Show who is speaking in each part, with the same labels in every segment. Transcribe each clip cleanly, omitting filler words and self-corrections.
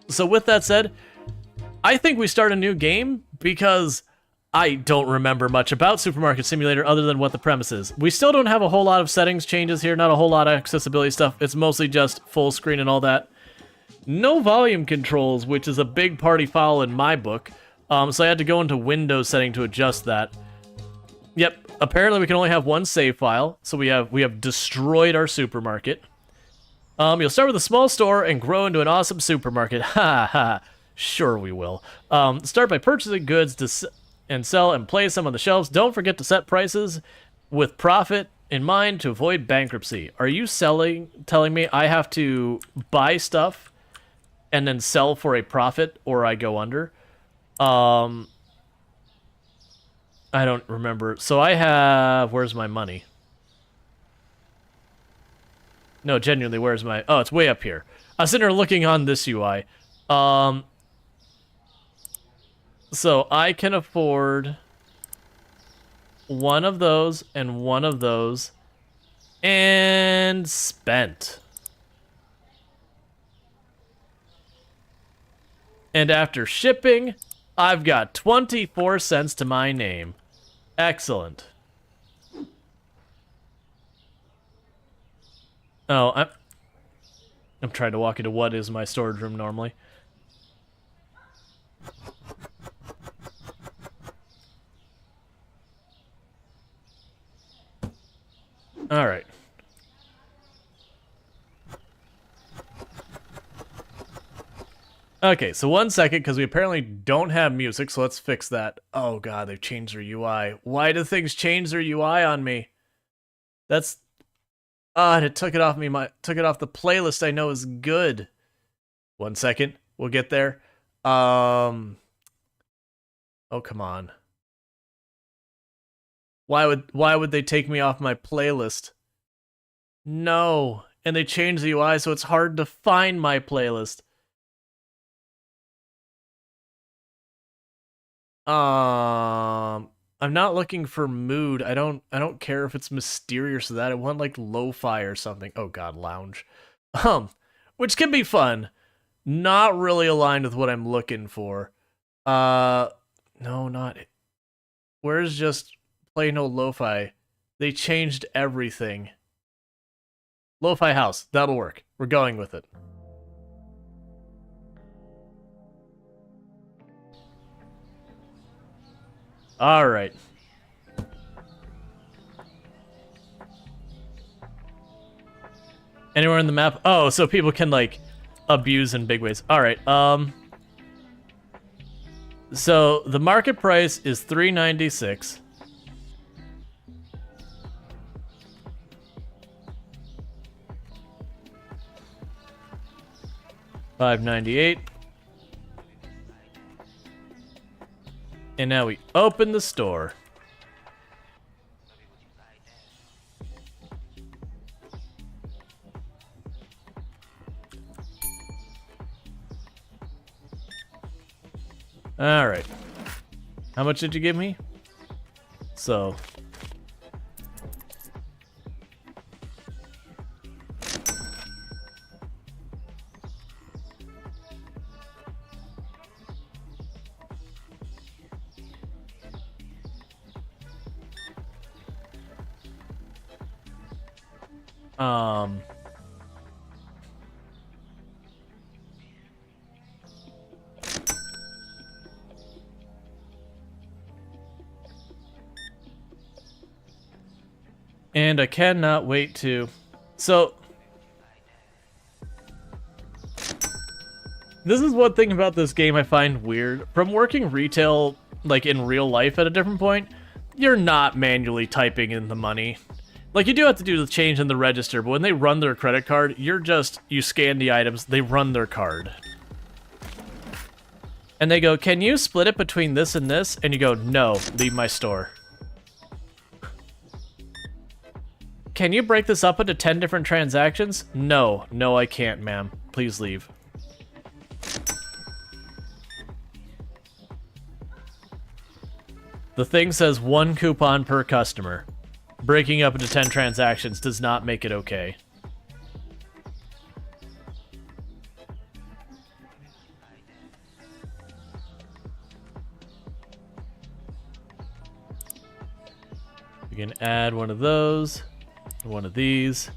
Speaker 1: So with that said, I think we start a new game because I don't remember much about Supermarket Simulator other than what the premise is. We still don't have a whole lot of settings changes here, not a whole lot of accessibility stuff. It's mostly just full screen and all that. No volume controls, which is a big party foul in my book. So I had to go into Windows setting to adjust that. Yep, apparently we can only have one save file, so we have destroyed our supermarket. You'll start with a small store and grow into an awesome supermarket. Ha ha. Sure we will. Start by purchasing goods and sell and place them on the shelves. Don't forget to set prices with profit in mind to avoid bankruptcy. Are you telling me I have to buy stuff and then sell for a profit or I go under? I don't remember. So I have... Where's my money? No, genuinely, where's my... Oh, it's way up here. I was sitting there looking on this UI. So I can afford one of those and one of those. And spent. And after shipping, I've got 24 cents to my name. Excellent. Oh, I'm trying to walk into what is my storage room normally. All right. Okay, so 1 second, because we apparently don't have music, so let's fix that. Oh god, they've changed their UI. Why do things change their UI on me? That's... and it took it off me. Took it off the playlist I know is good. 1 second, we'll get there. Oh, come on. Why would they take me off my playlist? No, and they changed the UI so it's hard to find my playlist. I'm not looking for mood. I don't care if it's mysterious or that. I want like lo-fi or something. Oh god, lounge. Which can be fun. Not really aligned with what I'm looking for. No, not it. Where's just plain old lo-fi? They changed everything. Lo-fi house. That'll work. We're going with it. All right. Anywhere in the map? Oh, so people can like abuse in big ways. All right. So the market price is $3.96. $5.98. And now we open the store. All right. How much did you give me? So. And I cannot wait to... So... This is one thing about this game I find weird. From working retail, like in real life at a different point, you're not manually typing in the money. Like, you do have to do the change in the register, but when they run their credit card, you scan the items, they run their card. And they go, can you split it between this and this? And you go, no, leave my store. Can you break this up into 10 different transactions? No, I can't, ma'am. Please leave. The thing says 1 coupon per customer. Breaking up into 10 transactions does not make it okay. can add one of those, one of these.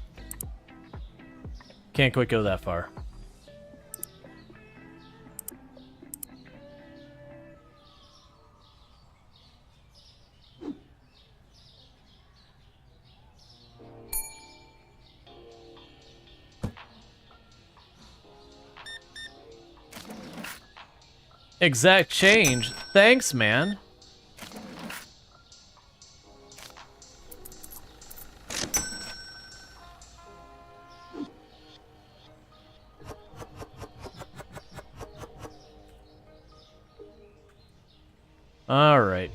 Speaker 1: Can't quite go that far. Exact change. Thanks, man. All right.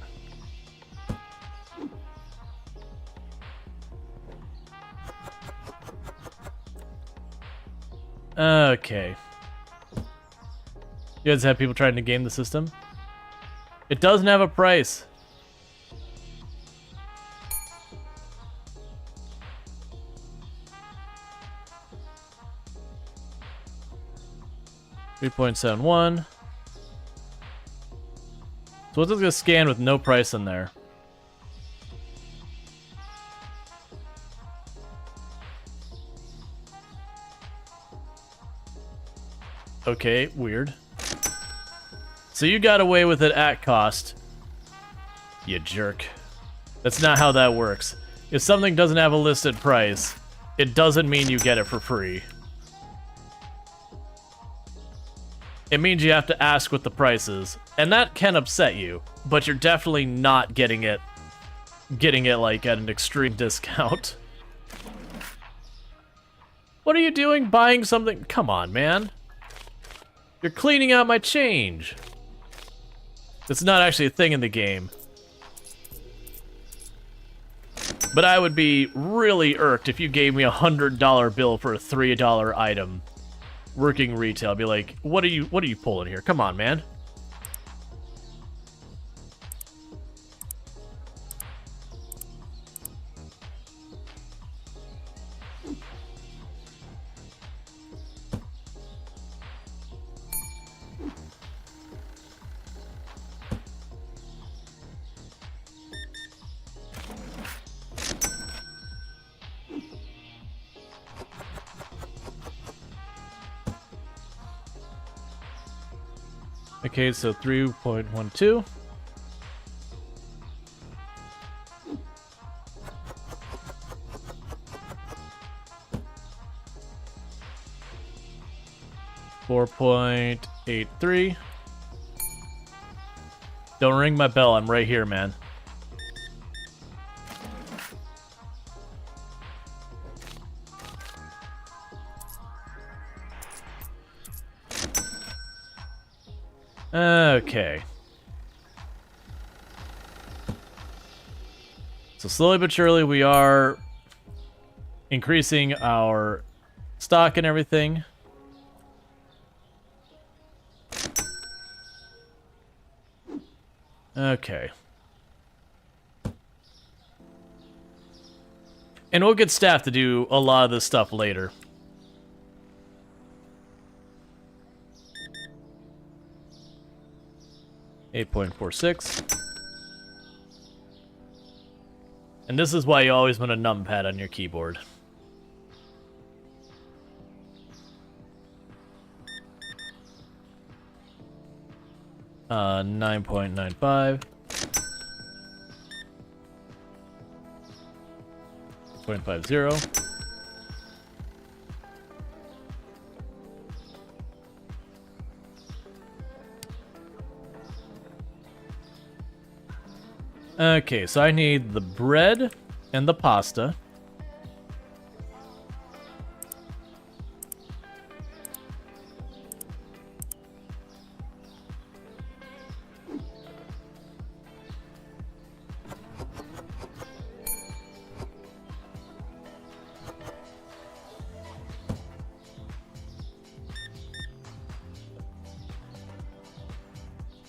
Speaker 1: Okay. You guys have people trying to game the system? It doesn't have a price. $3.71. So what's this gonna scan with no price in there? Okay, weird. So you got away with it at cost. You jerk. That's not how that works. If something doesn't have a listed price, it doesn't mean you get it for free. It means you have to ask what the price is, and that can upset you, but you're definitely not getting it like at an extreme discount. What are you doing buying something? Come on, man. You're cleaning out my change. It's not actually a thing in the game. But I would be really irked if you gave me a $100 bill for a $3 item. Working retail, I'd be like, what are you pulling here? Come on, man. Okay, so 3.12. $4.83. Don't ring my bell, I'm right here, man. Okay. So slowly but surely we are increasing our stock and everything. Okay. And we'll get staff to do a lot of this stuff later. $8.46. And this is why you always want a numpad on your keyboard. $9.95. 0.50. Okay, so I need the bread and the pasta.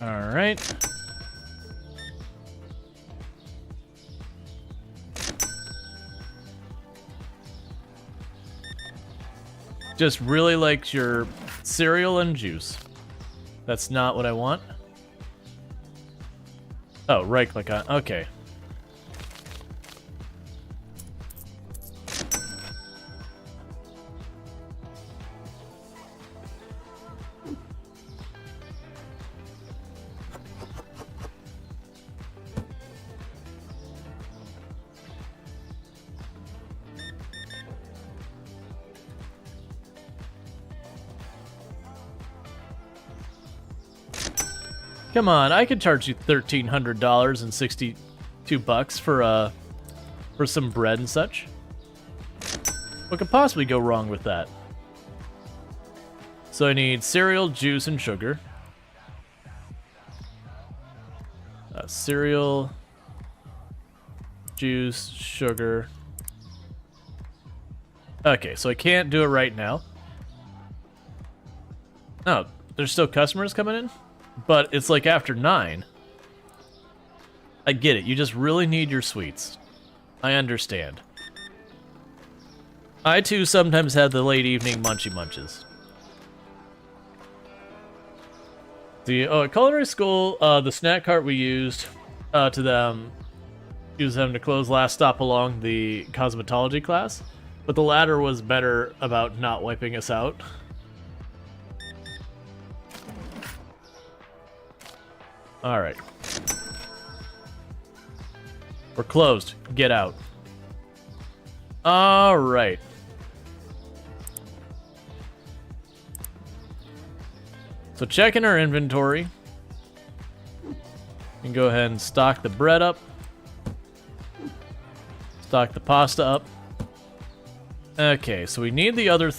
Speaker 1: All right. Just really likes your cereal and juice. That's not what I want. Oh, right click on. Okay. Come on, I could charge you $1,300 and $62 for some bread and such. What could possibly go wrong with that? So I need cereal, juice, and sugar. Cereal, juice, sugar. Okay, so I can't do it right now. Oh, there's still customers coming in? But it's like after 9. I get it, you just really need your sweets. I understand. I too sometimes have the late evening munchy munches. At culinary school, the snack cart we used used them to close last stop along the cosmetology class, but the latter was better about not wiping us out. All right. We're closed. Get out. All right. So checking our inventory. We can go ahead and stock the bread up. Stock the pasta up. Okay, so we need the other.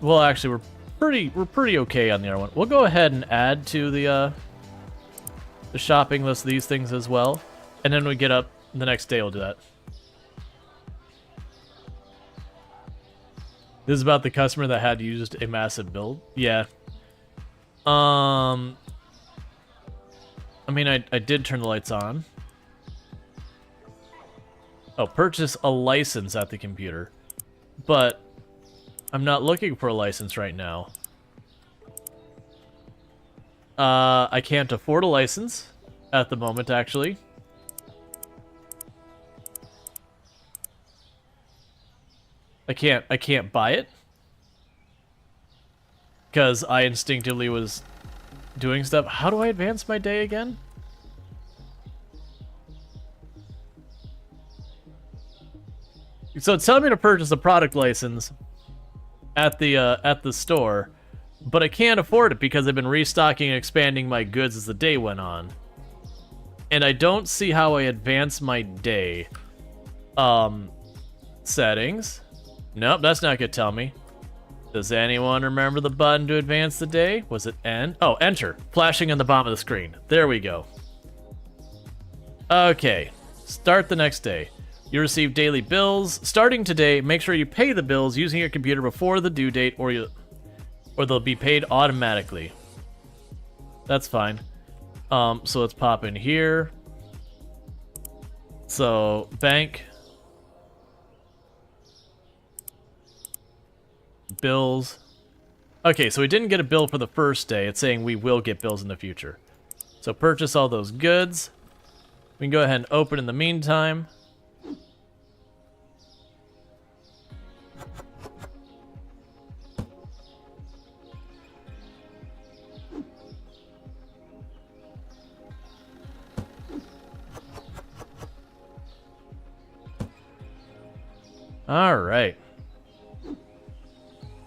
Speaker 1: Well, actually, we're pretty okay on the other one. We'll go ahead and add to the shopping list these things as well, and then when we get up the next day, we'll do that. This is about the customer that had used a massive build. Yeah. I mean, I did turn the lights on. Oh, purchase a license at the computer. But I'm not looking for a license right now. I can't afford a license at the moment, actually. I can't buy it. Because I instinctively was doing stuff. How do I advance my day again? So it's telling me to purchase a product license at the store, but I can't afford it because I've been restocking and expanding my goods as the day went on. And I don't see how I advance my day. Settings. Nope, that's not gonna tell me. Does anyone remember the button to advance the day? Was it N? Oh, enter. Flashing on the bottom of the screen. There we go. Okay. Start the next day. You receive daily bills. Starting today, make sure you pay the bills using your computer before the due date or they'll be paid automatically. That's fine. So let's pop in here. So, bank. Bills. Okay, so we didn't get a bill for the first day. It's saying we will get bills in the future. So purchase all those goods. We can go ahead and open in the meantime. All right.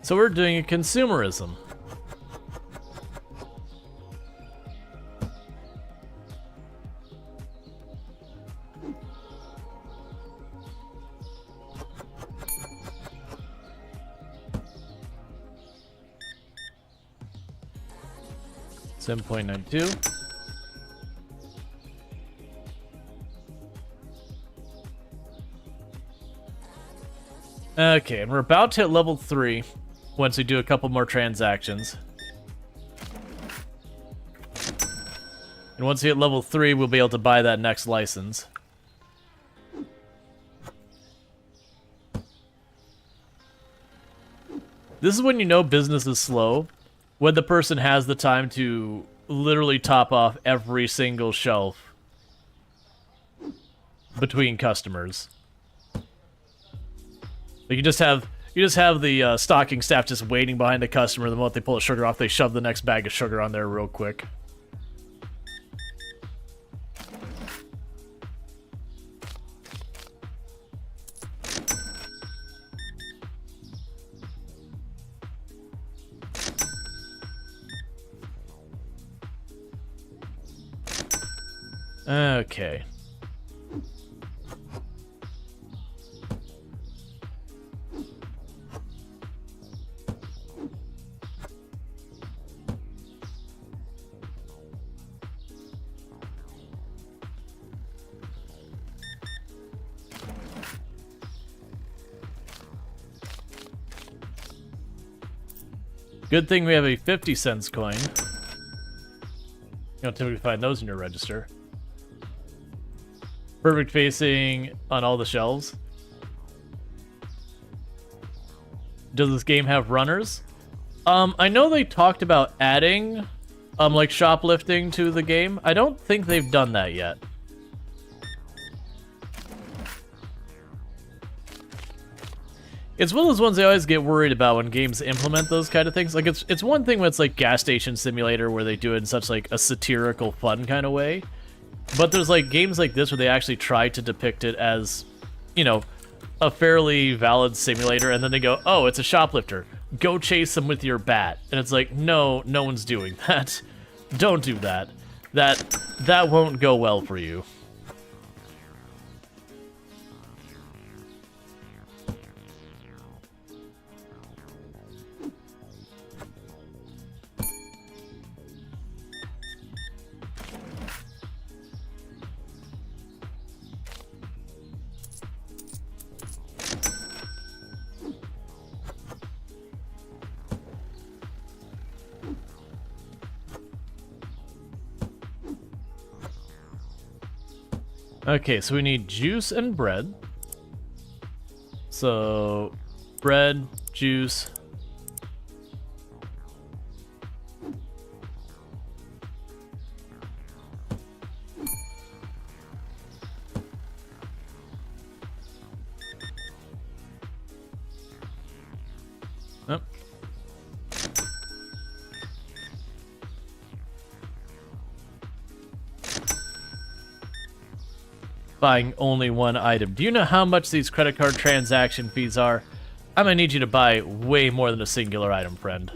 Speaker 1: So we're doing a consumerism. $7.92. Okay, and we're about to hit level 3 once we do a couple more transactions. And once we hit level 3, we'll be able to buy that next license. This is when you know business is slow, when the person has the time to literally top off every single shelf between customers. Like you just have the stocking staff just waiting behind the customer. The moment they pull the sugar off, they shove the next bag of sugar on there real quick. Okay. Good thing we have a 50 cents coin. You don't typically find those in your register. Perfect facing on all the shelves. Does this game have runners? I know they talked about adding, like shoplifting to the game. I don't think they've done that yet. It's one of those ones I always get worried about when games implement those kind of things. Like, it's one thing when it's like Gas Station Simulator where they do it in such like a satirical, fun kind of way. But there's like games like this where they actually try to depict it as, you know, a fairly valid simulator, and then they go, oh, it's a shoplifter. Go chase them with your bat. And it's like, no, no one's doing that. Don't do that. That won't go well for you. Okay, so we need juice and bread. So, bread, juice. Oh. Buying only one item. Do you know how much these credit card transaction fees are? I'm gonna need you to buy way more than a singular item, friend.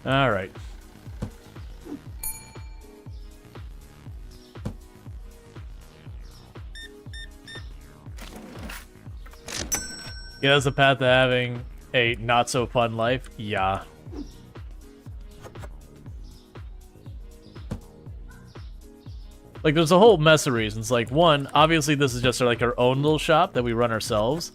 Speaker 1: Alright. Yeah, that's the path to having a not-so-fun life? Yeah. Like, there's a whole mess of reasons. Like, one, obviously this is just like our own little shop that we run ourselves.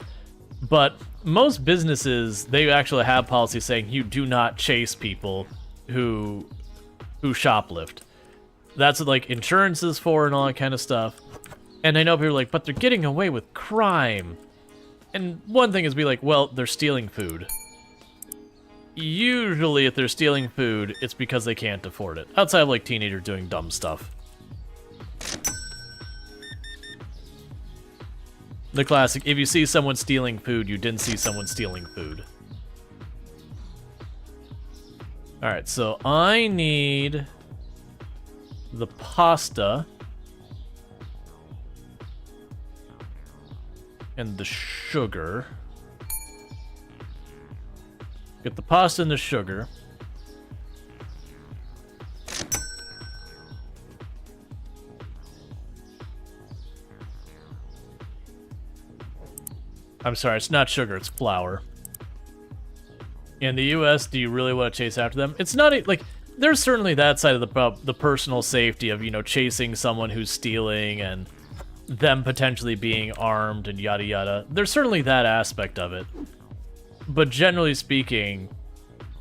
Speaker 1: But most businesses, they actually have policies saying you do not chase people who shoplift. That's what, like, insurance is for and all that kind of stuff. And I know people are like, but they're getting away with crime. And one thing is be like, well, they're stealing food. Usually if they're stealing food, it's because they can't afford it. Outside of, like, teenagers doing dumb stuff. The classic, if you see someone stealing food, you didn't see someone stealing food. Alright, so I need the pasta and the sugar. Get the pasta and the sugar. I'm sorry, it's not sugar, it's flour. In the US, do you really want to chase after them? It's not, like, there's certainly that side of the personal safety of, you know, chasing someone who's stealing and them potentially being armed and yada yada. There's certainly that aspect of it. But generally speaking,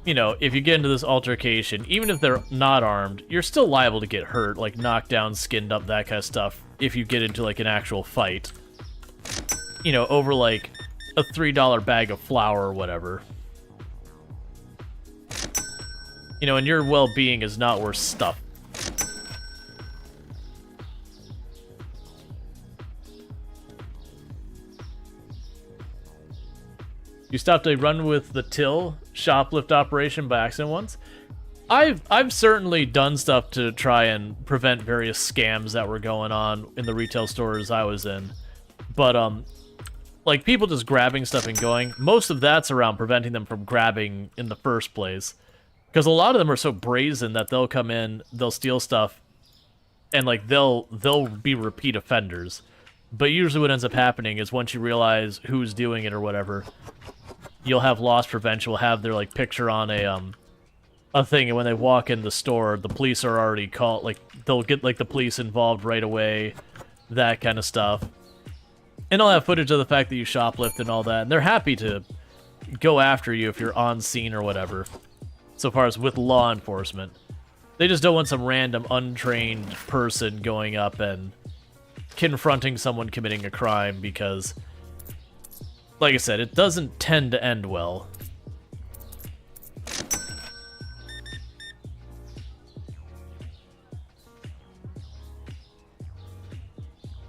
Speaker 1: you know, if you get into this altercation, even if they're not armed, you're still liable to get hurt, like knocked down, skinned up, that kind of stuff, if you get into, like, an actual fight. You know, over, like, a $3 bag of flour or whatever. You know, and your well-being is not worth stuff. You stopped a run with the till shoplift operation by accident once. I've certainly done stuff to try and prevent various scams that were going on in the retail stores I was in. But, like, people just grabbing stuff and going, most of that's around preventing them from grabbing in the first place. Because a lot of them are so brazen that they'll come in, they'll steal stuff, and like they'll be repeat offenders. But usually what ends up happening is once you realize who's doing it or whatever, you'll have loss prevention, will have their like picture on a thing, and when they walk in the store, the police are already called, like they'll get like the police involved right away, that kind of stuff. And I'll have footage of the fact that you shoplift and all that, and they're happy to go after you if you're on scene or whatever, so far as with law enforcement. They just don't want some random untrained person going up and confronting someone committing a crime, because, like I said, it doesn't tend to end well.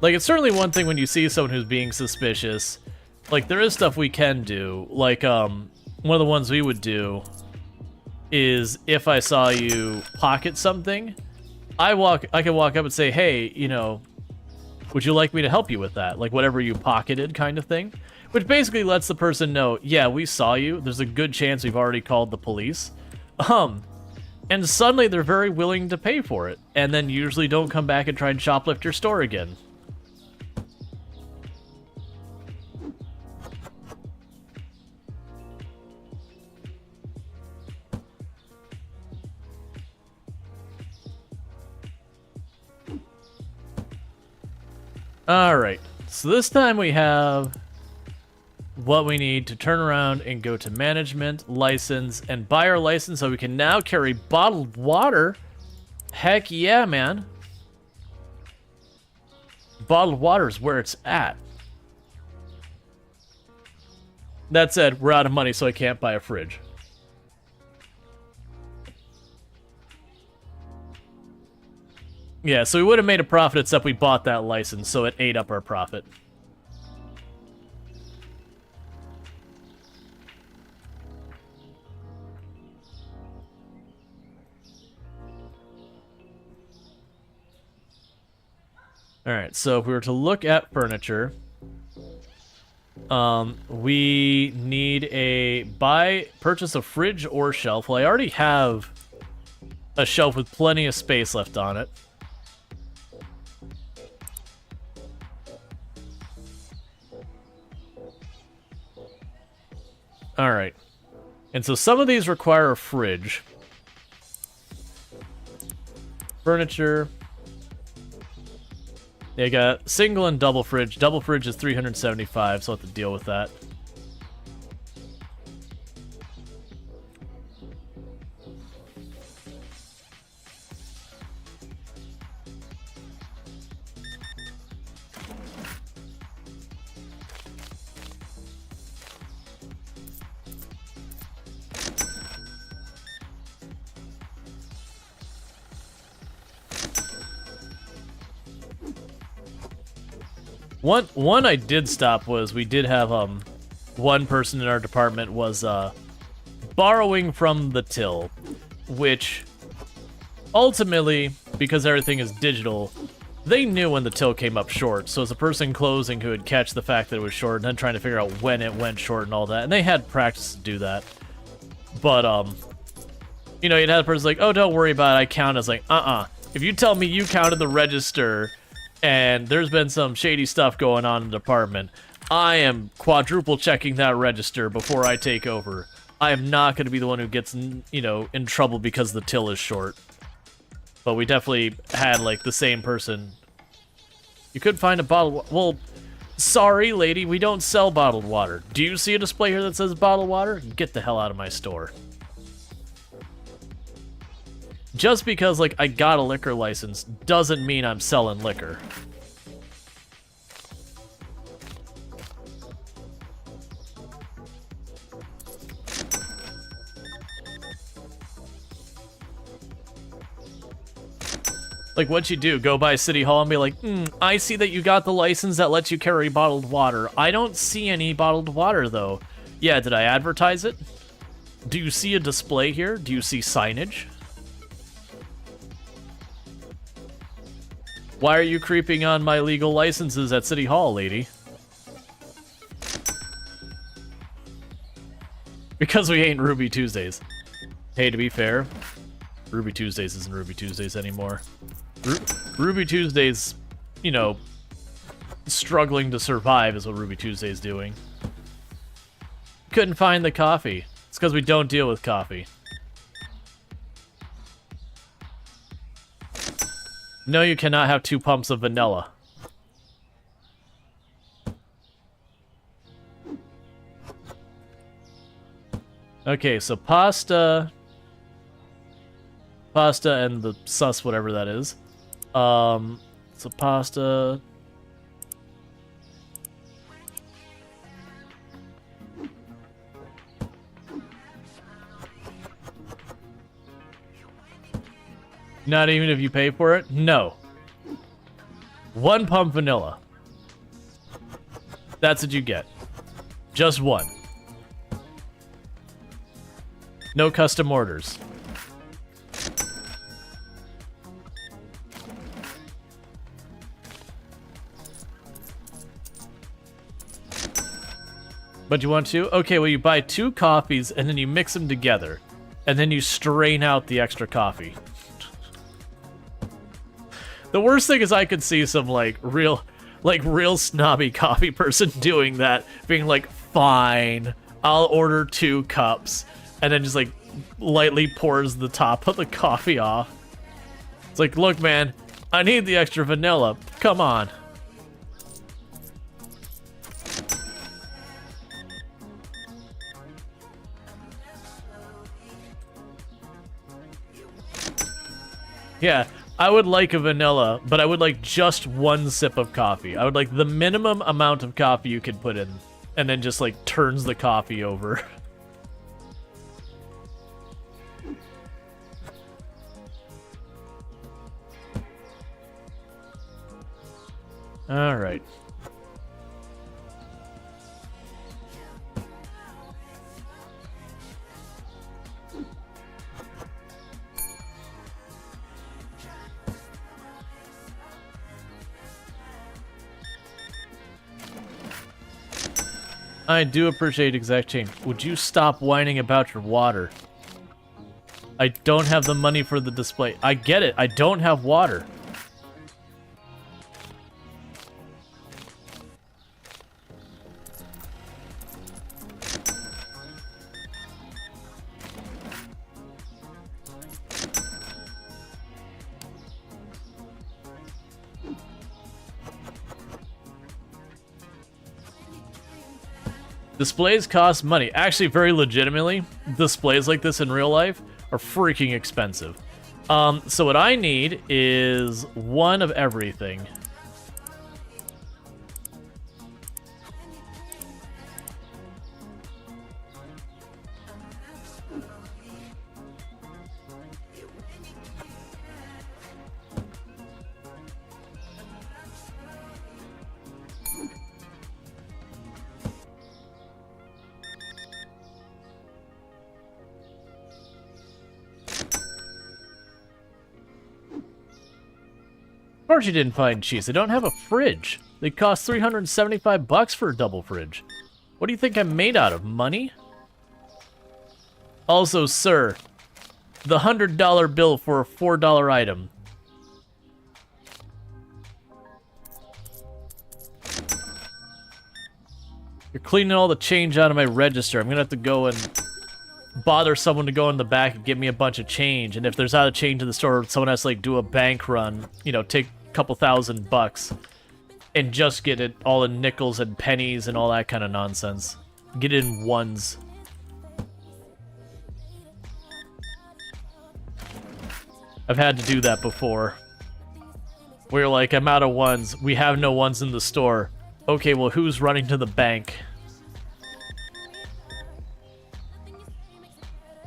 Speaker 1: Like, it's certainly one thing when you see someone who's being suspicious. Like, there is stuff we can do. Like, one of the ones we would do is if I saw you pocket something, I can walk up and say, hey, you know, would you like me to help you with that? Like, whatever you pocketed kind of thing. Which basically lets the person know, yeah, we saw you. There's a good chance we've already called the police. And suddenly they're very willing to pay for it. And then usually don't come back and try and shoplift your store again. Alright, so this time we have what we need to turn around and go to management, license, and buy our license so we can now carry bottled water. Heck yeah, man. Bottled water is where it's at. That said, we're out of money, so I can't buy a fridge. Yeah, so we would have made a profit except we bought that license, so it ate up our profit. Alright, so if we were to look at furniture, we need purchase a fridge or shelf. Well, I already have a shelf with plenty of space left on it. Alright. And so some of these require a fridge. Furniture. They got single and double fridge. Double fridge is 375, so I'll have to deal with that. One I did stop was we did have one person in our department was borrowing from the till, which ultimately, because everything is digital, they knew when the till came up short. So as a person closing who would catch the fact that it was short and then trying to figure out when it went short and all that, and they had practice to do that. But you know, you'd have a person like, oh, don't worry about it, I count. It's like, if you tell me you counted the register and there's been some shady stuff going on in the department, I am quadruple checking that register before I take over. I am not going to be the one who gets, you know, in trouble because the till is short. But we definitely had, like, the same person. You could find a bottle. Well, sorry, lady, we don't sell bottled water. Do you see a display here that says bottled water? Get the hell out of my store. Just because, like, I got a liquor license doesn't mean I'm selling liquor. Like, what you do, go by City Hall and be like, I see that you got the license that lets you carry bottled water. I don't see any bottled water, though. Yeah, did I advertise it? Do you see a display here? Do you see signage? Why are you creeping on my legal licenses at City Hall, lady? Because we ain't Ruby Tuesdays. Hey, to be fair, Ruby Tuesdays isn't Ruby Tuesdays anymore. Ruby Tuesdays, you know, struggling to survive is what Ruby Tuesday's doing. Couldn't find the coffee. It's because we don't deal with coffee. No, you cannot have 2 pumps of vanilla. Okay, so pasta and the sus, whatever that is. So pasta. Not even if you pay for it? No. 1 pump vanilla. That's what you get. Just 1. No custom orders. But you want to? Okay, well you buy 2 coffees and then you mix them together. And then you strain out the extra coffee. The worst thing is I could see some real snobby coffee person doing that, being like, fine, I'll order 2 cups, and then just lightly pours the top of the coffee off. It's like, look man, I need the extra vanilla, come on. Yeah, I would like a vanilla, but I would like just 1 sip of coffee. I would like the minimum amount of coffee you could put in, and then just turns the coffee over. All right. I do appreciate exact change. Would you stop whining about your water? I don't have the money for the display. I get it. I don't have water. Displays cost money. Actually, very legitimately, displays like this in real life are freaking expensive. So what I need is 1 of everything. Of course you didn't find cheese. They don't have a fridge. They cost 375 bucks for a double fridge. What do you think I'm made out of? Money? Also, sir, the $100 bill for a $4 item. You're cleaning all the change out of my register. I'm gonna have to go and bother someone to go in the back and give me a bunch of change. And if there's out of change in the store, someone has to do a bank run, you know, take a couple $1,000 and just get it all in nickels and pennies and all that kind of nonsense. Get it in ones. I've had to do that before. We're like, I'm out of ones. We have no ones in the store. Okay, well, who's running to the bank?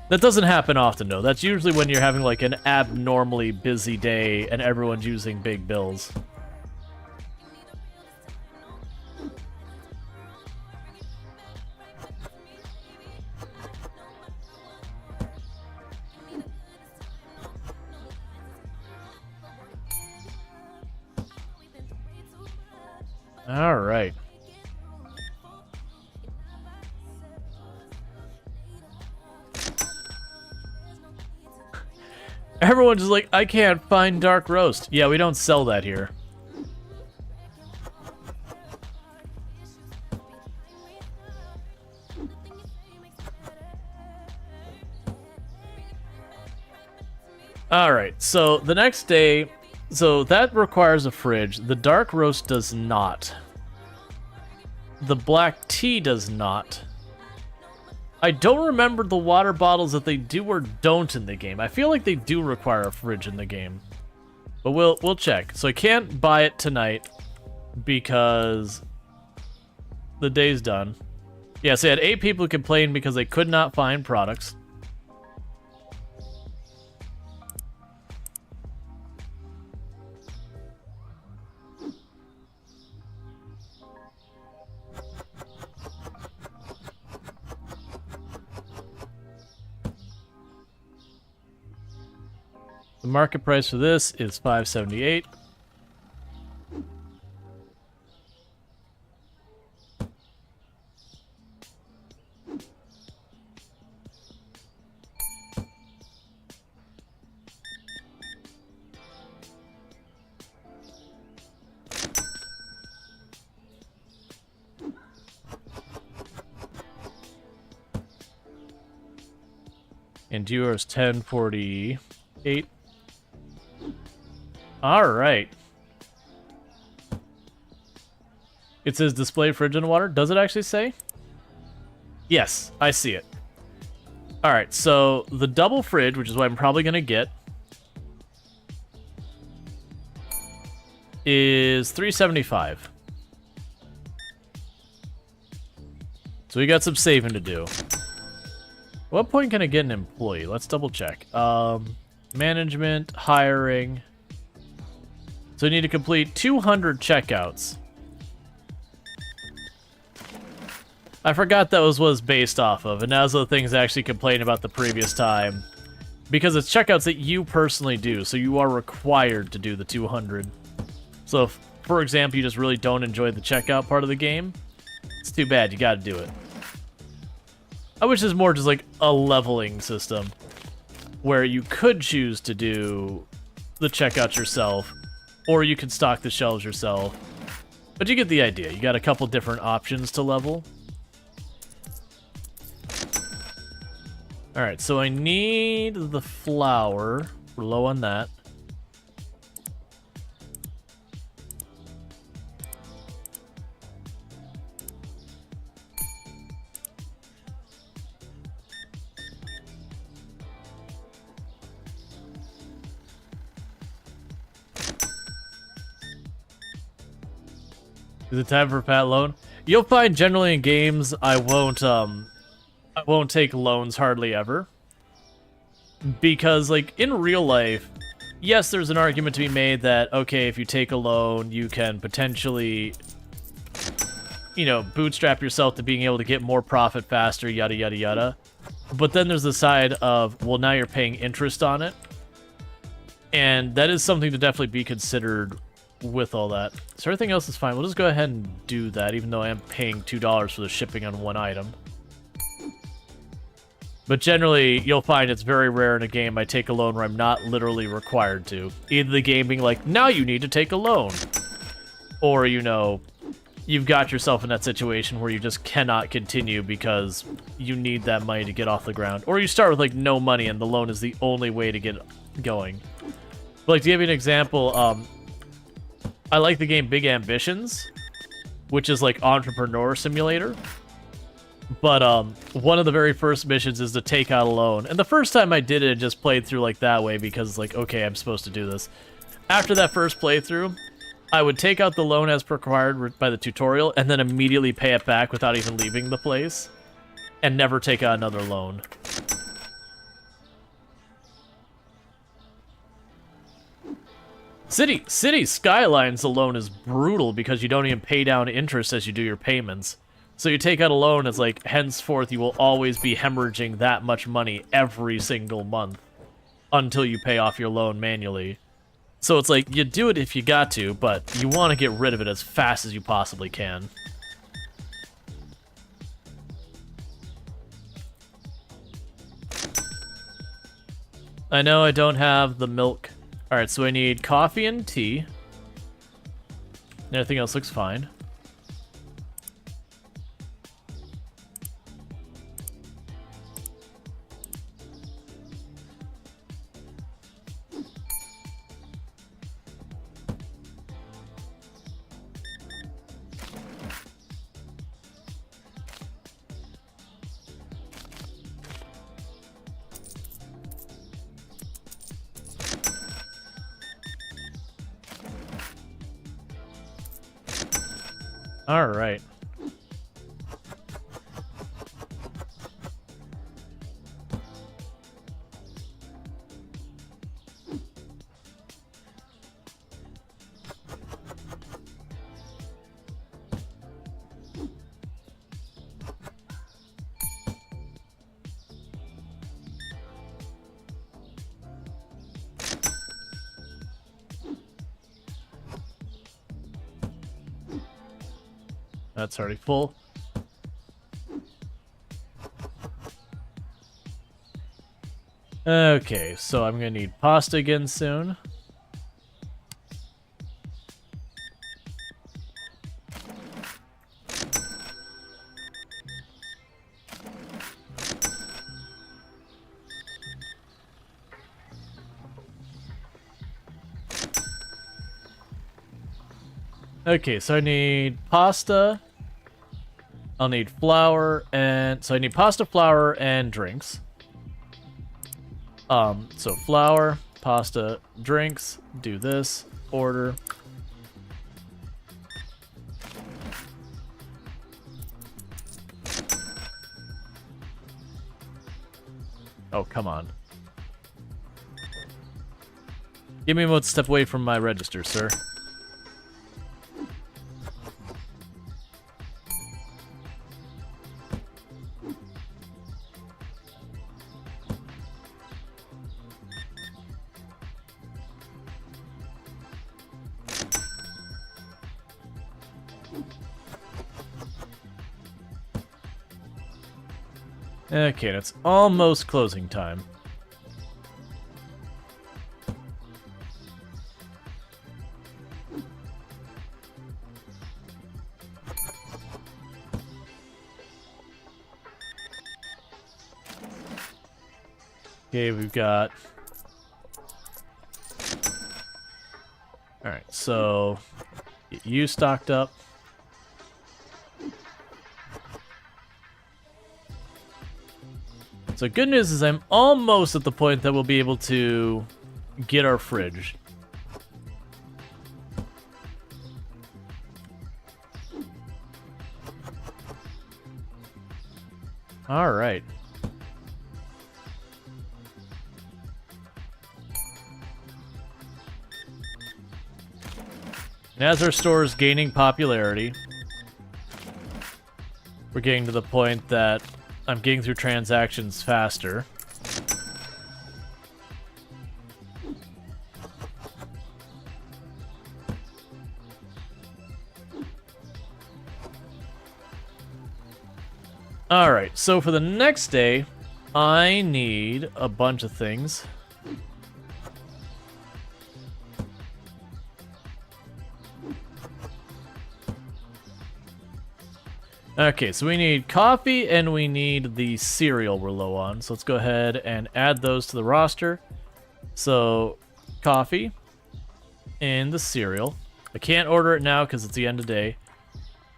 Speaker 1: That doesn't happen often, though. That's usually when you're having, an abnormally busy day and everyone's using big bills. All right. Everyone's just like, I can't find dark roast. Yeah, we don't sell that here. Alright, so the next day, so that requires a fridge. The dark roast does not. The black tea does not. I don't remember the water bottles that they do or don't in the game. I feel like they do require a fridge in the game. But we'll check. So I can't buy it tonight because the day's done. Yeah, so I had 8 people who complained because they could not find products. The market price for this is $5.78. And yours 1048. All right. It says display fridge and water. Does it actually say? Yes, I see it. All right, so the double fridge, which is what I'm probably going to get, is $3.75. So we got some saving to do. What point can I get an employee? Let's double check. Management, hiring. So we need to complete 200 checkouts. I forgot that was what it was based off of, and now's the things I actually complained about the previous time. Because it's checkouts that you personally do, so you are required to do the 200. So if, for example, you just really don't enjoy the checkout part of the game, it's too bad, you gotta do it. I wish it's more just like a leveling system, where you could choose to do the checkouts yourself, or you can stock the shelves yourself. But you get the idea. You got a couple different options to level. Alright, so I need the flour. We're low on that. Is it time for Pat loan? You'll find generally in games I won't take loans hardly ever. Because like in real life, yes, there's an argument to be made that okay, if you take a loan, you can potentially, you know, bootstrap yourself to being able to get more profit faster, yada yada yada. But then there's the side of, well, now you're paying interest on it. And that is something to definitely be considered with all that. So everything else is fine. We'll just go ahead and do that, even though I am paying $2 for the shipping on one item. But generally, you'll find it's very rare in a game I take a loan where I'm not literally required to. Either the game being like, now you need to take a loan. Or, you know, you've got yourself in that situation where you just cannot continue because you need that money to get off the ground. Or you start with, like, no money and the loan is the only way to get going. But, like, to give you an example, I like the game Big Ambitions, which is like Entrepreneur Simulator. But one of the very first missions is to take out a loan. And the first time I did it, I just played through like that way because it's like, okay, I'm supposed to do this. After that first playthrough, I would take out the loan as required by the tutorial and then immediately pay it back without even leaving the place. And never take out another loan. City Skylines alone is brutal because you don't even pay down interest as you do your payments. So you take out a loan, it's like, henceforth you will always be hemorrhaging that much money every single month until you pay off your loan manually. So it's like, you do it if you got to, but you want to get rid of it as fast as you possibly can. I know I don't have the milk. Alright, so I need coffee and tea. Everything else looks fine. All right. That's already full. Okay, so I'm gonna need pasta again soon. Okay, so I need pasta. I'll need flour, and so I need pasta, flour, and drinks. So flour, pasta, drinks, do this, order. Oh, come on. Give me one step away from my register, sir. Okay, that's almost closing time. Okay, we've got... Alright, so... Get you stocked up. So good news is I'm almost at the point that we'll be able to get our fridge. All right. And as our store is gaining popularity, we're getting to the point that I'm getting through transactions faster. Alright, so for the next day, I need a bunch of things. Okay, so we need coffee and we need the cereal we're low on. So let's go ahead and add those to the roster. So, coffee and the cereal. I can't order it now because it's the end of day.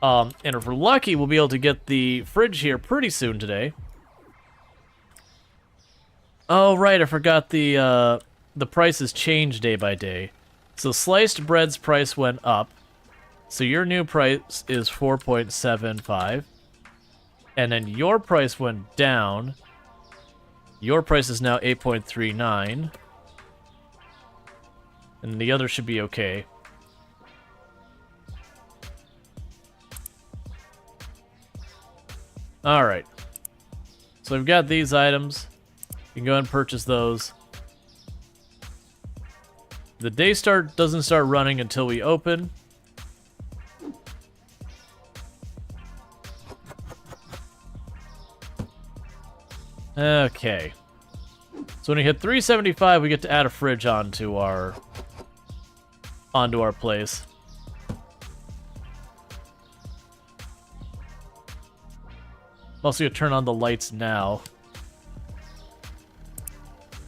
Speaker 1: And if we're lucky, we'll be able to get the fridge here pretty soon today. Oh, right, I forgot the prices change day by day. So sliced bread's price went up. So your new price is 4.75. And then your price went down. Your price is now 8.39. And the other should be okay. Alright. So we've got these items. You can go ahead and purchase those. The day start doesn't start running until we open. Okay. So when we hit 375, we get to add a fridge onto our place. I'm also gonna turn on the lights now.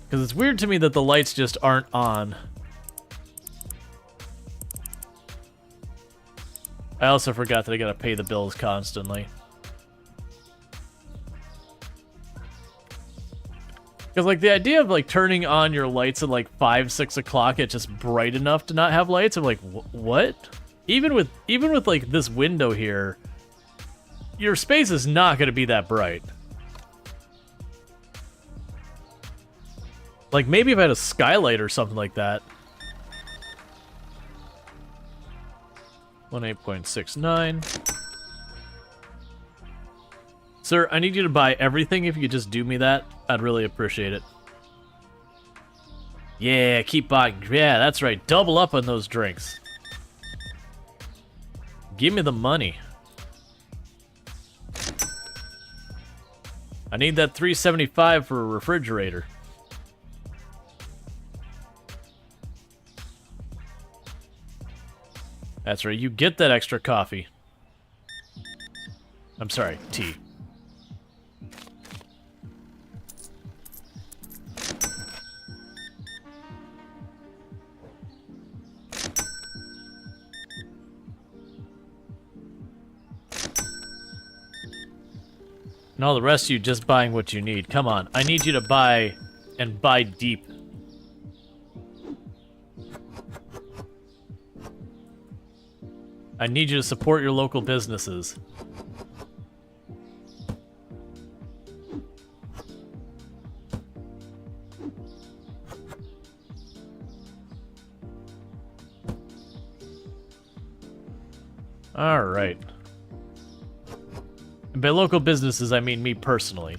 Speaker 1: Because it's weird to me that the lights just aren't on. I also forgot that I gotta pay the bills constantly. Because, like, the idea of, like, turning on your lights at, like, 5, 6 o'clock, it's just bright enough to not have lights. I'm like, what? Even with, like, this window here, your space is not going to be that bright. Like, maybe if I had a skylight or something like that. 18.69. Sir, I need you to buy everything. If you could just do me that, I'd really appreciate it. Yeah, keep buying. Yeah, that's right. Double up on those drinks. Give me the money. I need that $375 for a refrigerator. That's right. You get that extra coffee. I'm sorry, tea. And all the rest of you just buying what you need. Come on, I need you to buy, and buy deep. I need you to support your local businesses. All right. And by local businesses, I mean me personally.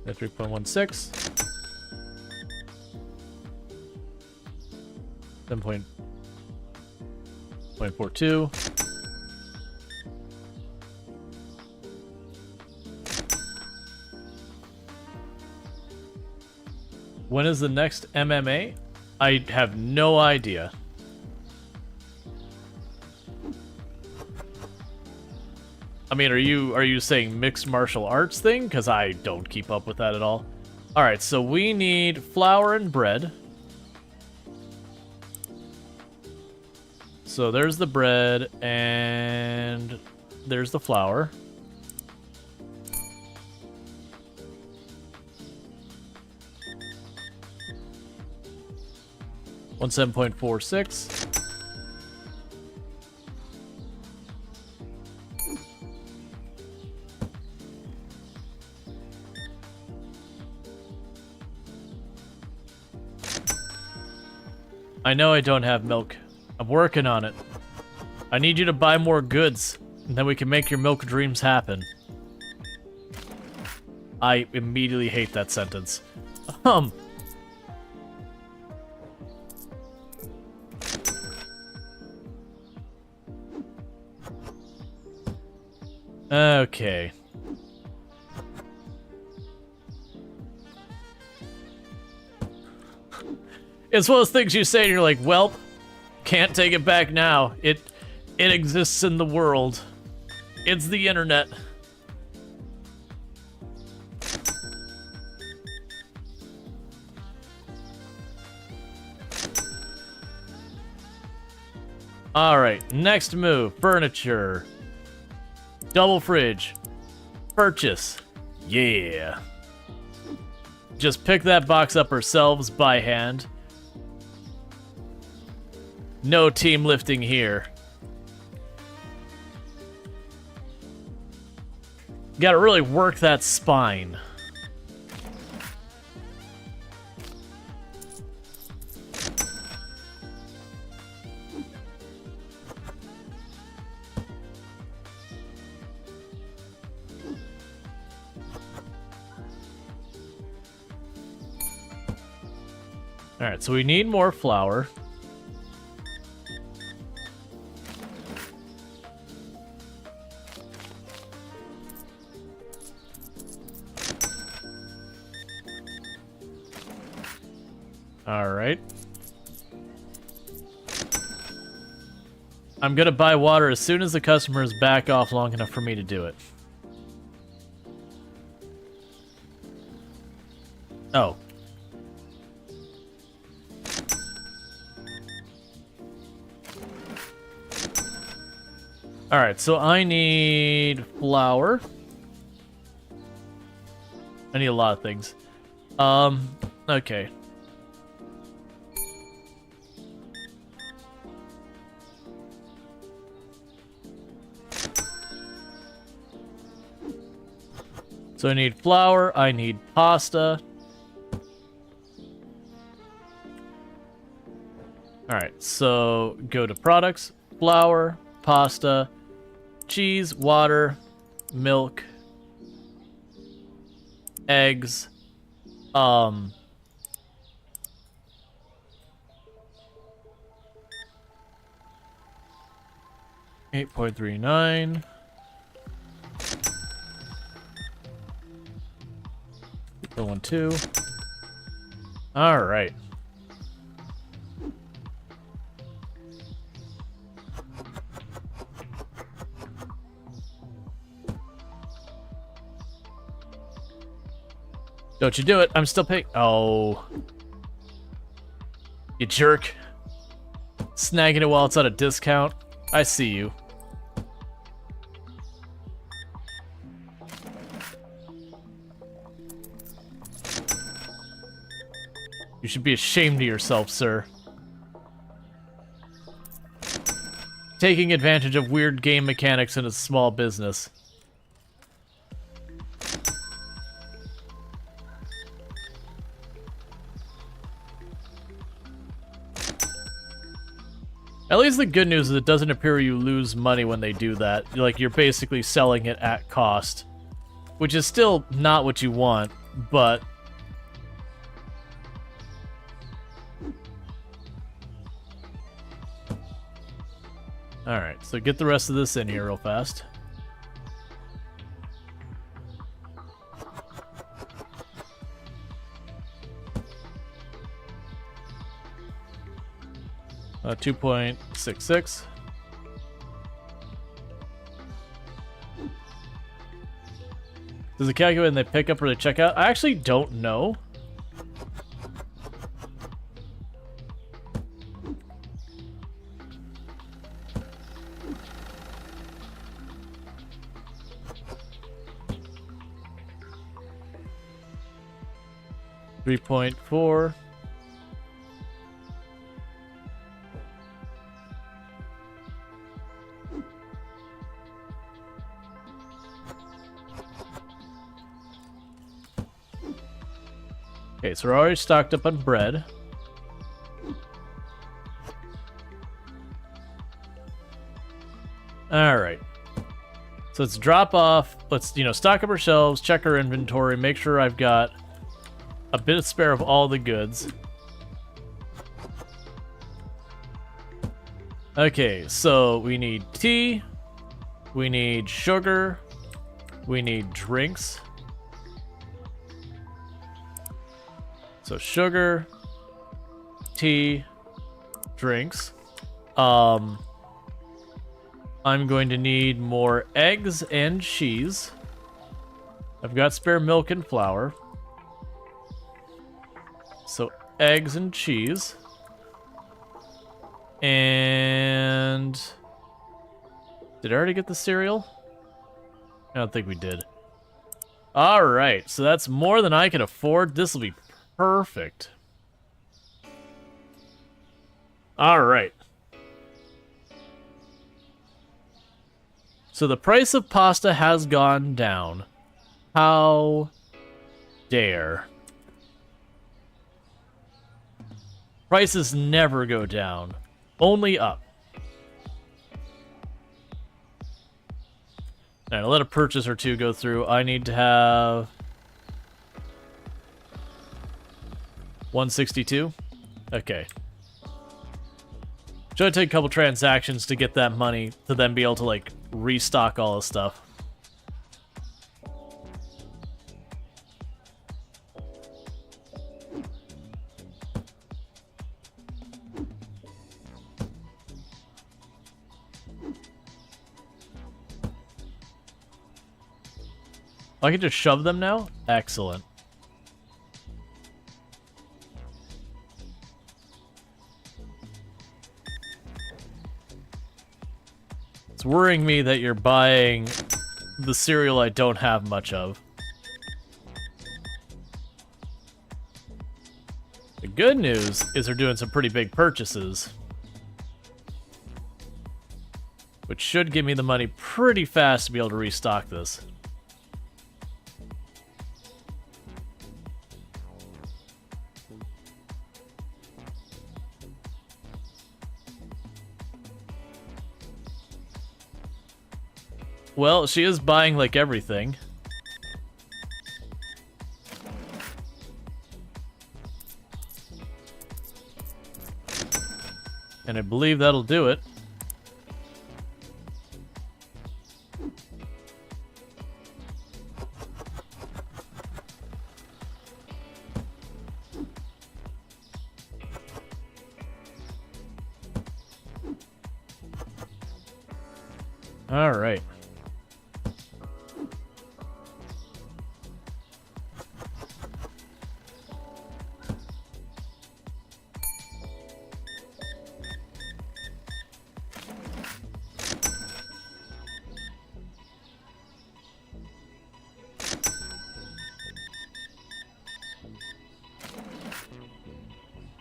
Speaker 1: At 3.16. 7.42. When is the next MMA? I have no idea. I mean, are you saying mixed martial arts thing? Because I don't keep up with that at all. All right, so we need flour and bread. So there's the bread and there's the flour. On 7.46. I know I don't have milk. I'm working on it. I need you to buy more goods, and then we can make your milk dreams happen. I immediately hate that sentence. Okay. It's one of those things you say and you're like, well, can't take it back now. It exists in the world. It's the internet. Alright, next move. Furniture. Double fridge. Purchase. Yeah. Just pick that box up ourselves by hand. No team lifting here. Gotta really work that spine. Alright, so we need more flour. Alright. I'm gonna buy water as soon as the customers back off long enough for me to do it. Oh. Alright, so I need flour. I need a lot of things. Okay. So I need flour, I need pasta. Alright, so go to products, flour, pasta, cheese, water, milk, eggs, 8.39. The 1, 2. All right. Don't you do it. I'm still paying. Oh. You jerk. Snagging it while it's at a discount. I see you. You should be ashamed of yourself, sir. Taking advantage of weird game mechanics in a small business. At least the good news is it doesn't appear you lose money when they do that. Like, you're basically selling it at cost. Which is still not what you want, but... Alright, so get the rest of this in here real fast. Uh, 2.66. Does it calculate when they pick up or they check out? I actually don't know. $3.4. Okay, so we're already stocked up on bread. Alright. So let's drop off. Let's, stock up our shelves, check our inventory, make sure I've got a bit of spare of all the goods. Okay, so we need tea, we need sugar, we need drinks. So sugar, tea, drinks. I'm going to need more eggs and cheese. I've got spare milk and flour. So eggs and cheese. And did I already get the cereal? I don't think we did. All right, so that's more than I can afford. This will be perfect. All right. So the price of pasta has gone down. How dare. Prices never go down. Only up. Alright, I'll let a purchase or two go through. I need to have 162. Okay. Should take a couple transactions to get that money to then be able to, like, restock all the stuff. I can just shove them now? Excellent. It's worrying me that you're buying the cereal I don't have much of. The good news is they're doing some pretty big purchases, which should give me the money pretty fast to be able to restock this. Well, she is buying, like, everything. And I believe that'll do it. All right.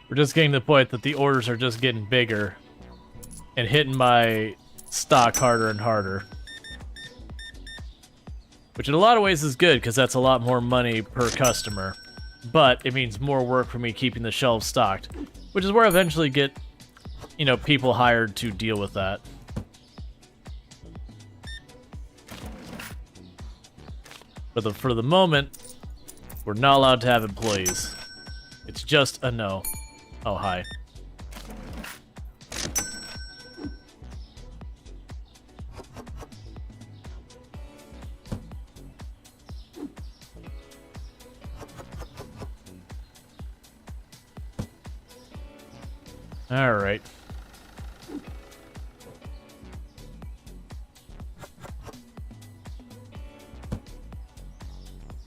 Speaker 1: We're just getting to the point that the orders are just getting bigger and hitting my stock harder and harder. Which in a lot of ways is good, because that's a lot more money per customer. But it means more work for me keeping the shelves stocked, which is where I eventually get, you know, people hired to deal with that. But for the moment, we're not allowed to have employees. It's just a no. Oh, hi. All right.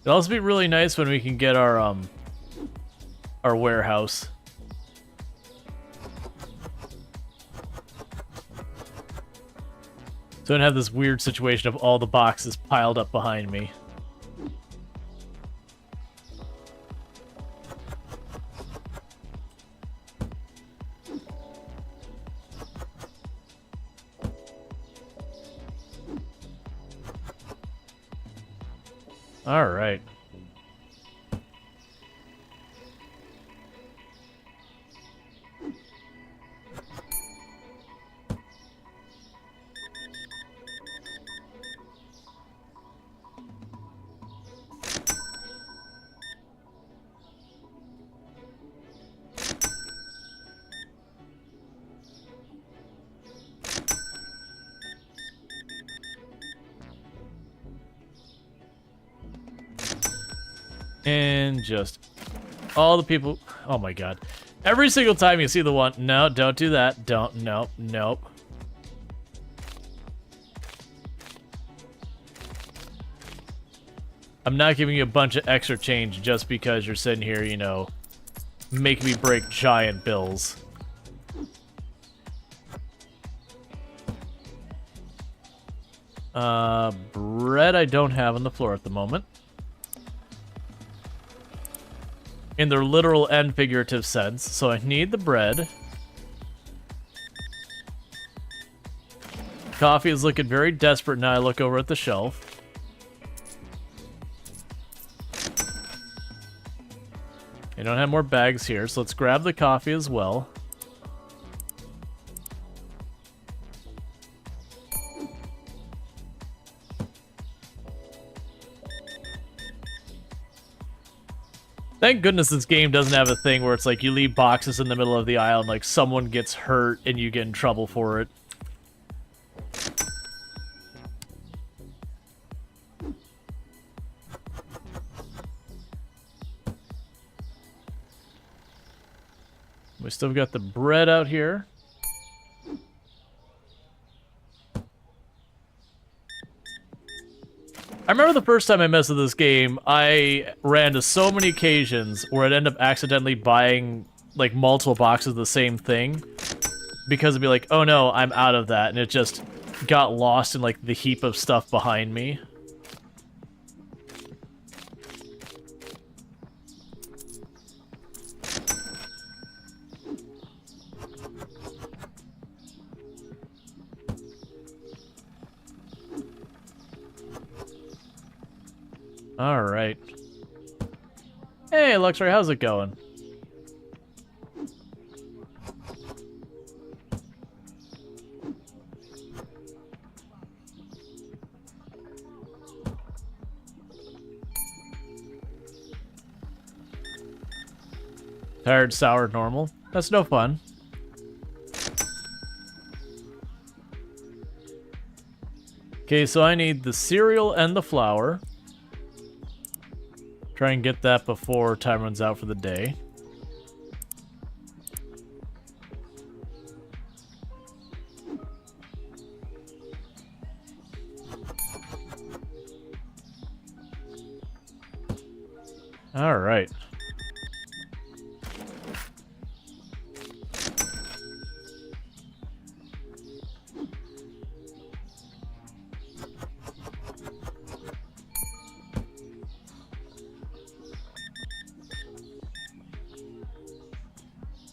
Speaker 1: It'll also be really nice when we can get our warehouse. So I don't have this weird situation of all the boxes piled up behind me. All right. And just all the people. Oh my god. Every single time you see the one. No, don't do that. Don't. Nope. Nope. I'm not giving you a bunch of extra change just because you're sitting here, you know, making me break giant bills. Bread I don't have on the floor at the moment. In their literal and figurative sense. So I need the bread. Coffee is looking very desperate now I look over at the shelf. I don't have more bags here, so let's grab the coffee as well. Thank goodness this game doesn't have a thing where it's like you leave boxes in the middle of the aisle and like someone gets hurt and you get in trouble for it. We still got the bread out here. I remember the first time I messed with this game, I ran to so many occasions where I'd end up accidentally buying like multiple boxes of the same thing because it'd be like, oh no, I'm out of that, and it just got lost in like the heap of stuff behind me. All right. Hey, Luxray, how's it going? Tired, sour, normal. That's no fun. Okay, so I need the cereal and the flour. Try and get that before time runs out for the day. All right.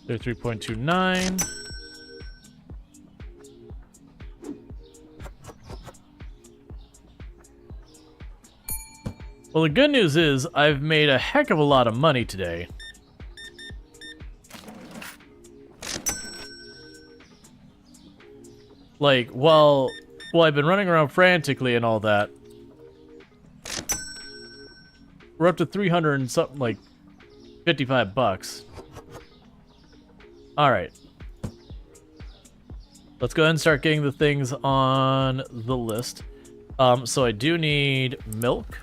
Speaker 1: They're 3.29. Well, the good news is I've made a heck of a lot of money today. Like, well, I've been running around frantically and all that. We're up to 300 and something, like 55 bucks. All right. Let's go ahead and start getting the things on the list. So I do need milk.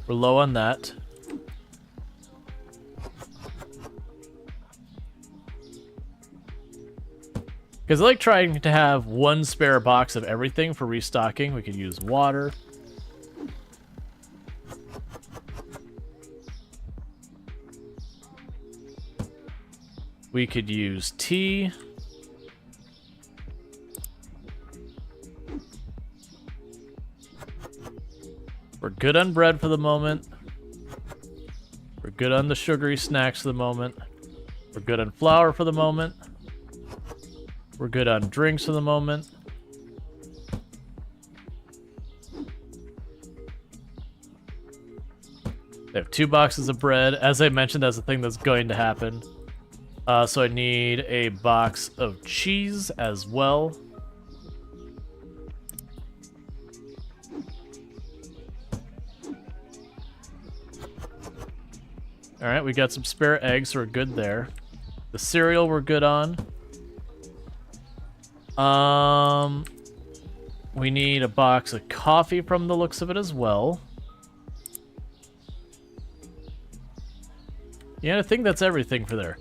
Speaker 1: We're low on that. Because I like trying to have one spare box of everything for restocking. We could use water. We could use tea. We're good on bread for the moment. We're good on the sugary snacks for the moment. We're good on flour for the moment. We're good on drinks for the moment. They have 2 boxes of bread. As I mentioned, that's a thing that's going to happen. So I need a box of cheese as well. Alright, we got some spare eggs, so we're good there. The cereal we're good on. We need a box of coffee from the looks of it as well. Yeah, I think that's everything for there.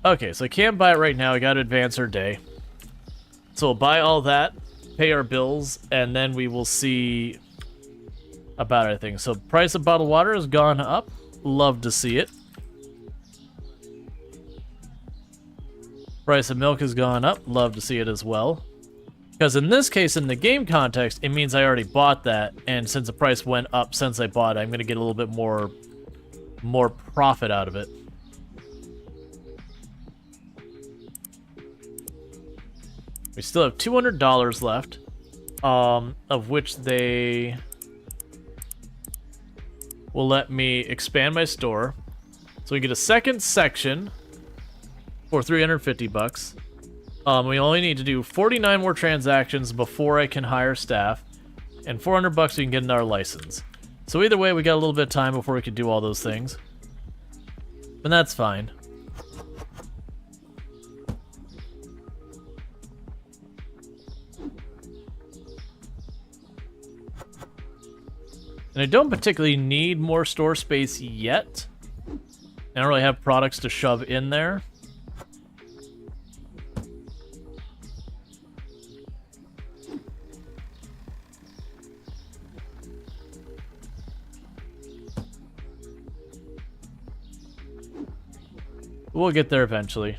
Speaker 1: Okay, so I can't buy it right now. I gotta advance our day. So we'll buy all that, pay our bills, and then we will see about everything. So price of bottled water has gone up. Love to see it. Price of milk has gone up. Love to see it as well. Because in this case, in the game context, it means I already bought that, and since the price went up since I bought it, I'm going to get a little bit more profit out of it. We still have $200 left, of which they will let me expand my store. So we get a second section for 350 bucks. We only need to do 49 more transactions before I can hire staff, and 400 bucks we can get in our license. So either way, we got a little bit of time before we can do all those things. And that's fine. And I don't particularly need more store space yet. I don't really have products to shove in there. We'll get there eventually.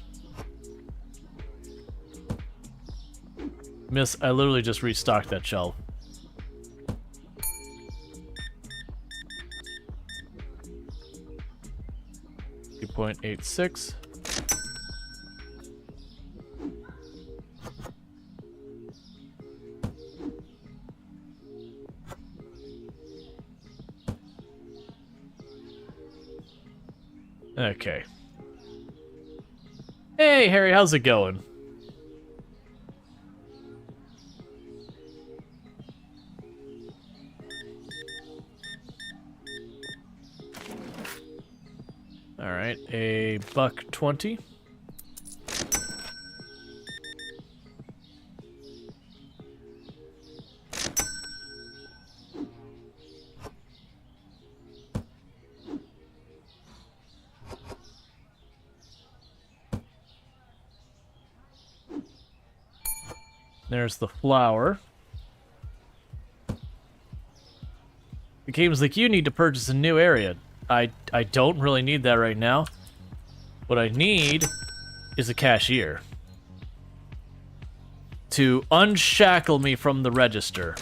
Speaker 1: Miss, I literally just restocked that shelf. .86. Okay. Hey, Harry, how's it going? All right, a $1.20. There's the flour. The game's like, you need to purchase a new area. I don't really need that right now. What I need is a cashier to unshackle me from the register.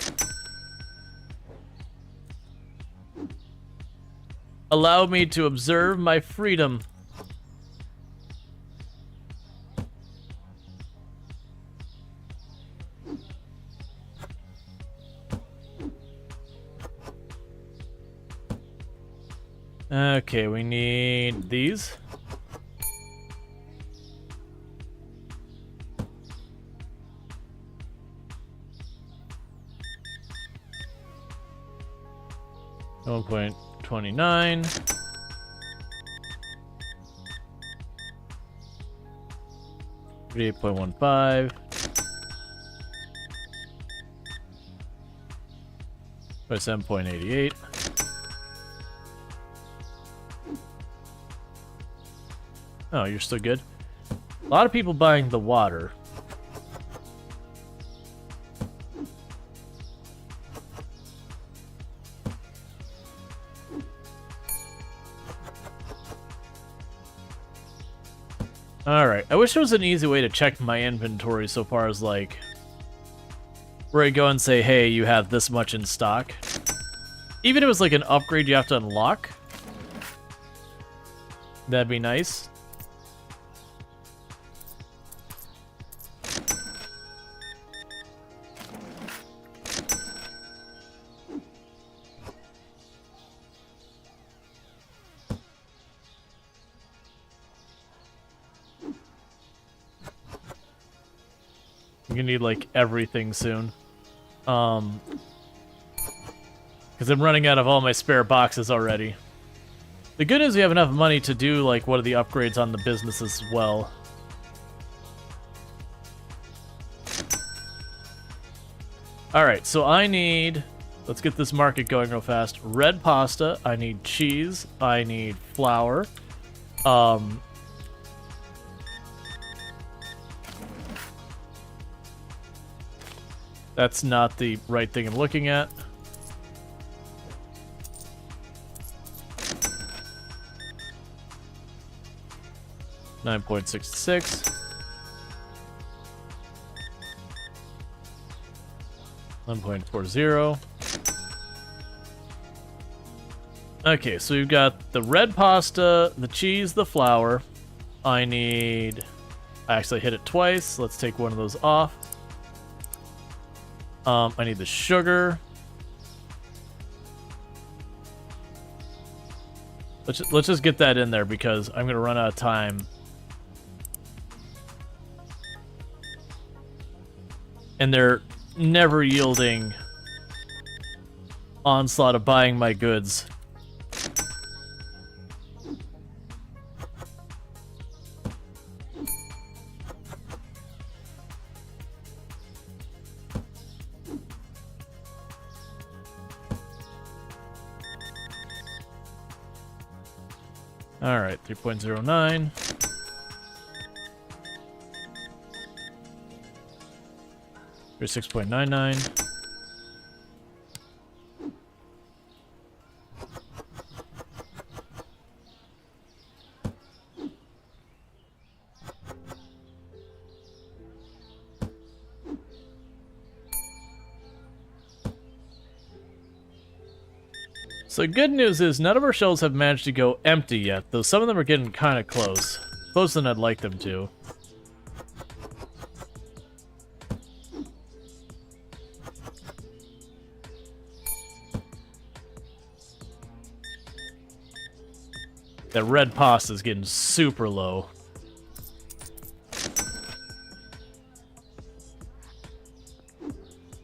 Speaker 1: Allow me to observe my freedom. Okay, we need these. $1.29. $38.15. By 7.88. Oh, you're still good. A lot of people buying the water. Alright, I wish there was an easy way to check my inventory so far as, like, where I go and say, hey, you have this much in stock. Even if it was like an upgrade you have to unlock. That'd be nice. I'm gonna need, like, everything soon. Because I'm running out of all my spare boxes already. The good news, we have enough money to do, like, one of the upgrades on the business as well. Alright, so I need... Let's get this market going real fast. Red pasta. I need cheese. I need flour. That's not the right thing I'm looking at. $9.66. $1.40. Okay, so we've got the red pasta, the cheese, the flour. I actually hit it twice. Let's take one of those off. I need the sugar. Let's just get that in there because I'm gonna run out of time. And they're never yielding onslaught of buying my goods. All right, 3.09. Or 6.99. So good news is none of our shelves have managed to go empty yet, though some of them are getting kind of close. Closer than I'd like them to. That red pasta is getting super low.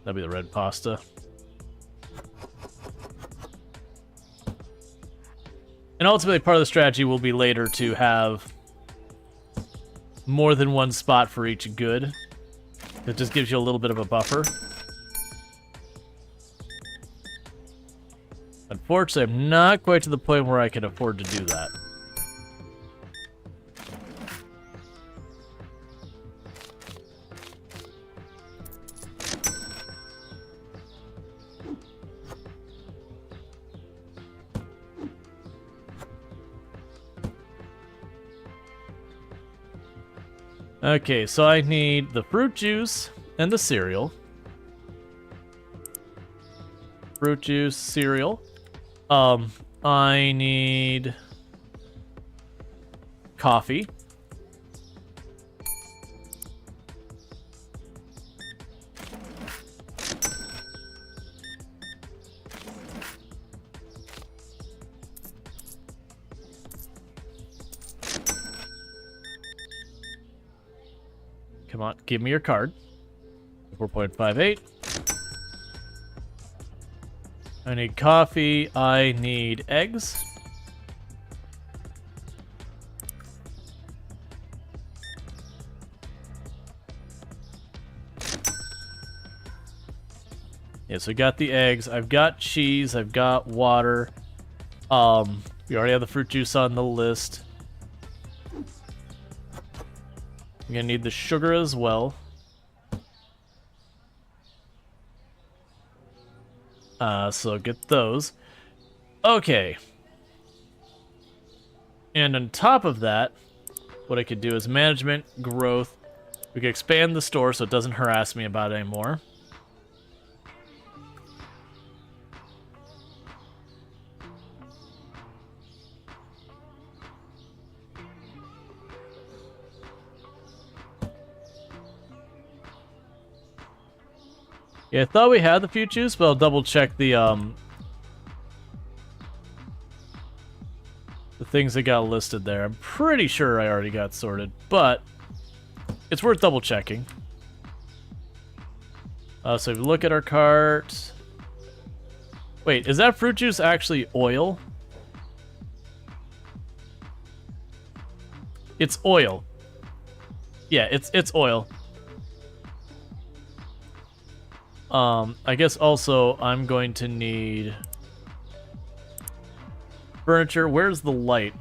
Speaker 1: That'd be the red pasta. And ultimately, part of the strategy will be later to have more than one spot for each good. It just gives you a little bit of a buffer. Unfortunately, I'm not quite to the point where I can afford to do that. Okay, so I need the fruit juice and the cereal. Fruit juice, cereal. I need coffee. Come on, give me your card. 4.58. I need coffee. I need eggs. Yeah, so I got the eggs. I've got cheese. I've got water. We already have the fruit juice on the list. I'm gonna need the sugar as well. So get those. Okay. And on top of that, what I could do is management, growth. We could expand the store so it doesn't harass me about it anymore. Yeah, I thought we had the fruit juice, but I'll double check the things that got listed there. I'm pretty sure I already got sorted, but it's worth double checking. So if you look at our cart... Wait, is that fruit juice actually oil? It's oil. Yeah, it's oil. I guess also I'm going to need furniture. Where's the light?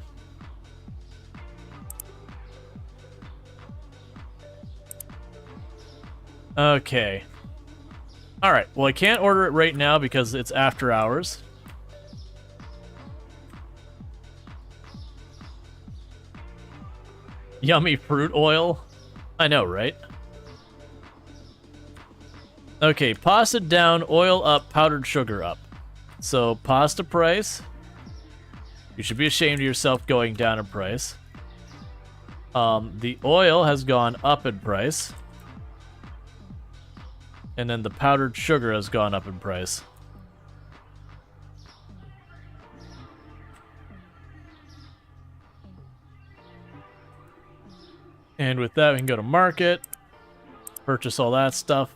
Speaker 1: Okay. Alright, well I can't order it right now because it's after hours. Yummy fruit oil? I know, right? Okay, pasta down, oil up, powdered sugar up. So, pasta price. You should be ashamed of yourself going down in price. The oil has gone up in price. And then the powdered sugar has gone up in price. And with that, we can go to market, purchase all that stuff.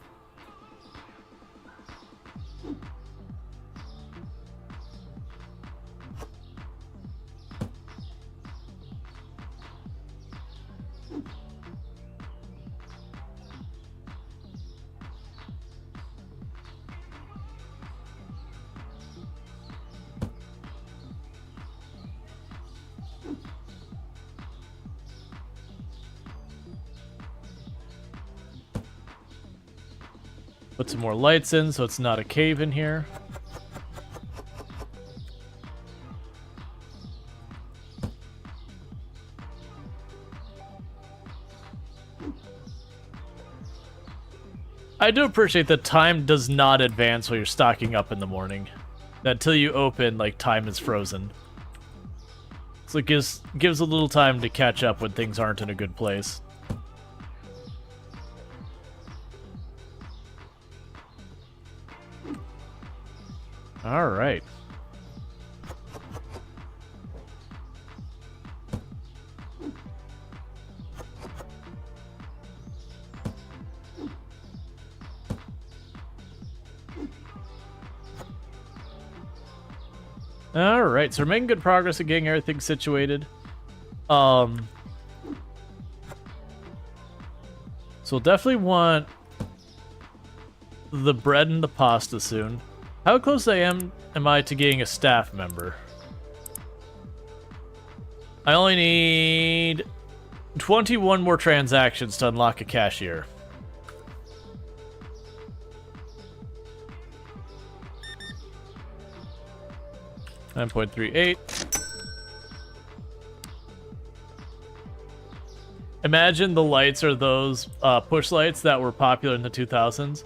Speaker 1: Put some more lights in so it's not a cave in here. I do appreciate that time does not advance while you're stocking up in the morning. That till you open, like, time is frozen. So it gives a little time to catch up when things aren't in a good place. All right. Alright, so we're making good progress at getting everything situated. So we'll definitely want the bread and the pasta soon. How close am I to getting a staff member? I only need 21 more transactions to unlock a cashier. $9.38. Imagine the lights are those push lights that were popular in the 2000s.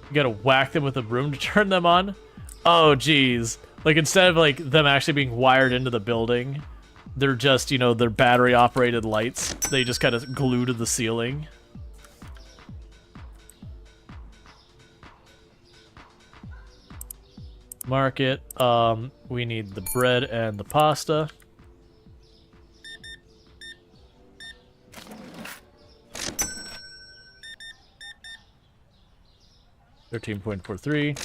Speaker 1: You gotta whack them with a broom to turn them on. Oh, geez. Like, instead of, like, them actually being wired into the building, they're just, you know, they're battery-operated lights. They just kind of glue to the ceiling. Market. We need the bread and the pasta. $13.43.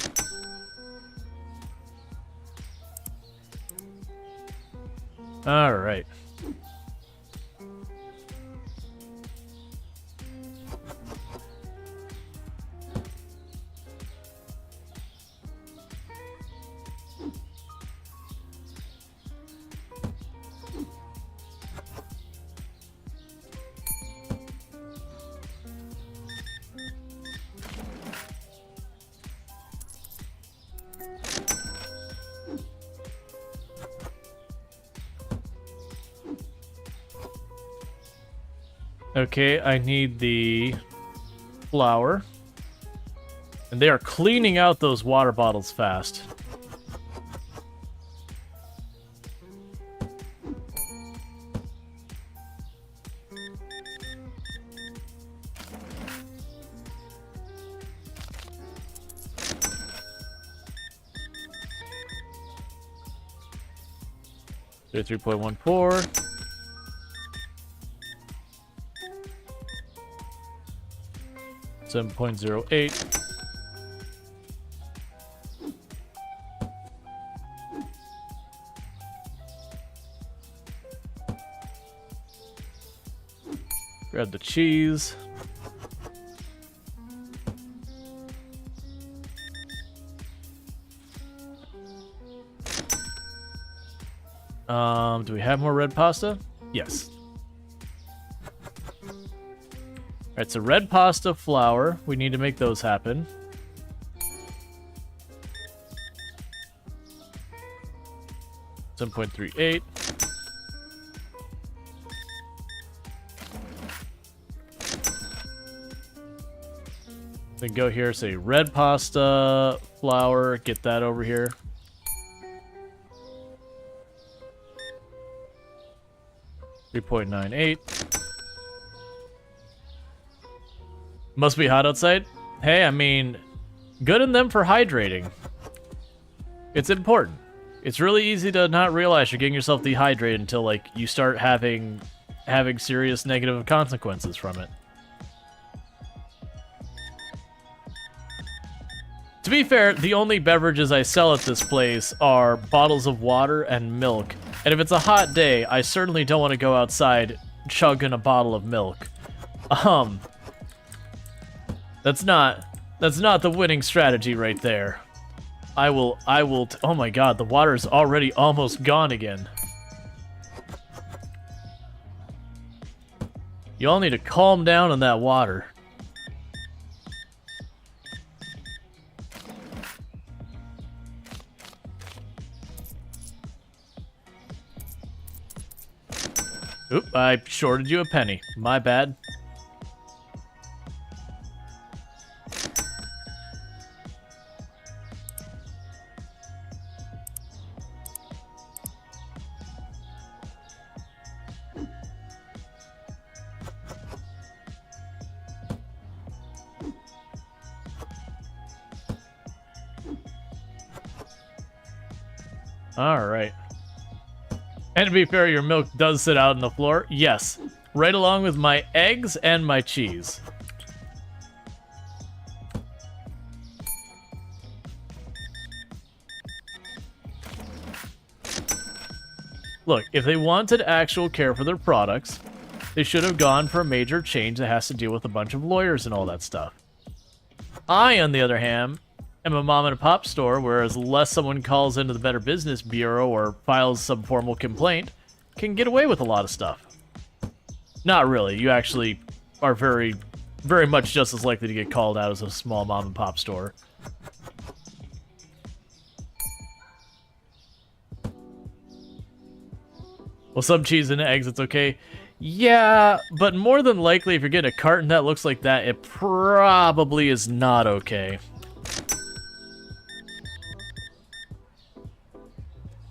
Speaker 1: All right. Okay, I need the flour. And they are cleaning out those water bottles fast. $33.14. $7.08. Grab the cheese. Do we have more red pasta? Yes. Alright, so red pasta, flour. We need to make those happen. $7.38. Then go here, say red pasta, flour, get that over here. $3.98. Must be hot outside? Hey, I mean, good in them for hydrating. It's important. It's really easy to not realize you're getting yourself dehydrated until, like, you start having serious negative consequences from it. To be fair, the only beverages I sell at this place are bottles of water and milk. And if it's a hot day, I certainly don't want to go outside chugging a bottle of milk. That's not the winning strategy right there. Oh my god, the water's already almost gone again. You all need to calm down on that water. Oop, I shorted you a penny. My bad. Alright. And to be fair, your milk does sit out on the floor. Yes. Right along with my eggs and my cheese. Look, if they wanted actual care for their products, they should have gone for a major change that has to deal with a bunch of lawyers and all that stuff. I, on the other hand, am a mom and pop store, whereas unless someone calls into the Better Business Bureau or files some formal complaint, can get away with a lot of stuff. Not really. You actually are very, very much just as likely to get called out as a small mom and pop store. Well, some cheese and eggs, it's okay. Yeah, but more than likely, if you're getting a carton that looks like that, it probably is not okay.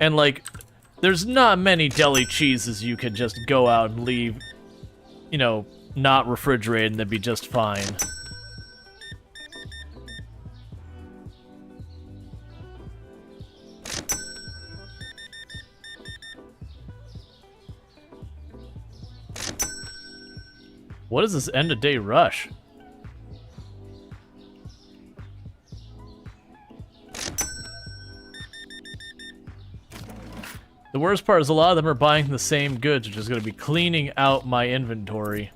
Speaker 1: And, like, there's not many deli cheeses you can just go out and leave, you know, not refrigerated and they'd be just fine. What is this end-of-day rush? The worst part is a lot of them are buying the same goods, which is going to be cleaning out my inventory.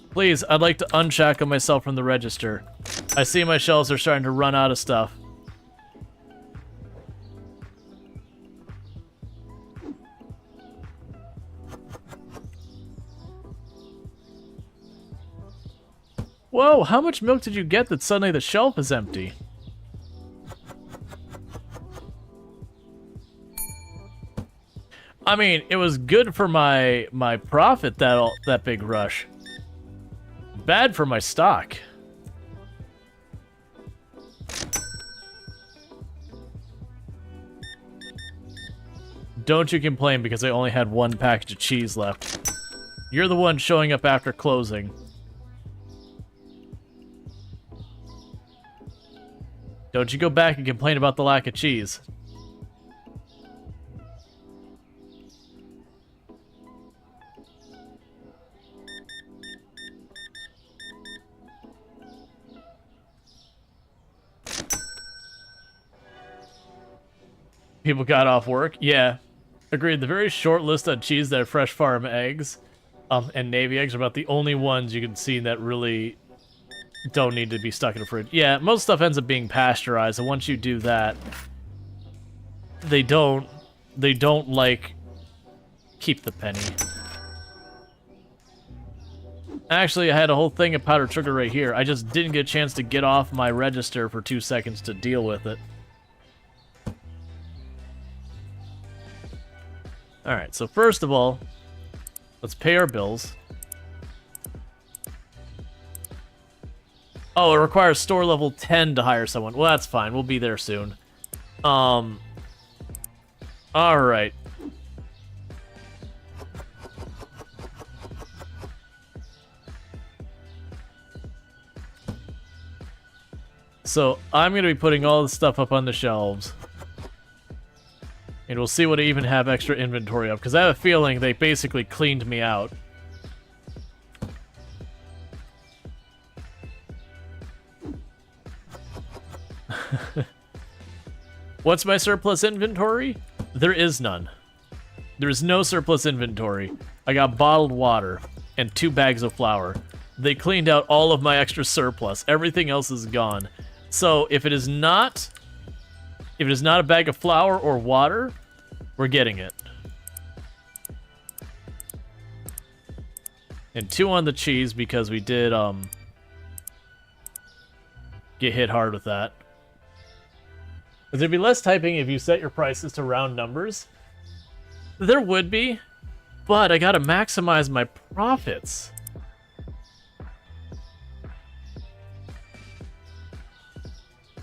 Speaker 1: Please, I'd like to unshackle myself from the register. I see my shelves are starting to run out of stuff. Whoa, how much milk did you get that suddenly the shelf is empty? I mean, it was good for my profit, that big rush. Bad for my stock. Don't you complain because I only had one package of cheese left. You're the one showing up after closing. Don't you go back and complain about the lack of cheese. People got off work? Yeah. Agreed. The very short list on cheese that are fresh farm eggs and Navy eggs are about the only ones you can see that really don't need to be stuck in a fridge. Yeah, most stuff ends up being pasteurized, and once you do that, they don't like keep the penny. Actually, I had a whole thing of powdered sugar right here. I just didn't get a chance to get off my register for 2 seconds to deal with it. Alright, so first of all, let's pay our bills. Oh, it requires store level 10 to hire someone. Well, that's fine. We'll be there soon. Alright. So, I'm going to be putting all the stuff up on the shelves. And we'll see what I even have extra inventory of, because I have a feeling they basically cleaned me out. What's my surplus inventory? There is none. There is no surplus inventory. I got bottled water and 2 bags of flour. They cleaned out all of my extra surplus. Everything else is gone. So if it is not a bag of flour or water, we're getting it. And 2 on the cheese because we did get hit hard with that. Is there be less typing if you set your prices to round numbers? There would be, but I gotta maximize my profits.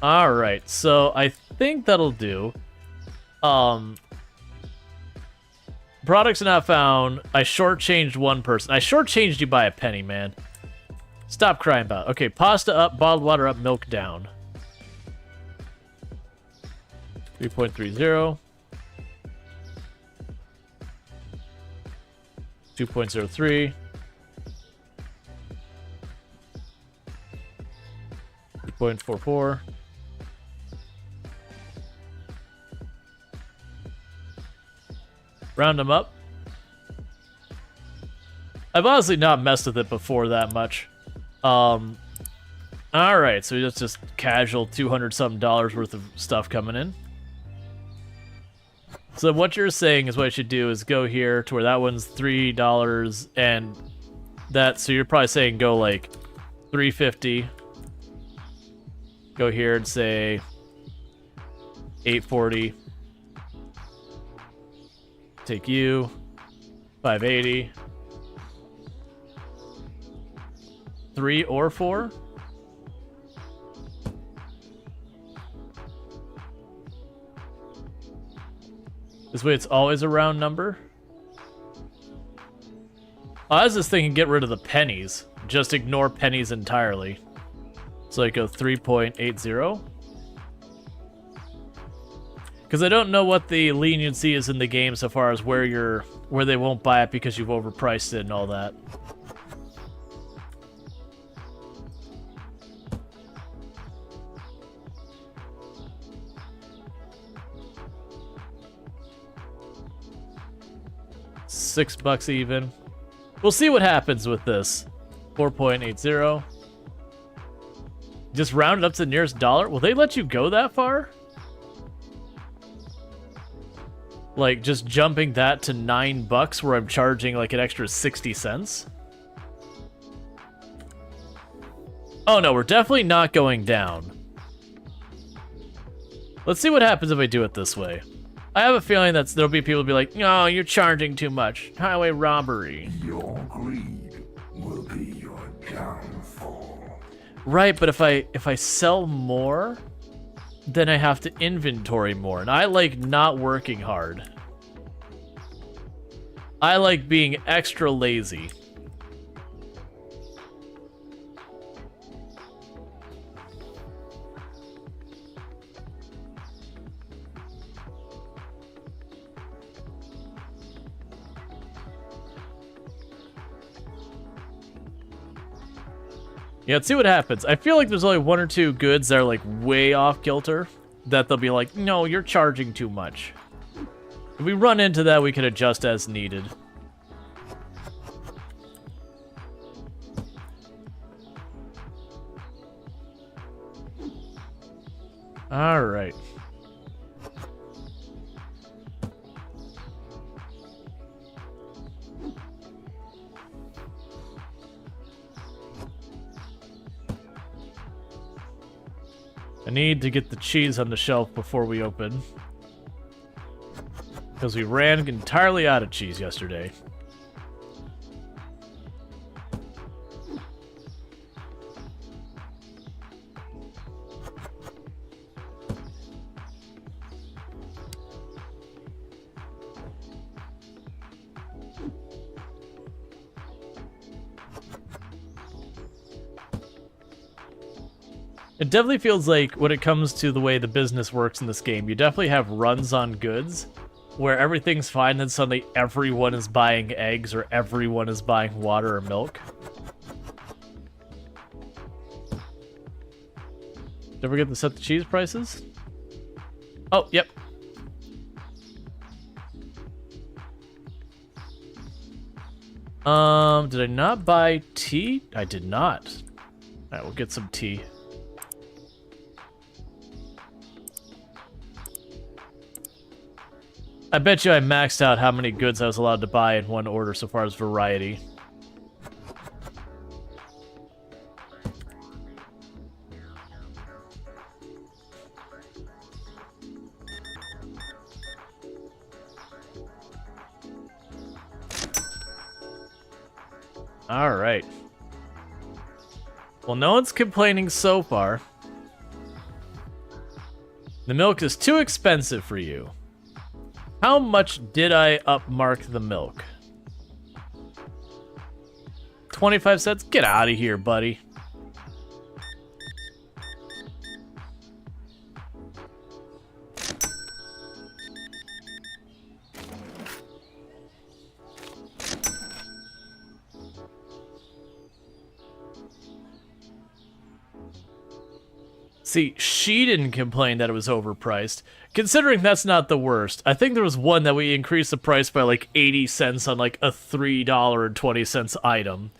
Speaker 1: Alright, so I think that'll do. Products not found. I shortchanged one person. I shortchanged you by a penny, man. Stop crying about it. Okay, pasta up, bottled water up, milk down. 3.30. 2.03. 2.44. Round them up. I've honestly not messed with it before that much. Alright, so it's just casual $200-something worth of stuff coming in. So what you're saying is what I should do is go here to where that one's $3 and that, so you're probably saying go like $3.50. Go here and say $8.40. Take you $5.80. 3 or 4. This way it's always a round number. I was just thinking get rid of the pennies. Just ignore pennies entirely. So I go 3.80. Because I don't know what the leniency is in the game so far as where they won't buy it because you've overpriced it and all that. $6 even. We'll see what happens with this. 4.80. Just round it up to the nearest dollar. Will they let you go that far? Like, just jumping that to $9 where I'm charging like an extra 60 cents? Oh no, we're definitely not going down. Let's see what happens if I do it this way. I have a feeling that there'll be people who be like, "No, you're charging too much. Highway robbery."
Speaker 2: Your greed will be your downfall.
Speaker 1: Right, but if I sell more, then I have to inventory more, and I like not working hard. I like being extra lazy. Yeah, let's see what happens. I feel like there's only 1 or 2 goods that are like way off kilter that they'll be like, "No, you're charging too much." If we run into that, we can adjust as needed. All right. I need to get the cheese on the shelf before we open. Because we ran entirely out of cheese yesterday. It definitely feels like when it comes to the way the business works in this game, you definitely have runs on goods where everything's fine and suddenly everyone is buying eggs or everyone is buying water or milk. Did we get to set the cheese prices? Oh, yep. Did I not buy tea? I did not. Alright, we'll get some tea. I bet you I maxed out how many goods I was allowed to buy in one order so far as variety. All right. Well, no one's complaining so far. The milk is too expensive for you. How much did I upmark the milk? 25 cents? Get out of here, buddy. See, she didn't complain that it was overpriced. Considering that's not the worst, I think there was one that we increased the price by like 80 cents on like a $3.20 item.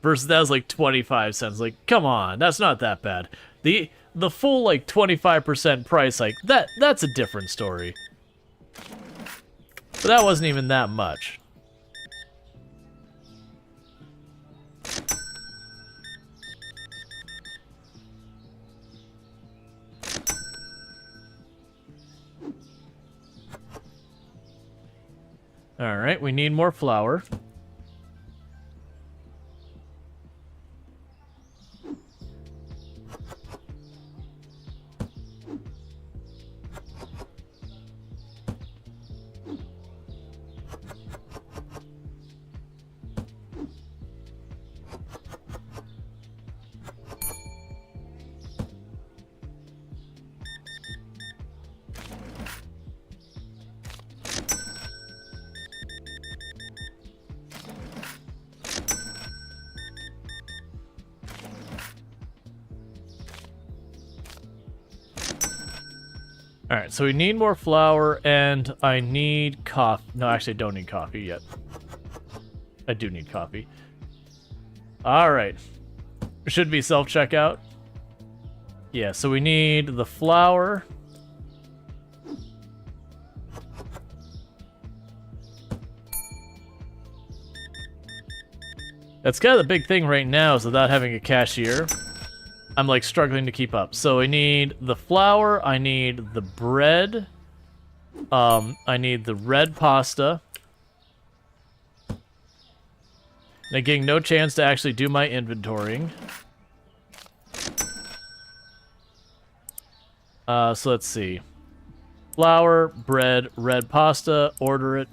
Speaker 1: Versus that was like 25 cents. Like, come on, that's not that bad. The full like 25% price hike, that's a different story. But that wasn't even that much. Alright, we need more flour. Alright, so we need more flour, and I need coffee. No, actually, I don't need coffee yet. I do need coffee. Alright. Should be self-checkout. Yeah, so we need the flour. That's kind of the big thing right now, is without having a cashier, I'm like struggling to keep up. So I need the flour, I need the bread, I need the red pasta. And I'm getting no chance to actually do my inventorying. So let's see. Flour, bread, red pasta, order it.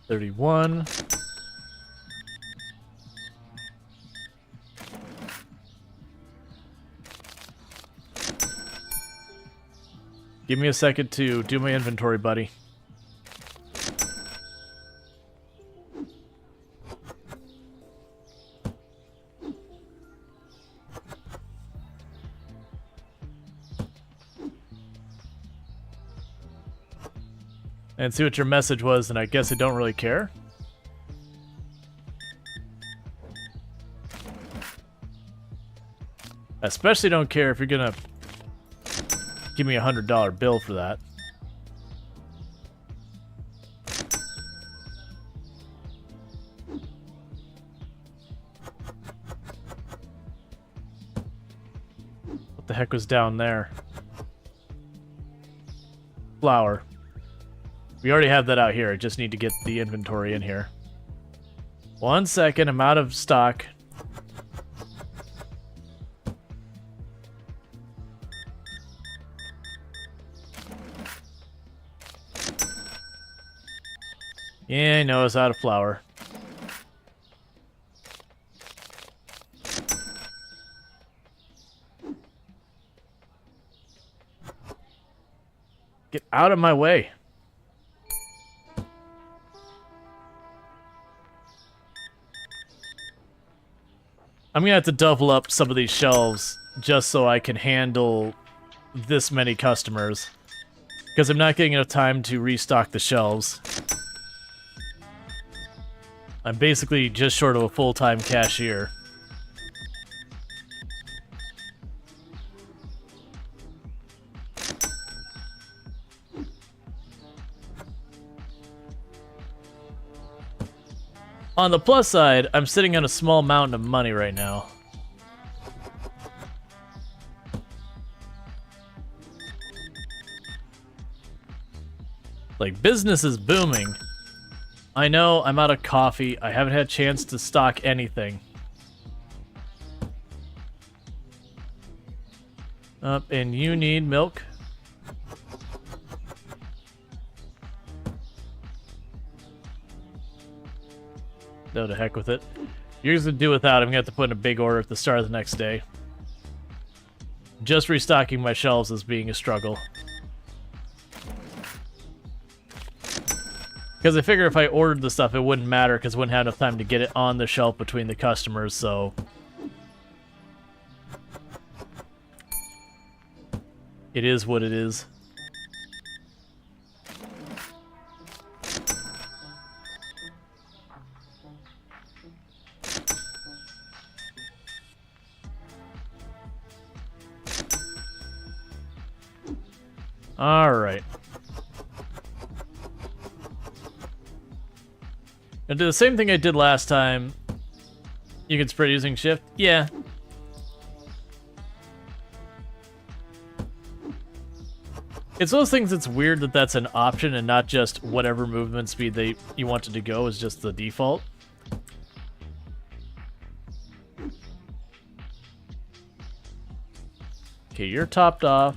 Speaker 1: $31. Give me a second to do my inventory, buddy. And see what your message was, and I guess I don't really care. I especially don't care if you're gonna give me a $100 bill for that. What the heck was down there? Flour. We already have that out here. I just need to get the inventory in here. 1 second, I'm out of stock. Yeah, I know, it's out of flour. Get out of my way. I'm gonna have to double up some of these shelves just so I can handle this many customers. Because I'm not getting enough time to restock the shelves. I'm basically just short of a full-time cashier. On the plus side, I'm sitting on a small mountain of money right now. Like, business is booming. I know, I'm out of coffee. I haven't had a chance to stock anything. And you need milk. No, to heck with it. You're just gonna do without. I'm gonna have to put in a big order at the start of the next day. Just restocking my shelves is being a struggle. Because I figure if I ordered the stuff, it wouldn't matter because I wouldn't have enough time to get it on the shelf between the customers, so... It is what it is. Alright. I'll do the same thing I did last time. You can spread using shift? Yeah. It's those things that's weird that that's an option and not just whatever movement speed you want it to go is just the default. Okay, you're topped off.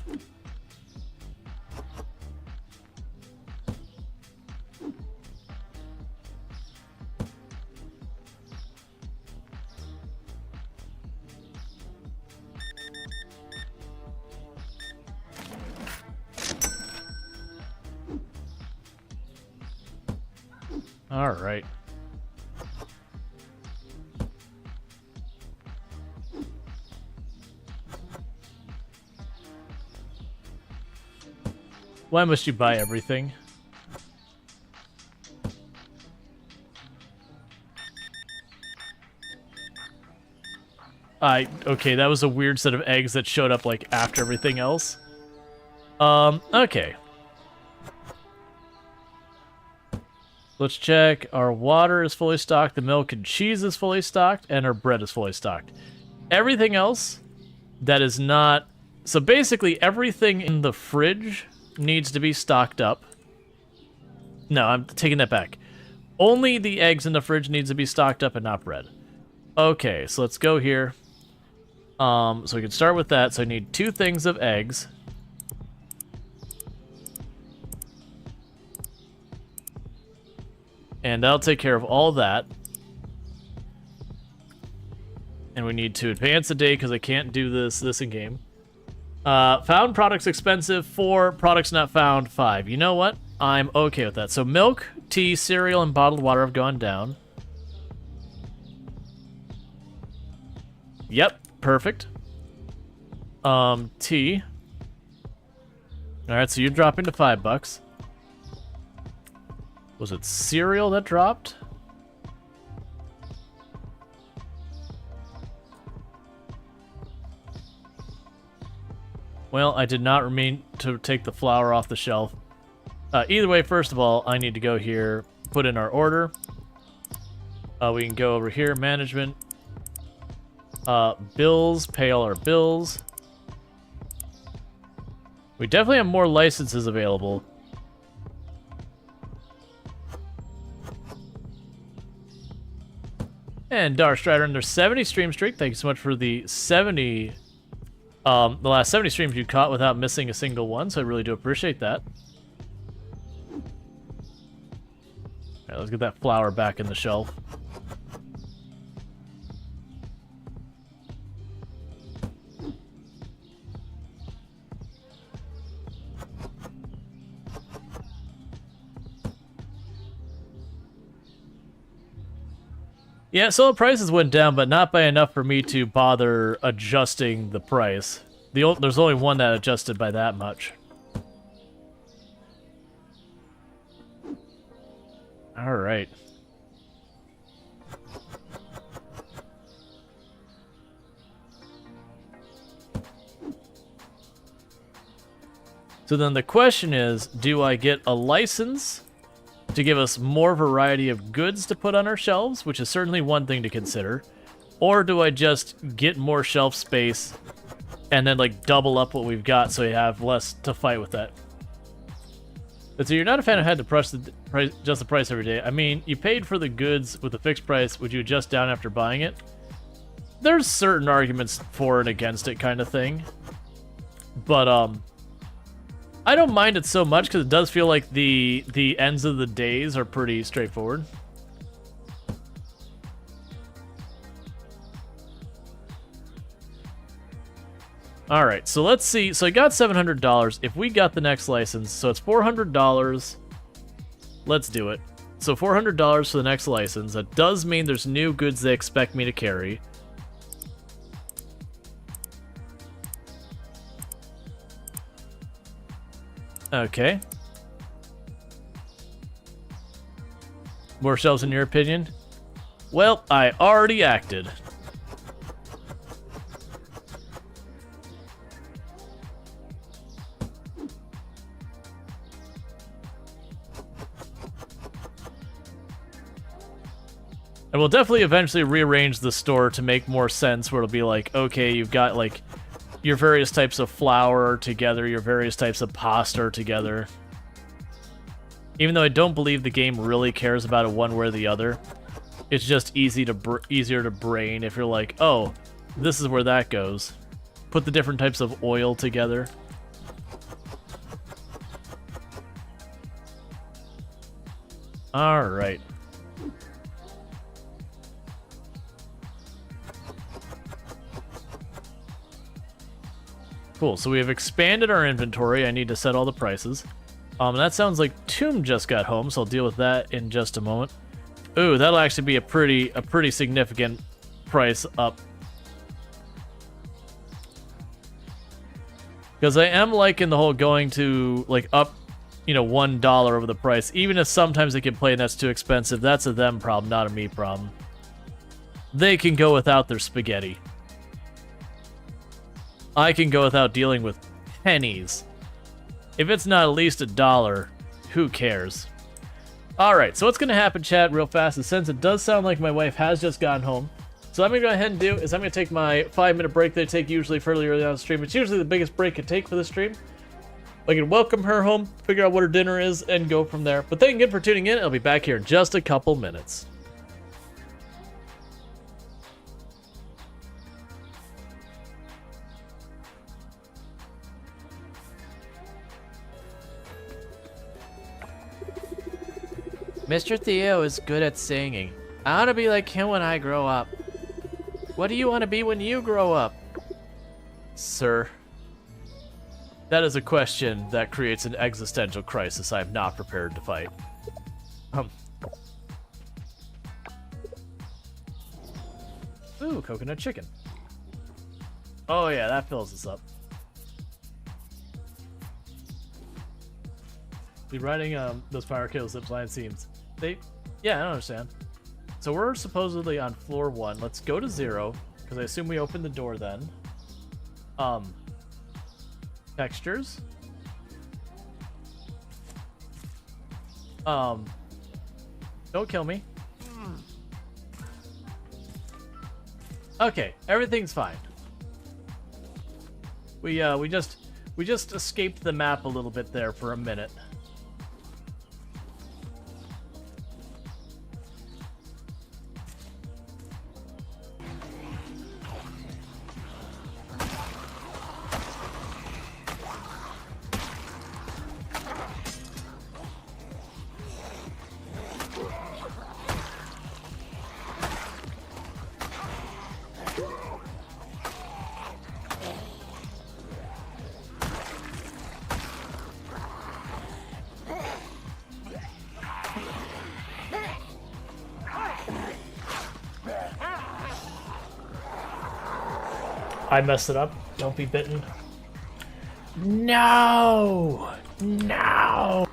Speaker 1: All right. Why must you buy everything? Okay, that was a weird set of eggs that showed up, like, after everything else. Okay. Let's check. Our water is fully stocked, the milk and cheese is fully stocked, and our bread is fully stocked. Everything else that is not... So basically, everything in the fridge needs to be stocked up. No, I'm taking that back. Only the eggs in the fridge needs to be stocked up and not bread. Okay, so let's go here. So we can start with that. So I need 2 things of eggs. And that'll take care of all that. And we need to advance a day because I can't do this in game. Found products expensive, 4. Products not found, 5. You know what? I'm okay with that. So milk, tea, cereal, and bottled water have gone down. Yep, perfect. Tea. Alright, so you're dropping to $5. Was it cereal that dropped? Well, I did not mean to take the flour off the shelf. Either way, first of all, I need to go here, put in our order. We can go over here, management. Bills, pay all our bills. We definitely have more licenses available. And Dar Strider under 70 stream streak. Thank you so much for the 70... the last 70 streams you caught without missing a single one, so I really do appreciate that. Alright, let's get that flour back in the shelf. Yeah, so the prices went down, but not by enough for me to bother adjusting the price. There's only one that adjusted by that much. Alright. So then the question is, do I get a license to give us more variety of goods to put on our shelves, which is certainly one thing to consider, or do I just get more shelf space and then like double up what we've got so you have less to fight with that? But so you're not a fan of having to adjust the price every day. I mean, you paid for the goods with a fixed price. Would you adjust down after buying it? There's certain arguments for and against it kind of thing. But, I don't mind it so much because it does feel like the ends of the days are pretty straightforward. All right, so let's see. So I got $700. If we got the next license, so it's $400. Let's do it. So $400 for the next license. That does mean there's new goods they expect me to carry. Okay. More shelves in your opinion? Well, I already acted. And we'll definitely eventually rearrange the store to make more sense, where it'll be like, okay, you've got like your various types of flour together, your various types of pasta together. Even though I don't believe the game really cares about it one way or the other, it's just easier to brain if you're like, oh, this is where that goes. Put the different types of oil together. All right. Cool, so we have expanded our inventory. I need to set all the prices. That sounds like Tomb just got home, so I'll deal with that in just a moment. Ooh, that'll actually be a pretty significant price up. Because I am liking the whole going to, like, up, you know, $1 over the price. Even if sometimes they can play and that's too expensive, that's a them problem, not a me problem. They can go without their spaghetti. I can go without dealing with pennies. If it's not at least $1, who cares? Alright, so what's going to happen, chat, real fast, is since it does sound like my wife has just gotten home, so what I'm going to go ahead and do is I'm going to take my 5-minute break that I take usually fairly early on the stream. It's usually the biggest break I take for the stream. I can welcome her home, figure out what her dinner is, and go from there. But thank you again for tuning in. I'll be back here in just a couple minutes. Mr. Theo is good at singing. I want to be like him when I grow up. What do you want to be when you grow up? Sir, that is a question that creates an existential crisis I am not prepared to fight. Ooh, coconut chicken. Oh yeah, that fills us up. Be riding those fire kills zip line seems. Yeah, I don't understand. So we're supposedly on floor 1. Let's go to 0, because I assume we opened the door then. Textures. Don't kill me. Okay, everything's fine. We just escaped the map a little bit there for a minute. I messed it up. Don't be bitten. No! No!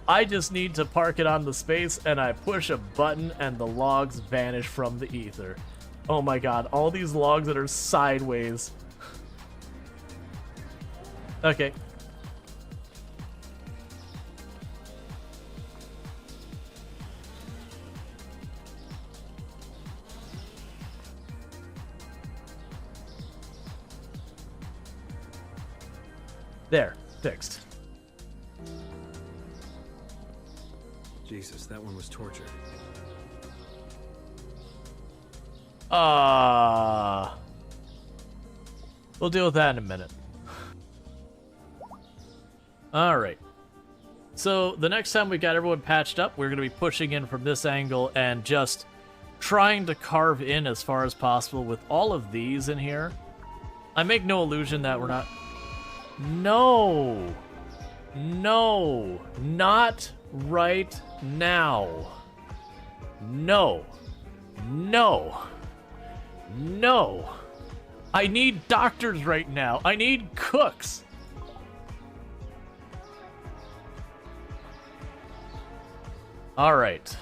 Speaker 1: I just need to park it on the space, and I push a button, and the logs vanish from the ether. Oh my god, all these logs that are sideways. Okay. There, fixed.
Speaker 3: Jesus, that one was torture.
Speaker 1: We'll deal with that in a minute. Alright. So, the next time we got everyone patched up, we're going to be pushing in from this angle and just trying to carve in as far as possible with all of these in here. I make no illusion that we're not... No! No! Not right now. No. No. No. I need doctors right now. I need cooks. All right.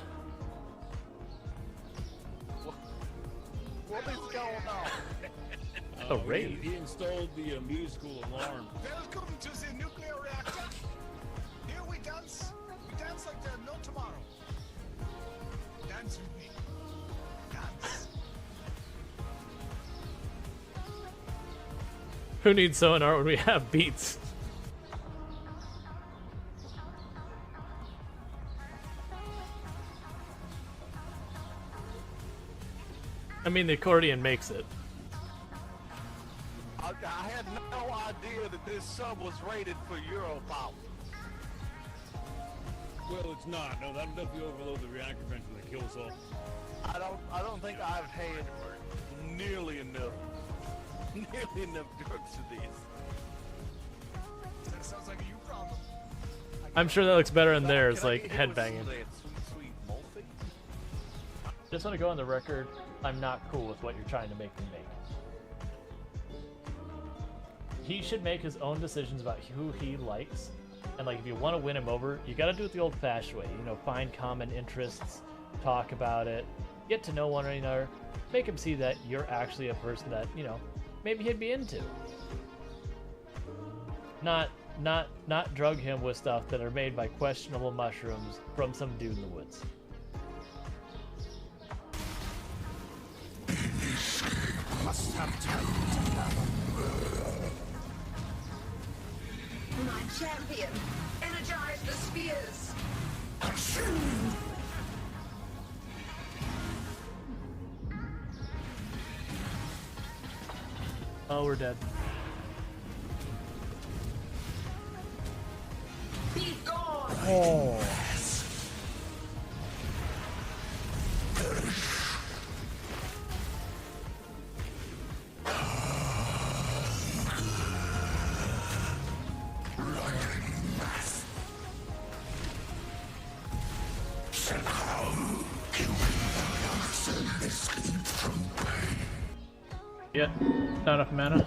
Speaker 4: What is going on?
Speaker 1: A raid.
Speaker 5: He installed the musical alarm.
Speaker 4: Welcome to the nuclear reactor. Here we dance. We dance like there's no tomorrow. Dance with me. Dance.
Speaker 1: Who needs sonar when we have beats? I mean, the accordion makes it.
Speaker 4: I had no idea that this sub was rated for Euro power.
Speaker 5: Well, it's not. No, that'll definitely overload the reactor eventually and kill us all.
Speaker 4: I don't think I've had nearly enough drugs for this. That sounds like a you problem.
Speaker 1: I'm sure that looks better in theirs,
Speaker 4: Can I
Speaker 1: like
Speaker 4: get hit with some
Speaker 1: headbanging.
Speaker 4: of that sweet multi?
Speaker 1: Just want to go on the record, I'm not cool with what you're trying to make me make. He should make his own decisions about who he likes. And like, if you want to win him over, you got to do it the old-fashioned way. You know, find common interests, talk about it, get to know one another, make him see that you're actually a person that, you know, maybe he'd be into. Not drug him with stuff that are made by questionable mushrooms from some dude in the woods.
Speaker 2: Must have time.
Speaker 6: My champion, energize the spheres.
Speaker 1: Oh, we're dead.
Speaker 6: Be gone.
Speaker 1: Oh. Yeah, not enough mana.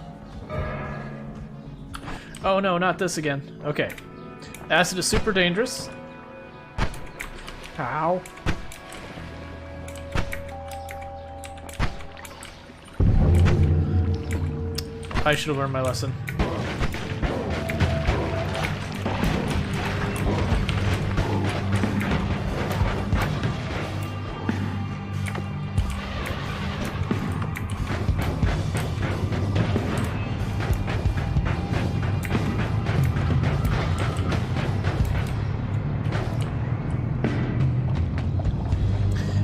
Speaker 1: Oh no, not this again. Okay. Acid is super dangerous. Ow. I should have learned my lesson.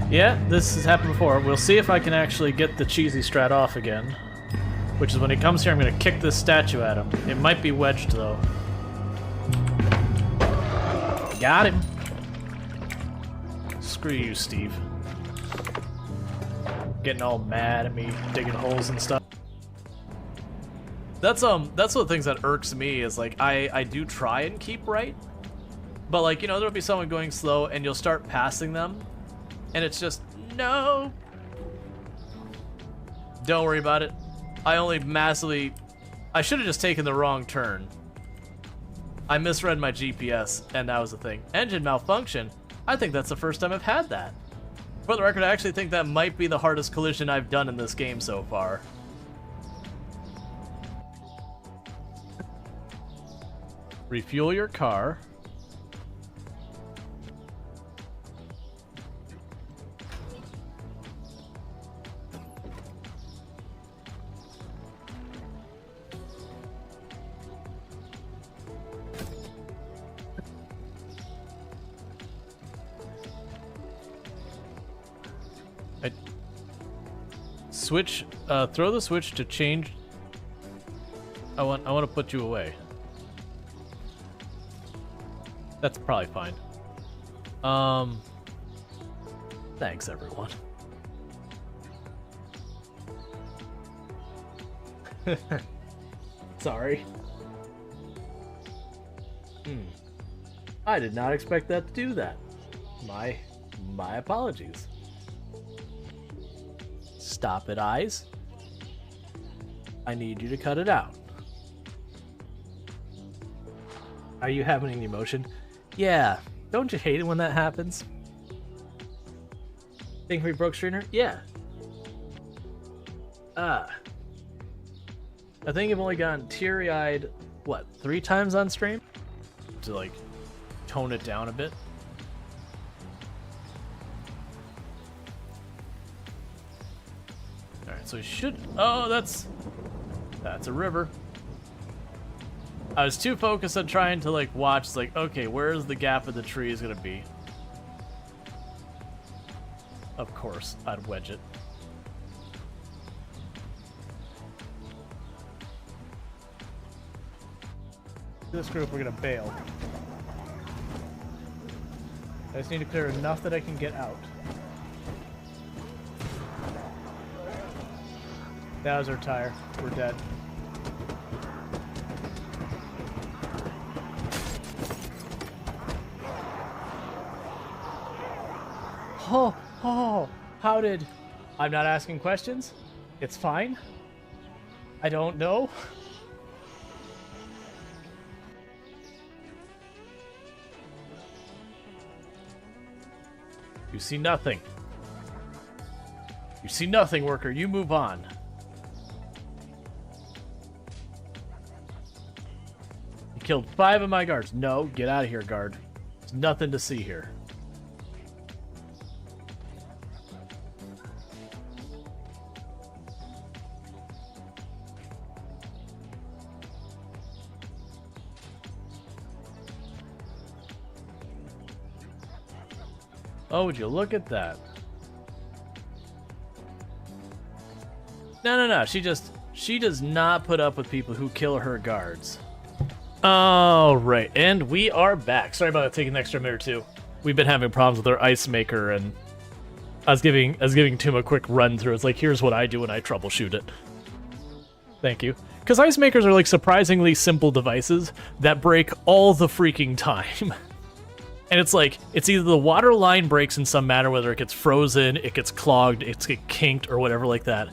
Speaker 1: Yeah, this has happened before. We'll see if I can actually get the cheesy strat off again. Which is when he comes here, I'm going to kick this statue at him. It might be wedged, though. Got him. Screw you, Steve. Getting all mad at me, digging holes and stuff. That's one of the things that irks me is, like, I do try and keep right. But, like, you know, there'll be someone going slow, and you'll start passing them. And it's just, no. Don't worry about it. I only massively... I should have just taken the wrong turn. I misread my GPS, and that was the thing. Engine malfunction? I think that's the first time I've had that. For the record, I actually think that might be the hardest collision I've done in this game so far. Refuel your car. Switch, throw the switch to change. I want to put you away. That's probably fine. Thanks everyone. Sorry. I did not expect that to do that. My apologies. Stop it, eyes. I need you to cut it out. Are you having an emotion? Yeah. Don't you hate it when that happens? Think we broke Strainer? Yeah. I think I've only gotten teary-eyed, what, 3 times on stream? To, like, tone it down a bit. Alright, so we should... Oh, that's a river. I was too focused on trying to, like, watch, like, okay, where's the gap in the tree is gonna be? Of course, I'd wedge it. This group, we're gonna bail. I just need to clear enough that I can get out. That was our tire. We're dead. Oh, how did... I'm not asking questions. It's fine. I don't know. You see nothing. You see nothing, worker. You move on. You killed 5 of my guards. No, get out of here, guard. There's nothing to see here. Oh, would you look at that? No. She does not put up with people who kill her guards. All right, and we are back. Sorry about taking an extra minute or two. We've been having problems with our ice maker, and I was giving Tim a quick run through. It's like, here's what I do when I troubleshoot it. Thank you. Because ice makers are like surprisingly simple devices that break all the freaking time. And it's like, it's either the water line breaks in some manner, whether it gets frozen, it gets clogged, it gets kinked, or whatever like that.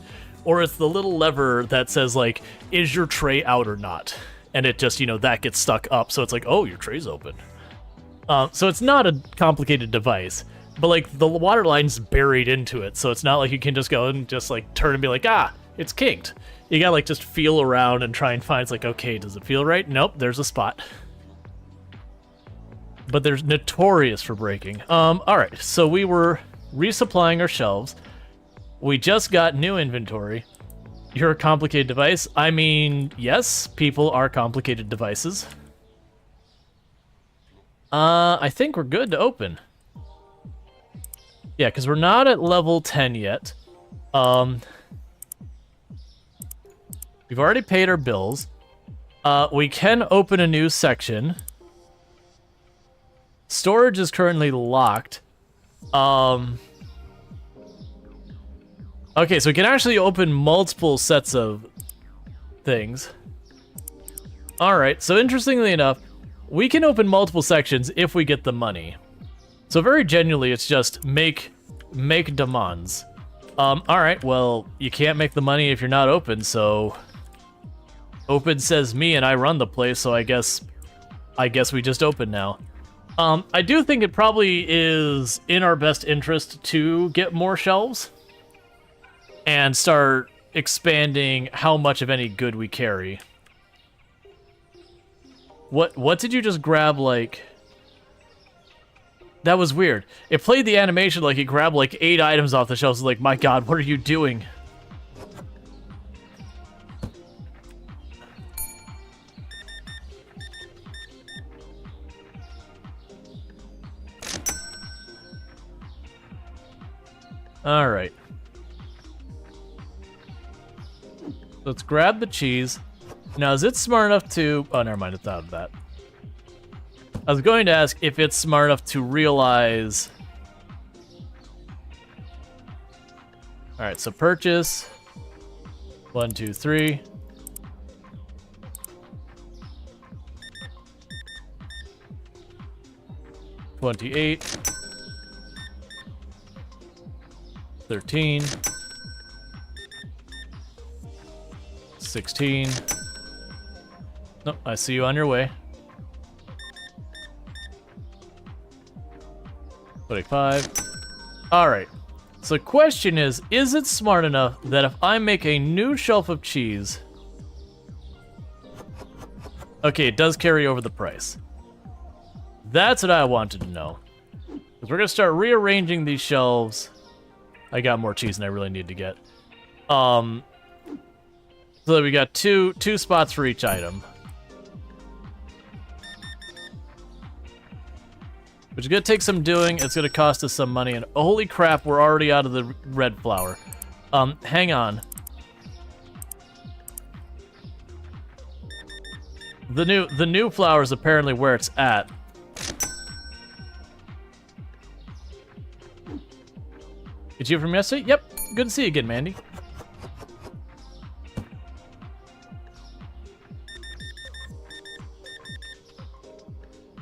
Speaker 1: Or it's the little lever that says, like, is your tray out or not? And it just, that gets stuck up. So it's like, oh, your tray's open. So it's not a complicated device. But, like, the water line's buried into it. So it's not like you can just go and just, like, turn and be like, ah, it's kinked. You gotta, like, just feel around and try and find, it's like, okay, does it feel right? Nope, there's a spot. But they're notorious for breaking. Alright, so we were resupplying our shelves. We just got new inventory. You're a complicated device. I mean, yes, people are complicated devices. I think we're good to open. Yeah, because we're not at level 10 yet. We've already paid our bills. We can open a new section. Storage is currently locked. Okay, so we can actually open multiple sets of things. Alright, so interestingly enough, we can open multiple sections if we get the money. So very genuinely, it's just make demands. Alright, well, you can't make the money if you're not open, so... Open says me, and I run the place, so I guess we just open now. I do think it probably is in our best interest to get more shelves and start expanding how much of any good we carry. What did you just grab, like... That was weird. It played the animation like he grabbed like 8 items off the shelves. Like, my god, what are you doing? Alright. Let's grab the cheese. Now, is it smart enough to... Oh, never mind, it's out of that. I was going to ask if it's smart enough to realize... Alright, so purchase. 1, 2, 3. $28. 13. 16. Nope, I see you on your way. 25. Alright. So the question is it smart enough that if I make a new shelf of cheese... Okay, it does carry over the price. That's what I wanted to know. Because we're going to start rearranging these shelves. I got more cheese than I really need to get. So that we got two spots for each item. Which is going to take some doing. It's going to cost us some money. And holy crap, we're already out of the red flour. Hang on. The new flour is apparently where it's at. It's you from yesterday? Yep. Good to see you again, Mandy.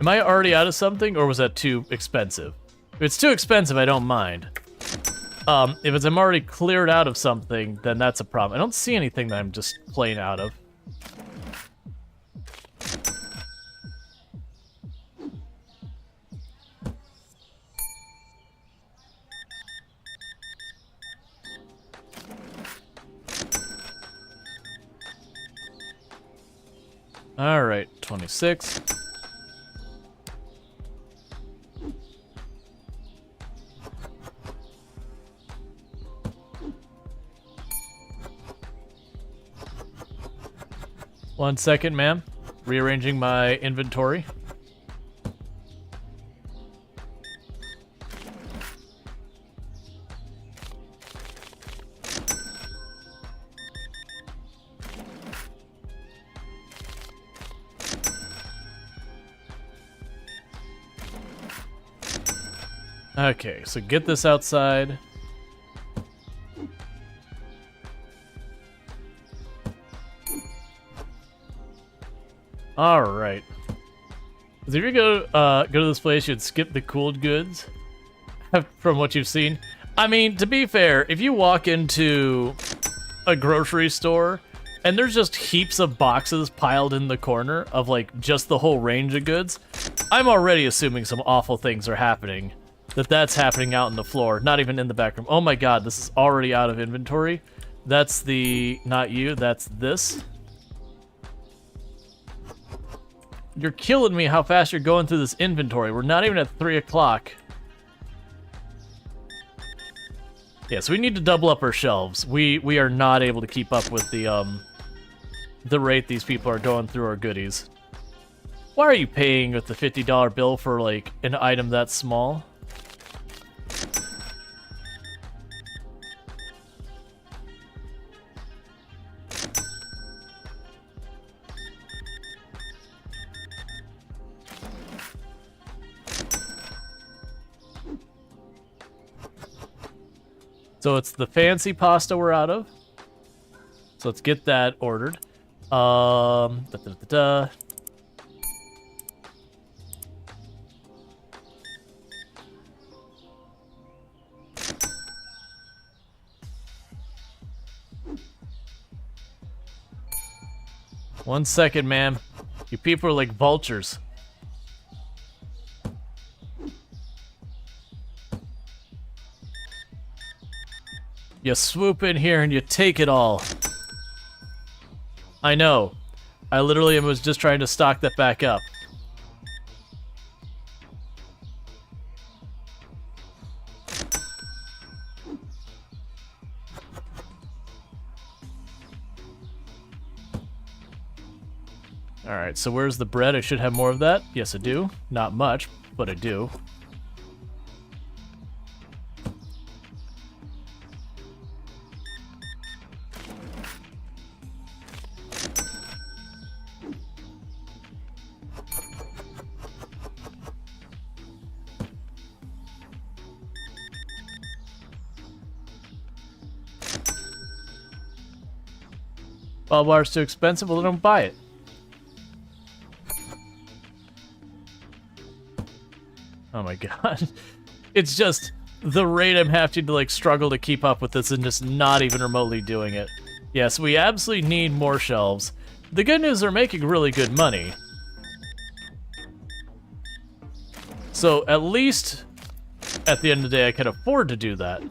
Speaker 1: Am I already out of something, or was that too expensive? If it's too expensive, I don't mind. If it's I'm already cleared out of something, then that's a problem. I don't see anything that I'm just plain out of. Alright, 26. One second, ma'am. Rearranging my inventory. Okay, so get this outside. All right. If you go to this place, you'd skip the cooled goods. From what you've seen, I mean, to be fair, if you walk into a grocery store and there's just heaps of boxes piled in the corner of like just the whole range of goods, I'm already assuming some awful things are happening. That's happening out on the floor, not even in the back room. Oh my god, this is already out of inventory. That's the... not you, that's this. You're killing me how fast you're going through this inventory. We're not even at 3 o'clock. Yeah, so we need to double up our shelves. We are not able to keep up with the rate these people are going through our goodies. Why are you paying with the $50 bill for, like, an item that small? So it's the fancy pasta we're out of. So let's get that ordered. One second, ma'am. You people are like vultures. You swoop in here and you take it all. I know. I literally was just trying to stock that back up. Alright, so where's the bread? I should have more of that. Yes, I do. Not much, but I do. Bottled water's too expensive, well, don't buy it. Oh my god. It's just the rate I'm having to like struggle to keep up with this and just not even remotely doing it. Yes, we absolutely need more shelves. The good news, they're making really good money. So at least at the end of the day, I can afford to do that.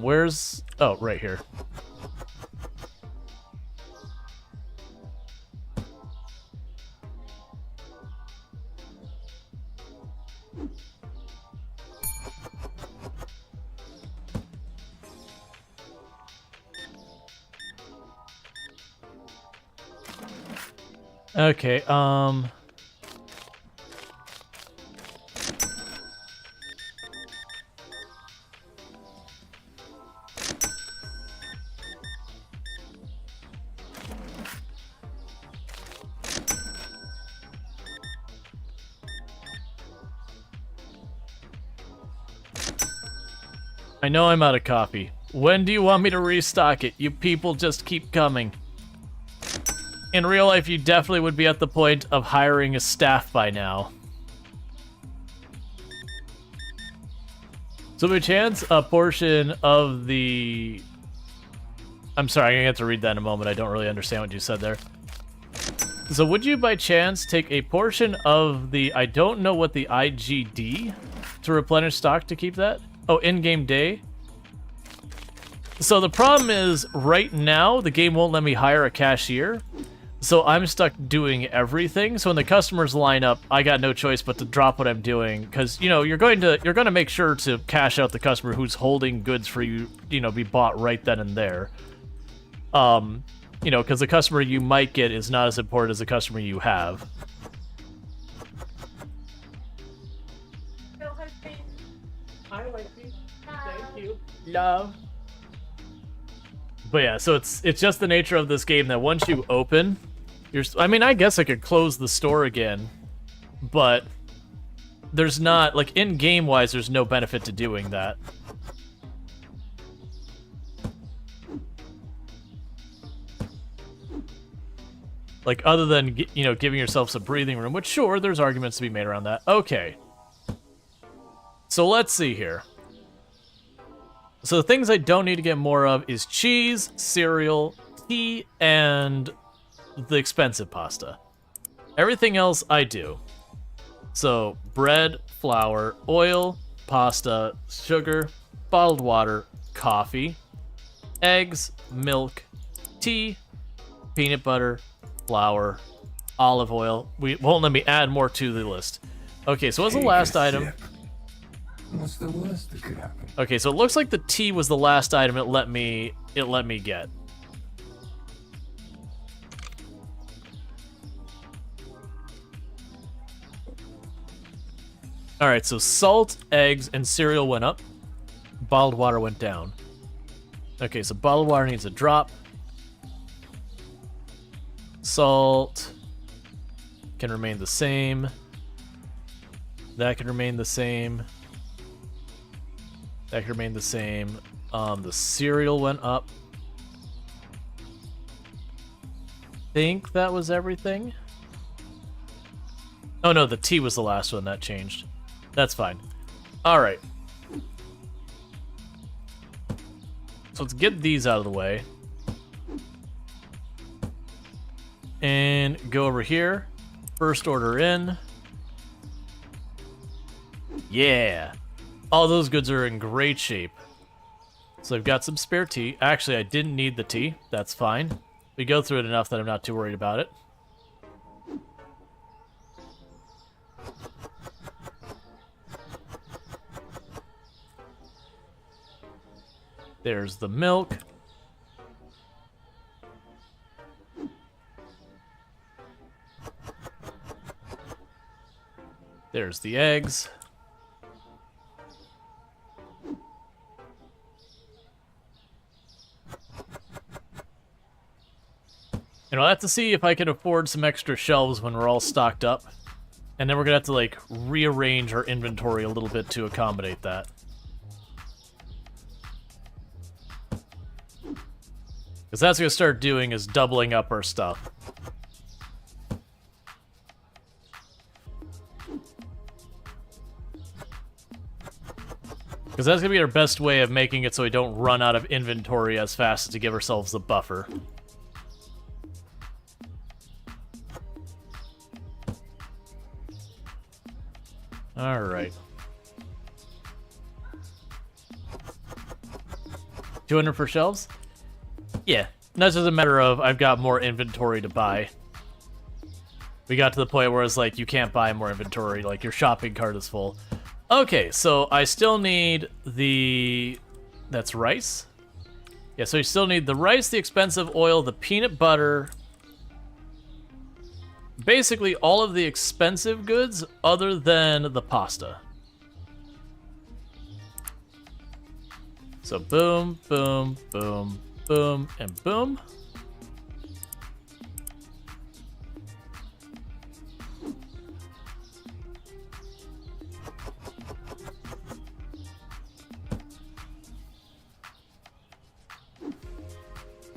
Speaker 1: Where's... Oh, right here. Okay, I know I'm out of coffee. When do you want me to restock it? You people just keep coming. In real life, you definitely would be at the point of hiring a staff by now. So by chance, a portion of the... I'm sorry, I'm gonna have to read that in a moment. I don't really understand what you said there. So would you by chance take a portion of the... I don't know what the IGD to replenish stock to keep that? Oh, in-game day? So the problem is, right now, the game won't let me hire a cashier. So I'm stuck doing everything. So when the customers line up, I got no choice but to drop what I'm doing, because you know you're going to make sure to cash out the customer who's holding goods for you, you know, be bought right then and there. You know, because the customer you might get is not as important as the customer you have. Hi, Lacey. Thank you. Love. But yeah, so it's just the nature of this game that once you open, I mean, I guess I could close the store again, but there's not, like, in-game wise, there's no benefit to doing that. Like, other than, you know, giving yourself some breathing room, which, sure, there's arguments to be made around that. Okay. So let's see here. So the things I don't need to get more of is cheese, cereal, tea, and the expensive pasta. Everything else I do. So bread, flour, oil, pasta, sugar, bottled water, coffee, eggs, milk, tea, peanut butter, flour, olive oil. We won't let me add more to the list. Okay, so what's the last item?
Speaker 2: What's the worst that could happen?
Speaker 1: Okay, so it looks like the tea was the last item it let me get. Alright, so salt, eggs, and cereal went up. Bottled water went down. Okay, so bottled water needs a drop. Salt can remain the same. That can remain the same. That can remain the same. The cereal went up. Think that was everything. Oh no, the tea was the last one that changed. That's fine. All right. So let's get these out of the way. And go over here. First order in. Yeah. All those goods are in great shape. So I've got some spare tea. Actually, I didn't need the tea. That's fine. We go through it enough that I'm not too worried about it. There's the milk. There's the eggs. And I'll have to see if I can afford some extra shelves when we're all stocked up. And then we're going to have to, like, rearrange our inventory a little bit to accommodate that. Because that's what we're going to start doing is doubling up our stuff. Because that's going to be our best way of making it so we don't run out of inventory as fast as to give ourselves the buffer. Alright. 200 for shelves? Yeah. That's just a matter of I've got more inventory to buy. We got to the point where it's like you can't buy more inventory, like your shopping cart is full. Okay, so I still need the... That's rice? Yeah, so you still need the rice, the expensive oil, the peanut butter... Basically all of the expensive goods other than the pasta. So boom, boom, boom, boom, and boom.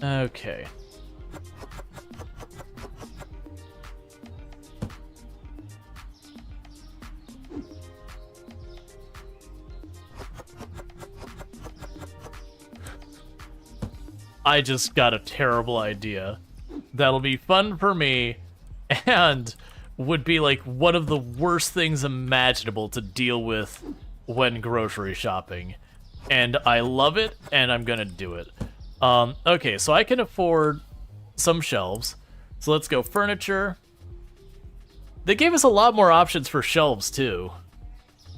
Speaker 1: Okay. I just got a terrible idea. That'll be fun for me, and would be like one of the worst things imaginable to deal with when grocery shopping. And I love it, and I'm gonna do it. Okay, so I can afford some shelves. So let's go furniture. They gave us a lot more options for shelves, too.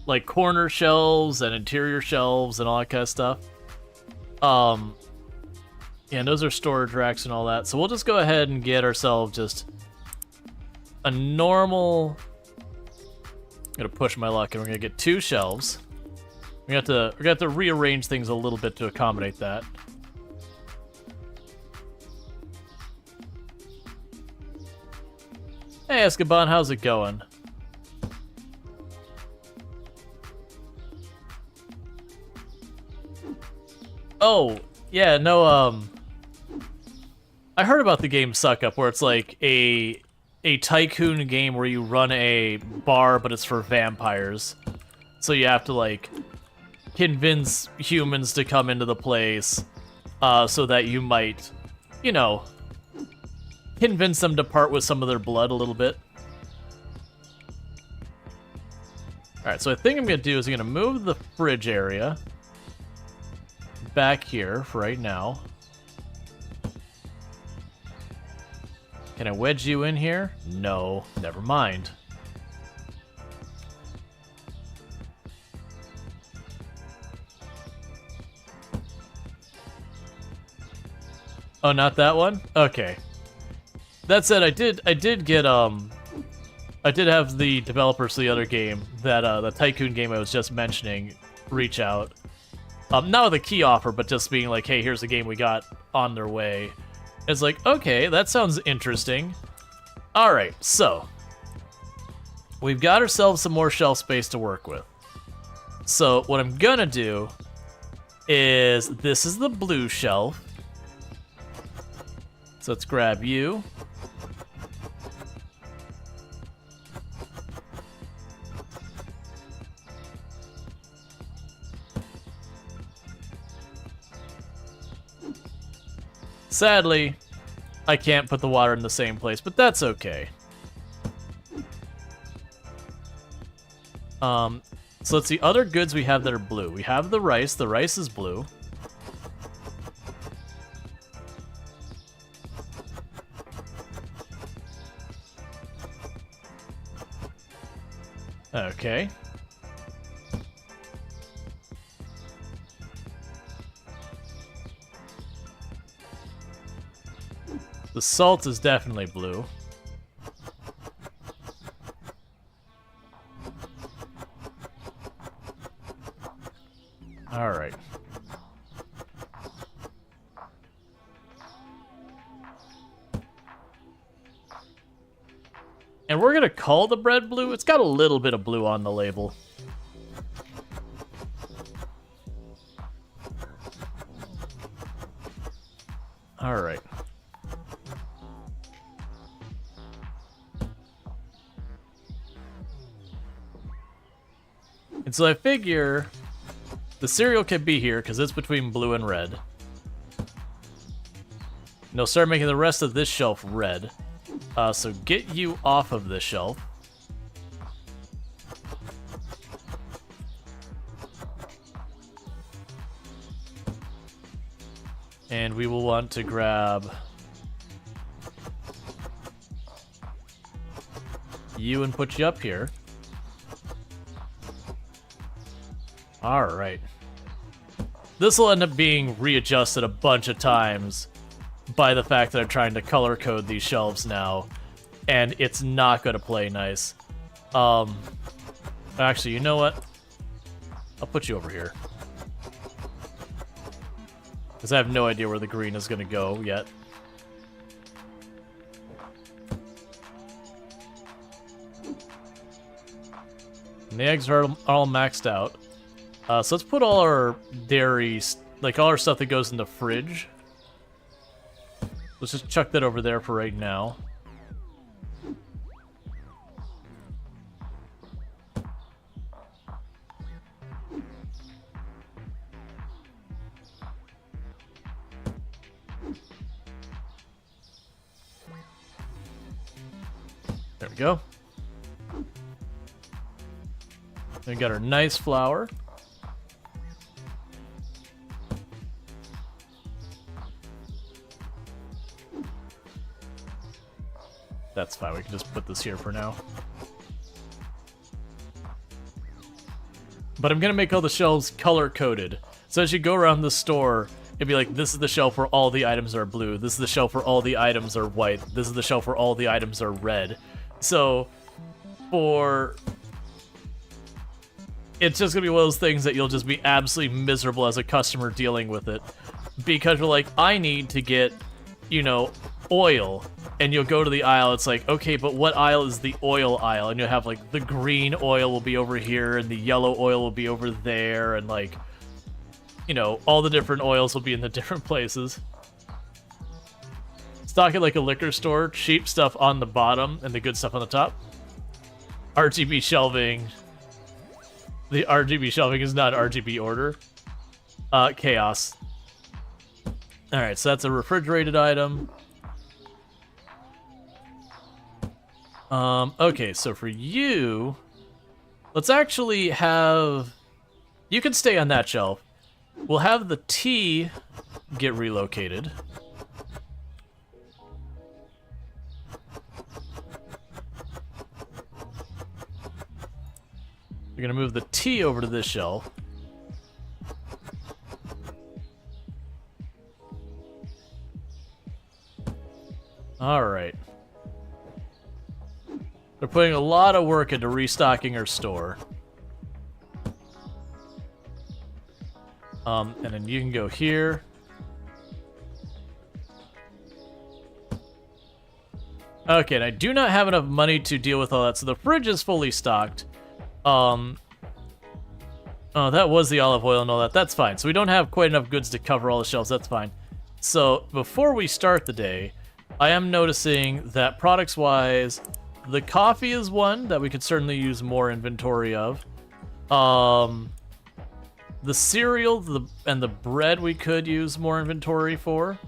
Speaker 1: Like corner shelves and interior shelves and all that kind of stuff. Yeah, and those are storage racks and all that. So we'll just go ahead and get ourselves just a normal... I'm gonna push my luck, and we're gonna get 2 shelves. We're gonna have to rearrange things a little bit to accommodate that. Hey, Escoban, how's it going? Oh, yeah, no, I heard about the game Suck Up, where it's like a tycoon game where you run a bar, but it's for vampires. So you have to, like, convince humans to come into the place, so that you might, you know, convince them to part with some of their blood a little bit. Alright, so I think I'm going to do is I'm going to move the fridge area back here for right now. Can I wedge you in here? No, never mind. Oh, not that one? Okay. That said, I did get I did have the developers of the other game, that the Tycoon game I was just mentioning, reach out. Not with a key offer, but just being like, hey, here's the game we got on their way. It's like, okay, that sounds interesting. Alright, so we've got ourselves some more shelf space to work with. So what I'm gonna do is, this is the blue shelf. So let's grab you. Sadly, I can't put the water in the same place, but that's okay. So let's see, other goods we have that are blue. We have the rice is blue. Okay. The salt is definitely blue. All right. And we're gonna call the bread blue. It's got a little bit of blue on the label. All right. And so I figure the cereal can be here because it's between blue and red. And they'll start making the rest of this shelf red. So get you off of this shelf. And we will want to grab you and put you up here. All right. This will end up being readjusted a bunch of times by the fact that I'm trying to color code these shelves now, and it's not going to play nice. Actually, you know what? I'll put you over here. Because I have no idea where the green is going to go yet. And the eggs are all maxed out. So let's put all our dairy, like all our stuff that goes in the fridge. Let's just chuck that over there for right now. There we go. Then we got our nice flour. That's fine, we can just put this here for now. But I'm gonna make all the shelves color-coded. So as you go around the store, it'd be like, this is the shelf where all the items are blue, this is the shelf where all the items are white, this is the shelf where all the items are red. So, it's just gonna be one of those things that you'll just be absolutely miserable as a customer dealing with it. Because you're like, I need to get, you know, oil. And you'll go to the aisle, it's like, okay, but what aisle is the oil aisle? And you'll have, like, the green oil will be over here, and the yellow oil will be over there, and, like, you know, all the different oils will be in the different places. Stock it like a liquor store, cheap stuff on the bottom, and the good stuff on the top. RGB shelving. The RGB shelving is not RGB order. Chaos. Alright, so that's a refrigerated item. Okay, so for you, let's actually have, you can stay on that shelf. We'll have the tea get relocated. We're gonna move the tea over to this shelf. All right. We're putting a lot of work into restocking our store. And then you can go here. Okay, and I do not have enough money to deal with all that, so the fridge is fully stocked. Oh, that was the olive oil and all that. That's fine. So we don't have quite enough goods to cover all the shelves. That's fine. So before we start the day, I am noticing that products-wise, the coffee is one that we could certainly use more inventory of. The cereal and the bread we could use more inventory for.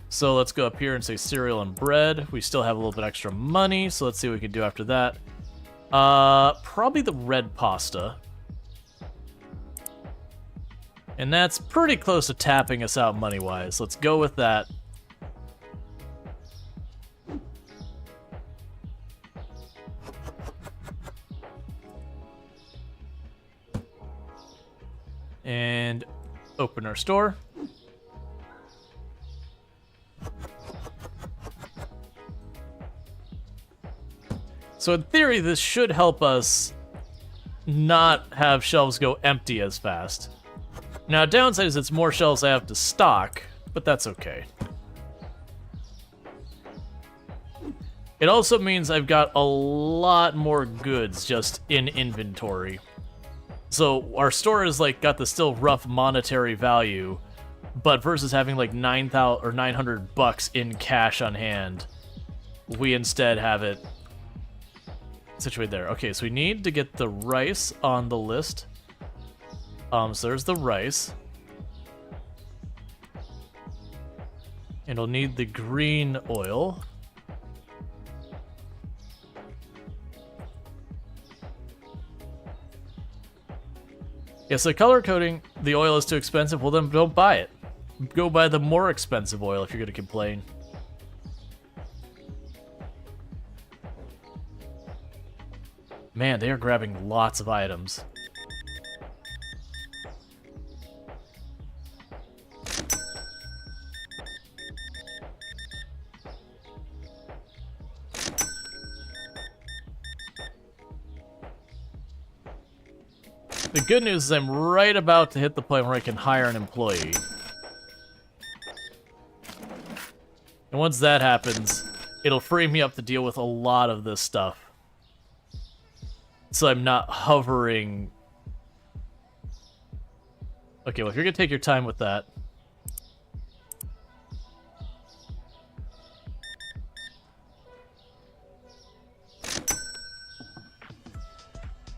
Speaker 1: So let's go up here and say cereal and bread. We still have a little bit extra money, so let's see what we can do after that. Probably the red pasta. And that's pretty close to tapping us out money-wise. Let's go with that. And open our store. So in theory, this should help us not have shelves go empty as fast. Now, downside is it's more shelves I have to stock, but that's okay. It also means I've got a lot more goods just in inventory. So our store is like got the still rough monetary value, but versus having like 9,000 or $900 in cash on hand, we instead have it situated there. Okay, so we need to get the rice on the list. So there's the rice. And we'll need the green oil. Yeah, so color coding, the oil is too expensive. Well, then don't buy it. Go buy the more expensive oil if you're going to complain. Man, they are grabbing lots of items. The good news is I'm right about to hit the point where I can hire an employee. And once that happens, it'll free me up to deal with a lot of this stuff. So I'm not hovering. Okay, well, if you're gonna take your time with that.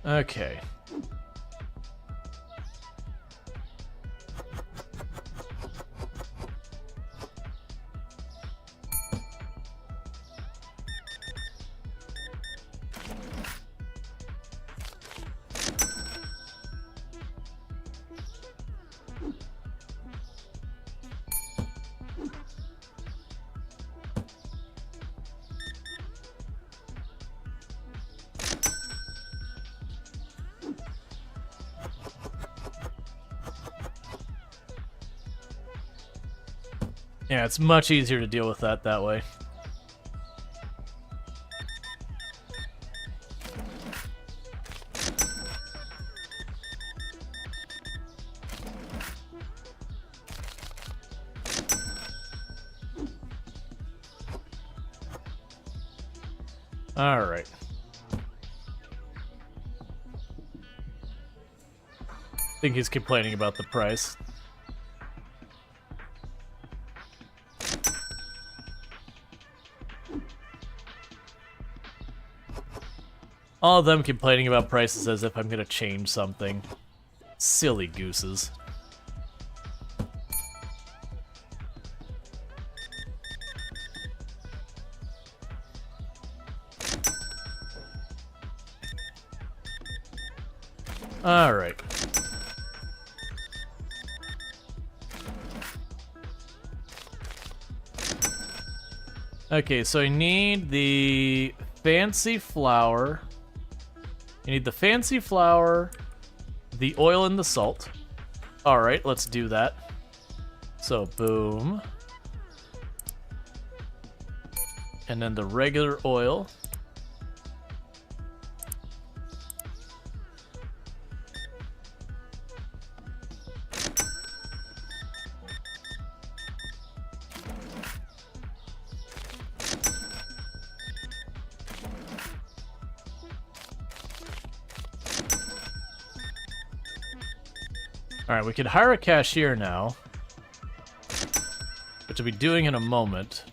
Speaker 1: Okay. Yeah, it's much easier to deal with that way. All right. I think he's complaining about the price. All of them complaining about prices as if I'm gonna change something. Silly gooses. All right. Okay, so I need the fancy flour. You need the fancy flour, the oil, and the salt. All right, let's do that. So, boom. And then the regular oil. Alright, we could hire a cashier now, which I'll be doing in a moment.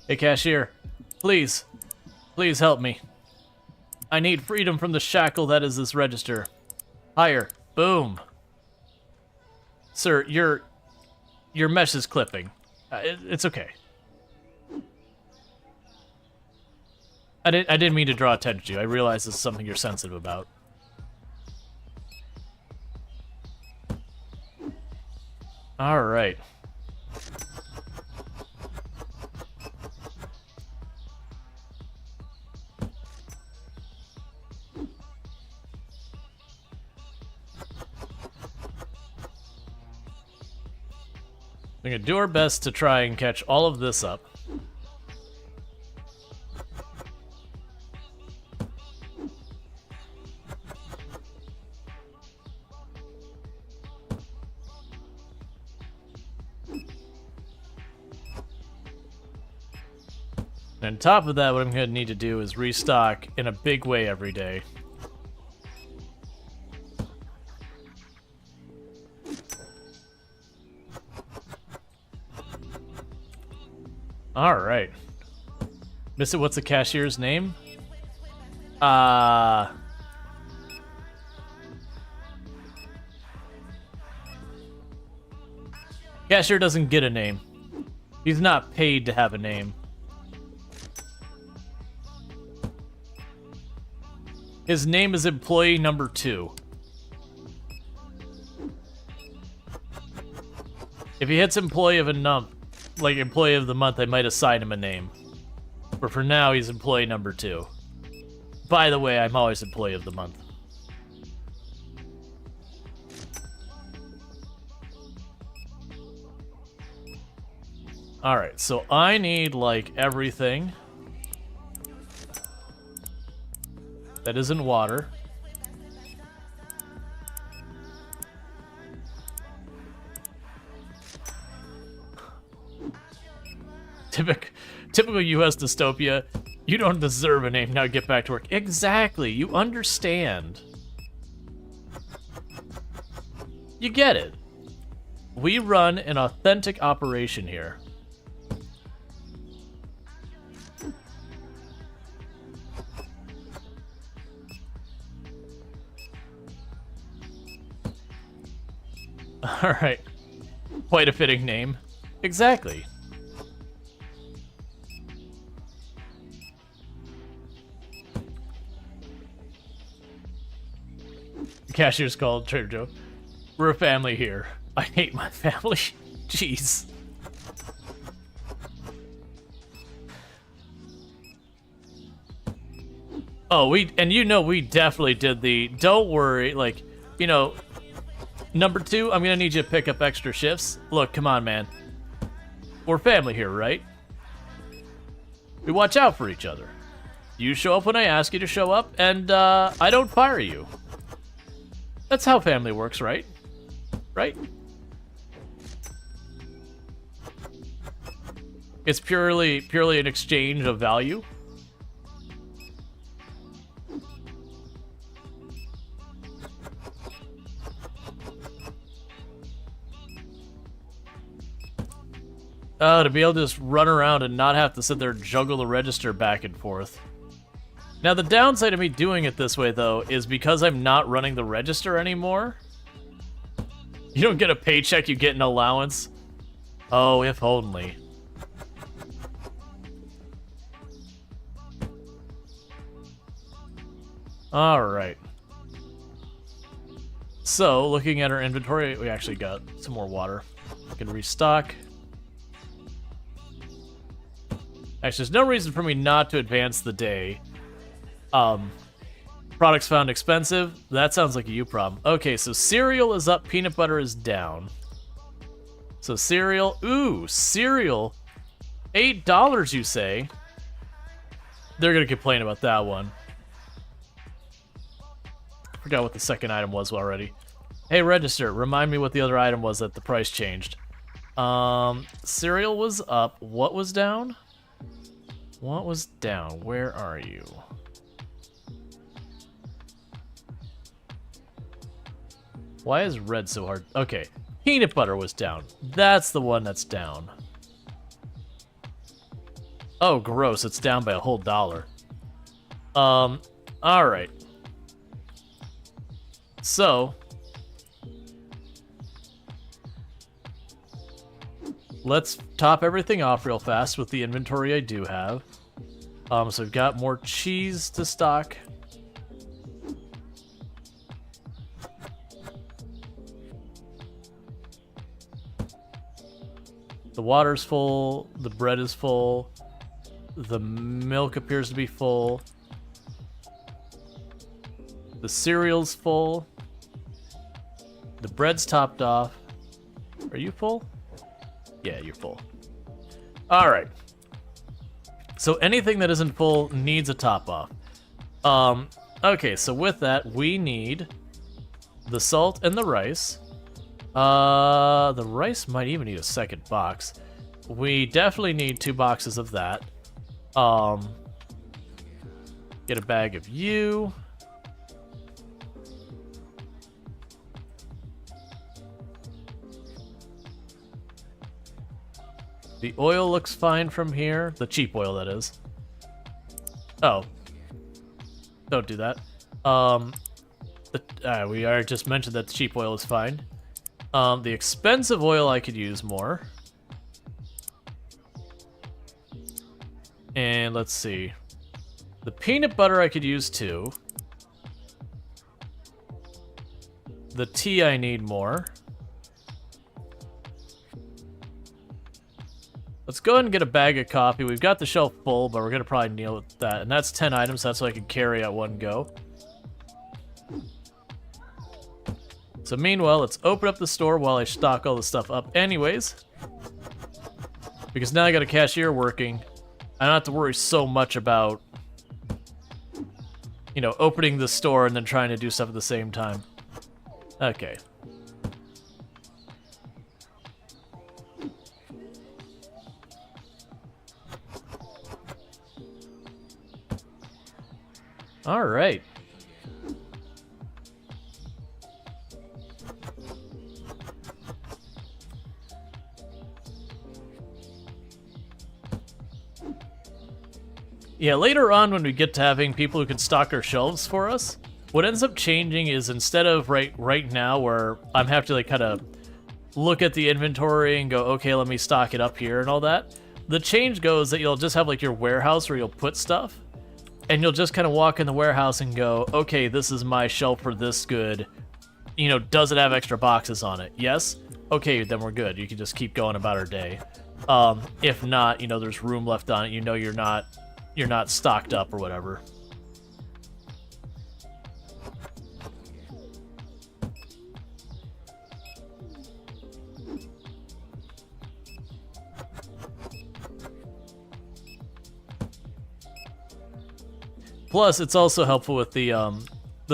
Speaker 1: Hey, cashier, please help me. I need freedom from the shackle that is this register. Hire. Boom. Sir, your mesh is clipping. It's okay. I didn't mean to draw attention to you. I realize this is something you're sensitive about. All right. We're gonna do our best to try and catch all of this up. And on top of that, what I'm going to need to do is restock in a big way every day. Alright. Miss it, what's the cashier's name? Cashier doesn't get a name. He's not paid to have a name. His name is employee number 2. If he hits employee of employee of the month, I might assign him a name. But for now, he's employee number 2. By the way, I'm always employee of the month. Alright, so I need, like, everything that isn't water. Typical US dystopia. You don't deserve a name, now get back to work. Exactly, you understand. You get it. We run an authentic operation here. Alright. Quite a fitting name. Exactly. The cashier's called Trader Joe. We're a family here. I hate my family. Jeez. Oh, we definitely did the, don't worry, like, you know, number 2, I'm gonna need you to pick up extra shifts. Look, come on, man. We're family here, right? We watch out for each other. You show up when I ask you to show up, and I don't fire you. That's how family works, right? Right? It's purely an exchange of value. To be able to just run around and not have to sit there and juggle the register back and forth. Now, the downside of me doing it this way, though, is because I'm not running the register anymore. You don't get a paycheck, you get an allowance. Oh, if only. Alright. So, looking at our inventory, we actually got some more water. We can restock. Actually, there's no reason for me not to advance the day. Products found expensive. That sounds like a you problem. Okay, so cereal is up, peanut butter is down. So cereal, cereal. $8, you say? They're gonna complain about that one. Forgot what the second item was already. Hey, register, remind me what the other item was that the price changed. Cereal was up. What was down? What was down? Where are you? Why is red so hard? Okay, peanut butter was down. That's the one that's down. Oh, gross. It's down by a whole $1. Alright. So, let's top everything off real fast with the inventory I do have. So we've got more cheese to stock. The water's full, the bread is full, the milk appears to be full, the cereal's full, the bread's topped off. Are you full? Yeah, you're full. All right. So anything that isn't full needs a top off. Okay, so with that, we need the salt and the rice. The rice might even need a second box. We definitely need 2 boxes of that. Get a bag of you. The oil looks fine from here. The cheap oil, that is. Oh. Don't do that. We already just mentioned that the cheap oil is fine. The expensive oil I could use more. And let's see. The peanut butter I could use too. The tea I need more. Let's go ahead and get a bag of coffee. We've got the shelf full, but we're going to probably deal with that. And that's 10 items. That's what I can carry at one go. So meanwhile, let's open up the store while I stock all the stuff up anyways. Because now I got a cashier working. I don't have to worry so much about, you know, opening the store and then trying to do stuff at the same time. Okay. All right. Yeah, later on when we get to having people who can stock our shelves for us, what ends up changing is instead of right now where I'm having to like kind of look at the inventory and go, okay, let me stock it up here and all that, the change goes that you'll just have like your warehouse where you'll put stuff. And you'll just kind of walk in the warehouse and go, okay, this is my shelf for this good. You know, does it have extra boxes on it? Yes? Okay, then we're good. You can just keep going about our day. If not, you know, there's room left on it. You know you're not stocked up or whatever. Plus, it's also helpful with the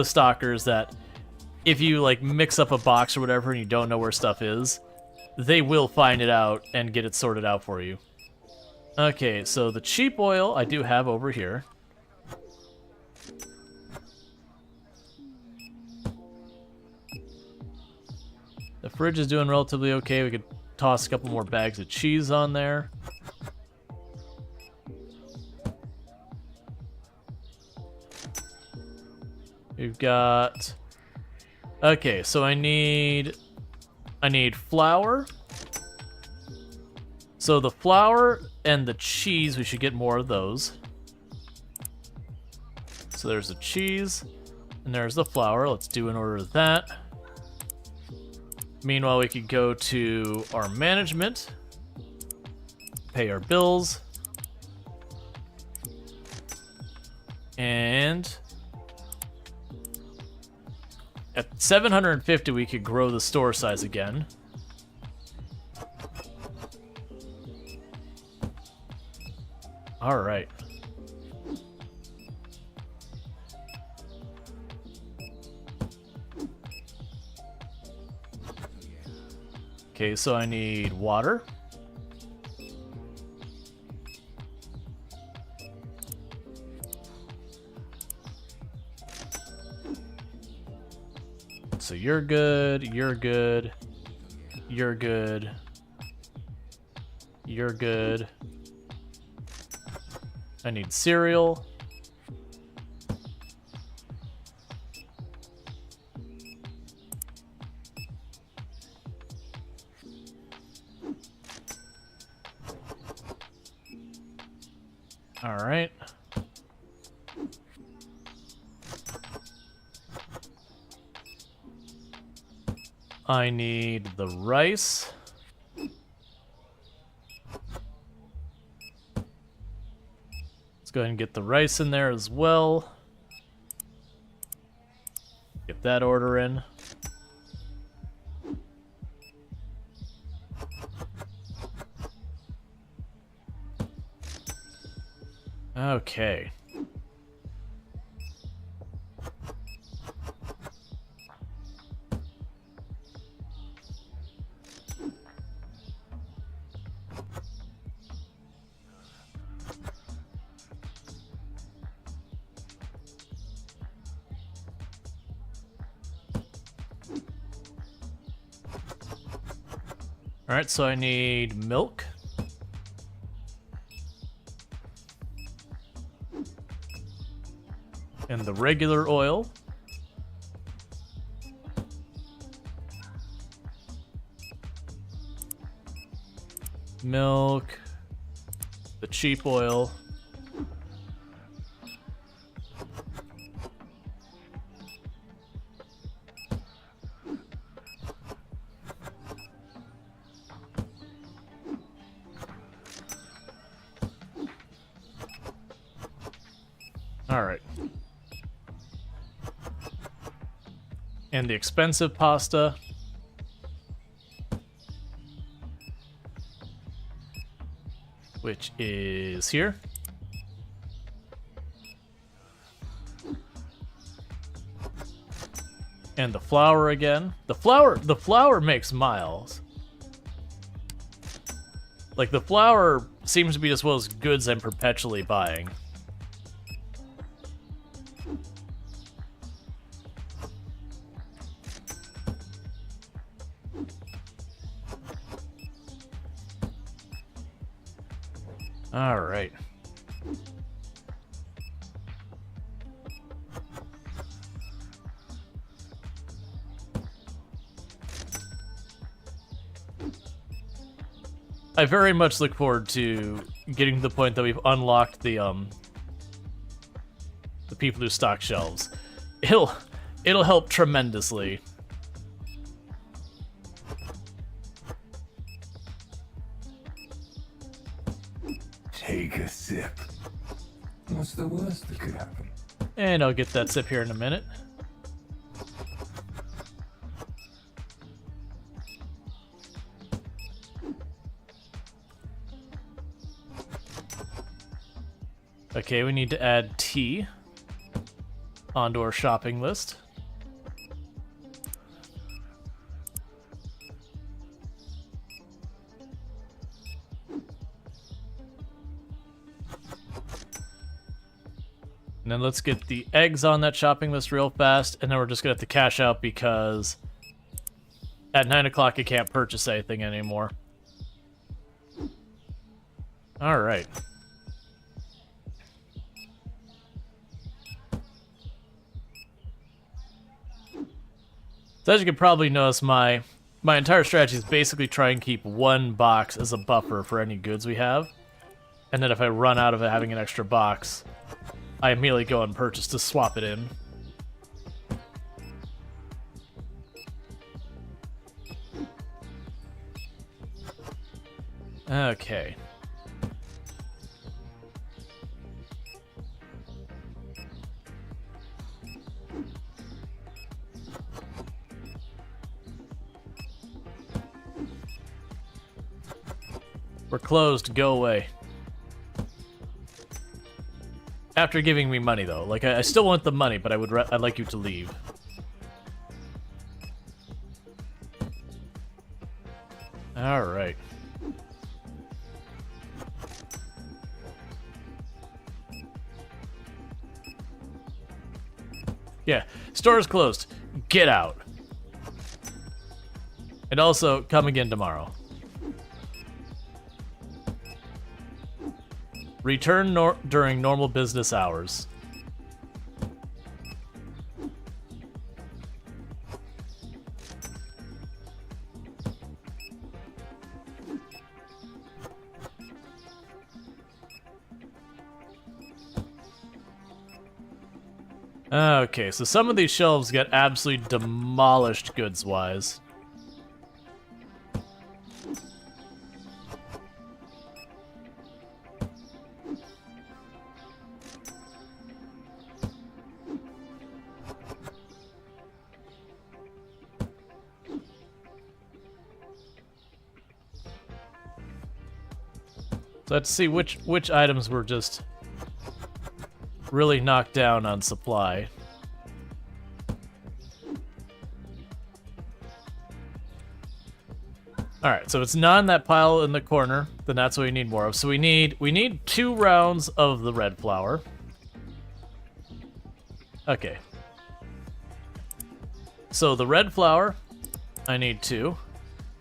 Speaker 1: stockers that if you like mix up a box or whatever and you don't know where stuff is, they will find it out and get it sorted out for you. Okay, so the cheap oil I do have over here. The fridge is doing relatively okay. We could toss a couple more bags of cheese on there. We've got... Okay, so I need flour. So the flour and the cheese, we should get more of those. So there's the cheese, and there's the flour. Let's do an order of that. Meanwhile, we could go to our management, pay our bills, and at 750, we could grow the store size again. All right. Okay, so I need water. So you're good, you're good, you're good, you're good. I need cereal. All right. I need the rice. Let's go ahead and get the rice in there as well. Get that order in. Okay. All right, so I need milk. And the regular oil. Milk. The cheap oil. All right. And the expensive pasta. Which is here. And the flour again. The flour makes miles. Like, the flour seems to be as well as goods I'm perpetually buying. All right. I very much look forward to getting to the point that we've unlocked the people who stock shelves. It'll help tremendously.
Speaker 2: Take a sip. What's the worst that could happen?
Speaker 1: And I'll get that sip here in a minute. Okay, we need to add tea onto our shopping list. And then let's get the eggs on that shopping list real fast, and then we're just gonna have to cash out because at 9 o'clock I can't purchase anything anymore. All right. So as you can probably notice, my entire strategy is basically try and keep one box as a buffer for any goods we have. And then if I run out of it having an extra box, I immediately go and purchase to swap it in. Okay. We're closed. Go away. After giving me money, though. Like, I still want the money, but I'd like you to leave. All right. Yeah, store is closed. Get out. And also, come again tomorrow. Return during normal business hours. Okay, so some of these shelves get absolutely demolished goods-wise. So let's see which items were just really knocked down on supply. Alright, so it's not in that pile in the corner, then that's what we need more of. So we need 2 rounds of the red flour. Okay. So the red flour, I need 2.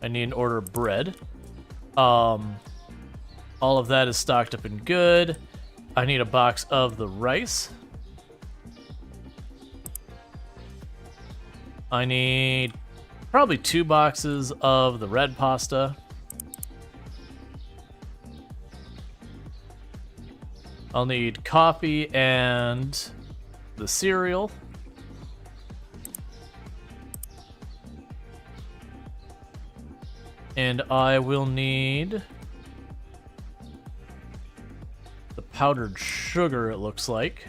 Speaker 1: I need an order of bread. All of that is stocked up and good. I need a box of the rice. I need probably 2 boxes of the red pasta. I'll need coffee and the cereal. And I will need the powdered sugar, it looks like.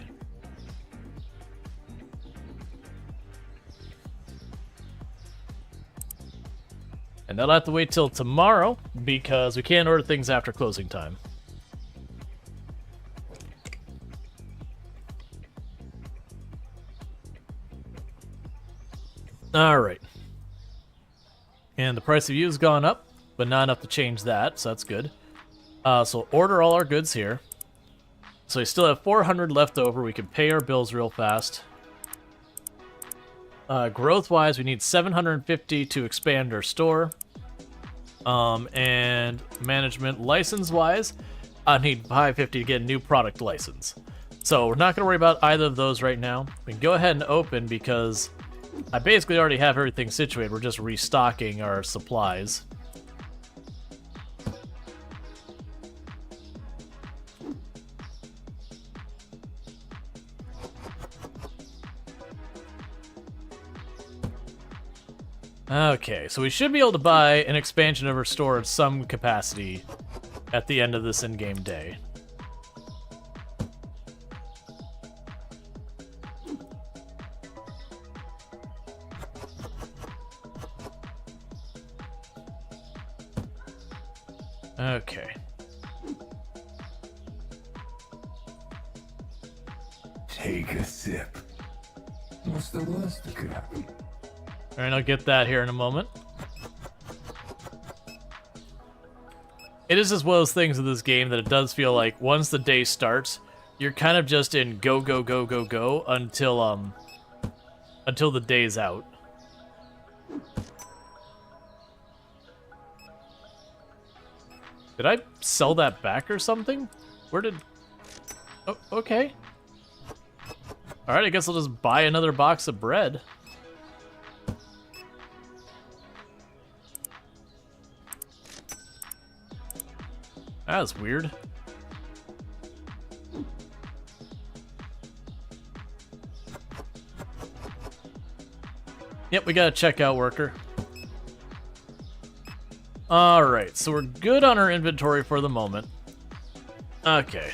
Speaker 1: And that'll have to wait till tomorrow because we can't order things after closing time. Alright. And the price of used gone up, but not enough to change that, so that's good. So order all our goods here. So we still have 400 left over. We can pay our bills real fast. Growth-wise, we need 750 to expand our store. And management license-wise, I need 550 to get a new product license. So we're not going to worry about either of those right now. We can go ahead and open because I basically already have everything situated. We're just restocking our supplies. Okay, so we should be able to buy an expansion of our store at some capacity at the end of this in-game day. Okay.
Speaker 2: Take a sip. What's the worst that could happen?
Speaker 1: Alright, I'll get that here in a moment. It is just one of those things in this game that it does feel like once the day starts, you're kind of just in go, go, go, go, go until the day's out. Did I sell that back or something? Where did... Oh, okay. Alright, I guess I'll just buy another box of bread. That was weird. Yep, we got a checkout worker. Alright, so we're good on our inventory for the moment. Okay.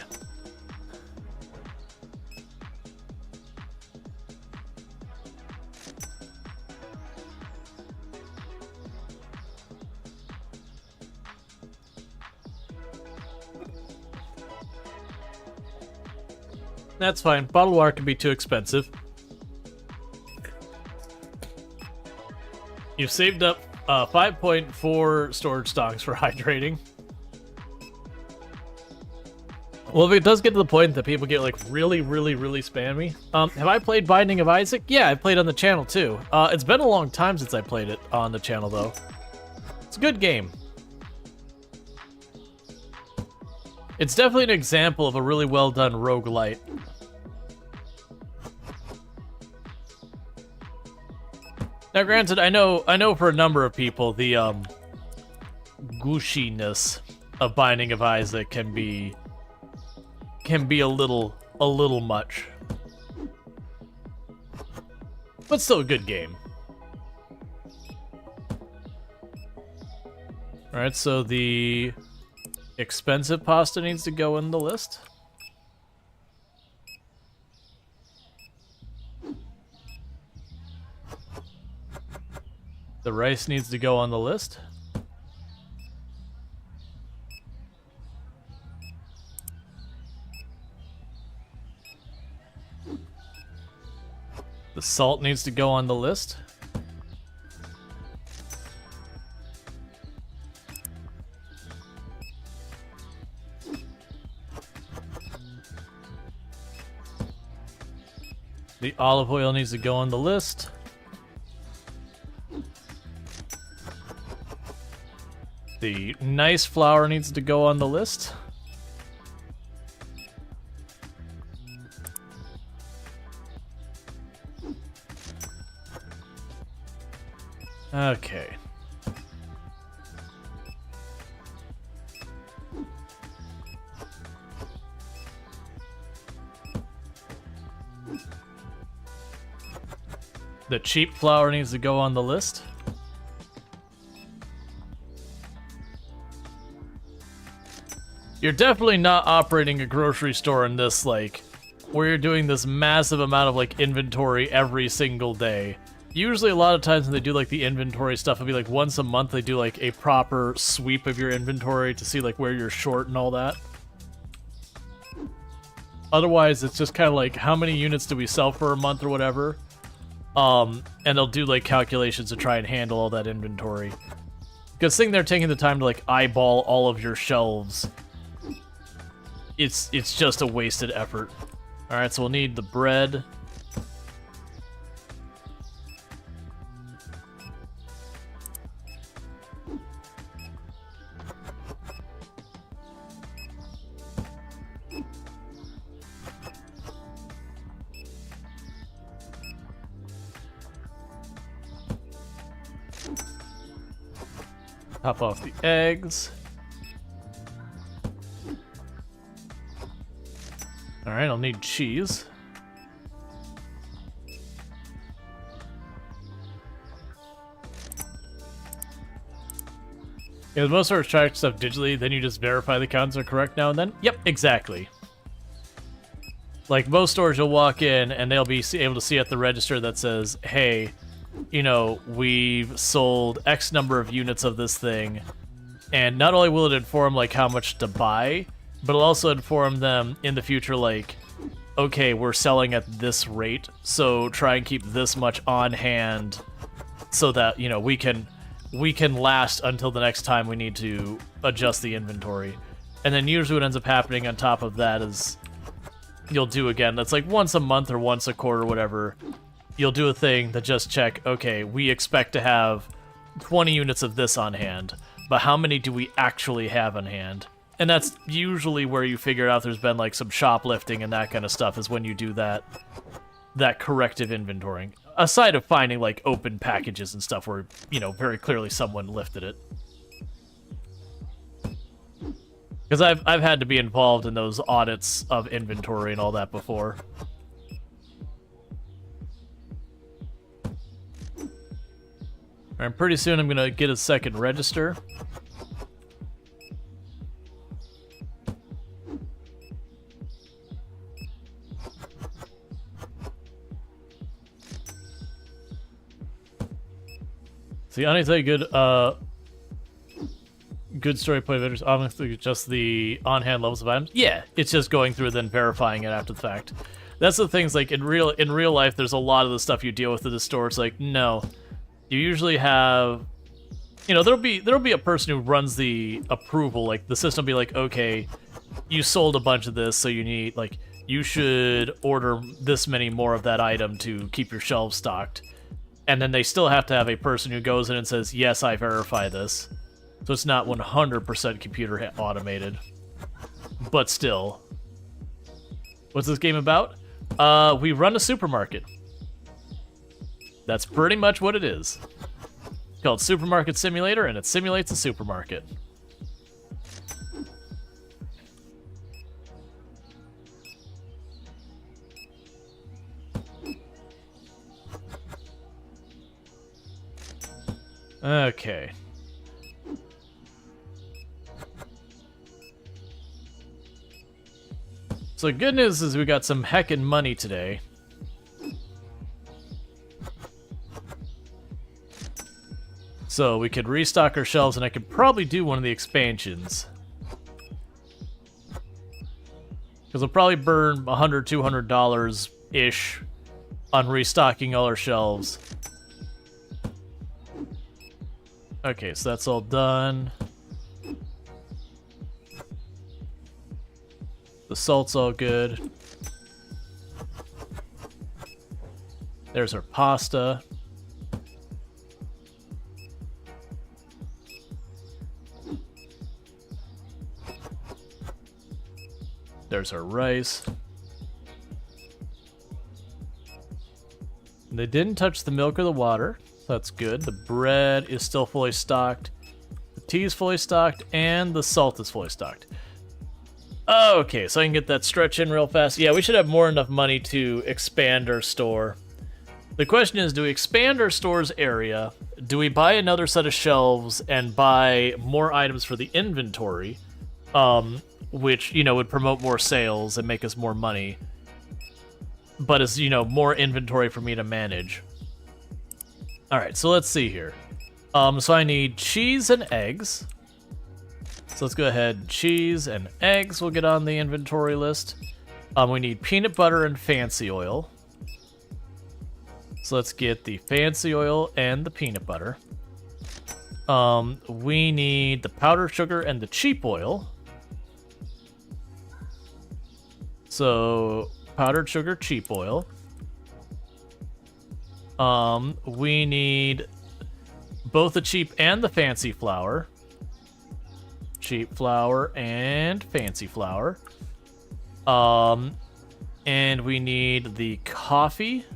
Speaker 1: That's fine. Bottled water can be too expensive. You've saved up 5.4 storage stocks for hydrating. Well, if it does get to the point that people get like really, really, really spammy. Have I played Binding of Isaac? Yeah, I played on the channel too. It's been a long time since I played it on the channel though. It's a good game. It's definitely an example of a really well done roguelite. Now, granted, I know for a number of people the gushiness of Binding of Isaac can be a little much. but still a good game. Alright, so the expensive pasta needs to go in the list. The rice needs to go on the list. The salt needs to go on the list. The olive oil needs to go on the list. The nice flour needs to go on the list. Okay. The cheap flour needs to go on the list. You're definitely not operating a grocery store in this, like, where you're doing this massive amount of, like, inventory every single day. Usually a lot of times when they do, like, the inventory stuff, it'll be, like, once a month they do, like, a proper sweep of your inventory to see, like, where you're short and all that. Otherwise, it's just kind of like, how many units do we sell for a month or whatever? And they'll do, like, calculations to try and handle all that inventory. Because sitting there taking the time to, like, eyeball all of your shelves, it's just a wasted effort. Alright, so we'll need the bread. Top off the eggs. Alright, I'll need cheese. Yeah, most stores track stuff digitally, then you just verify the counts are correct now and then? Yep, exactly. Like, most stores you'll walk in and they'll be able to see at the register that says, hey, you know, we've sold X number of units of this thing, and not only will it inform, like, how much to buy, but it'll also inform them in the future, like, okay, we're selling at this rate, so try and keep this much on hand so that, you know, we can last until the next time we need to adjust the inventory. And then usually what ends up happening on top of that is you'll do again, that's like once a month or once a quarter or whatever, you'll do a thing that just check, okay, we expect to have 20 units of this on hand, but how many do we actually have on hand? And that's usually where you figure out there's been, like, some shoplifting and that kind of stuff, is when you do that corrective inventorying. Aside of finding, like, open packages and stuff where, you know, very clearly someone lifted it. Because I've had to be involved in those audits of inventory and all that before. Alright, pretty soon I'm gonna get a second register. See, I need to tell you good story point vendors. Obviously, just the on-hand levels of items. Yeah, it's just going through and then verifying it after the fact. That's the things, like, in real life, there's a lot of the stuff you deal with at the store. It's like, no, you usually have, you know, there'll be a person who runs the approval. Like, the system will be like, okay, you sold a bunch of this, so you need, like, you should order this many more of that item to keep your shelves stocked. And then they still have to have a person who goes in and says, yes, I verify this. So it's not 100% computer automated. But still. What's this game about? We run a supermarket. That's pretty much what it is. It's called Supermarket Simulator, and it simulates a supermarket. Okay. So the good news is we got some heckin' money today. So we could restock our shelves, and I could probably do one of the expansions. Because we'll probably burn $100, $200-ish on restocking all our shelves. Okay, so that's all done. The salt's all good. There's our pasta. There's our rice. They didn't touch the milk or the water. So that's good. The bread is still fully stocked. The tea is fully stocked, and the salt is fully stocked. Okay, so I can get that stretch in real fast. Yeah, we should have more enough money to expand our store. The question is, do we expand our store's area? Do we buy another set of shelves and buy more items for the inventory? Which, you know, would promote more sales and make us more money. But is, you know, more inventory for me to manage. Alright, so let's see here. So I need cheese and eggs. So let's go ahead, cheese and eggs will get on the inventory list. We need peanut butter and fancy oil. So let's get the fancy oil and the peanut butter. We need the powdered sugar and the cheap oil. So, powdered sugar, cheap oil. We need both the cheap and the fancy flour. Cheap flour and fancy flour. And we need the coffee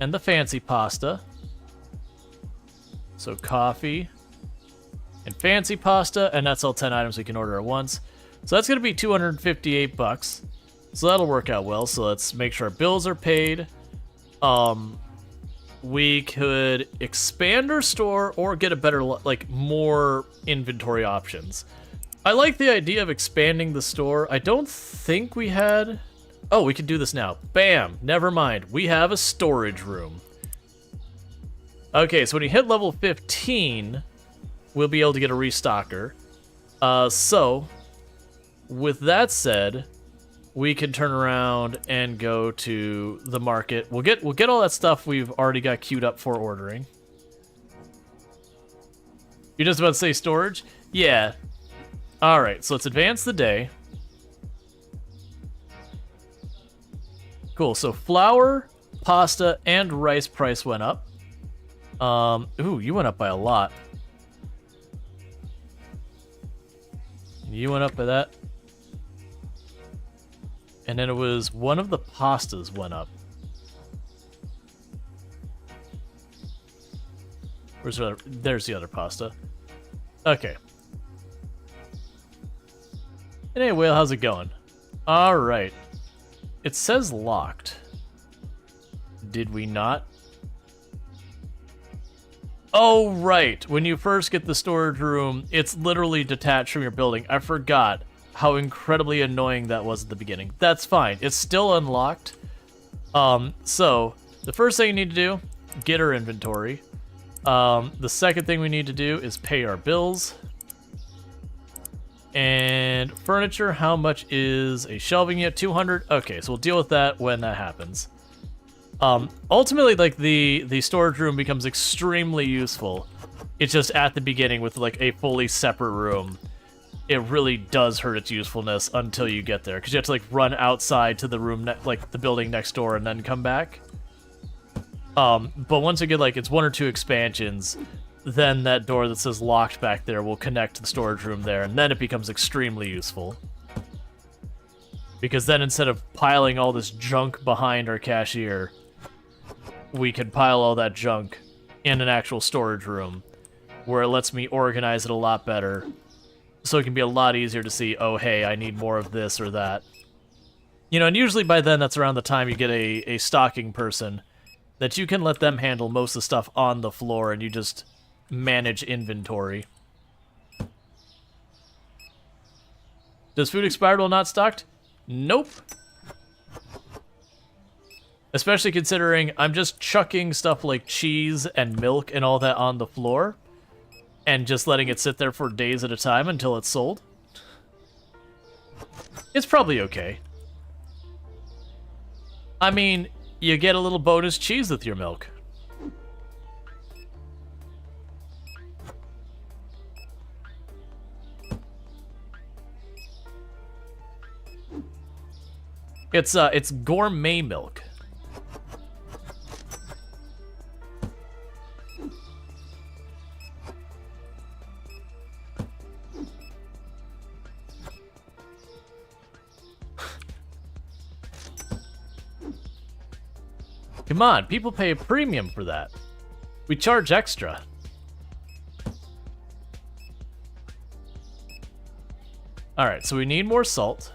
Speaker 1: and the fancy pasta. So coffee and fancy pasta, and that's all 10 items we can order at once. So that's going to be $258. So that'll work out well. So let's make sure our bills are paid. We could expand our store or get a better, like, more inventory options. I like the idea of expanding the store. I don't think we had... Oh, we can do this now. Bam! Never mind. We have a storage room. Okay, so when you hit level 15, we'll be able to get a restocker. So, with that said, we can turn around and go to the market. We'll get all that stuff we've already got queued up for ordering. You're just about to say storage? Yeah. Alright, so let's advance the day. Cool, so flour, pasta, and rice price went up. Ooh, you went up by a lot. You went up by that. And then it was one of the pastas went up. Where's the other? There's the other pasta. Okay. Anyway, how's it going? Alright. It says locked. Did we not? Oh, right. When you first get the storage room, it's literally detached from your building. I forgot how incredibly annoying that was at the beginning. That's fine. It's still unlocked. So, the first thing you need to do, get our inventory. The second thing we need to do is pay our bills. And furniture, how much is a shelving unit? 200? Okay, so we'll deal with that when that happens. Ultimately, like, the storage room becomes extremely useful. It's just at the beginning with, like, a fully separate room. It really does hurt its usefulness until you get there, because you have to, like, run outside to the room, like, the building next door and then come back. But once you get, like, it's one or two expansions, then that door that says locked back there will connect to the storage room there, and then it becomes extremely useful. Because then instead of piling all this junk behind our cashier, we can pile all that junk in an actual storage room, where it lets me organize it a lot better, so it can be a lot easier to see, oh, hey, I need more of this or that. You know, and usually by then, that's around the time you get a stocking person, that you can let them handle most of the stuff on the floor, and you just manage inventory. Does food expire while not stocked? Nope. Especially considering I'm just chucking stuff like cheese and milk and all that on the floor and just letting it sit there for days at a time until it's sold. It's probably okay. I mean, you get a little bonus cheese with your milk. It's gourmet milk. Come on, people pay a premium for that. We charge extra. Alright, so we need more salt.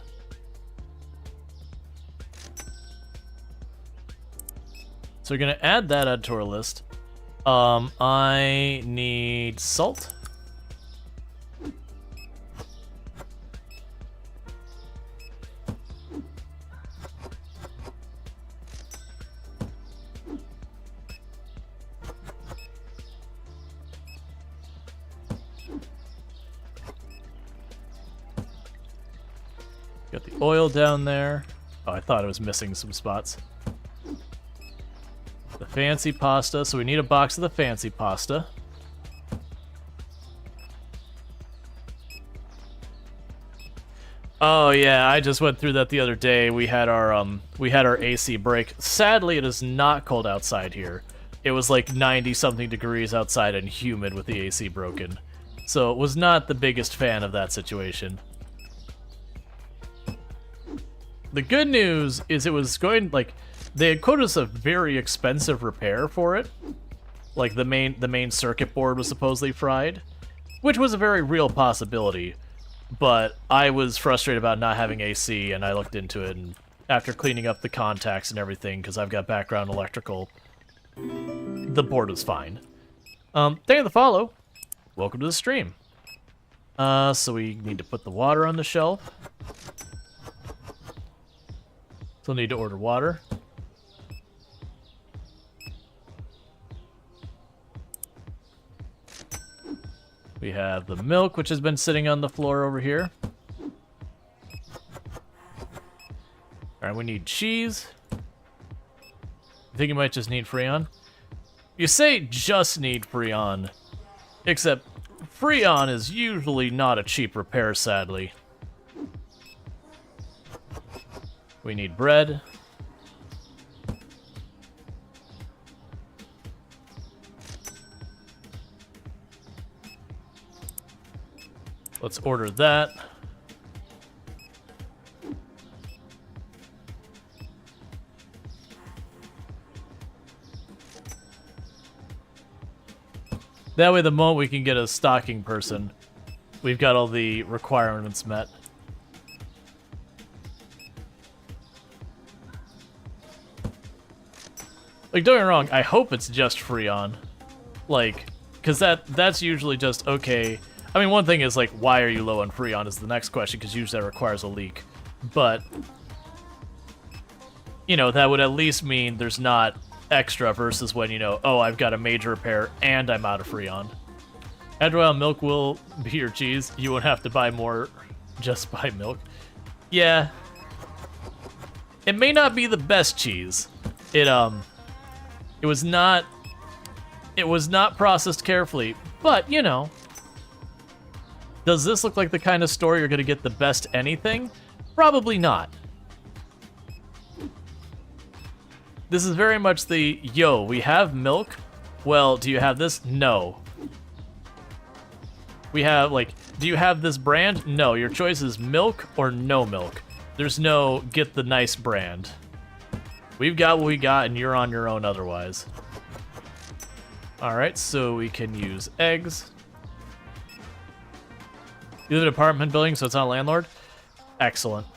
Speaker 1: So we're gonna add that to our list. I need salt. Got the oil down there. Oh, I thought I was missing some spots. The fancy pasta, so we need a box of the fancy pasta. Oh yeah, I just went through that the other day. We had our AC break. Sadly, it is not cold outside here. It was like 90 something degrees outside and humid with the AC broken. So it was not the biggest fan of that situation. The good news is it was going, like, they had quoted us a very expensive repair for it. Like, the main circuit board was supposedly fried, which was a very real possibility. But I was frustrated about not having AC, and I looked into it, and after cleaning up the contacts and everything, because I've got background electrical, the board was fine. Thank you for the follow. Welcome to the stream. So we need to put the water on the shelf. Still need to order water. We have the milk, which has been sitting on the floor over here. Alright, we need cheese. I think you might just need Freon. You say just need Freon, except Freon is usually not a cheap repair, sadly. We need bread. Let's order that. That way, the moment we can get a stocking person, we've got all the requirements met. Like, don't get me wrong, I hope it's just Freon. Like, because that's usually just, okay. I mean, one thing is, like, why are you low on Freon is the next question, because usually that requires a leak. But, you know, that would at least mean there's not extra versus when, you know, oh, I've got a major repair and I'm out of Freon. After a while, milk will be your cheese. You won't have to buy more, just buy milk. Yeah. It may not be the best cheese. It was not processed carefully, but, you know. Does this look like the kind of store you're going to get the best anything? Probably not. This is very much the, yo, we have milk? Well, do you have this? No. We have, like, do you have this brand? No, your choice is milk or no milk. There's no get the nice brand. We've got what we got, and you're on your own otherwise. Alright, so we can use eggs. You live in an apartment building, so it's not a landlord? Excellent.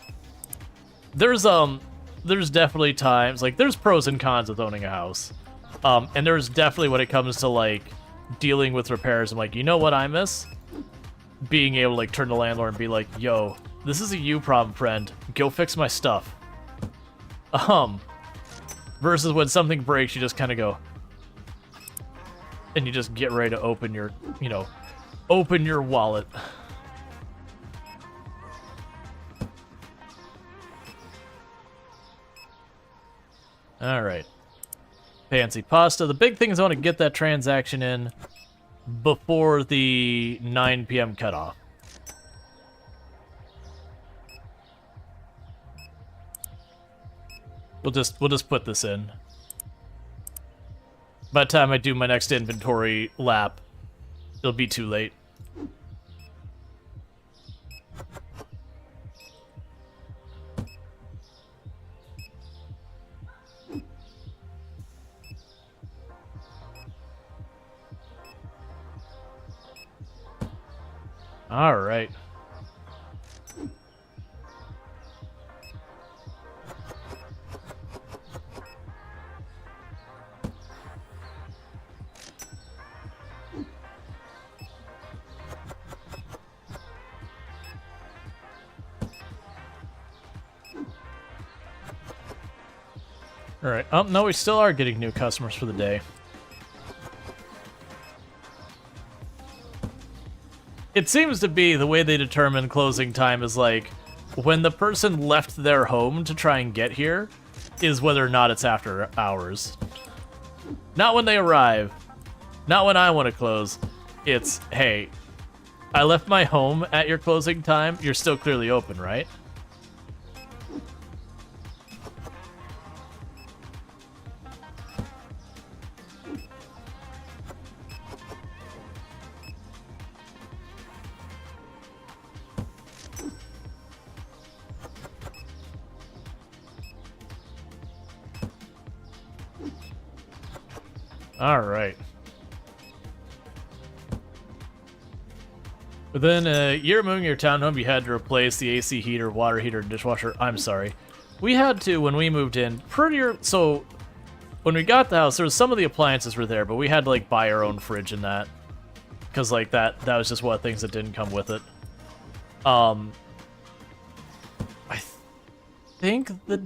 Speaker 1: There's definitely times, like, there's pros and cons with owning a house. And there's definitely, when it comes to, like, dealing with repairs. I'm like, you know what I miss? Being able to like turn to the landlord and be like, yo, this is a you problem, friend. Go fix my stuff. Versus when something breaks, you just kind of go, and you just get ready to open your, open your wallet. All right. Fancy pasta. The big thing is I want to get that transaction in before the 9 p.m. cutoff. We'll just put this in. By the time I do my next inventory lap, it'll be too late. All right. All right. Oh, no, we still are getting new customers for the day. It seems to be the way they determine closing time is like when the person left their home to try and get here is whether or not it's after hours. Not when they arrive. Not when I want to close. It's, hey, I left my home at your closing time. You're still clearly open, right? All right. Within a year of moving your townhome, you had to replace the AC heater, water heater, and dishwasher. I'm sorry. We had to when we moved in. So when we got the house, there was some of the appliances were there, but we had to like buy our own fridge and that, because like that was just one of the things that didn't come with it. I think the.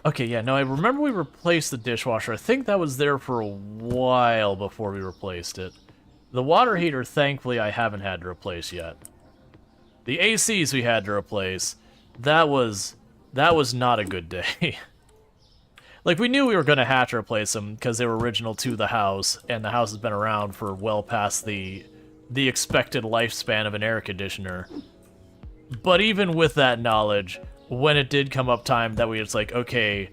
Speaker 1: Okay, yeah, no, I remember we replaced the dishwasher. I think that was there for a while before we replaced it. The water heater, thankfully, I haven't had to replace yet. The ACs we had to replace, that was not a good day. Like, we knew we were going to have to replace them because they were original to the house, and the house has been around for well past the expected lifespan of an air conditioner. But even with that knowledge, when it did come up time that we was like, okay,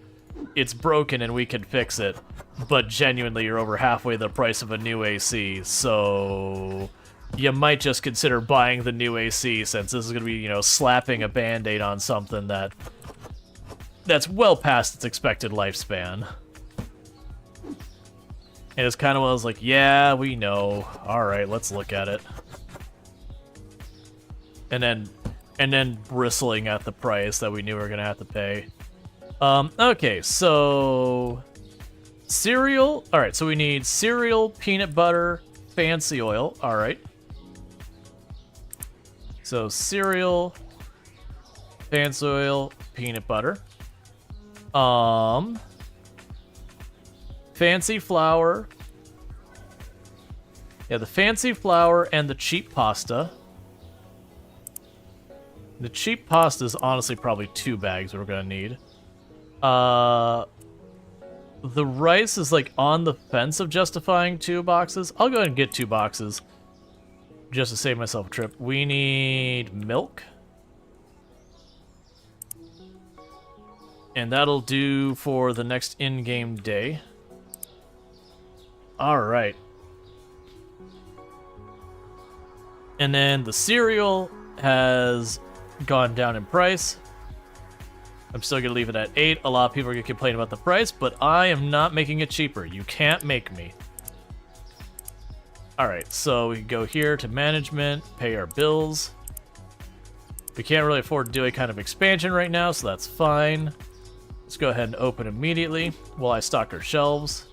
Speaker 1: it's broken and we can fix it, but genuinely you're over halfway the price of a new AC, so you might just consider buying the new AC since this is going to be, slapping a Band-Aid on something that's well past its expected lifespan. And it's kind of one of those like, yeah, we know. All right, let's look at it. And then bristling at the price that we knew we were going to have to pay. Okay, so cereal. All right, so we need cereal, peanut butter, fancy oil. All right. So cereal, fancy oil, peanut butter. Fancy flour. Yeah, the fancy flour and the cheap pasta. The cheap pasta is honestly probably 2 bags we're gonna need. The rice is like on the fence of justifying 2 boxes. I'll go ahead and get 2 boxes just to save myself a trip. We need milk. And that'll do for the next in-game day. Alright. And then the cereal has gone down in price. I'm still gonna leave it at 8. A lot of people are gonna complain about the price, but I am not making it cheaper. You can't make me. Alright, so we can go here to management, pay our bills. We can't really afford to do a kind of expansion right now, so that's fine. Let's go ahead and open immediately while I stock our shelves.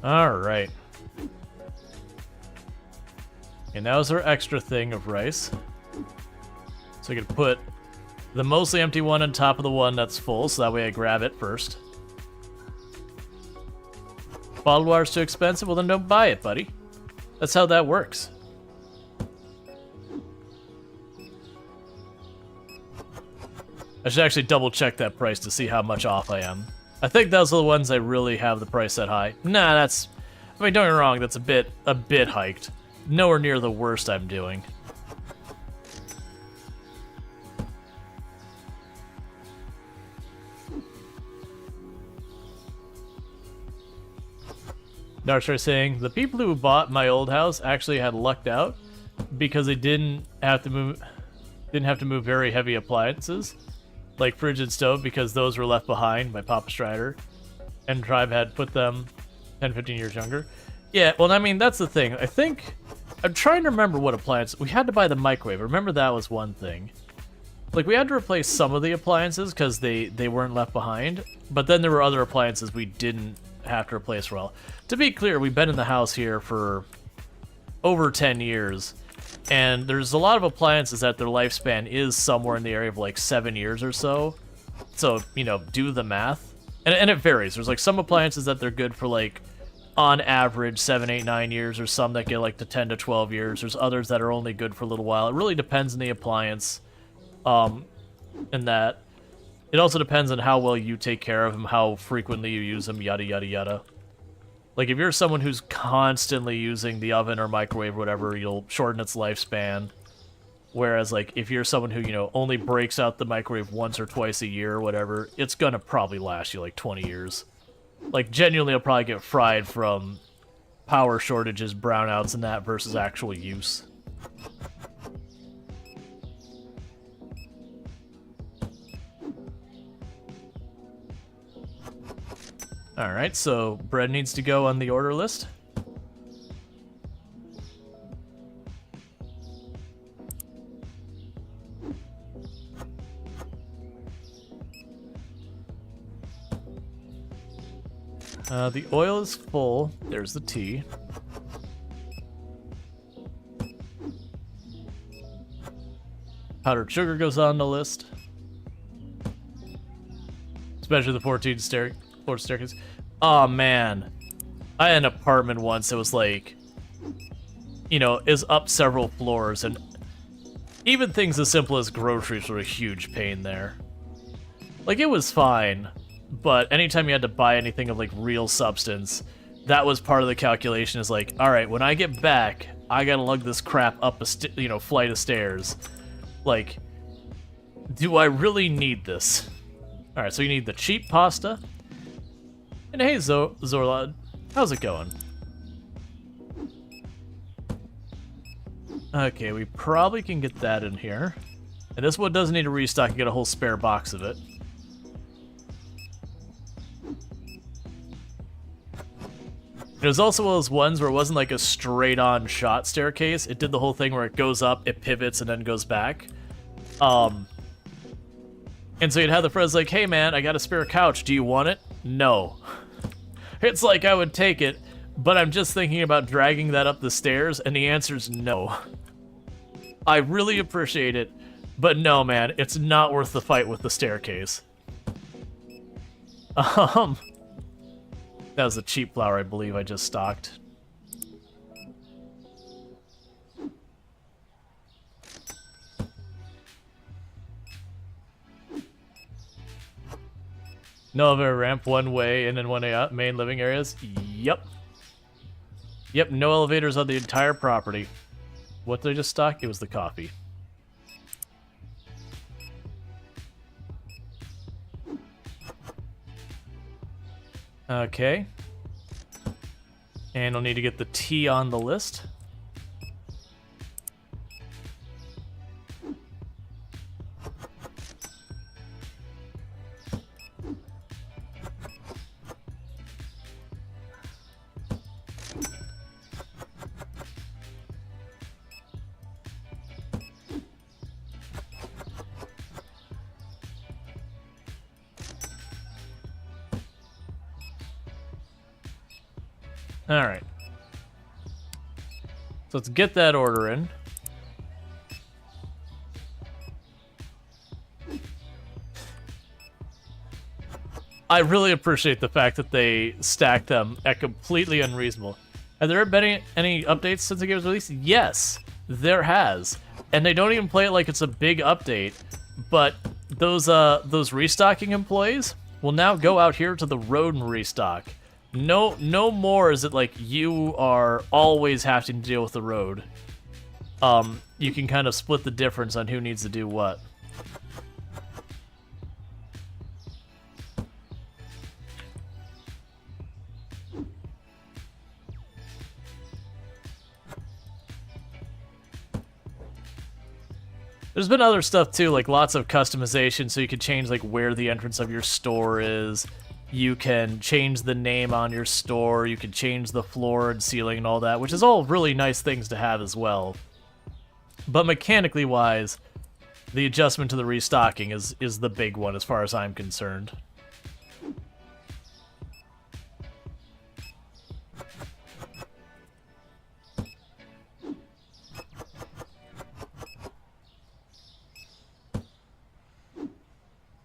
Speaker 1: All right. And that was our extra thing of rice. So I could put the mostly empty one on top of the one that's full, so that way I grab it first. Bottled water's too expensive? Well, then don't buy it, buddy. That's how that works. I should actually double check that price to see how much off I am. I think those are the ones I really have the price set high. Nah, that's... I mean, don't get me wrong, that's a bit hiked. Nowhere near the worst I'm doing. Darkshire saying, the people who bought my old house actually had lucked out because they didn't have to move very heavy appliances like fridge and stove, because those were left behind by Papa Strider, and Tribe had put them 10-15 years younger. Yeah, well, I mean, that's the thing. I think I'm trying to remember what appliance we had to buy. The microwave, remember, that was one thing. Like, we had to replace some of the appliances because they weren't left behind, but then there were other appliances we didn't have to replace. Well, to be clear, we've been in the house here for over 10 years, and there's a lot of appliances that their lifespan is somewhere in the area of like 7 years or so. So, you know, do the math. And it varies. There's like some appliances that they're good for like on average 7, 8, 9 years, or some that get like to 10 to 12 years. There's others that are only good for a little while. It really depends on the appliance. And that it also depends on how well you take care of them, how frequently you use them, yada yada yada. Like, if you're someone who's constantly using the oven or microwave or whatever, you'll shorten its lifespan. Whereas, like, if you're someone who, you know, only breaks out the microwave once or twice a year or whatever, it's gonna probably last you like 20 years. Like, genuinely, it'll probably get fried from power shortages, brownouts, and that versus actual use. Alright, so bread needs to go on the order list. The oil is full. There's the tea. Powdered sugar goes on the list. Especially the 14 floor staircase. Oh man, I had an apartment once that was like, you know, is up several floors, and even things as simple as groceries were a huge pain there. Like, it was fine, but anytime you had to buy anything of like real substance, that was part of the calculation. Is like, all right, when I get back, I gotta lug this crap up a flight of stairs. Like, do I really need this? All right, so you need the cheap pasta. And hey, Zorlad, how's it going? Okay, we probably can get that in here. And this one doesn't need a restock, you get a whole spare box of it. There's also one of those ones where it wasn't like a straight-on shot staircase. It did the whole thing where it goes up, it pivots, and then goes back. And so you'd have the friends like, hey man, I got a spare couch, do you want it? No. It's like, I would take it, but I'm just thinking about dragging that up the stairs, and the answer's no. I really appreciate it, but no, man, it's not worth the fight with the staircase. That was the cheap flour, I believe, I just stocked. No elevator ramp, one way in and one way out, main living areas? Yep. Yep, no elevators on the entire property. What did I just stock? It was the coffee. Okay. And I'll need to get the tea on the list. All right. So let's get that order in. I really appreciate the fact that they stacked them at completely unreasonable. Have there been any updates since the game was released? Yes, there has. And they don't even play it like it's a big update. But those restocking employees will now go out here to the road and restock. No more is it like you are always having to deal with the road. You can kind of split the difference on who needs to do what. There's been other stuff too, like lots of customization, so you can change like where the entrance of your store is. You can change the name on your store, you can change the floor and ceiling and all that, which is all really nice things to have as well. But mechanically wise, the adjustment to the restocking is the big one as far as I'm concerned.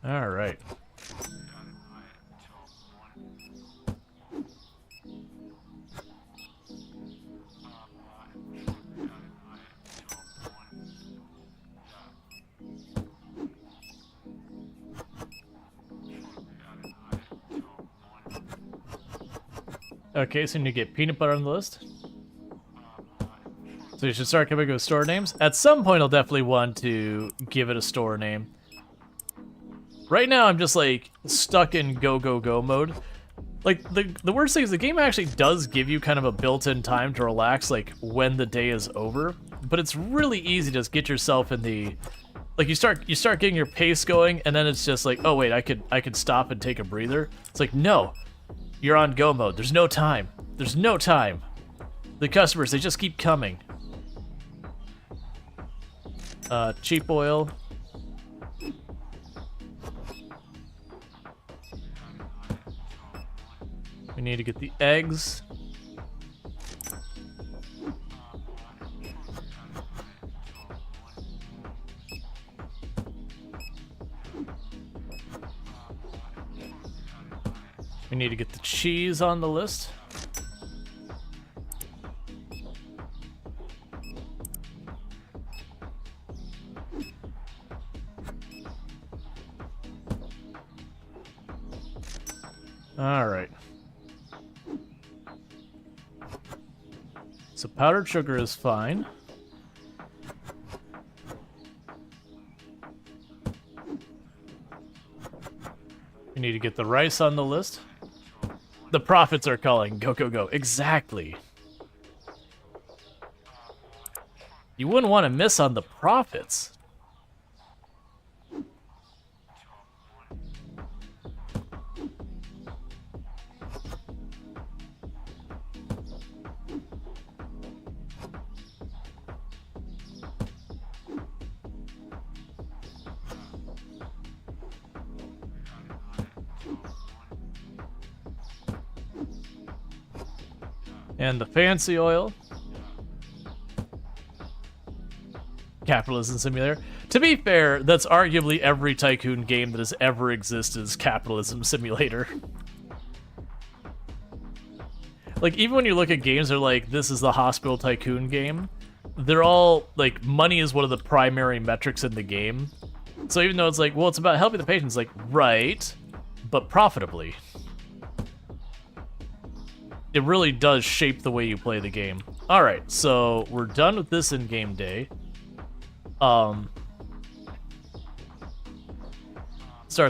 Speaker 1: All right. Okay, so you need to get peanut butter on the list. So you should start coming up with store names. At some point, I'll definitely want to give it a store name. Right now, I'm just like stuck in go go go mode. Like the worst thing is the game actually does give you kind of a built-in time to relax, like when the day is over. But it's really easy to just get yourself in the, like you start getting your pace going, and then it's just like, oh wait, I could stop and take a breather. It's like, no, you're on go mode. There's no time. There's no time. The customers, they just keep coming. Cheap oil. We need to get the eggs. We need to get the cheese on the list. All right. So powdered sugar is fine. We need to get the rice on the list. The profits are calling. Go, go, go. Exactly. You wouldn't want to miss on the profits. And the fancy oil. Capitalism Simulator. To be fair, that's arguably every tycoon game that has ever existed is Capitalism Simulator. Like, even when you look at games that are like, this is the Hospital Tycoon game, they're all, like, money is one of the primary metrics in the game. So even though it's like, well, it's about helping the patients, like, right, but profitably. It really does shape the way you play the game. Alright, so we're done with this in-game day. Start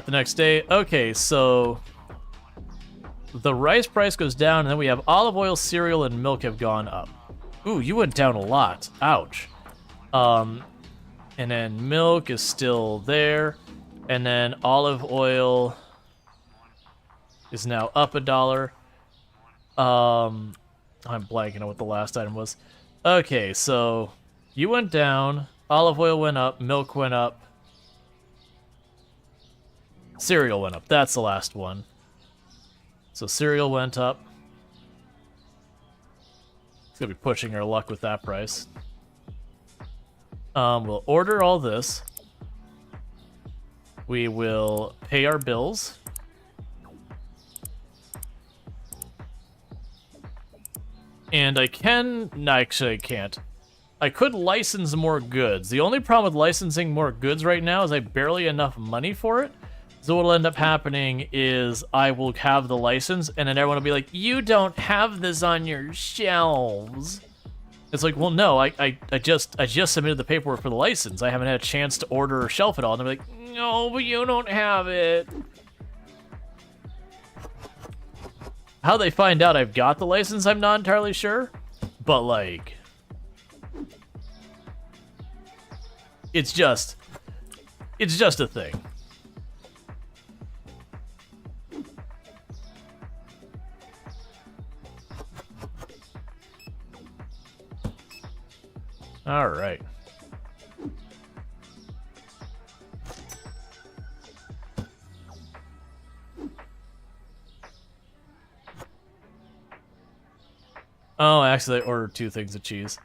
Speaker 1: the next day. Okay, so the rice price goes down, and then we have olive oil, cereal, and milk have gone up. Ooh, you went down a lot. Ouch. And then milk is still there, and then olive oil is now up $1. I'm blanking on what the last item was. Okay, so you went down, olive oil went up, milk went up, cereal went up. That's the last one. So cereal went up. It's gonna be pushing our luck with that price. We'll order all this. We will pay our bills. And I can... No, actually I can't. I could license more goods. The only problem with licensing more goods right now is I barely enough money for it. So what'll end up happening is I will have the license, and then everyone will be like, you don't have this on your shelves. It's like, well, no, I just submitted the paperwork for the license. I haven't had a chance to order or shelf it all. And they're like, no, but you don't have it. How they find out I've got the license, I'm not entirely sure. But, like, it's just a thing. All right. Oh, actually, I ordered 2 things of cheese.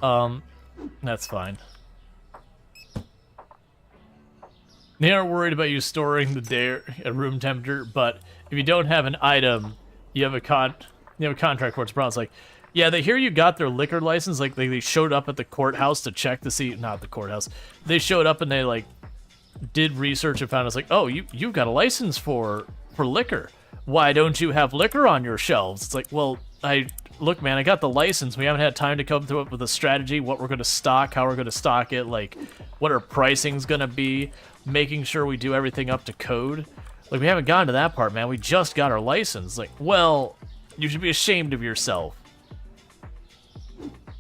Speaker 1: That's fine. They aren't worried about you storing the dare at room temperature, but if you don't have an item, you have a contract for it. It's probably like, yeah, they hear you got their liquor license. Like they showed up at the courthouse to check to see, not the courthouse. They showed up and they like did research and found it's like, oh, you've got a license for liquor. Why don't you have liquor on your shelves? It's like, well, look, man, I got the license. We haven't had time to come up with a strategy, what we're going to stock, how we're going to stock it, like what our pricing's going to be, making sure we do everything up to code. Like, we haven't gotten to that part, man. We just got our license. Like, well, you should be ashamed of yourself.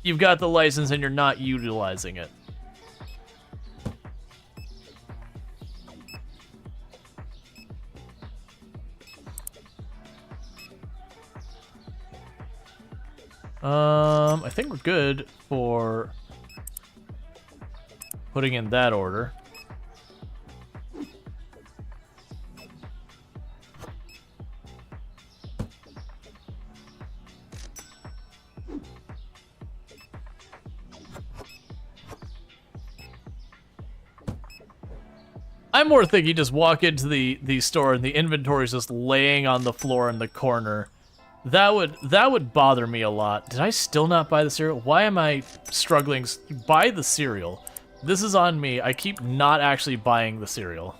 Speaker 1: You've got the license and you're not utilizing it. I think we're good for putting in that order. I'm more thinking you just walk into the store and the inventory is just laying on the floor in the corner. That would bother me a lot. Did I still not buy the cereal? Why am I struggling? Buy the cereal. This is on me. I keep not actually buying the cereal.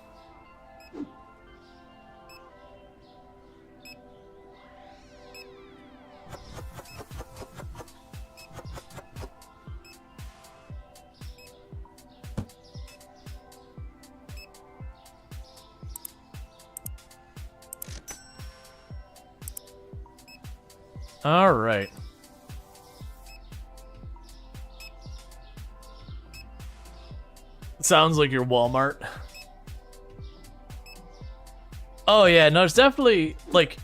Speaker 1: All right. Sounds like your Walmart. Oh yeah, no, it's definitely like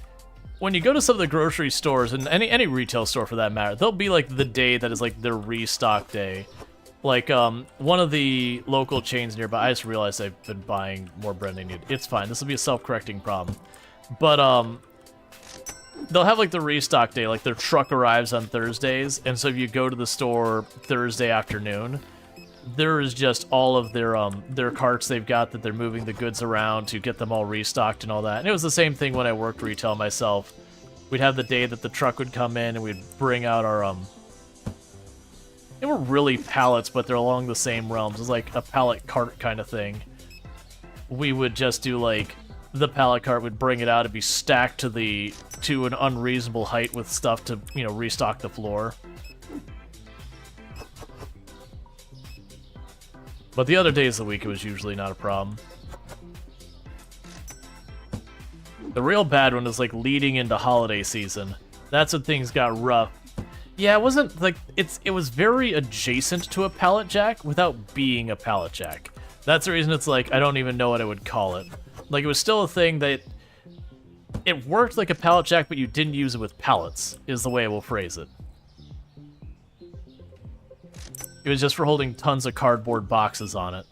Speaker 1: when you go to some of the grocery stores and any retail store for that matter, there'll be like the day that is like their restock day. Like one of the local chains nearby, I just realized I've been buying more bread than I need. It's fine. This will be a self-correcting problem. But they'll have like the restock day, like their truck arrives on Thursdays, and so if you go to the store Thursday afternoon, there is just all of their carts they've got that they're moving the goods around to get them all restocked and all that. And it was the same thing when I worked retail myself. We'd have the day that the truck would come in and we'd bring out our they weren't really pallets, but they're along the same realms. It's like a pallet cart kind of thing. We would just do like the pallet cart would bring it out and be stacked to an unreasonable height with stuff to, you know, restock the floor. But the other days of the week, it was usually not a problem. The real bad one is like leading into holiday season. That's when things got rough. Yeah, it wasn't like it was very adjacent to a pallet jack without being a pallet jack. That's the reason it's like I don't even know what I would call it. Like, it was still a thing that it worked like a pallet jack, but you didn't use it with pallets, is the way I will phrase it. It was just for holding tons of cardboard boxes on it.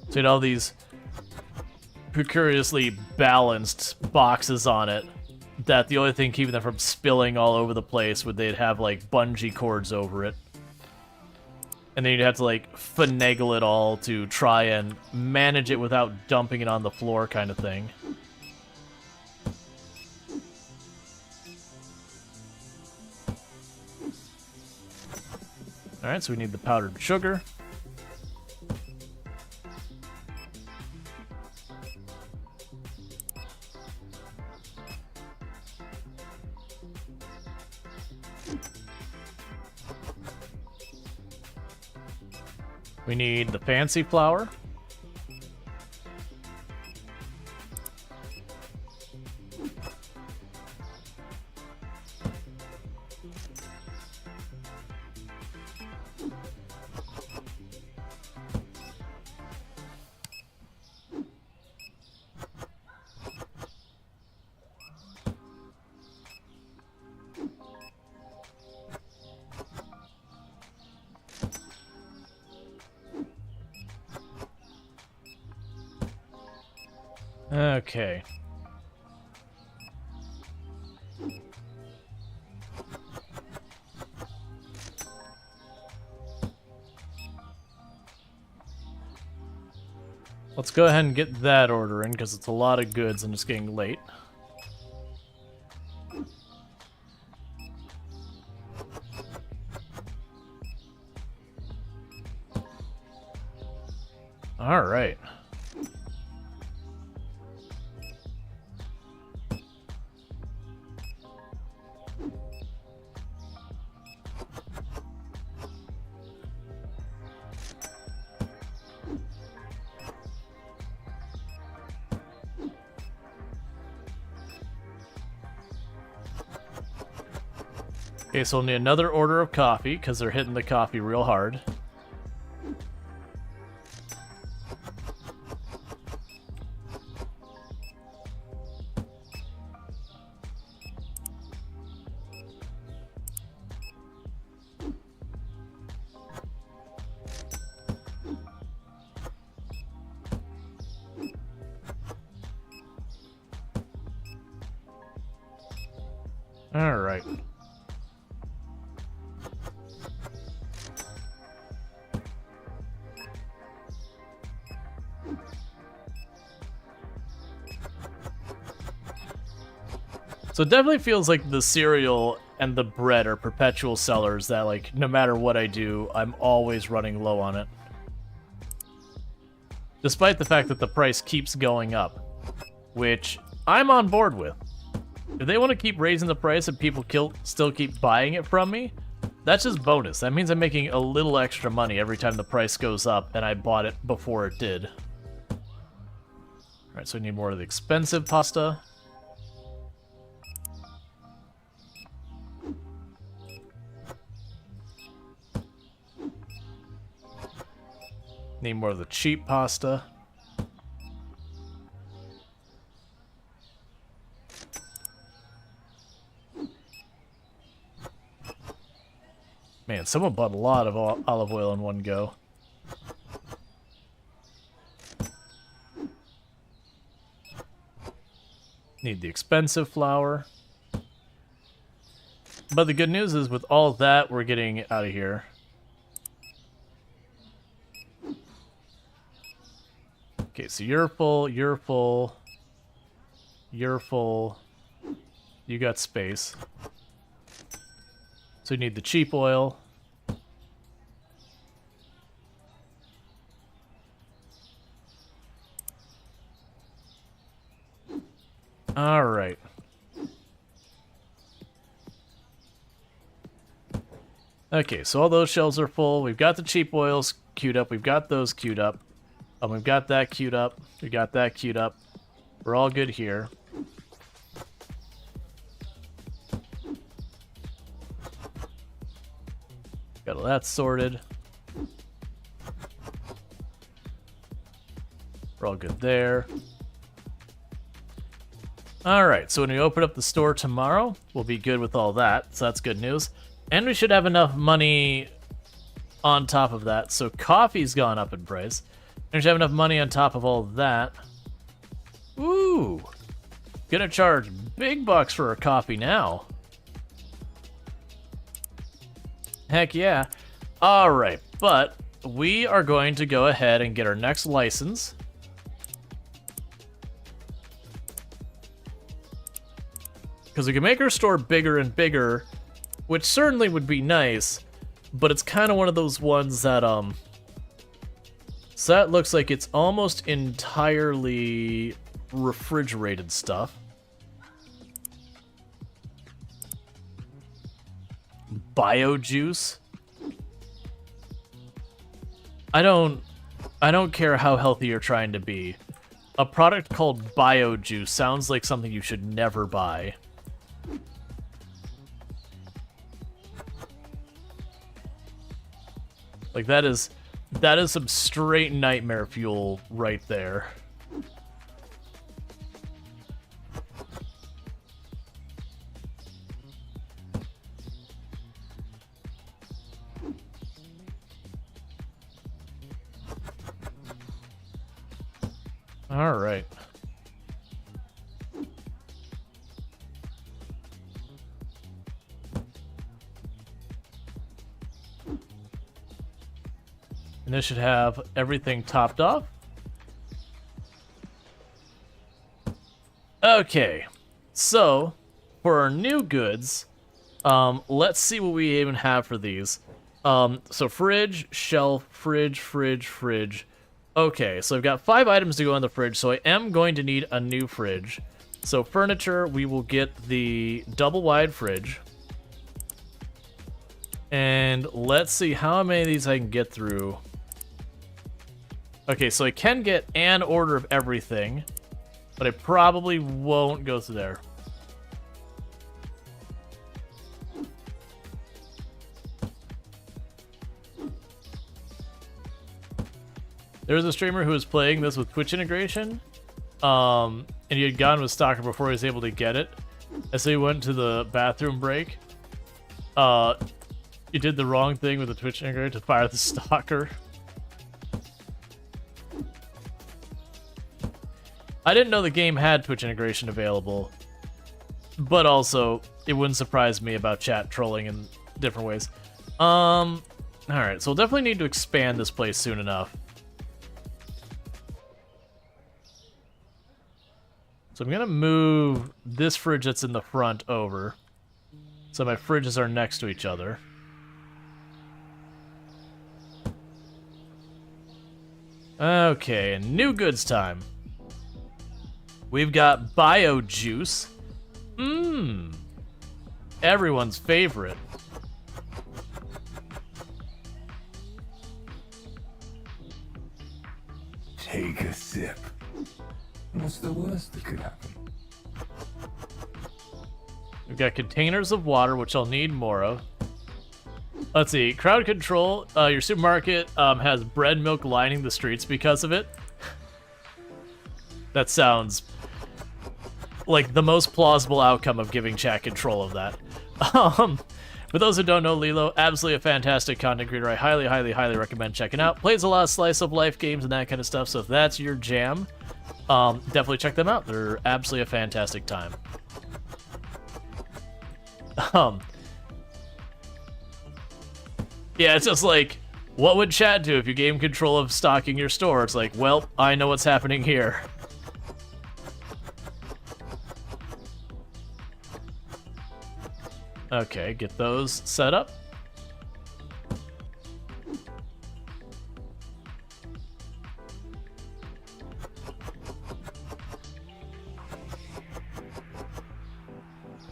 Speaker 1: So you had all these precariously balanced boxes on it that the only thing keeping them from spilling all over the place would they'd have like bungee cords over it. And then you'd have to like finagle it all to try and manage it without dumping it on the floor kind of thing. Alright, so we need the powdered sugar. We need the fancy flour. Okay. Let's go ahead and get that order in, because it's a lot of goods and it's getting late. All right. Okay, so we'll need another order of coffee, because they're hitting the coffee real hard. All right. So it definitely feels like the cereal and the bread are perpetual sellers that, like, no matter what I do, I'm always running low on it. Despite the fact that the price keeps going up, which I'm on board with. If they want to keep raising the price and people still keep buying it from me, that's just bonus. That means I'm making a little extra money every time the price goes up and I bought it before it did. Alright, so we need more of the expensive pasta. Need more of the cheap pasta. Man, someone bought a lot of olive oil in one go. Need the expensive flour. But the good news is with all that, we're getting out of here. Okay, so you're full, you're full, you're full. You got space. So you need the cheap oil. All right. Okay, so all those shelves are full. We've got the cheap oils queued up. We've got those queued up. We've got that queued up. We got that queued up. We're all good here. Got all that sorted. We're all good there. Alright, so when we open up the store tomorrow, we'll be good with all that. So that's good news. And we should have enough money on top of that. So coffee's gone up in price. And we should have enough money on top of all that Ooh. Gonna charge big bucks for a coffee now. Heck yeah. Alright, but we are going to go ahead and get our next license. Because we can make our store bigger and bigger, which certainly would be nice, but it's kind of one of those ones that, so that looks like it's almost entirely refrigerated stuff. Bio juice. I don't care how healthy you're trying to be. A product called bio juice sounds like something you should never buy. Like that is some straight nightmare fuel right there. All right. And this should have everything topped off. Okay, so for our new goods, let's see what we even have for these. So fridge, shelf, fridge. Okay, so I've got 5 items to go in the fridge, so I am going to need a new fridge. So furniture, we will get the double wide fridge. And let's see how many of these I can get through. Okay, so I can get an order of everything, but I probably won't go through there. There was a streamer who was playing this with Twitch integration, and he had gone with Stalker before he was able to get it. And so he went to the bathroom break. He did the wrong thing with the Twitch integrator to fire the Stalker. I didn't know the game had Twitch integration available, but also it wouldn't surprise me about chat trolling in different ways. Alright, so we'll definitely need to expand this place soon enough. So I'm gonna move this fridge that's in the front over, so my fridges are next to each other. Okay, and new goods time. We've got bio juice. Everyone's favorite.
Speaker 2: Take a sip. What's the worst that could happen?
Speaker 1: We've got containers of water, which I'll need more of. Let's see. Crowd control. Your supermarket has bread milk lining the streets because of it. That sounds like the most plausible outcome of giving chat control of that. For those who don't know, Lilo, absolutely a fantastic content creator. I highly recommend checking out. Plays a lot of slice of life games and that kind of stuff, so if that's your jam, definitely check them out. They're absolutely a fantastic time. Yeah, it's just like, what would chat do if you gave him control of stocking your store? It's like, well, I know what's happening here. Okay, get those set up.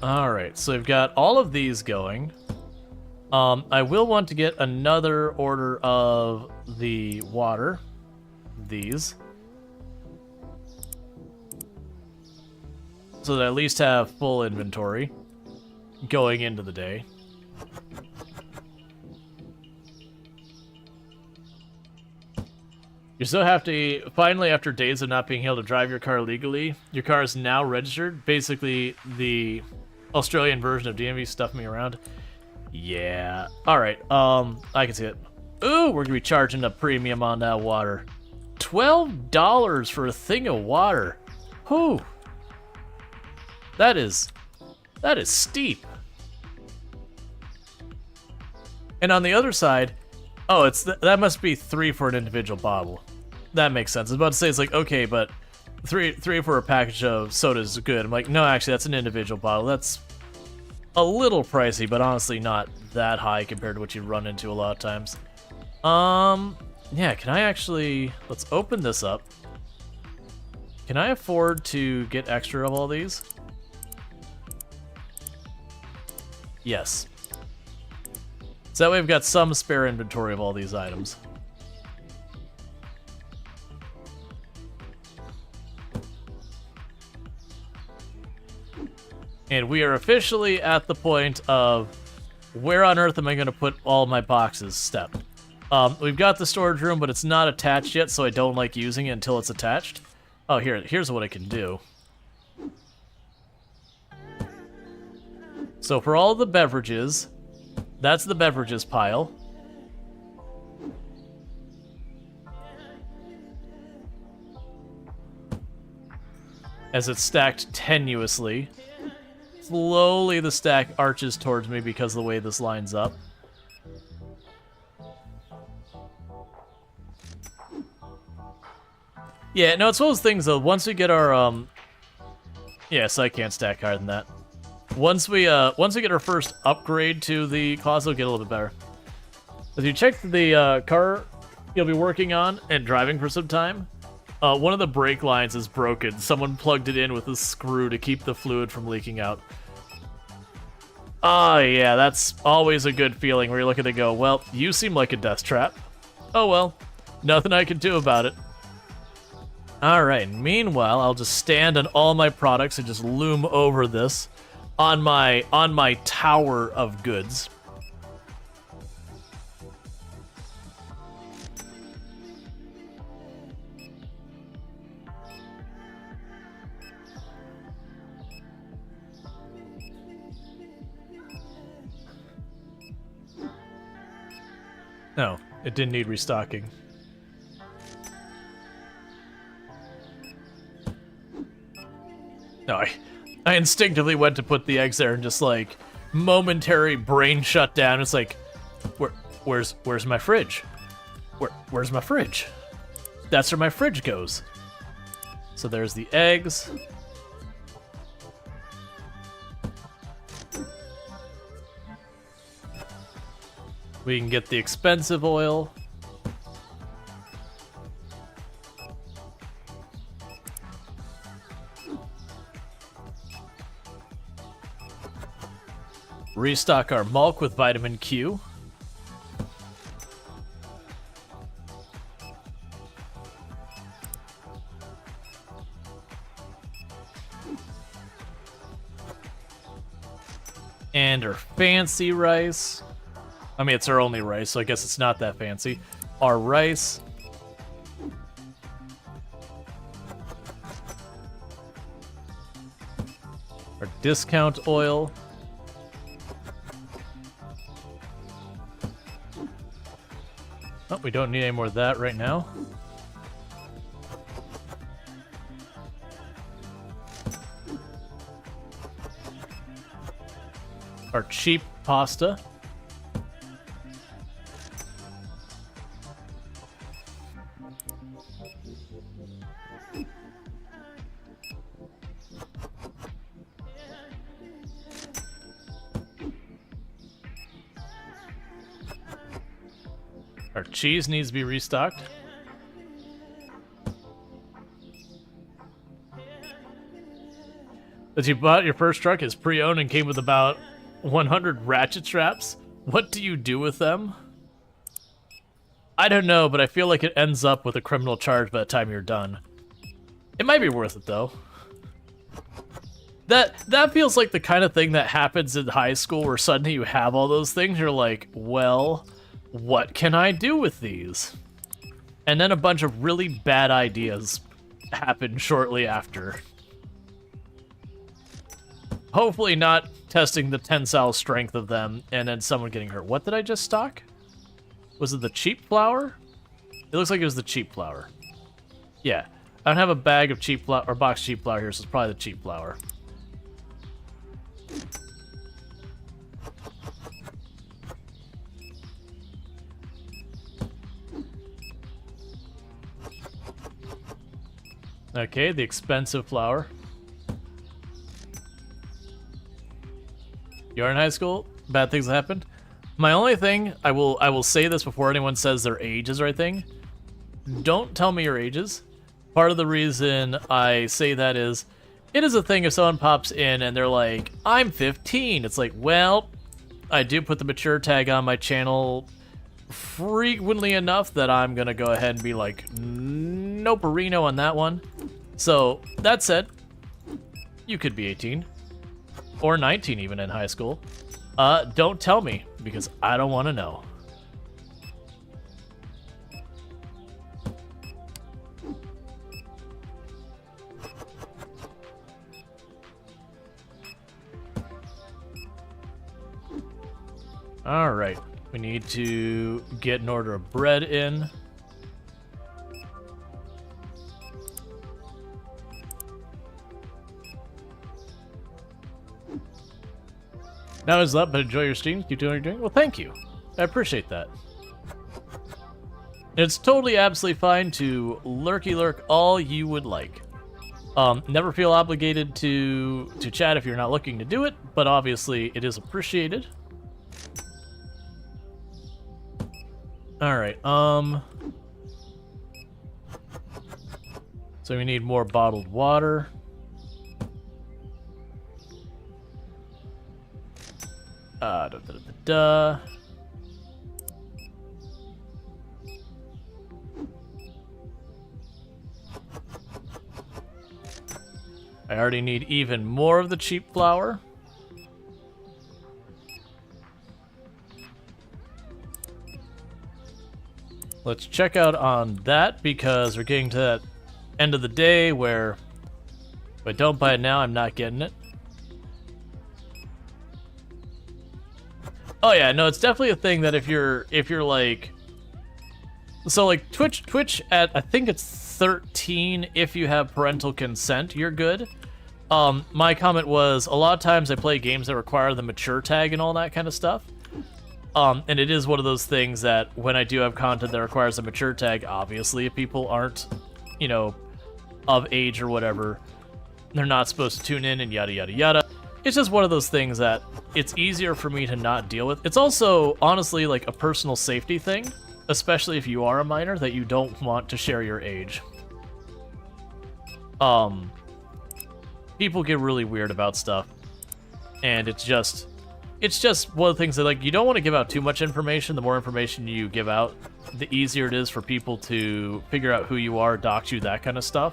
Speaker 1: Alright, so we've got all of these going. I will want to get another order of the water. These. So that I at least have full inventory going into the day. You still have to, finally, after days of not being able to drive your car legally, your car is now registered. Basically, the Australian version of DMV stuffed me around. Yeah. Alright, I can see it. Ooh, we're gonna be charging a premium on that water. $12 for a thing of water. Whew. That is steep. And on the other side, oh, that must be 3 for an individual bottle. That makes sense. I was about to say, it's like, okay, but three for a package of soda is good. I'm like, no, actually, that's an individual bottle. That's a little pricey, but honestly not that high compared to what you run into a lot of times. Yeah, can I actually... Let's open this up. Can I afford to get extra of all these? Yes. So that way we've got some spare inventory of all these items. And we are officially at the point of where on earth am I going to put all my boxes step. We've got the storage room, but it's not attached yet, so I don't like using it until it's attached. Oh, here's what I can do. So for all the beverages, that's the beverages pile. As it's stacked tenuously. Slowly the stack arches towards me because of the way this lines up. Yeah, no, it's one of those things though. Once we get our yeah, so I can't stack higher than that. Once we get our first upgrade to the closet, it'll get a little bit better. As you check the car you'll be working on and driving for some time, one of the brake lines is broken. Someone plugged it in with a screw to keep the fluid from leaking out. Oh yeah, that's always a good feeling where you're looking to go, well, you seem like a death trap. Oh well, nothing I can do about it. Alright, meanwhile, I'll just stand on all my products and just loom over this on my tower of goods. No, it didn't need restocking. No, I instinctively went to put the eggs there and just like momentary brain shut down. It's like, where's my fridge? Where's my fridge? That's where my fridge goes. So there's the eggs. We can get the expensive oil. Restock our milk with vitamin Q. And our fancy rice. I mean, it's our only rice, so I guess it's not that fancy. Our rice. Our discount oil. Oh, we don't need any more of that right now. Our cheap pasta. Our cheese needs to be restocked. As you bought your first truck is pre-owned and came with about 100 ratchet straps. What do you do with them? I don't know, but I feel like it ends up with a criminal charge by the time you're done. It might be worth it though. That feels like the kind of thing that happens in high school where suddenly you have all those things. You're like, well, what can I do with these? And then a bunch of really bad ideas happen shortly after. Hopefully not testing the tensile strength of them and then someone getting hurt. What did I just stock? Was it the cheap flour? It looks like it was the cheap flour. Yeah. I don't have a bag of cheap flour or box cheap flour here, so it's probably the cheap flour. Okay, the expensive flour. You're in high school? Bad things happened? My only thing, I will say this before anyone says their ages or anything. Don't tell me your ages. Part of the reason I say that is, it is a thing if someone pops in and they're like, I'm 15. It's like, well, I do put the mature tag on my channel frequently enough that I'm gonna go ahead and be like, nope-a-reno on that one. So, that said, you could be 18. Or 19 even in high school. Don't tell me, because I don't want to know. Alright, we need to get an order of bread in. Now is up, but enjoy your streams. Keep doing what you're doing. Well, thank you. I appreciate that. It's totally absolutely fine to lurky lurk all you would like. Never feel obligated to chat if you're not looking to do it, but obviously it is appreciated. Alright, so we need more bottled water. I already need even more of the cheap flour. Let's check out on that because we're getting to that end of the day where if I don't buy it now, I'm not getting it. Oh yeah, no, it's definitely a thing that if you're like, so like Twitch at I think it's 13 if you have parental consent, you're good. My comment was a lot of times I play games that require the mature tag and all that kind of stuff. And it is one of those things that when I do have content that requires a mature tag, obviously if people aren't, you know, of age or whatever, they're not supposed to tune in and yada yada yada. It's just one of those things that it's easier for me to not deal with. It's also, honestly, like a personal safety thing, especially if you are a minor, that you don't want to share your age. People get really weird about stuff, and it's just one of the things that, like, you don't want to give out too much information. The more information you give out, the easier it is for people to figure out who you are, dox you, that kind of stuff.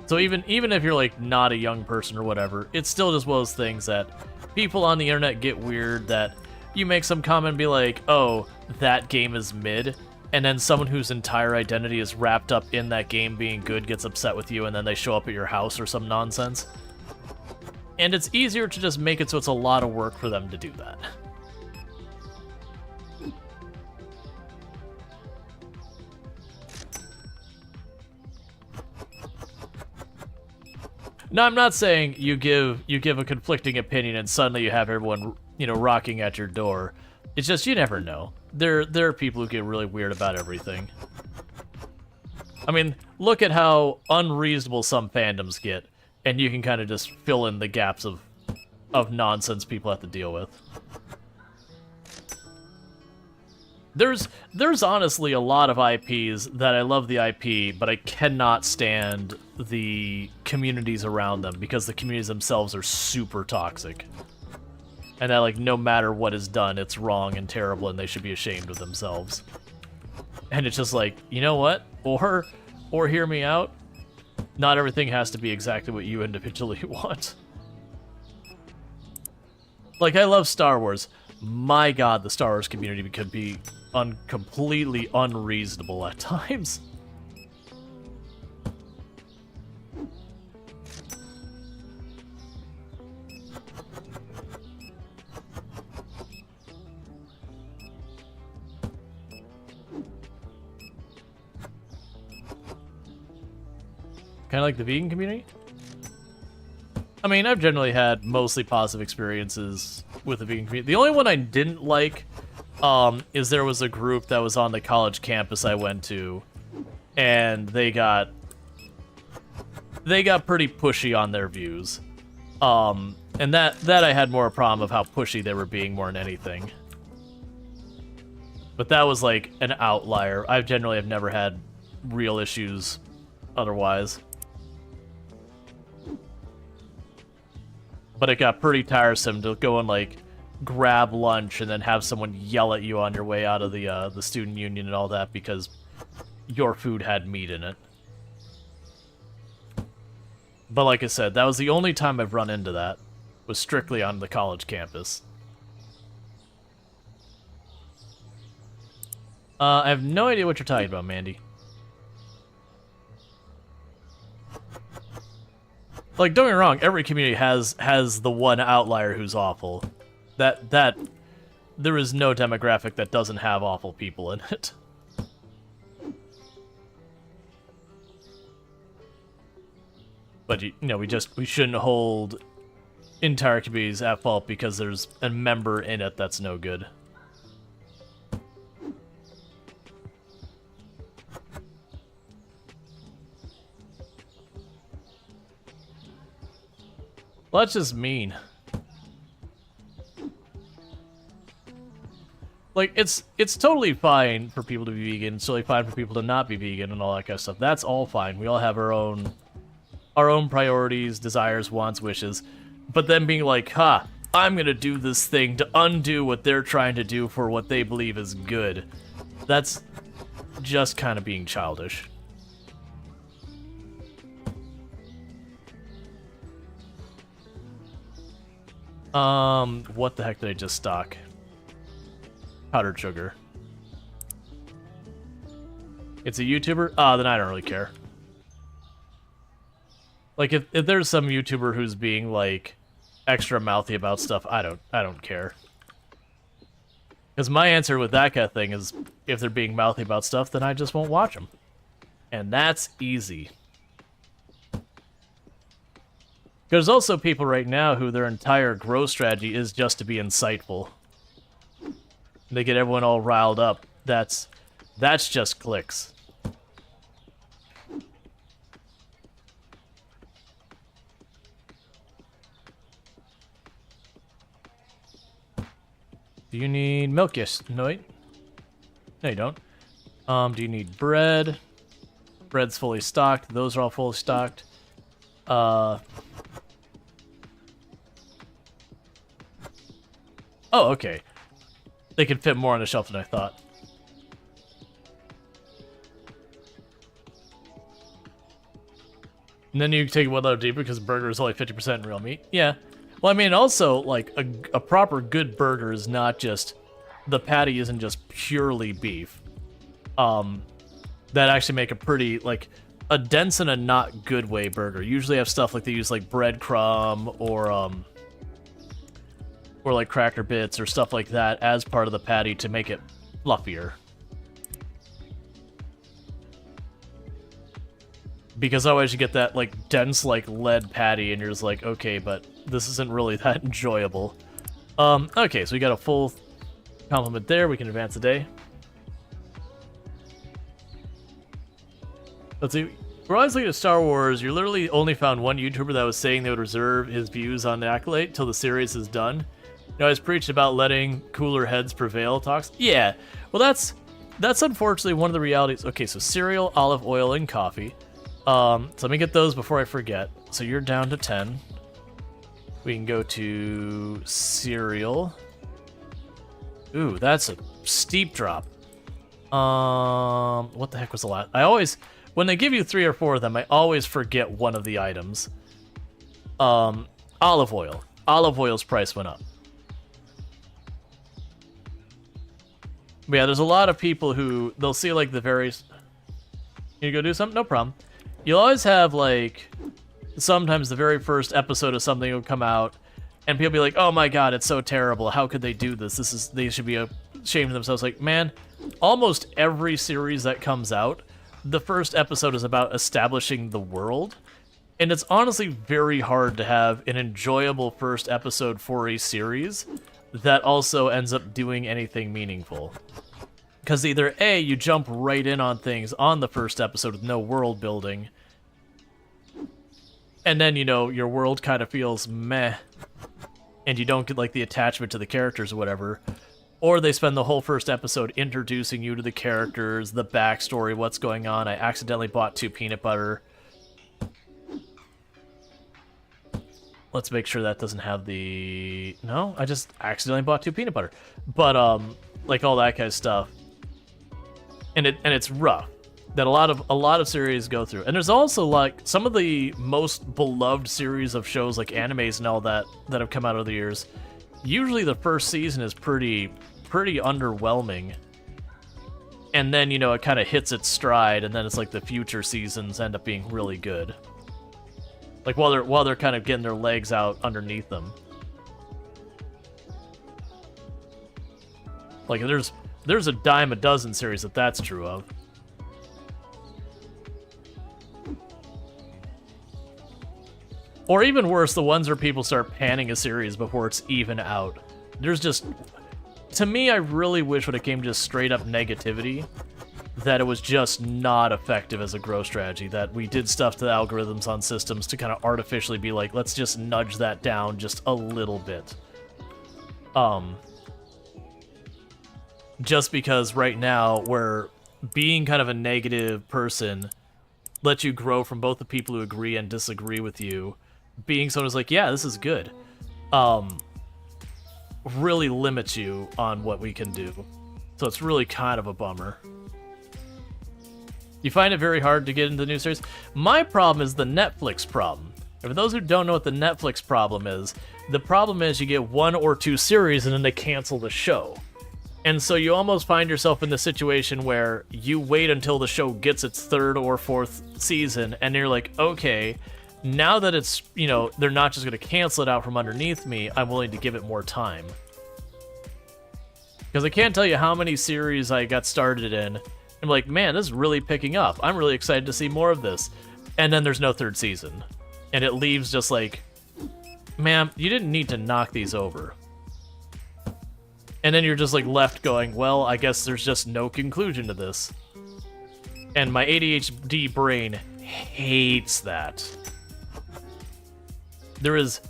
Speaker 1: So even if you're like not a young person or whatever, it's still just one of those things that people on the internet get weird, that you make some comment and be like, oh, that game is mid, and then someone whose entire identity is wrapped up in that game being good gets upset with you, and then they show up at your house or some nonsense. And it's easier to just make it so it's a lot of work for them to do that. No, I'm not saying you give a conflicting opinion and suddenly you have everyone, you know, rocking at your door. It's just you never know. There are people who get really weird about everything. I mean, look at how unreasonable some fandoms get, and you can kind of just fill in the gaps of nonsense people have to deal with. There's honestly a lot of IPs that I love the IP, but I cannot stand the communities around them because the communities themselves are super toxic. And that, like, no matter what is done, it's wrong and terrible and they should be ashamed of themselves. And it's just like, you know what? Or hear me out. Not everything has to be exactly what you individually want. Like, I love Star Wars. My god, the Star Wars community could be completely unreasonable at times. Kind of like the vegan community? I mean, I've generally had mostly positive experiences with the vegan community. The only one I didn't like is there was a group that was on the college campus I went to, and they got pretty pushy on their views. And that I had more a problem of how pushy they were being more than anything. But that was like an outlier. I generally have never had real issues otherwise. But it got pretty tiresome to go and like grab lunch and then have someone yell at you on your way out of the student union and all that because your food had meat in it. But like I said, that was the only time I've run into that, was strictly on the college campus. I have no idea what you're talking about, Mandy. Like, don't get me wrong, every community has the one outlier who's awful. That there is no demographic that doesn't have awful people in it. But you know, we shouldn't hold entire communities at fault because there's a member in it that's no good. Well, that's just mean. Like, it's totally fine for people to be vegan. It's totally fine for people to not be vegan and all that kind of stuff. That's all fine. We all have our own priorities, desires, wants, wishes. But then being like, ha, I'm gonna do this thing to undo what they're trying to do for what they believe is good. That's just kind of being childish. What the heck did I just stock? Powdered sugar. It's a YouTuber? Ah, then I don't really care. Like, if there's some YouTuber who's being, like, extra mouthy about stuff, I don't care. Because my answer with that kind of thing is, if they're being mouthy about stuff, then I just won't watch them. And that's easy. There's also people right now who their entire growth strategy is just to be insightful. They get everyone all riled up. That's just clicks. Do you need milk? Yes. No, wait. No, you don't. Do you need bread? Bread's fully stocked. Those are all fully stocked. Oh, okay. They can fit more on the shelf than I thought. And then you take it one level deeper because burger is only 50% real meat. Yeah. Well, I mean, also, like, a proper good burger is not just... The patty isn't just purely beef. That actually make a pretty, like... A dense and a not good way burger. Usually have stuff like they use, like, breadcrumb or like cracker bits or stuff like that as part of the patty to make it fluffier. Because otherwise you get that like dense like lead patty and you're just like, okay, but this isn't really that enjoyable. Okay, so we got a full complement there. We can advance the day. Let's see. We're always looking at Star Wars. You literally only found one YouTuber that was saying they would reserve his views on the Acolyte till the series is done. You know, I was preached about letting cooler heads prevail talks. Yeah, well, that's unfortunately one of the realities. Okay, so cereal, olive oil, and coffee. So let me get those before I forget. So you're down to 10. We can go to cereal. Ooh, that's a steep drop. What the heck was the last? I always, when they give you 3 or 4 of them, I always forget one of the items. Olive oil. Olive oil's price went up. But yeah, there's a lot of people who, they'll see like the various... You go do something? No problem. You'll always have like, sometimes the very first episode of something will come out, and people be like, oh my god, it's so terrible, how could they do this? They should be ashamed of themselves. Like, man, almost every series that comes out the first episode is about establishing the world, and it's honestly very hard to have an enjoyable first episode for a series that also ends up doing anything meaningful. Because either A, you jump right in on things on the first episode with no world building, and then, you know, your world kind of feels meh, and you don't get, like, the attachment to the characters or whatever, or they spend the whole first episode introducing you to the characters, the backstory, what's going on. I accidentally bought 2 peanut butter. Let's make sure that doesn't have the... No, I just accidentally bought 2 peanut butter. But, like, all that kind of stuff. And it's rough. That a lot of series go through. And there's also, like, some of the most beloved series of shows, like animes and all that have come out over the years. Usually the first season is pretty underwhelming. And then, you know, it kind of hits its stride, and then it's like the future seasons end up being really good. Like, while they're kind of getting their legs out underneath them. Like, there's a dime a dozen series that's true of. Or even worse, the ones where people start panning a series before it's even out. There's just... To me, I really wish when it came to just straight-up negativity, that it was just not effective as a growth strategy, that we did stuff to the algorithms on systems to kind of artificially be like, let's just nudge that down just a little bit. Just because right now, where being kind of a negative person lets you grow from both the people who agree and disagree with you, being someone who's like, yeah, this is good, really limits you on what we can do. So it's really kind of a bummer. You find it very hard to get into the new series? My problem is the Netflix problem. And for those who don't know what the Netflix problem is, the problem is you get 1 or 2 series and then they cancel the show. And so you almost find yourself in the situation where you wait until the show gets its 3rd or 4th season, and you're like, okay, now that it's, you know, they're not just going to cancel it out from underneath me, I'm willing to give it more time. Because I can't tell you how many series I got started in. I'm like, man, this is really picking up. I'm really excited to see more of this. And then there's no 3rd season. And it leaves just like, ma'am, you didn't need to knock these over. And then you're just like left going, well, I guess there's just no conclusion to this. And my ADHD brain hates that. There is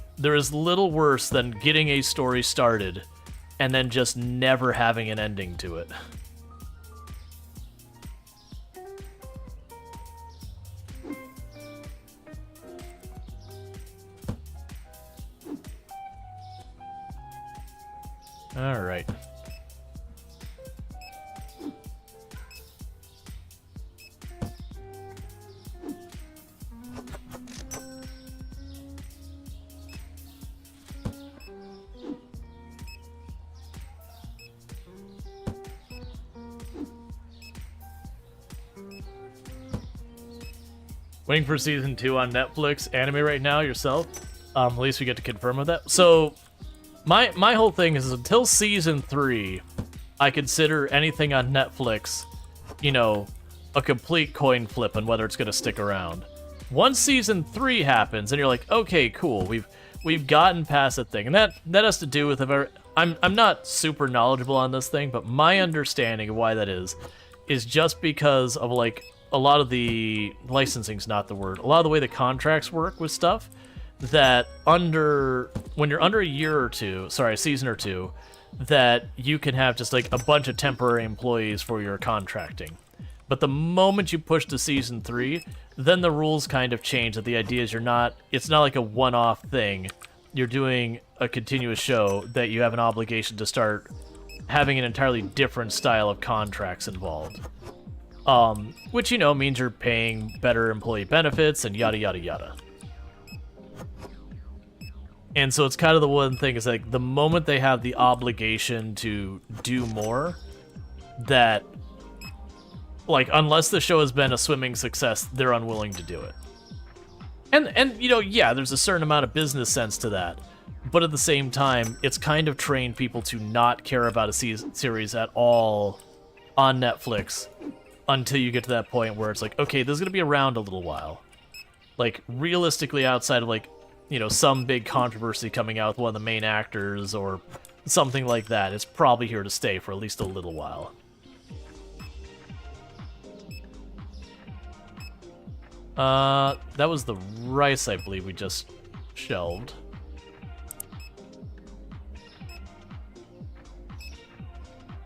Speaker 1: little worse than getting a story started and then just never having an ending to it. All right. Waiting for season 2 on Netflix anime right now yourself. At least we get to confirm with that. So my whole thing is until season 3, I consider anything on Netflix, you know, a complete coin flip on whether it's going to stick around. Once season 3 happens, and you're like, okay, cool, we've gotten past that thing, and that has to do with I'm not super knowledgeable on this thing, but my understanding of why that is just because of like a lot of the licensing's not the word. A lot of the way the contracts work with stuff. That when you're under a season or 2, that you can have just like a bunch of temporary employees for your contracting. But the moment you push to season 3, then the rules kind of change. That the idea is it's not like a one-off thing. You're doing a continuous show that you have an obligation to start having an entirely different style of contracts involved. Which, you know, means you're paying better employee benefits and yada yada yada. And so it's kind of the one thing is like the moment they have the obligation to do more, that like unless the show has been a swimming success, they're unwilling to do it. And you know, yeah, there's a certain amount of business sense to that, but at the same time, it's kind of trained people to not care about a series at all on Netflix until you get to that point where it's like, okay, this is gonna be around a little while. Like, realistically, outside of, like, you know, some big controversy coming out with one of the main actors or something like that, it's probably here to stay for at least a little while. That was the rice, I believe, we just shelved.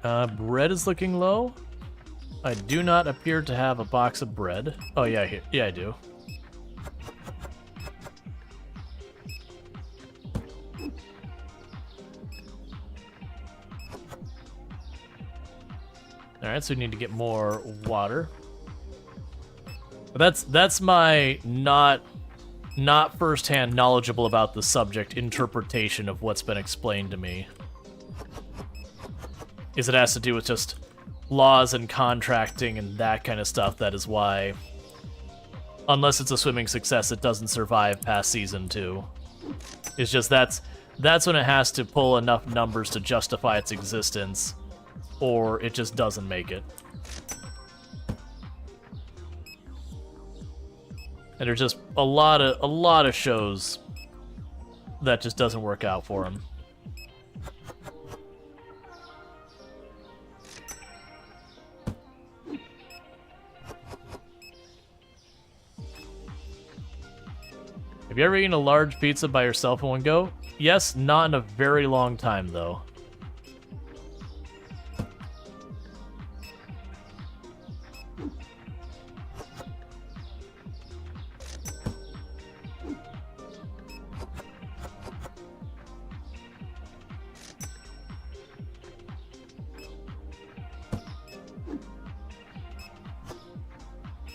Speaker 1: Bread is looking low. I do not appear to have a box of bread. Oh, yeah, here. Yeah, I do. Alright, so we need to get more water. But that's my not firsthand knowledgeable about the subject interpretation of what's been explained to me. Is it has to do with just laws and contracting and that kind of stuff. That is why, unless it's a swimming success, it doesn't survive past season 2. It's just that's when it has to pull enough numbers to justify its existence, or it just doesn't make it. And there's just a lot of shows that just doesn't work out for them. Have you ever eaten a large pizza by yourself in one go? Yes, not in a very long time, though.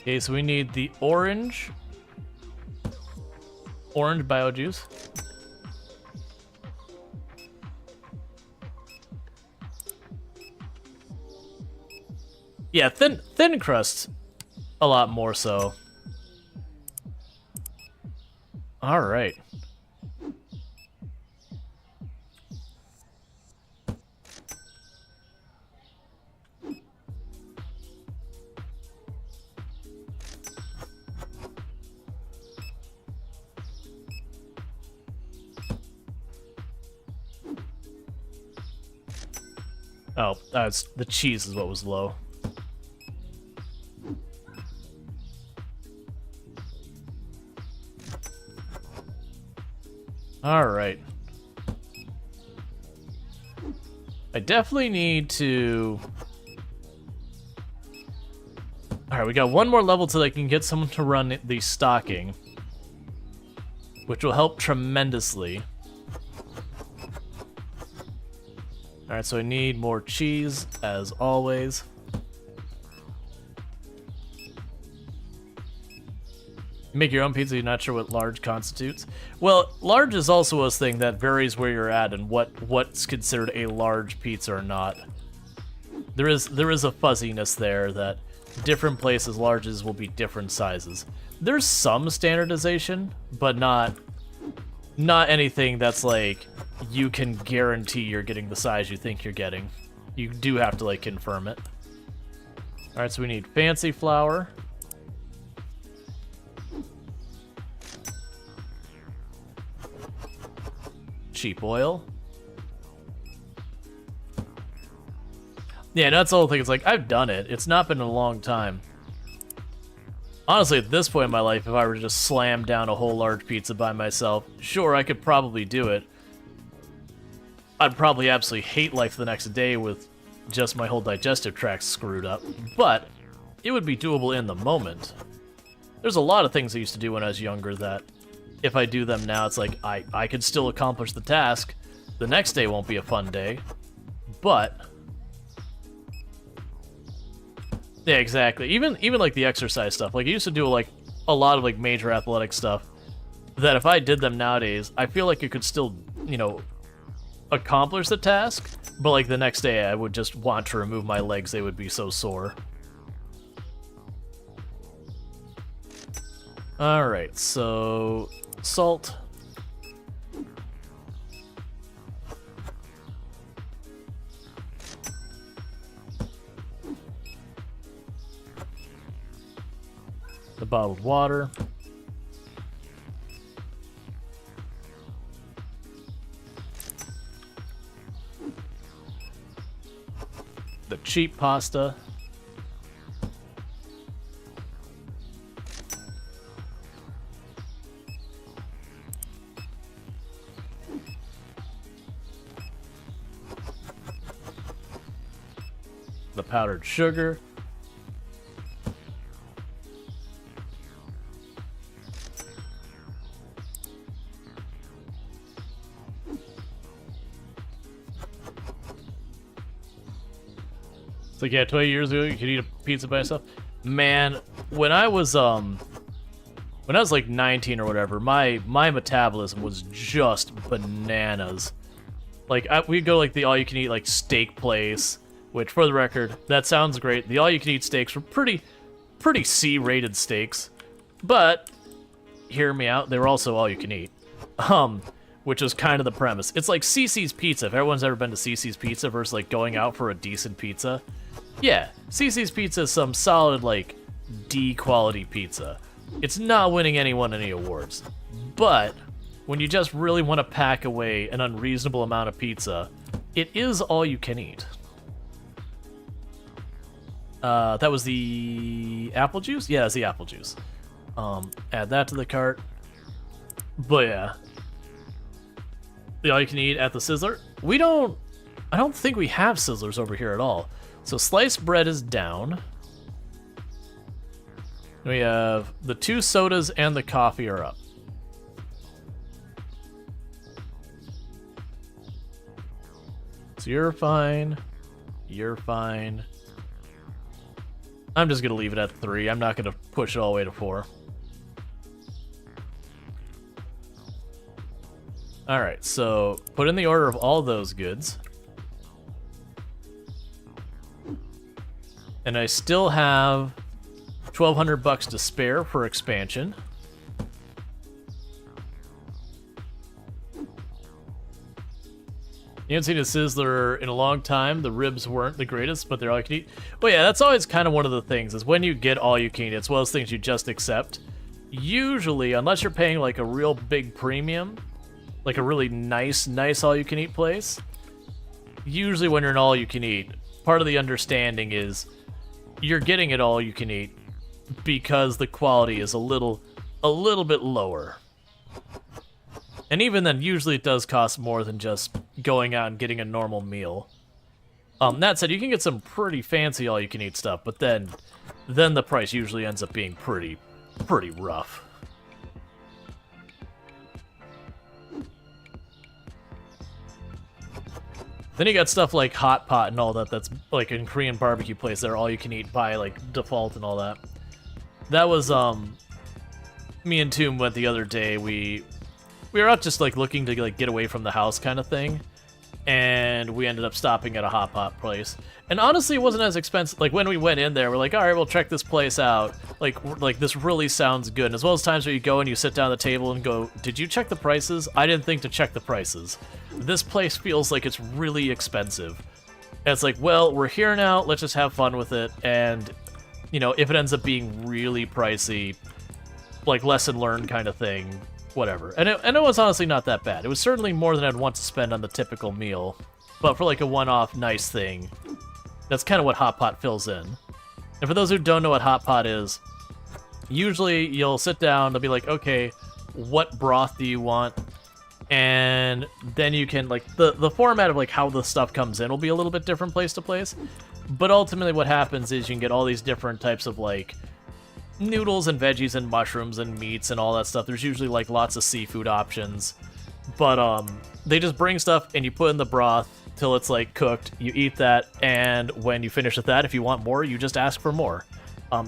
Speaker 1: Okay, so we need the orange bio juice. Yeah, thin crust a lot more so. All right. Oh, the cheese is what was low. All right. I definitely need to... All right, we got one more level till I can get someone to run the stocking, which will help tremendously. Alright, so I need more cheese, as always. You make your own pizza, you're not sure what large constitutes? Well, large is also a thing that varies where you're at and what's considered a large pizza or not. There is a fuzziness there that different places, larges will be different sizes. There's some standardization, but not anything that's like you can guarantee you're getting the size you think you're getting. You do have to like confirm it. Alright, so we need fancy flour. Cheap oil. Yeah, that's the whole thing. It's like, I've done it. It's not been in a long time. Honestly, at this point in my life, if I were to just slam down a whole large pizza by myself, sure, I could probably do it. I'd probably absolutely hate life the next day with just my whole digestive tract screwed up, but it would be doable in the moment. There's a lot of things I used to do when I was younger that if I do them now, it's like I could still accomplish the task. The next day won't be a fun day, but... Yeah, exactly. Even like the exercise stuff. Like I used to do like a lot of like major athletic stuff that if I did them nowadays, I feel like you could still, you know, accomplish the task, but like the next day I would just want to remove my legs. They would be so sore. All right, so salt. The bottled water. The cheap pasta. The powdered sugar. It's like, yeah, 20 years ago you could eat a pizza by yourself. Man, when I was like 19 or whatever, my metabolism was just bananas. Like we'd go like the all you can eat like steak place, which for the record, that sounds great. The all you can eat steaks were pretty C-rated steaks. But hear me out, they were also all you can eat. Which is kind of the premise. It's like CC's Pizza. If everyone's ever been to CC's Pizza versus like going out for a decent pizza. Yeah, CC's Pizza is some solid like D quality pizza. It's not winning anyone any awards. But when you just really want to pack away an unreasonable amount of pizza, it is all you can eat. That was the apple juice? Yeah, it's the apple juice. Add that to the cart. But yeah. The all you can eat at the Sizzler. I don't think we have Sizzlers over here at all. So sliced bread is down. We have the 2 sodas and the coffee are up. So you're fine. You're fine. I'm just going to leave it at 3. I'm not going to push it all the way to 4. Alright, so put in the order of all those goods. And I still have $1,200 to spare for expansion. You haven't seen a Sizzler in a long time. The ribs weren't the greatest, but they're all you can eat. Well, yeah, that's always kind of one of the things, is when you get all you can eat, it's one of those things you just accept. Usually, unless you're paying like a real big premium, like a really nice all you can eat place, usually when you're an all you can eat, part of the understanding is you're getting it all you can eat because the quality is a little bit lower. And even then, usually it does cost more than just going out and getting a normal meal. That said, you can get some pretty fancy all you can eat stuff, but then the price usually ends up being pretty rough. Then you got stuff like hot pot and all that. That's like in Korean barbecue place. They're all you can eat by like default and all that. That was me and Toom went the other day. We were out just like looking to like get away from the house kind of thing, and we ended up stopping at a hot pot place. And honestly, it wasn't as expensive. Like when we went in there, we're like, all right, we'll check this place out. Like this really sounds good. And as well as times where you go and you sit down at the table and go, did you check the prices? I didn't think to check the prices. This place feels like it's really expensive. And it's like, well, we're here now. Let's just have fun with it. And you know, if it ends up being really pricey, like lesson learned kind of thing, whatever. And it was honestly not that bad. It was certainly more than I'd want to spend on the typical meal. But for like a one-off nice thing, that's kind of what hot pot fills in. And for those who don't know what hot pot is, usually you'll sit down, they'll be like, okay, what broth do you want? And then you can, like, the format of like how the stuff comes in will be a little bit different place to place. But ultimately what happens is you can get all these different types of like noodles and veggies and mushrooms and meats and all that stuff. There's usually like lots of seafood options. But they just bring stuff and you put in the broth till it's like cooked. You eat that, and when you finish with that, if you want more, you just ask for more.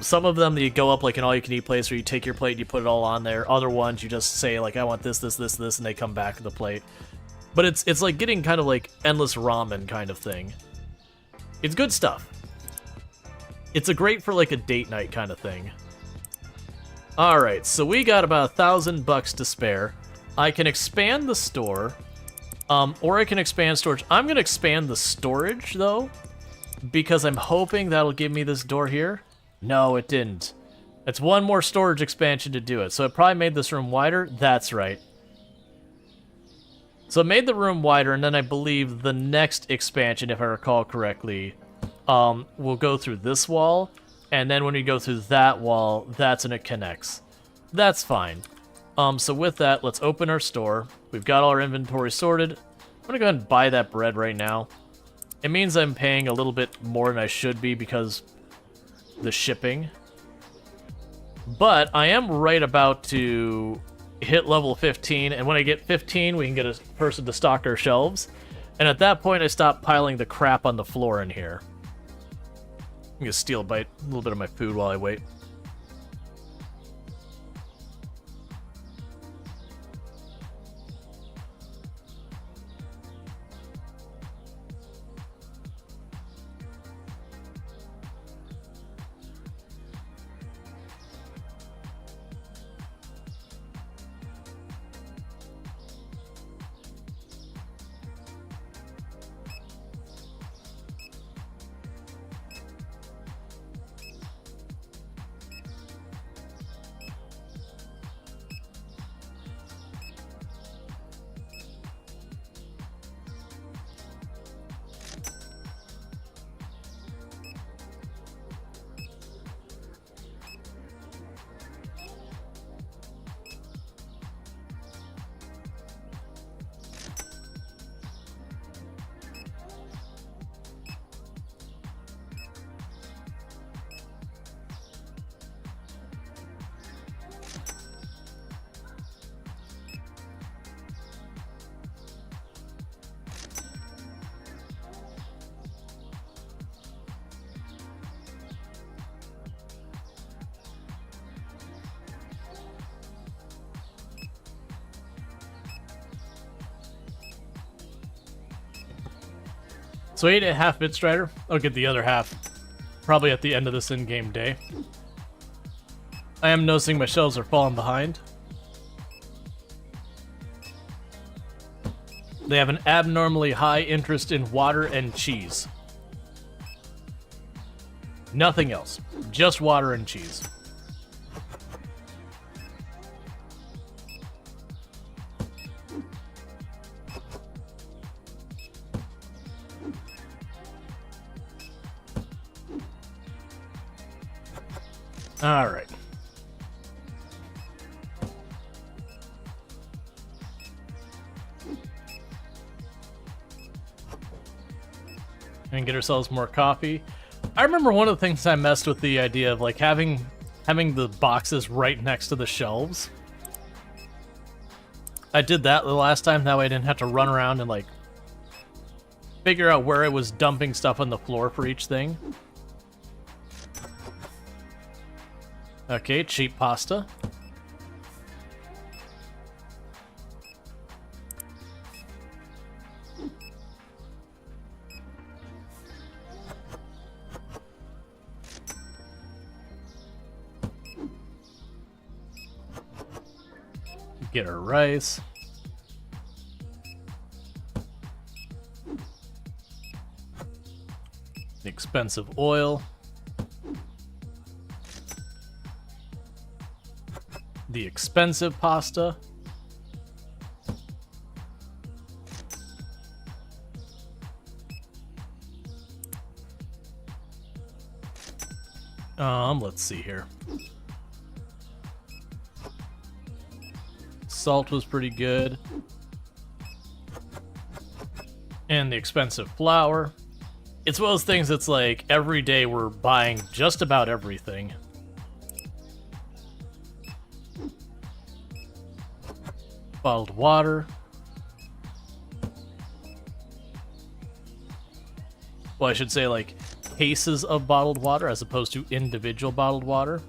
Speaker 1: Some of them, you go up like an all-you-can-eat place where you take your plate and you put it all on there. Other ones, you just say like, I want this, this, this, this, and they come back to the plate. But it's like getting kind of like endless ramen kind of thing. It's good stuff. It's a great for like a date night kind of thing. All right, so we got about $1,000 to spare. I can expand the store, or I can expand storage. I'm gonna expand the storage though, because I'm hoping that'll give me this door here. No, it didn't. It's one more storage expansion to do it, so it probably made this room wider. That's right. So it made the room wider, and then I believe the next expansion, if I recall correctly, will go through this wall, and then when we go through that wall, that's when it connects. That's fine. So with that, let's open our store. We've got all our inventory sorted. I'm gonna go ahead and buy that bread right now. It means I'm paying a little bit more than I should be because the shipping. But I am right about to hit level 15, and when I get 15, we can get a person to stock our shelves. And at that point, I stop piling the crap on the floor in here. I'm gonna steal a little bit of my food while I wait. So 8.5 bit Strider. I'll get the other half probably at the end of this in-game day. I am noticing my shelves are falling behind. They have an abnormally high interest in water and cheese. Nothing else. Just water and cheese. All right. And get ourselves more coffee. I remember one of the things I messed with the idea of like having the boxes right next to the shelves. I did that the last time, that way I didn't have to run around and like figure out where I was dumping stuff on the floor for each thing. Okay, cheap pasta. Get our rice. Expensive oil. The expensive pasta. Let's see here. Salt was pretty good. And the expensive flour. It's one of those things that's like every day we're buying just about everything. Bottled water. Well, I should say like cases of bottled water as opposed to individual bottled water.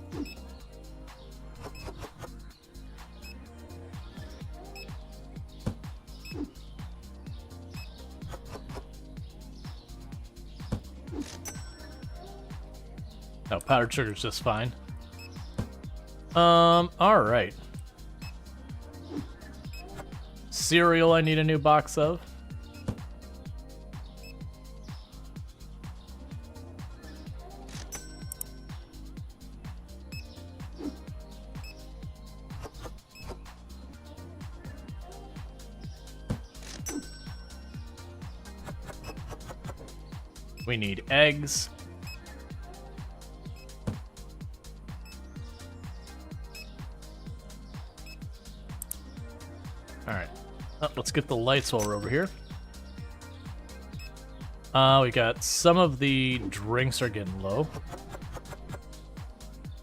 Speaker 1: Oh, powdered sugar's just fine. Alright. Cereal I need a new box of. We need eggs. Alright. Let's get the lights while we're over here. We got some of the drinks are getting low.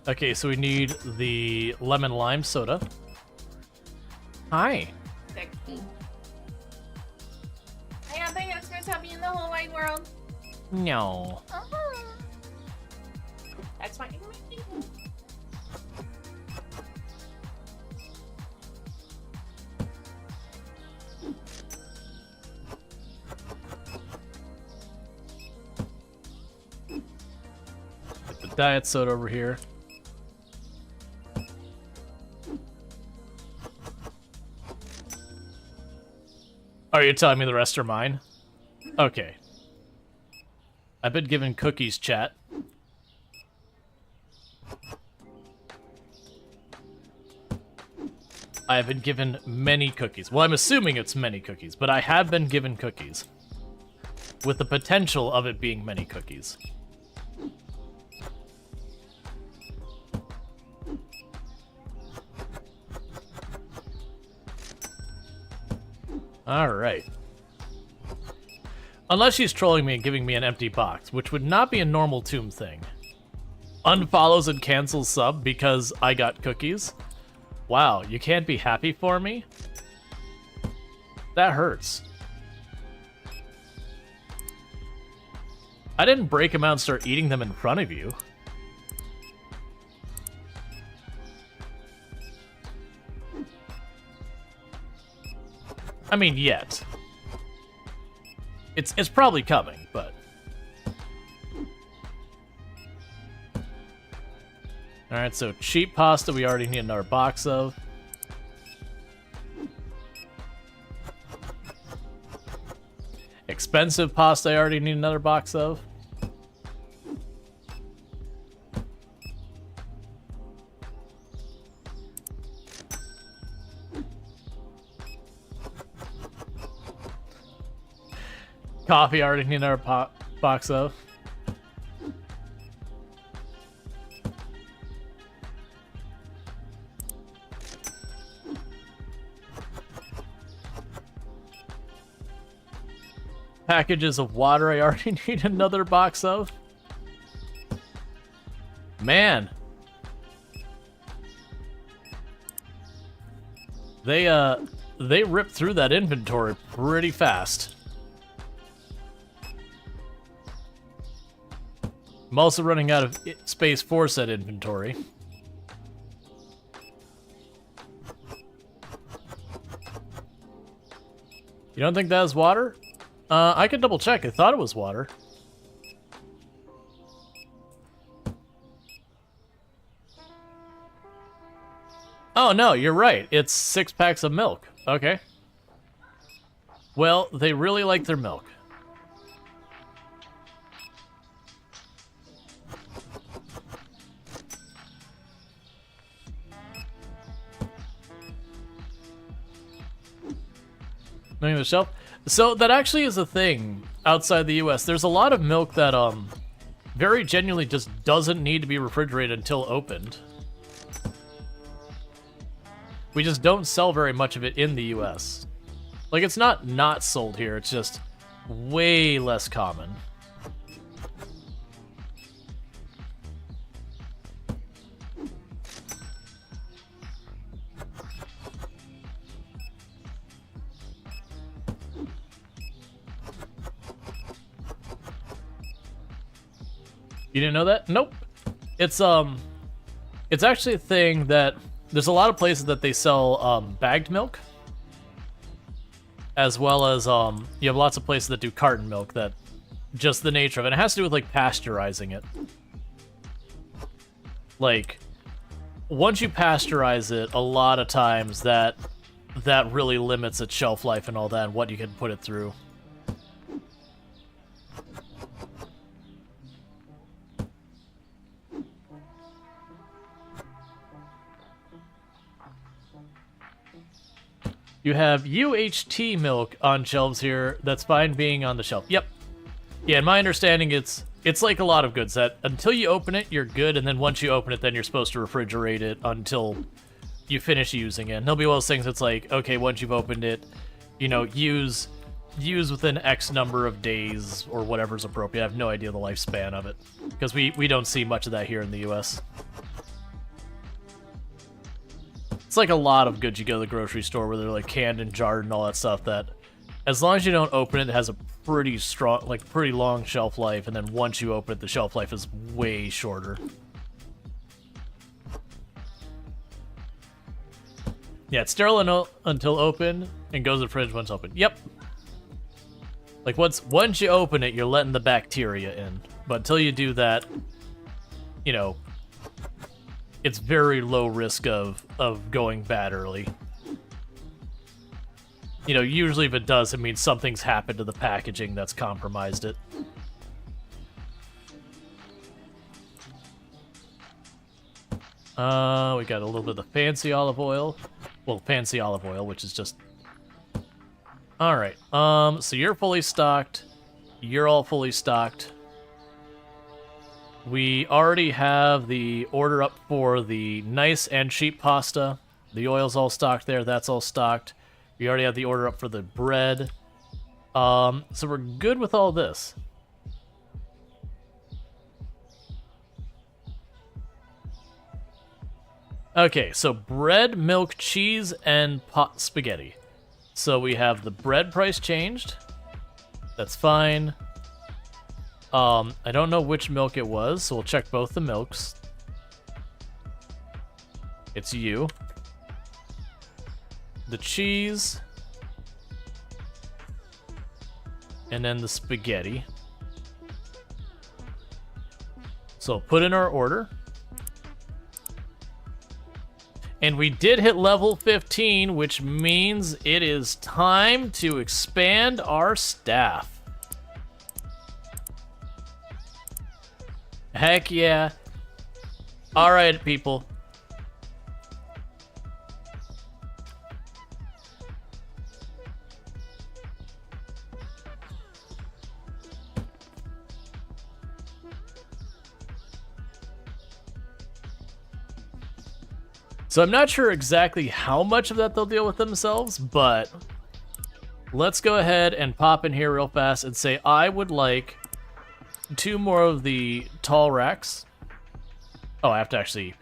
Speaker 1: Okay, so we need the lemon lime soda. Hi.
Speaker 3: Sexy. Hey, I think it's most happy in the whole wide world.
Speaker 1: No.
Speaker 3: Uh-huh. That's my English.
Speaker 1: Get the diet soda over here. Are you telling me the rest are mine? Okay. I've been given cookies, chat. I have been given many cookies. Well, I'm assuming it's many cookies, but I have been given cookies. With the potential of it being many cookies. Alright. Unless she's trolling me and giving me an empty box, which would not be a normal Tomb thing. Unfollows and cancels sub because I got cookies? Wow, you can't be happy for me? That hurts. I didn't break them out and start eating them in front of you. I mean, yet. It's probably coming, but... Alright, so cheap pasta we already need another box of. Expensive pasta I already need another box of. Coffee I already need another box of. Packages of water I already need another box of. Man. They ripped through that inventory pretty fast. I'm also running out of space for said inventory. You don't think that is water? I could double check. I thought it was water. Oh, no, you're right. It's 6 packs of milk. Okay. Well, they really like their milk. Looking at the shelf. So that actually is a thing outside the US. There's a lot of milk that very genuinely just doesn't need to be refrigerated until opened. We just don't sell very much of it in the US. Like, it's not sold here, it's just way less common. You didn't know that? Nope. It's actually a thing that there's a lot of places that they sell bagged milk, as well as you have lots of places that do carton milk. That just the nature of it. It has to do with like pasteurizing it. Like once you pasteurize it, a lot of times that really limits its shelf life and all that, and what you can put it through. You have UHT milk on shelves here. That's fine being on the shelf. Yep. Yeah, in my understanding, it's like a lot of goods that until you open it, you're good, and then once you open it, then you're supposed to refrigerate it until you finish using it. And there'll be one of those things that's like, okay, once you've opened it, you know, use within X number of days or whatever's appropriate. I have no idea the lifespan of it because we don't see much of that here in the U.S. It's like a lot of goods you go to the grocery store where they're like canned and jarred and all that stuff that as long as you don't open it, it has a pretty strong, like pretty long shelf life, and then once you open it, the shelf life is way shorter. Yeah, it's sterile until open and goes in the fridge once open. Yep. Like once you open it, you're letting the bacteria in. But until you do that, you know, it's very low risk of going bad early. You know, usually if it does, it means something's happened to the packaging that's compromised it. We got a little bit of the fancy olive oil. Well, fancy olive oil, which is just... Alright, so you're fully stocked. You're all fully stocked. We already have the order up for the nice and cheap pasta. The oil's all stocked there, that's all stocked. We already have the order up for the bread. So we're good with all this. Okay, so bread, milk, cheese, and pot spaghetti. So we have the bread price changed. That's fine. I don't know which milk it was, so we'll check both the milks. It's you. The cheese. And then the spaghetti. So put in our order. And we did hit level 15, which means it is time to expand our staff. Heck yeah. All right, people. So I'm not sure exactly how much of that they'll deal with themselves, but let's go ahead and pop in here real fast and say I would like 2 more of the tall racks. Oh, I have to actually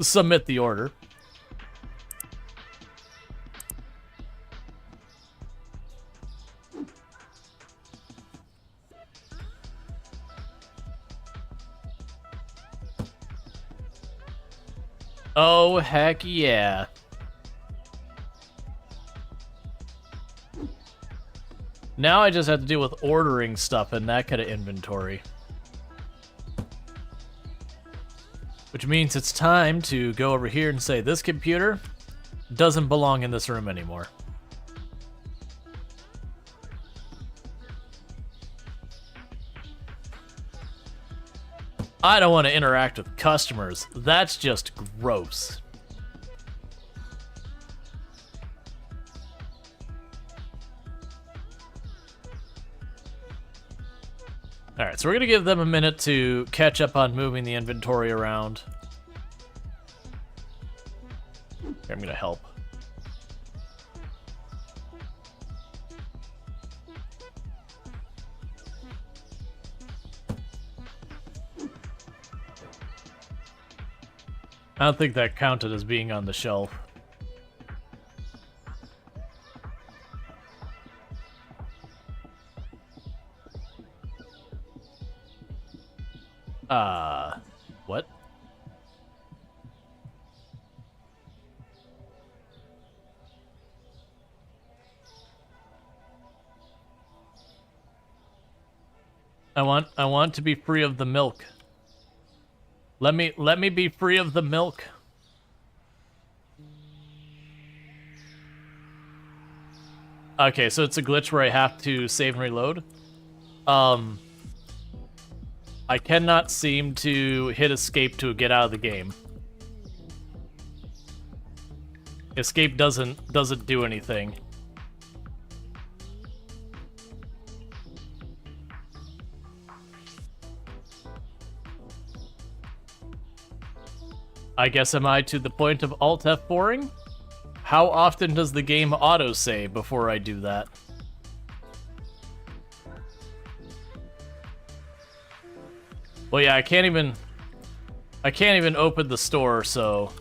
Speaker 1: submit the order. Oh, heck yeah. Now I just have to deal with ordering stuff in that kind of inventory. Which means it's time to go over here and say this computer doesn't belong in this room anymore. I don't want to interact with customers. That's just gross. Alright, so we're going to give them a minute to catch up on moving the inventory around. Here, I'm going to help. I don't think that counted as being on the shelf. What? I want to be free of the milk. Let me be free of the milk. Okay, so it's a glitch where I have to save and reload. I cannot seem to hit escape to get out of the game. Escape doesn't do anything. I guess am I to the point of Alt F4ing? How often does the game autosave before I do that? Well, yeah, I can't even open the store, so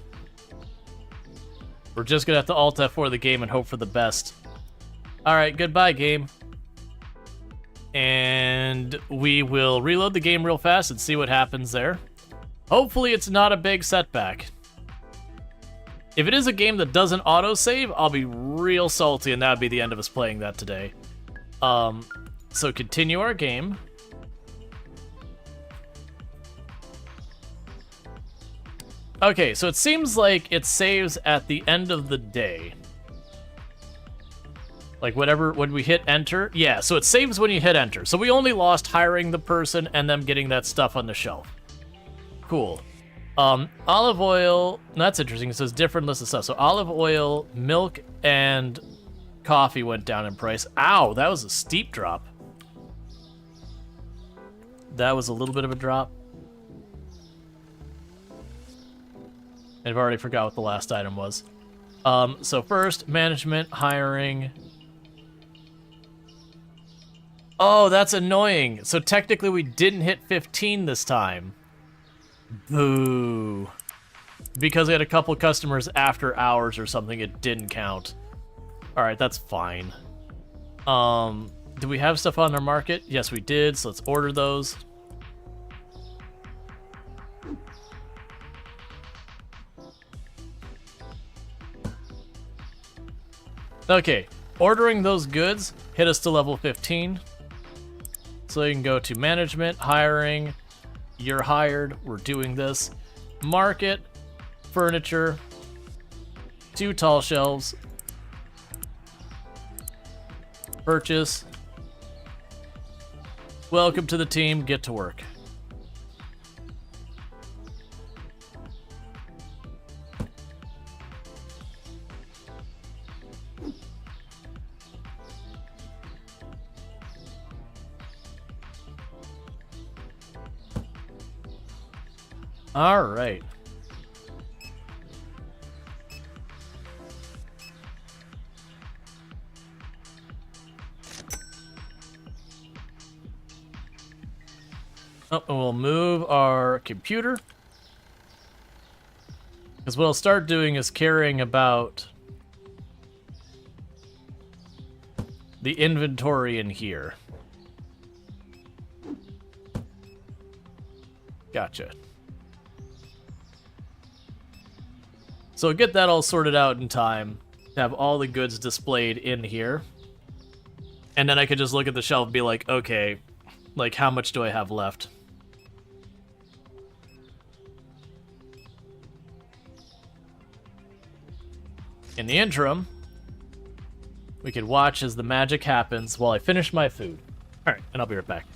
Speaker 1: we're just gonna have to Alt F4 the game and hope for the best. All right, goodbye, game. And we will reload the game real fast and see what happens there. Hopefully it's not a big setback. If it is a game that doesn't autosave, I'll be real salty, and that would be the end of us playing that today. So continue our game. Okay, so it seems like it saves at the end of the day. Like when we hit enter. Yeah, so it saves when you hit enter. So we only lost hiring the person and them getting that stuff on the shelf. Cool. Olive oil, that's interesting. It says different list of stuff. So olive oil, milk, and coffee went down in price. Ow, that was a steep drop. That was a little bit of a drop. I've already forgot what the last item was. So first, management, hiring. Oh, that's annoying. So technically we didn't hit 15 this time. Boo. Because we had a couple customers after hours or something, it didn't count. Alright, that's fine. Do we have stuff on our market? Yes, we did, so let's order those. Okay, ordering those goods hit us to level 15. So you can go to management, hiring, you're hired, we're doing this. Market, furniture, 2 tall shelves, purchase. Welcome to the team, get to work. All right. Oh, and we'll move our computer. Because what I'll start doing is caring about the inventory in here. Gotcha. So get that all sorted out in time, have all the goods displayed in here, and then I could just look at the shelf and be like, okay, like how much do I have left? In the interim, we could watch as the magic happens while I finish my food. All right, and I'll be right back.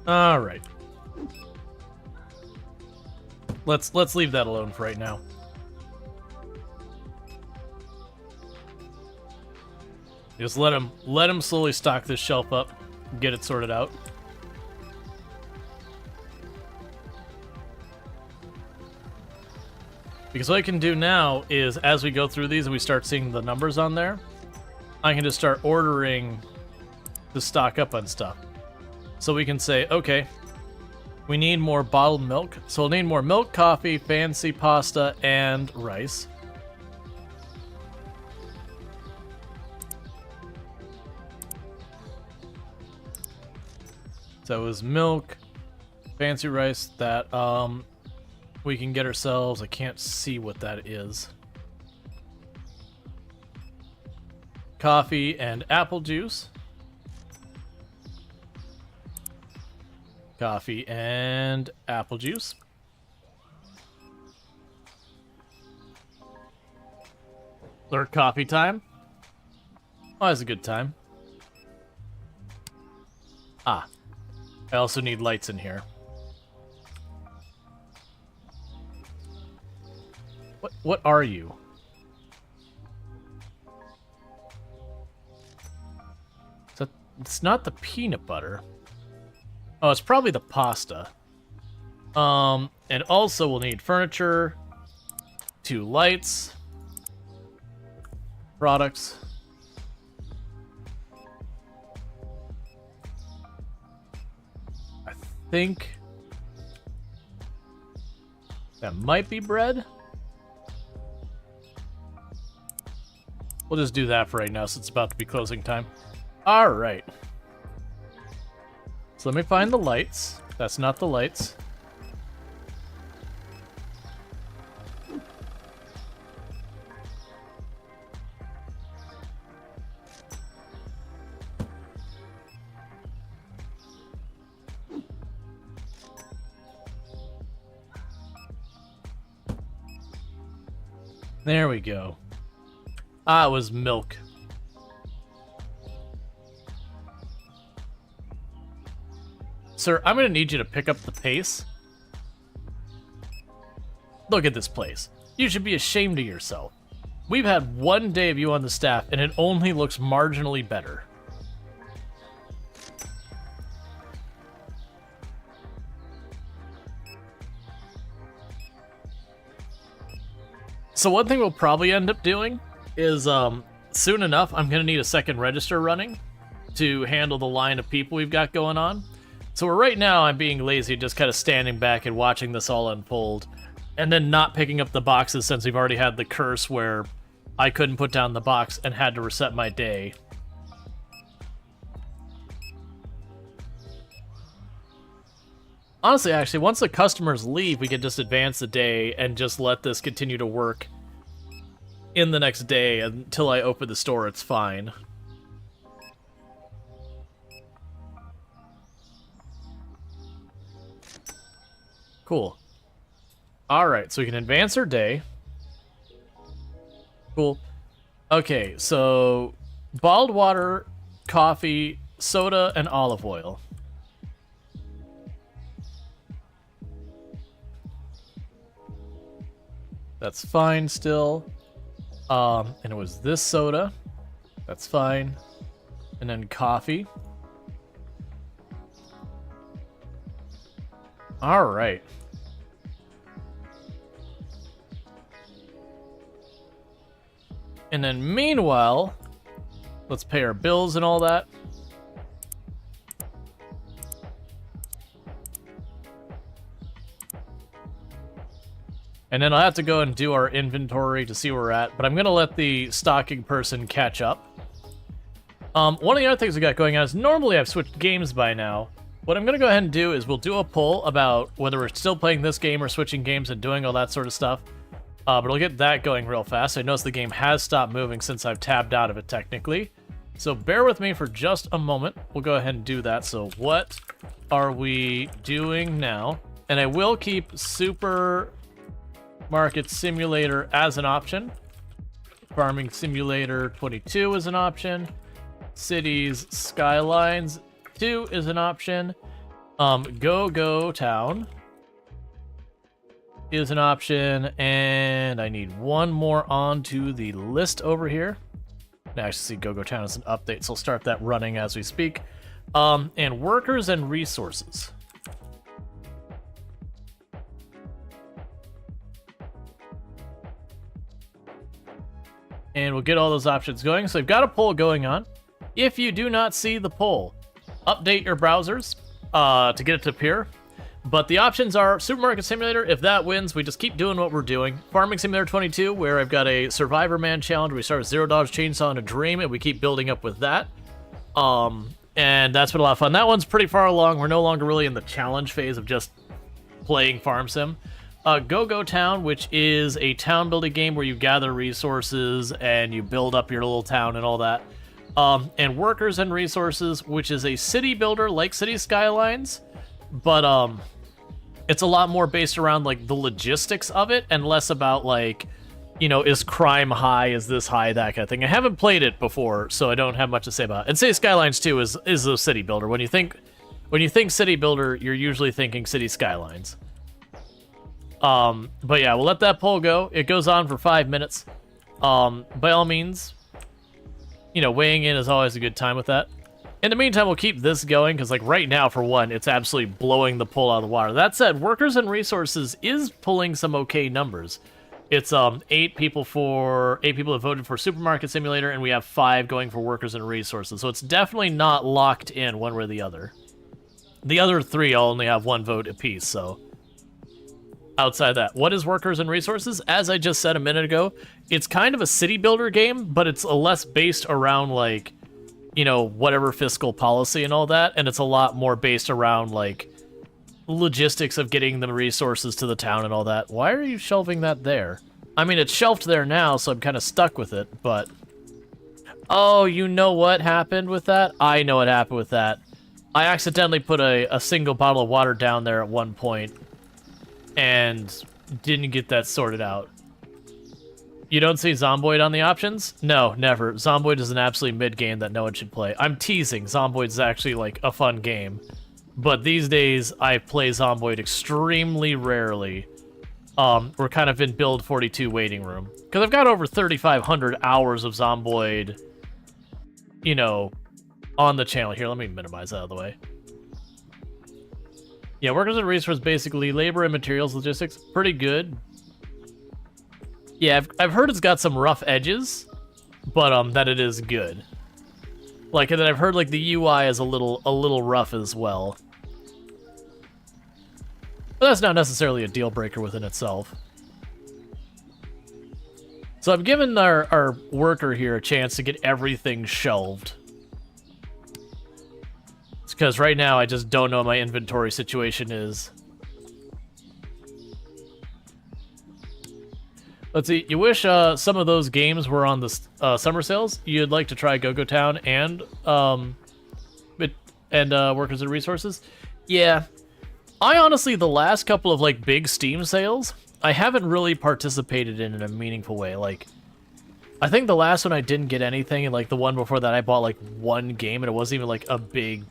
Speaker 1: All right. Let's leave that alone for right now. Just let him slowly stock this shelf up, get it sorted out. Because what I can do now is, as we go through these and we start seeing the numbers on there, I can just start ordering to stock up on stuff. So we can say, okay, we need more bottled milk. So we'll need more milk, coffee, fancy pasta, and rice. So it was milk, fancy rice, that we can get ourselves. I can't see what that is. Coffee and apple juice. Coffee and apple juice. Or coffee time. Oh, that's a good time. Ah. I also need lights in here. What are you? It's not the peanut butter. Oh, it's probably the pasta. And also we'll need furniture, 2 lights, products. I think that might be bread. We'll just do that for right now since it's about to be closing time. All right. So let me find the lights. That's not the lights. There we go. Ah, it was milk. Sir, I'm going to need you to pick up the pace. Look at this place. You should be ashamed of yourself. We've had 1 day of you on the staff, and it only looks marginally better. So one thing we'll probably end up doing is, soon enough, I'm going to need a second register running to handle the line of people we've got going on. So right now, I'm being lazy, just kind of standing back and watching this all unfold, and then not picking up the boxes since we've already had the curse where I couldn't put down the box and had to reset my day. Honestly, actually, once the customers leave, we can just advance the day and just let this continue to work in the next day until I open the store. It's fine. Cool. Alright, so we can advance our day. Cool. Okay, so bottled water, coffee, soda, and olive oil. That's fine still. And it was this soda. That's fine. And then coffee. Alright. And then meanwhile, let's pay our bills and all that. And then I'll have to go and do our inventory to see where we're at, but I'm going to let the stocking person catch up. One of the other things we got going on is normally I've switched games by now. What I'm going to go ahead and do is we'll do a poll about whether we're still playing this game or switching games and doing all that sort of stuff. But I'll get that going real fast. I notice the game has stopped moving since I've tabbed out of it technically. So bear with me for just a moment. We'll go ahead and do that. So what are we doing now? And I will keep Supermarket Simulator as an option. Farming Simulator 22 is an option. Cities Skylines 2 is an option. Go Town is an option, and I need one more onto the list over here. I actually see Go Town as an update, so I'll start that running as we speak. And workers and resources. And we'll get all those options going. So we've got a poll going on. If you do not see the poll, update your browsers to get it to appear. But the options are Supermarket Simulator. If that wins, we just keep doing what we're doing. Farming Simulator 22, where I've got a Survivor Man challenge. We start with $0 chainsaw and a dream, and we keep building up with that. And that's been a lot of fun. That one's pretty far along. We're no longer really in the challenge phase of just playing Farm Sim. Go Town, which is a town building game where you gather resources and you build up your little town and all that. And Workers and Resources, which is a city builder like City Skylines, but it's a lot more based around like the logistics of it and less about like, you know, is crime high, is this high, that kind of thing. I haven't played it before, so I don't have much to say about it. And City Skylines 2 is a city builder. When you think city builder, you're usually thinking City Skylines. But yeah, we'll let that poll go. It goes on for 5 minutes. By all means, you know, weighing in is always a good time with that. In the meantime, we'll keep this going, because like right now, for one, it's absolutely blowing the poll out of the water. That said, Workers and Resources is pulling some okay numbers. It's 8 people have voted for Supermarket Simulator, and we have 5 going for Workers and Resources. So it's definitely not locked in one way or the other. The other 3 all only have 1 vote apiece, so outside that, what is Workers and Resources? As I just said a minute ago, it's kind of a city builder game, but it's less based around like, you know, whatever fiscal policy and all that, and it's a lot more based around like logistics of getting the resources to the town and all that. Why are you shelving that there? I mean, it's shelved there now, so I'm kind of stuck with it, but... Oh, you know what happened with that? I know what happened with that. I accidentally put a single bottle of water down there at one point, and didn't get that sorted out. You don't see Zomboid on the options? No, never. Zomboid is an absolute mid-game that no one should play. I'm teasing. Zomboid is actually, like, a fun game. But these days, I play Zomboid extremely rarely. We're kind of in build 42 waiting room. Because I've got over 3,500 hours of Zomboid, you know, on the channel. Here, let me minimize that out of the way. Yeah, Workers and Resources, basically labor and materials logistics, pretty good. Yeah, I've heard it's got some rough edges, but that it is good. Like, and then I've heard like the UI is a little rough as well. But that's not necessarily a deal breaker within itself. So I've given our worker here a chance to get everything shelved. It's because right now I just don't know what my inventory situation is. Let's see, you wish some of those games were on the summer sales. You'd like to try Go Town and Workers and Resources? Yeah. I honestly, the last couple of like big Steam sales, I haven't really participated in a meaningful way. Like, I think the last one I didn't get anything, and like the one before that I bought like one game, and it wasn't even like a big,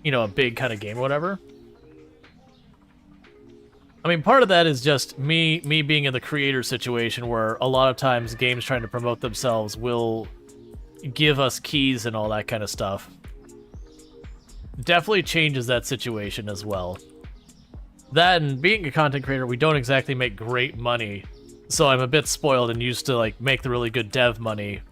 Speaker 1: you know, a big kind of game or whatever. I mean, part of that is just me being in the creator situation where a lot of times games trying to promote themselves will give us keys and all that kind of stuff. Definitely changes that situation as well. That and being a content creator, we don't exactly make great money, so I'm a bit spoiled and used to like make the really good dev money,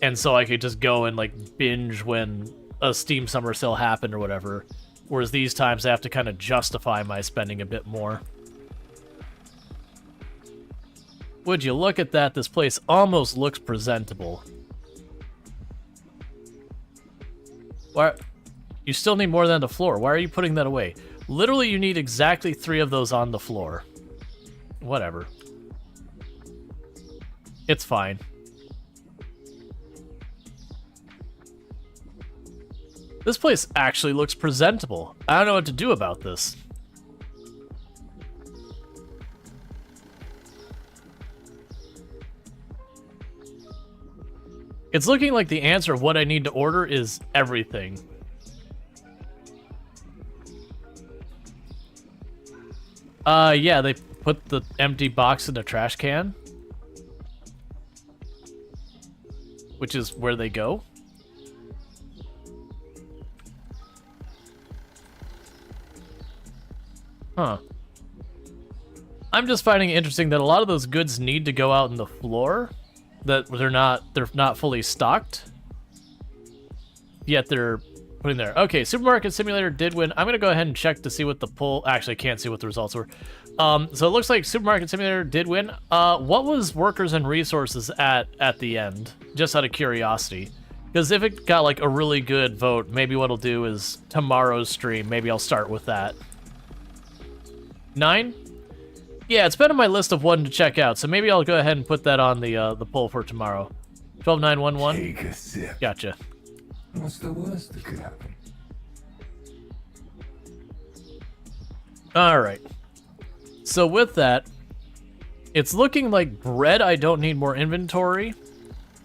Speaker 1: and so I could just go and like binge when a Steam summer sale happened or whatever. Whereas these times I have to kind of justify my spending a bit more. Would you look at that? This place almost looks presentable. Why? You still need more than the floor. Why are you putting that away? Literally, you need exactly 3 of those on the floor. Whatever. It's fine. This place actually looks presentable. I don't know what to do about this. It's looking like the answer of what I need to order is everything. Yeah, they put the empty box in the trash can. Which is where they go. Huh. I'm just finding it interesting that a lot of those goods need to go out on the floor. That they're not fully stocked. Yet they're putting there. Okay, Supermarket Simulator did win. I'm gonna go ahead and check to see what the poll. Actually, I can't see what the results were. So it looks like Supermarket Simulator did win. What was Workers and Resources at the end? Just out of curiosity, because if it got like a really good vote, maybe what I'll do is tomorrow's stream. Maybe I'll start with that. 9. Yeah, it's been on my list of one to check out, so maybe I'll go ahead and put that on the poll for tomorrow. 12911.
Speaker 2: Take a sip.
Speaker 1: Gotcha.
Speaker 2: What's the worst that could happen?
Speaker 1: All right. So with that, it's looking like bread I don't need more inventory,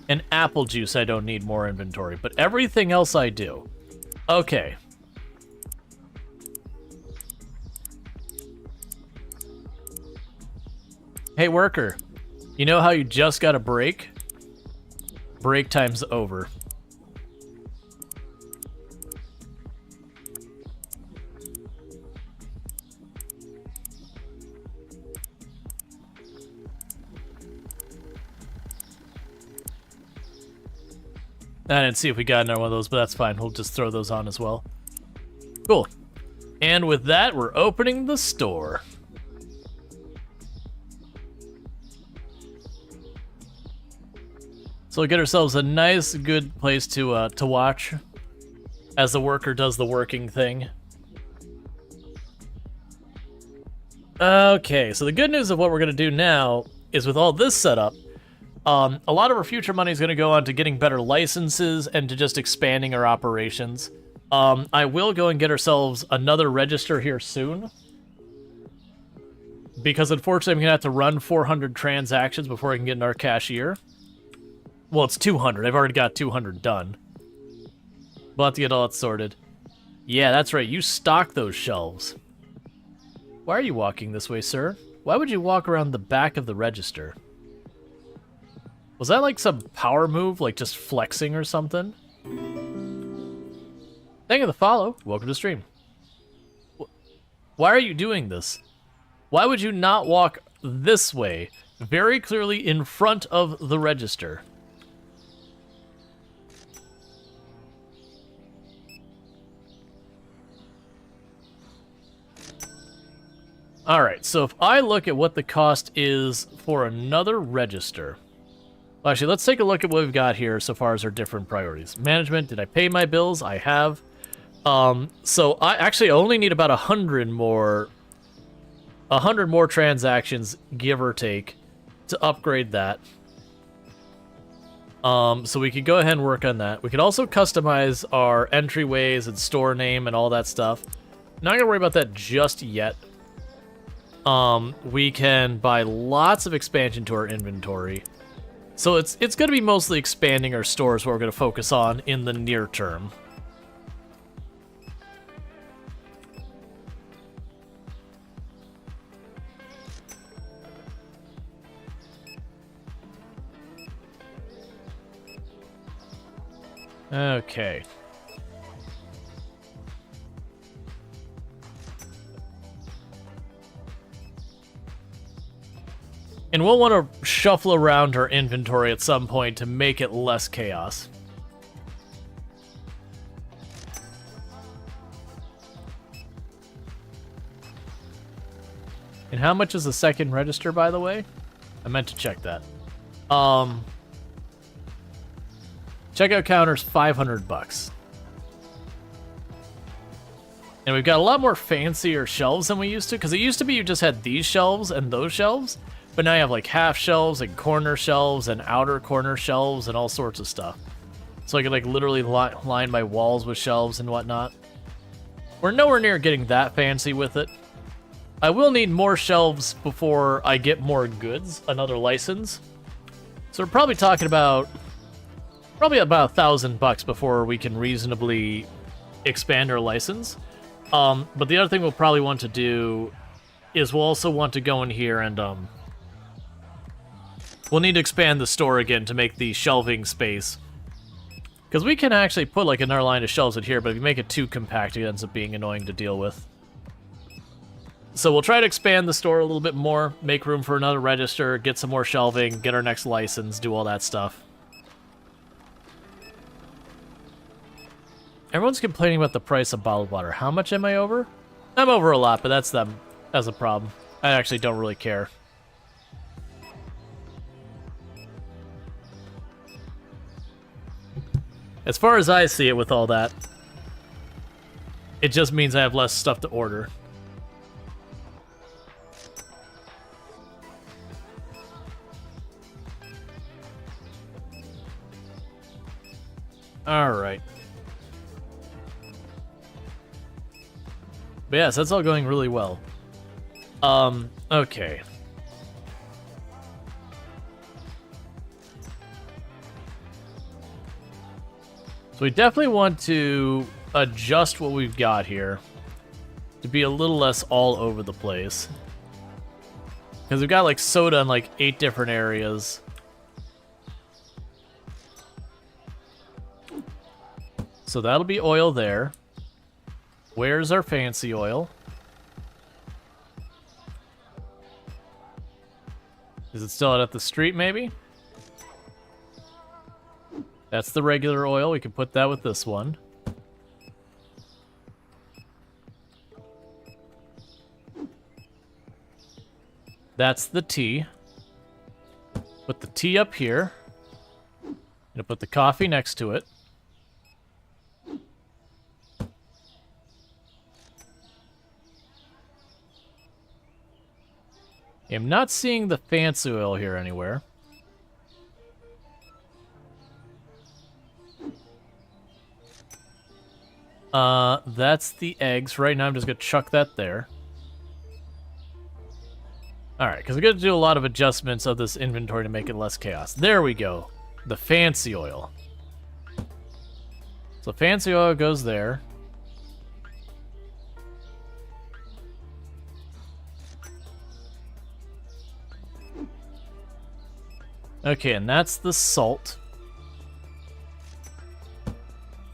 Speaker 1: and apple juice I don't need more inventory, but everything else I do. Okay. Hey worker, you know how you just got a break? Break time's over. I didn't see if we got another one of those, but that's fine. We'll just throw those on as well. Cool. And with that, we're opening the store. So we'll get ourselves a nice, good place to watch as the worker does the working thing. Okay, so the good news of what we're going to do now is with all this setup, a lot of our future money is going to go on to getting better licenses and to just expanding our operations. I will go and get ourselves another register here soon, because unfortunately I'm going to have to run 400 transactions before I can get in our cashier. Well, it's 200. I've already got 200 done. We'll have to get all that sorted. Yeah, that's right. You stock those shelves. Why are you walking this way, sir? Why would you walk around the back of the register? Was that like some power move, like just flexing or something? Thank you for the follow. Welcome to the stream. Why are you doing this? Why would you not walk this way, very clearly in front of the register? All right, so if I look at what the cost is for another register. Well, actually, let's take a look at what we've got here so far as our different priorities. Management, did I pay my bills? I have. So I actually only need about 100 more transactions, give or take, to upgrade that. So we could go ahead and work on that. We could also customize our entryways and store name and all that stuff. Not gonna worry about that just yet. We can buy lots of expansion to our inventory. So it's going to be mostly expanding our stores what we're going to focus on in the near term. Okay. And we'll want to shuffle around our inventory at some point to make it less chaos. And how much is the second register, by the way? I meant to check that. Checkout counter's $500. And we've got a lot more fancier shelves than we used to, because it used to be you just had these shelves and those shelves. But now you have like half shelves and corner shelves and outer corner shelves and all sorts of stuff. So I could like literally line my walls with shelves and whatnot. We're nowhere near getting that fancy with it. I will need more shelves before I get more goods, another license. So we're probably talking about about $1,000 before we can reasonably expand our license. But the other thing we'll probably want to do is we'll also want to go in here and we'll need to expand the store again to make the shelving space. Because we can actually put like another line of shelves in here, but if you make it too compact, it ends up being annoying to deal with. So we'll try to expand the store a little bit more, make room for another register, get some more shelving, get our next license, do all that stuff. Everyone's complaining about the price of bottled water. How much am I over? I'm over a lot, but that's them as a problem. I actually don't really care. As far as I see it with all that, it just means I have less stuff to order. Alright. But yes, that's all going really well. Okay. So we definitely want to adjust what we've got here to be a little less all over the place. Because we've got like soda in like 8 different areas. So that'll be oil there. Where's our fancy oil? Is it still out at the street, maybe? That's the regular oil. We can put that with this one. That's the tea. Put the tea up here. Gonna put the coffee next to it. I'm not seeing the fancy oil here anywhere. That's the eggs. Right now I'm just gonna chuck that there. Alright, because we're gonna do a lot of adjustments of this inventory to make it less chaos. There we go. The fancy oil. So fancy oil goes there. Okay, and that's the salt.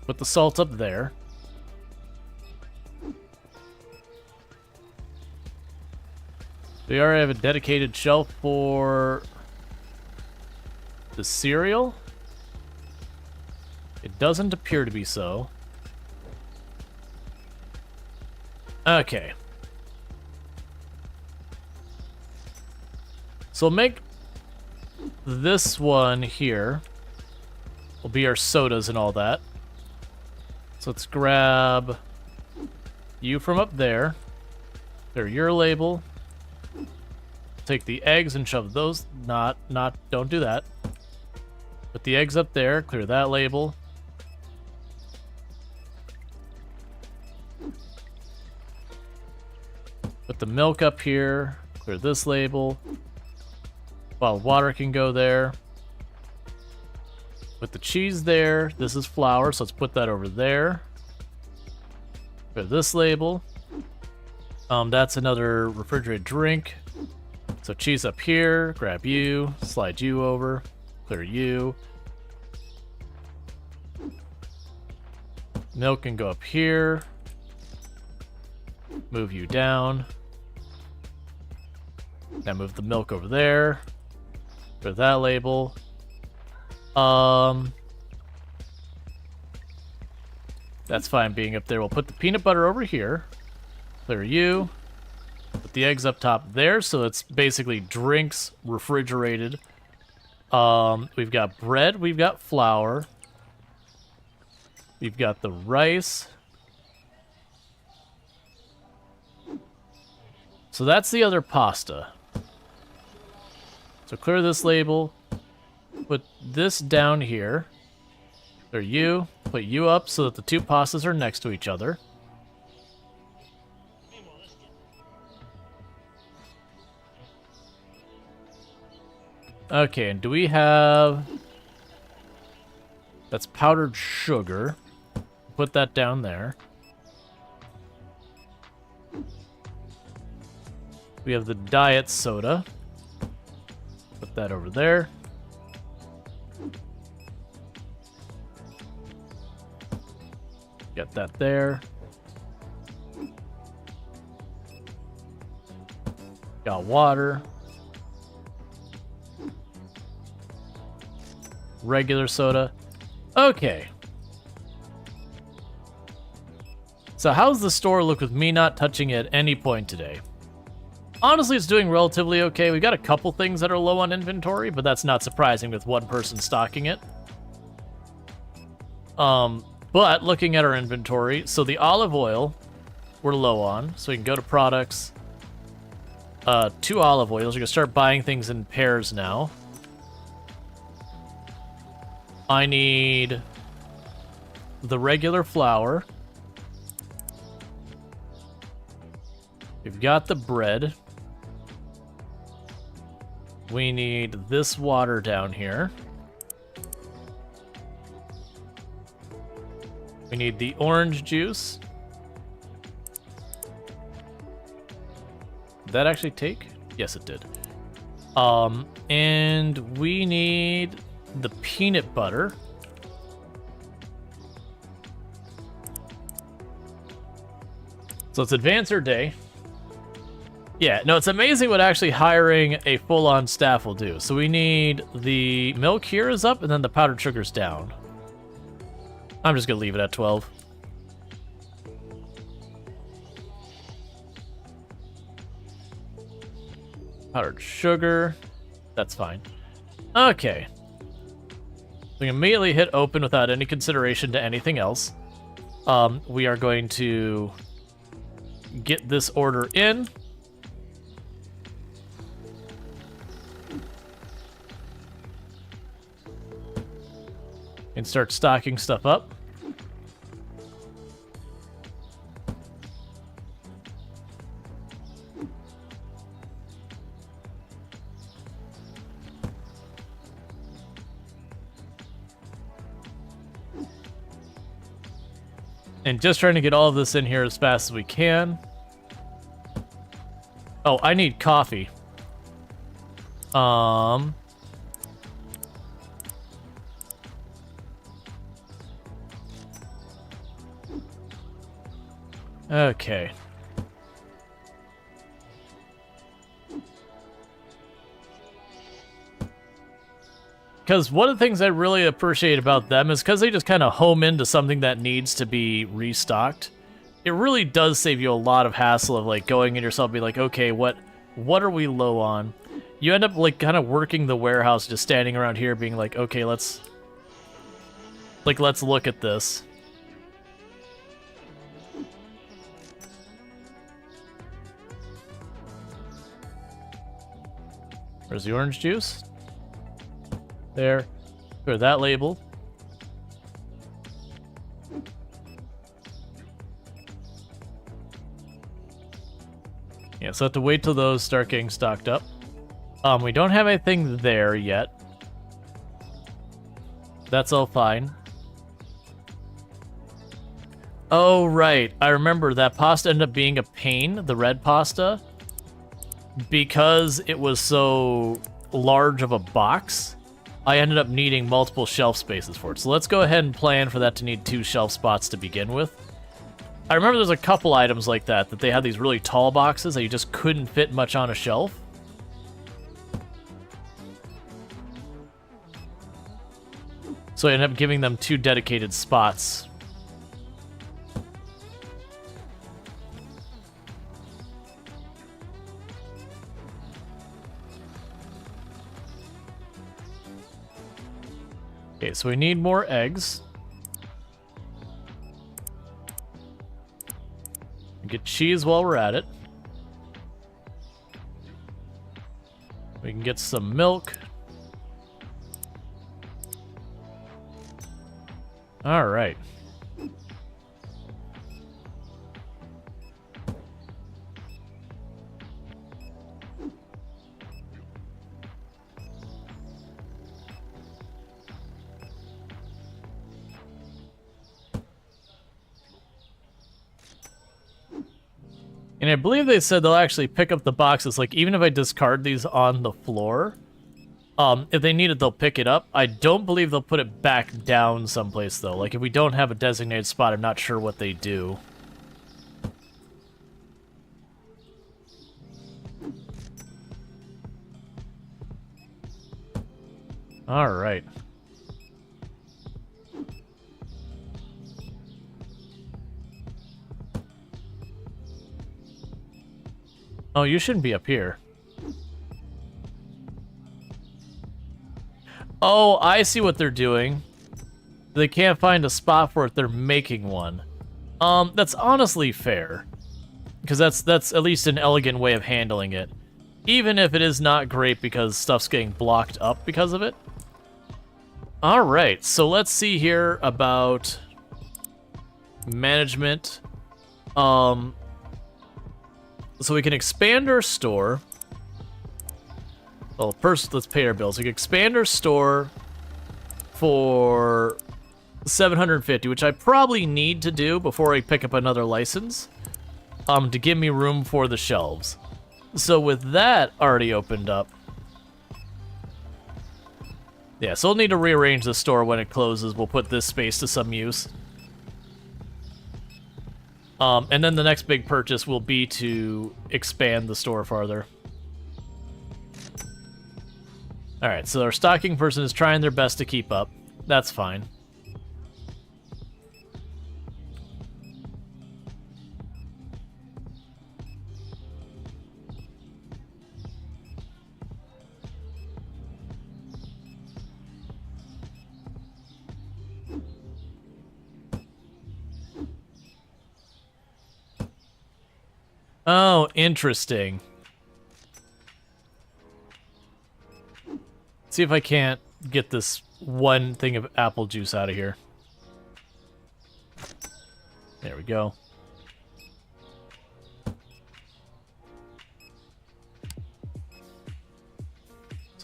Speaker 1: Put the salt up there. We already have a dedicated shelf for the cereal. It doesn't appear to be so. Okay. So we'll make this one here will be our sodas and all that. So let's grab you from up there. They're your label. Take the eggs and shove those. Don't do that. Put the eggs up there. Clear that label. Put the milk up here. Clear this label. Bottled water can go there. Put the cheese there. This is flour, so let's put that over there. Clear this label. That's another refrigerated drink. So cheese up here, grab you, slide you over, clear you. Milk can go up here. Move you down. Now move the milk over there. Clear that label. That's fine being up there. We'll put the peanut butter over here. Clear you. Put the eggs up top there, so it's basically drinks refrigerated. We've got bread, we've got flour. We've got the rice. So that's the other pasta. So clear this label. Put this down here. Clear you. Put you up so that the two pastas are next to each other. Okay, and do we have... That's powdered sugar. Put that down there. We have the diet soda. Put that over there. Get that there. Got water. Regular soda. Okay. So how's the store look with me not touching it at any point today? Honestly, it's doing relatively okay. We got a couple things that are low on inventory, but that's not surprising with one person stocking it. But looking at our inventory, so the olive oil we're low on, so we can go to products. 2 olive oils. You're gonna start buying things in pairs now. I need the regular flour. We've got the bread. We need this water down here. We need the orange juice. Did that actually take? Yes, it did. And we need the peanut butter. So let's advance our day. Yeah, no, it's amazing what actually hiring a full-on staff will do. So we need the milk here is up, and then the powdered sugar's down. I'm just gonna leave it at 12. Powdered sugar. That's fine. Okay. We immediately hit open without any consideration to anything else. We are going to get this order in. And start stocking stuff up. And just trying to get all of this in here as fast as we can. Oh, I need coffee. Okay. Because one of the things I really appreciate about them is because they just kind of home into something that needs to be restocked. It really does save you a lot of hassle of like going in yourself and be like, okay, what are we low on? You end up like kind of working the warehouse, just standing around here being like, okay, let's look at this. Where's the orange juice? There. Clear that label. Yeah, so I have to wait till those start getting stocked up. We don't have anything there yet. That's all fine. Oh, right. I remember that pasta ended up being a pain, the red pasta, because it was so large of a box. I ended up needing multiple shelf spaces for it. So let's go ahead and plan for that to need 2 shelf spots to begin with. I remember there's a couple items like that they had these really tall boxes that you just couldn't fit much on a shelf. So I ended up giving them 2 dedicated spots. Okay, so we need more eggs. Get cheese while we're at it. We can get some milk. All right. And I believe they said they'll actually pick up the boxes. Like, even if I discard these on the floor, if they need it, they'll pick it up. I don't believe they'll put it back down someplace, though. Like, if we don't have a designated spot, I'm not sure what they do. All right. Oh, you shouldn't be up here. Oh, I see what they're doing. They can't find a spot for it. They're making one. That's honestly fair. Because that's at least an elegant way of handling it. Even if it is not great because stuff's getting blocked up because of it. Alright, so let's see here about management. So we can expand our store. Well, first let's pay our bills. We can expand our store for 750, which I probably need to do before I pick up another license, to give me room for the shelves. So with that already opened up, yeah, so we'll need to rearrange the store when it closes. We'll put this space to some use. And then the next big purchase will be to expand the store farther. Alright, so our stocking person is trying their best to keep up. That's fine. Oh, interesting. See if I can't get this one thing of apple juice out of here. There we go. So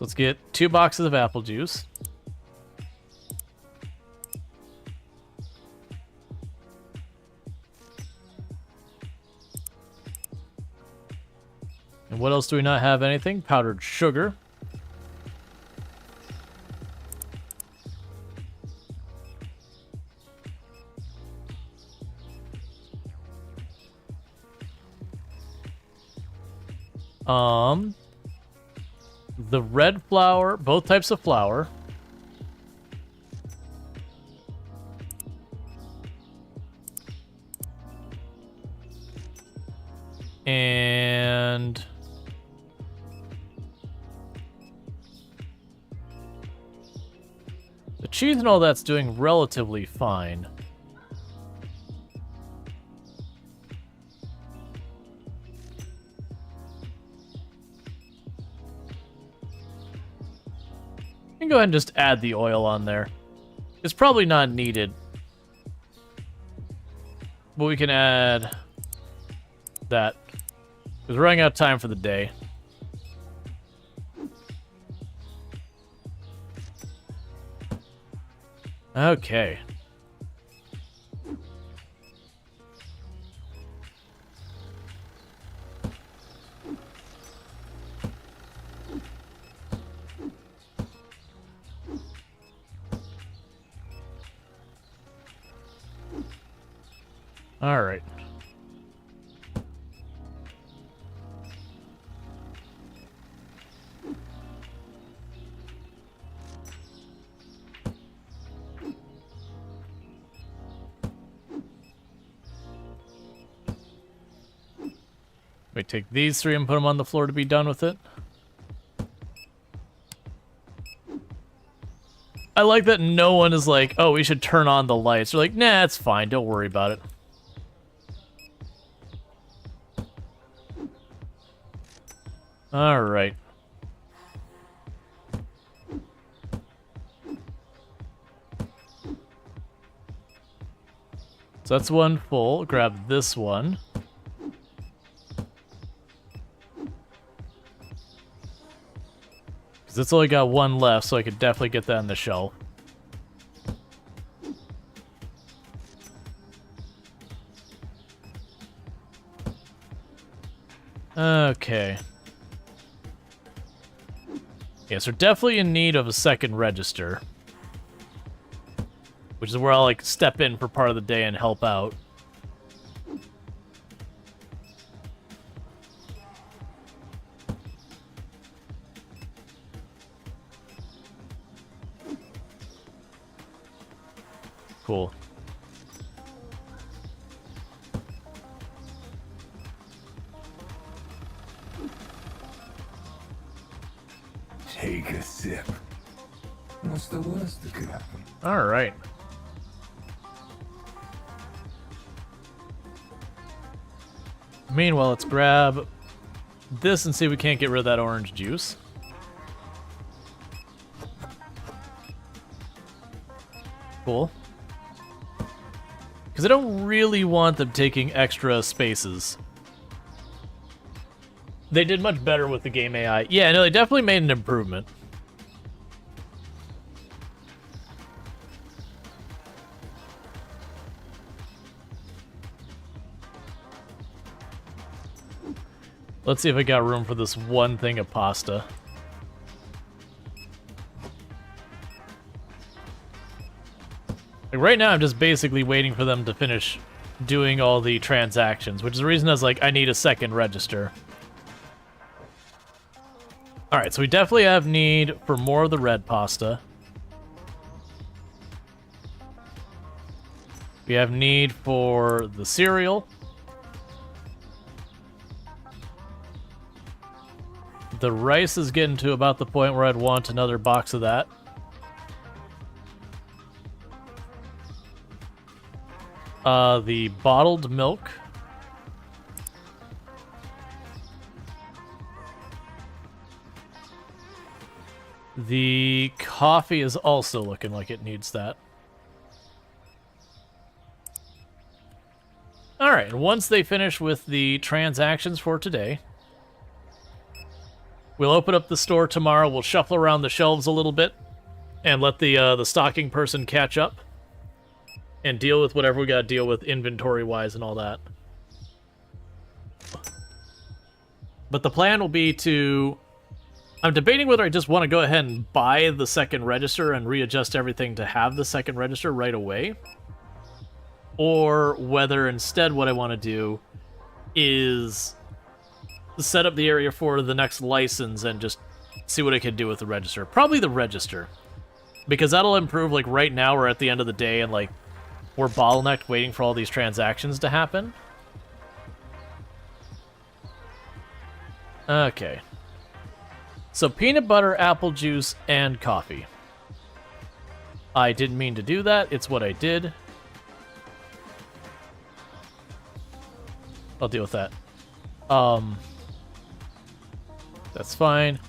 Speaker 1: let's get 2 boxes of apple juice. And what else do we not have? Anything? Powdered sugar. The red flour, both types of flour. And the cheese and all that's doing relatively fine. I can go ahead and just add the oil on there. It's probably not needed, but we can add that. Because we're running out of time for the day. Okay. All right. We take these 3 and put them on the floor to be done with it. I like that no one is like, oh, we should turn on the lights. They're like, nah, it's fine. Don't worry about it. All right. So that's one full. Grab this one. Because it's only got one left, so I could definitely get that on the shelf. Okay. Yes, we're definitely in need of a second register. Which is where I'll, like, step in for part of the day and help out. Cool.
Speaker 2: Take a sip. What's the worst that could happen?
Speaker 1: All right. Meanwhile, let's grab this and see if we can't get rid of that orange juice. Cool. Because I don't really want them taking extra spaces. They did much better with the game AI. Yeah, no, they definitely made an improvement. Let's see if I got room for this one thing of pasta. Like right now, I'm just basically waiting for them to finish doing all the transactions, which is the reason I was like, I need a second register. Alright, so we definitely have need for more of the red pasta. We have need for the cereal. The rice is getting to about the point where I'd want another box of that. The bottled milk. The coffee is also looking like it needs that. Alright, and once they finish with the transactions for today, we'll open up the store tomorrow, we'll shuffle around the shelves a little bit, and let the stocking person catch up, and deal with whatever we gotta deal with inventory-wise and all that. But the plan will be to... I'm debating whether I just want to go ahead and buy the second register and readjust everything to have the second register right away. Or whether instead what I want to do is set up the area for the next license and just see what I can do with the register. Probably the register. Because that'll improve, like right now we're at the end of the day and like we're bottlenecked waiting for all these transactions to happen. Okay. So peanut butter, apple juice, and coffee. I didn't mean to do that. It's what I did. I'll deal with that. That's fine.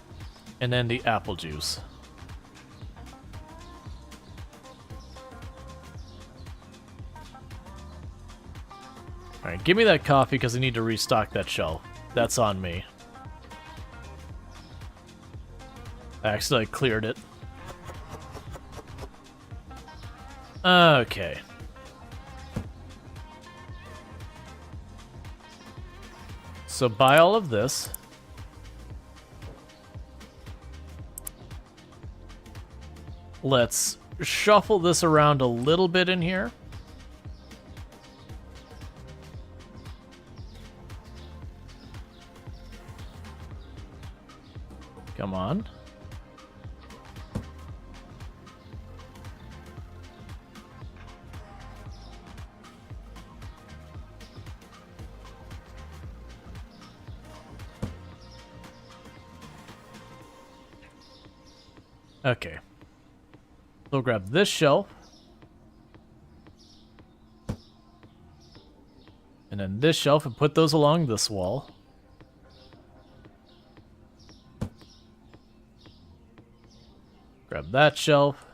Speaker 1: And then the apple juice. Alright, give me that coffee because I need to restock that shelf. That's on me. I accidentally cleared it. Okay. So buy all of this. Let's shuffle this around a little bit in here. Come on. Okay. We'll grab this shelf. And then this shelf and put those along this wall. Grab that shelf.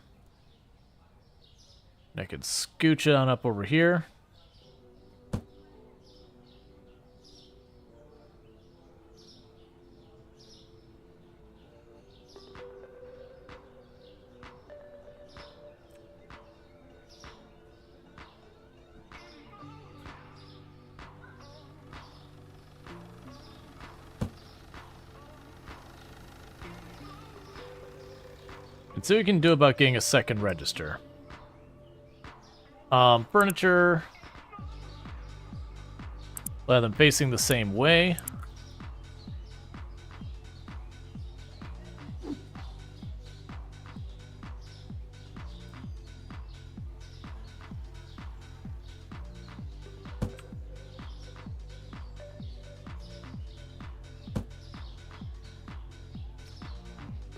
Speaker 1: And I could scooch it on up over here. see what we can do about getting a second register. Furniture. We'll have them facing the same way.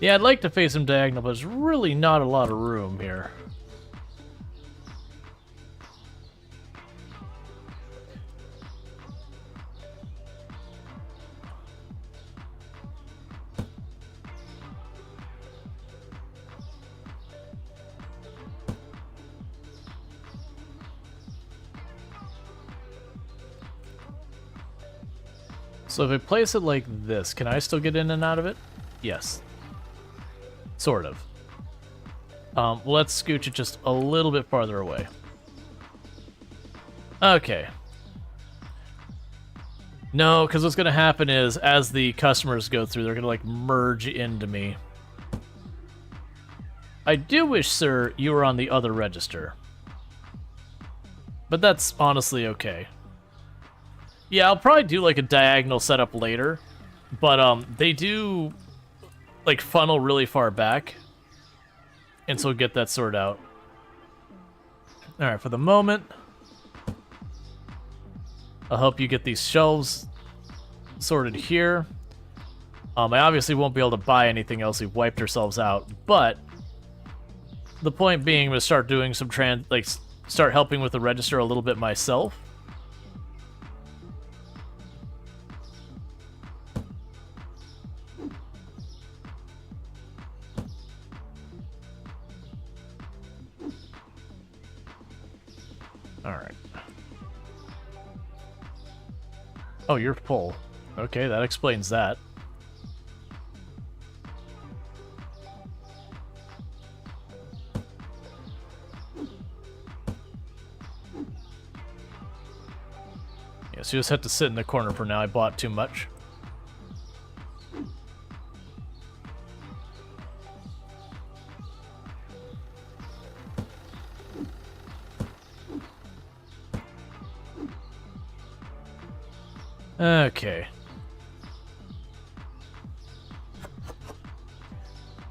Speaker 1: Yeah, I'd like to face them diagonal, but there's really not a lot of room here. So if I place it like this, can I still get in and out of it? Yes. Sort of. Let's scooch it just a little bit farther away. Okay. No, because what's going to happen is, as the customers go through, they're going to, like, merge into me. I do wish, sir, you were on the other register. But that's honestly okay. Yeah, I'll probably do, like, a diagonal setup later. But, they do, like, funnel really far back. And so we'll get that sorted out. Alright, for the moment, I'll help you get these shelves sorted here. I obviously won't be able to buy anything else. We've wiped ourselves out. But the point being, I'm going to start doing some start helping with the register a little bit myself. Alright. Oh, you're full. Okay, that explains that. Yes, you just have to sit in the corner for now. I bought too much. Okay.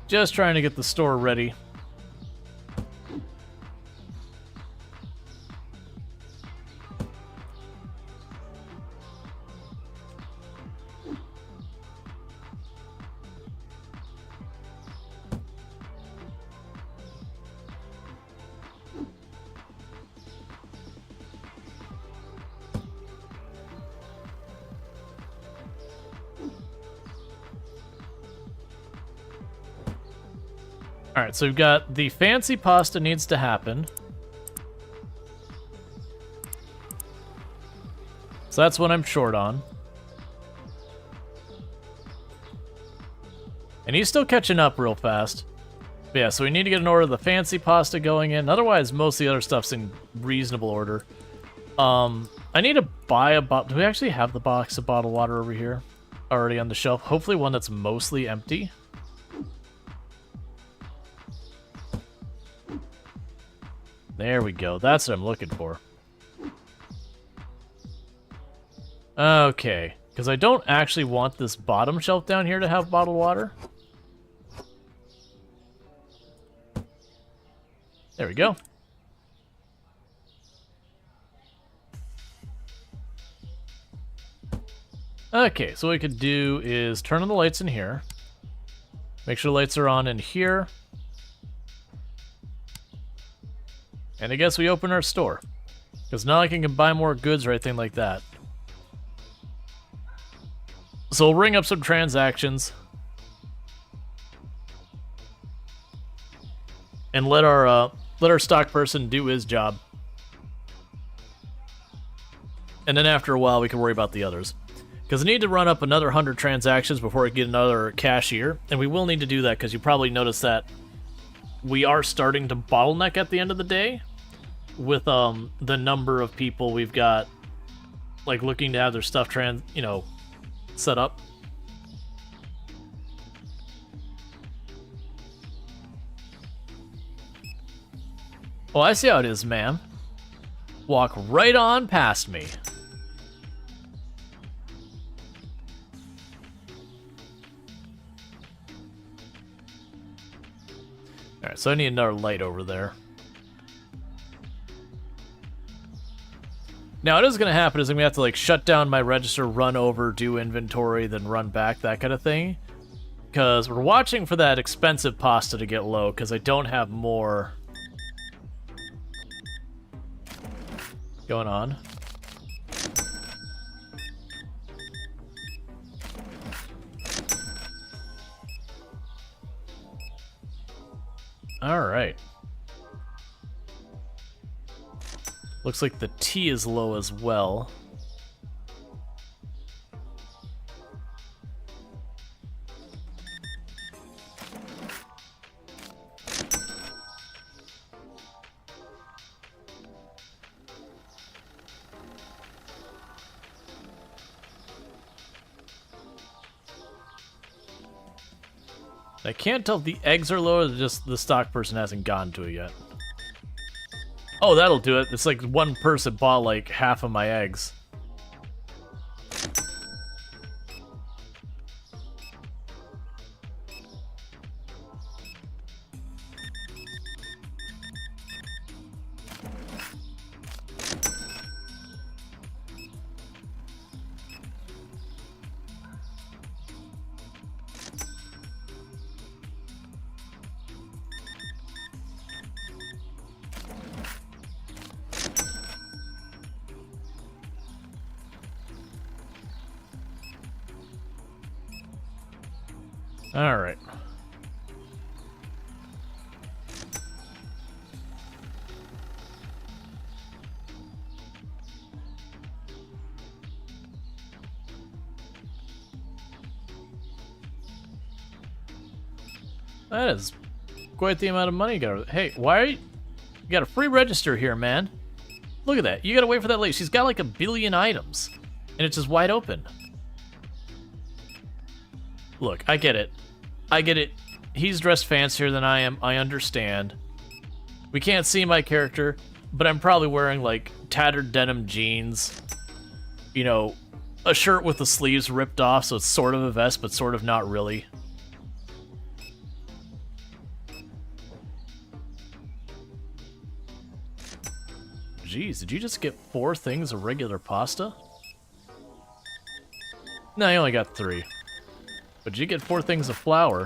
Speaker 1: Just trying to get the store ready. Alright, so we've got the fancy pasta needs to happen. So that's what I'm short on. And he's still catching up real fast. But yeah, so we need to get an order of the fancy pasta going in. Otherwise, most of the other stuff's in reasonable order. I need to buy a bottle. Do we actually have the box of bottled water over here already on the shelf? Hopefully one that's mostly empty. There we go. That's what I'm looking for. Okay. Because I don't actually want this bottom shelf down here to have bottled water. There we go. Okay, so what we could do is turn on the lights in here. Make sure the lights are on in here. And I guess we open our store. Because not like I can buy more goods or anything like that. So we'll ring up some transactions. And let our stock person do his job. And then after a while we can worry about the others. Because I need to run up another 100 transactions before I get another cashier. And we will need to do that because you probably noticed that we are starting to bottleneck at the end of the day. With the number of people we've got, like, looking to have their stuff set up. Oh, I see how it is, ma'am. Walk right on past me. Alright, so I need another light over there. Now, what is going to happen is I'm going to have to, like, shut down my register, run over, do inventory, then run back, that kind of thing. Because we're watching for that expensive pasta to get low, because I don't have more going on. Alright. Looks like the tea is low as well. I can't tell if the eggs are low or just the stock person hasn't gotten to it yet. Oh, that'll do it. It's like one person bought like half of my eggs. All right. That is quite the amount of money you got. Hey, why are you got a free register here, man? Look at that. You gotta wait for that lady. She's got like 1 billion items, and it's just wide open. Look, I get it. I get it. He's dressed fancier than I am. I understand. We can't see my character, but I'm probably wearing, like, tattered denim jeans. You know, a shirt with the sleeves ripped off, so it's sort of a vest, but sort of not really. Jeez, did you just get 4 things of regular pasta? No, you only got 3. But you get 4 things of flour.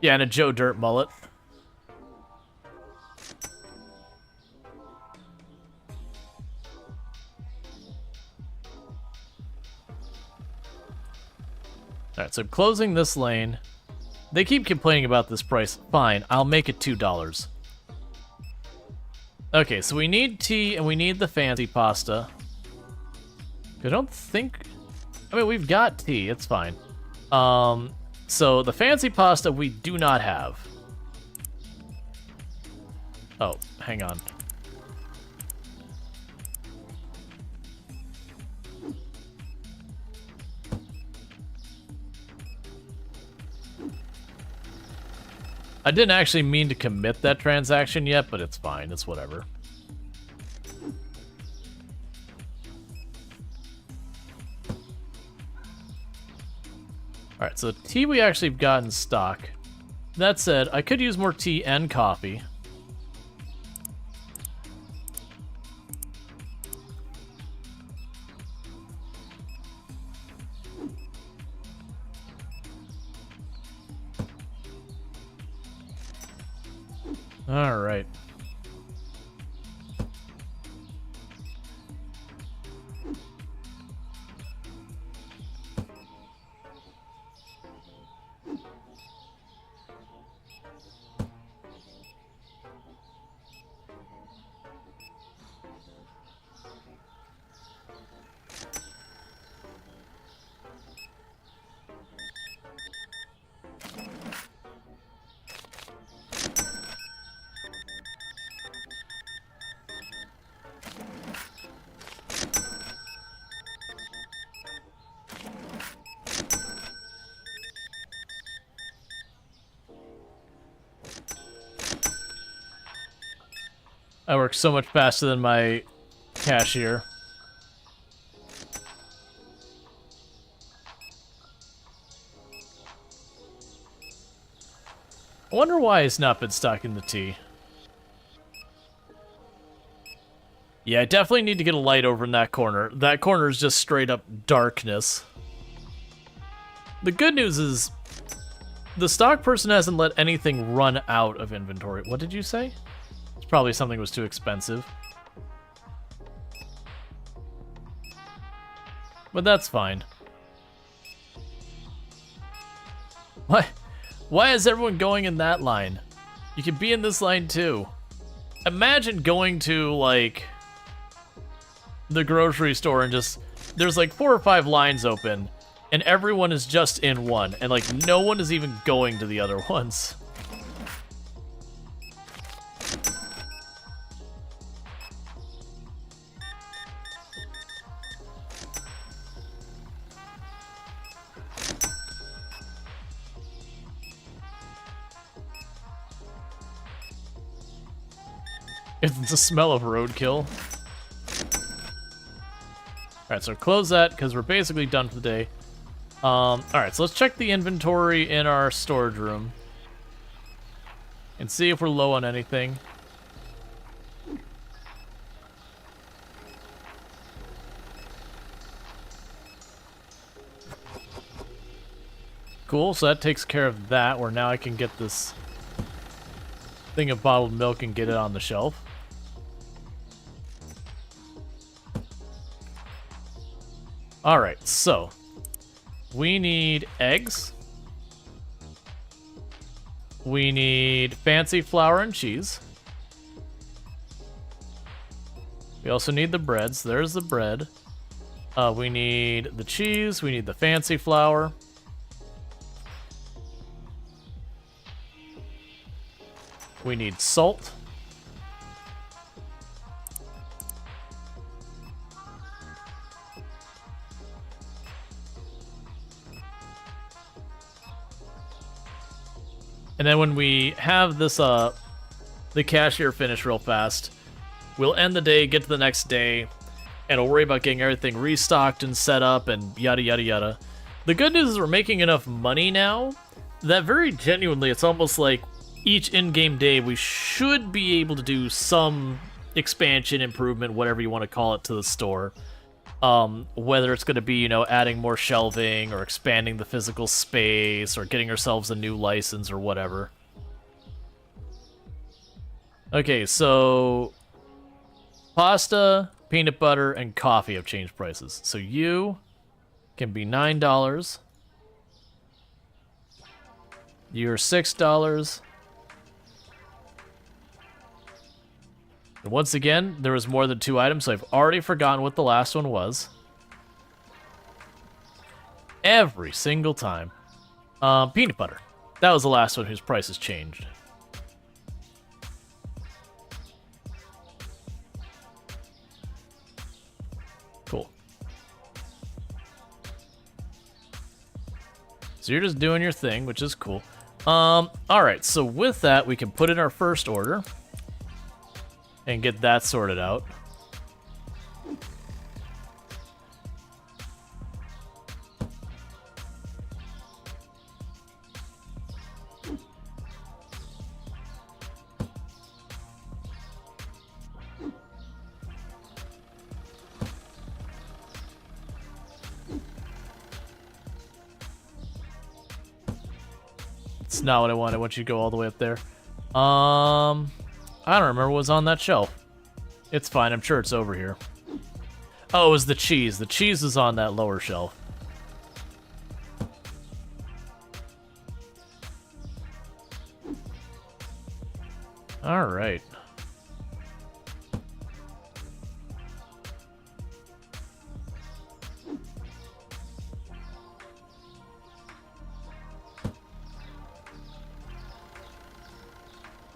Speaker 1: Yeah, and a Joe Dirt mullet. Alright, so I'm closing this lane. They keep complaining about this price. Fine, I'll make it $2. Okay, so we need tea and we need the fancy pasta. I don't think... I mean, we've got tea. It's fine. So the fancy pasta we do not have. Oh, hang on. I didn't actually mean to commit that transaction yet, but it's fine. It's whatever. Alright, so tea we actually got in stock. That said, I could use more tea and coffee. Alright. I work so much faster than my cashier. I wonder why he's not been stocking the tea. Yeah, I definitely need to get a light over in that corner. That corner is just straight up darkness. The good news is the stock person hasn't let anything run out of inventory. What did you say? It's probably something was too expensive. But that's fine. What? Why is everyone going in that line? You can be in this line too. Imagine going to, like, the grocery store and just, there's like 4 or 5 lines open, and everyone is just in one, and like no one is even going to the other ones. It's the smell of roadkill. Alright, so close that, because we're basically done for the day. Alright, so let's check the inventory in our storage room. And see if we're low on anything. Cool, so that takes care of that, where now I can get this thing of bottled milk and get it on the shelf. Alright, so we need eggs. We need fancy flour and cheese. We also need the breads. There's the bread. We need the cheese. We need the fancy flour. We need salt. And then when we have this, the cashier finish real fast, we'll end the day, get to the next day, and we'll worry about getting everything restocked and set up and yada yada yada. The good news is we're making enough money now that very genuinely it's almost like each in-game day we should be able to do some expansion, improvement, whatever you want to call it, to the store. Whether it's going to be, you know, adding more shelving or expanding the physical space or getting ourselves a new license or whatever. Okay, so pasta, peanut butter, and coffee have changed prices. So you can be $9. You're $6. And once again, there was more than 2 items, so I've already forgotten what the last one was. Every single time. Peanut butter. That was the last one whose price has changed. Cool. So you're just doing your thing, which is cool. Alright, so with that, we can put in our first order and get that sorted out. It's not what I want. I want you to go all the way up there. I don't remember what was on that shelf. It's fine. I'm sure it's over here. Oh, it was the cheese. The cheese is on that lower shelf. All right.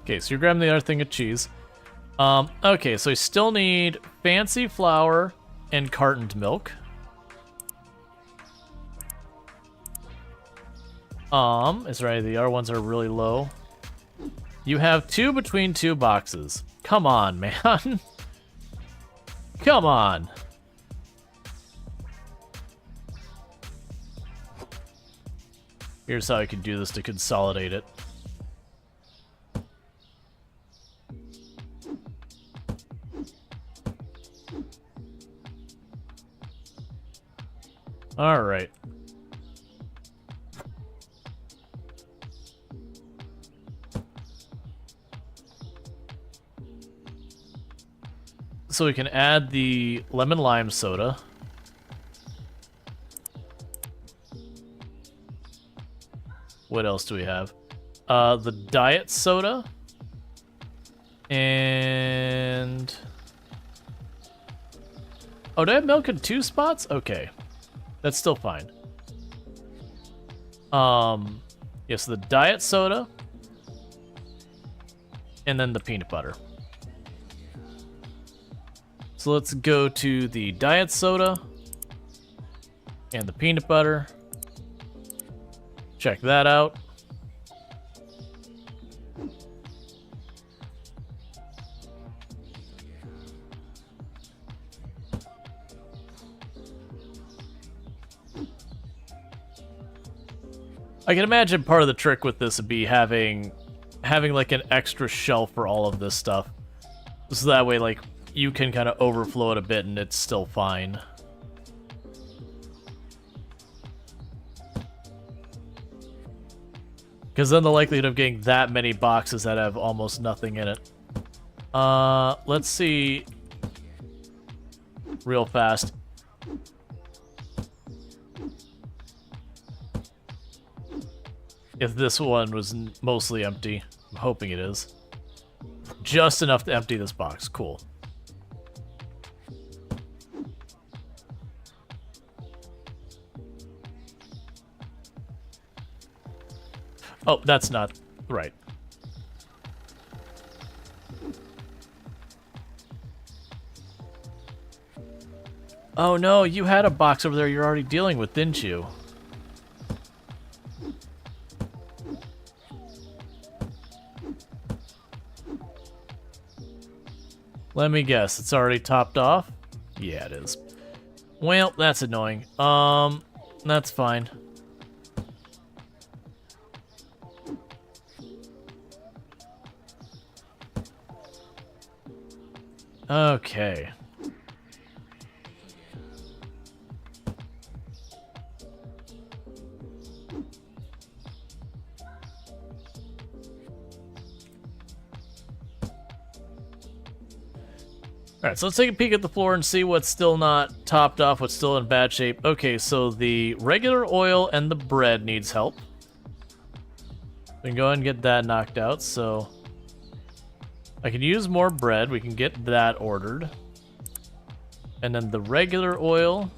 Speaker 1: Okay, so you're grabbing the other thing of cheese. Okay, so I still need fancy flour and cartoned milk. Is there any of the other ones that are really low? You have 2 between 2 boxes. Come on, man. Come on. Here's how I can do this to consolidate it. All right. So we can add the lemon lime soda. What else do we have? The diet soda. And... oh, do I have milk in 2 spots? Okay. That's still fine. Yes, the diet soda. And then the peanut butter. So let's go to the diet soda. And the peanut butter. Check that out. I can imagine part of the trick with this would be having like an extra shelf for all of this stuff. So that way, like, you can kind of overflow it a bit and it's still fine. Because then the likelihood of getting that many boxes that have almost nothing in it. Let's see real fast. If this one was mostly empty. I'm hoping it is. Just enough to empty this box. Cool. Oh, that's not right. Oh no, you had a box over there you're already dealing with, didn't you? Let me guess, it's already topped off? Yeah, it is. Well, that's annoying. That's fine. Okay. Alright, so let's take a peek at the floor and see what's still not topped off, what's still in bad shape. Okay, so the regular oil and the bread needs help. We can go ahead and get that knocked out, so... I can use more bread, we can get that ordered. And then the regular oil...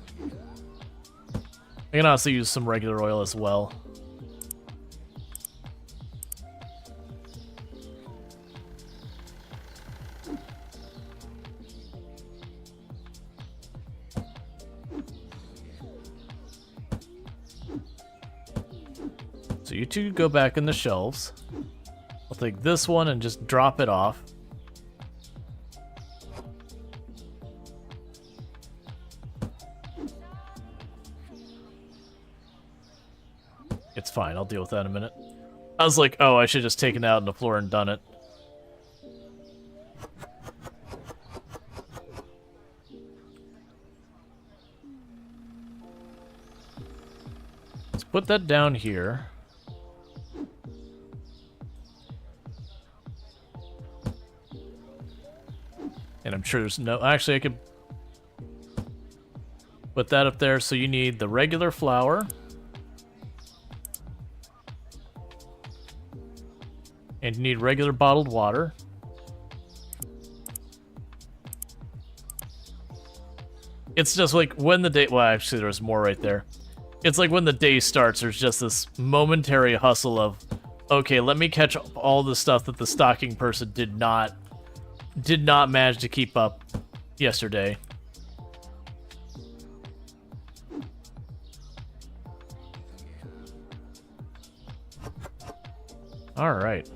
Speaker 1: I can also use some regular oil as well. So you two go back in the shelves. I'll take this one and just drop it off. It's fine, I'll deal with that in a minute. I was like, oh, I should have just taken it out on the floor and done it. Let's put that down here. And I'm sure there's no... Actually, I could put that up there. So you need the regular flour. And you need regular bottled water. It's just like when the day... Well, actually, there's more right there. It's like when the day starts, there's just this momentary hustle of, okay, let me catch up all the stuff that the stocking person did not manage to keep up yesterday. All right.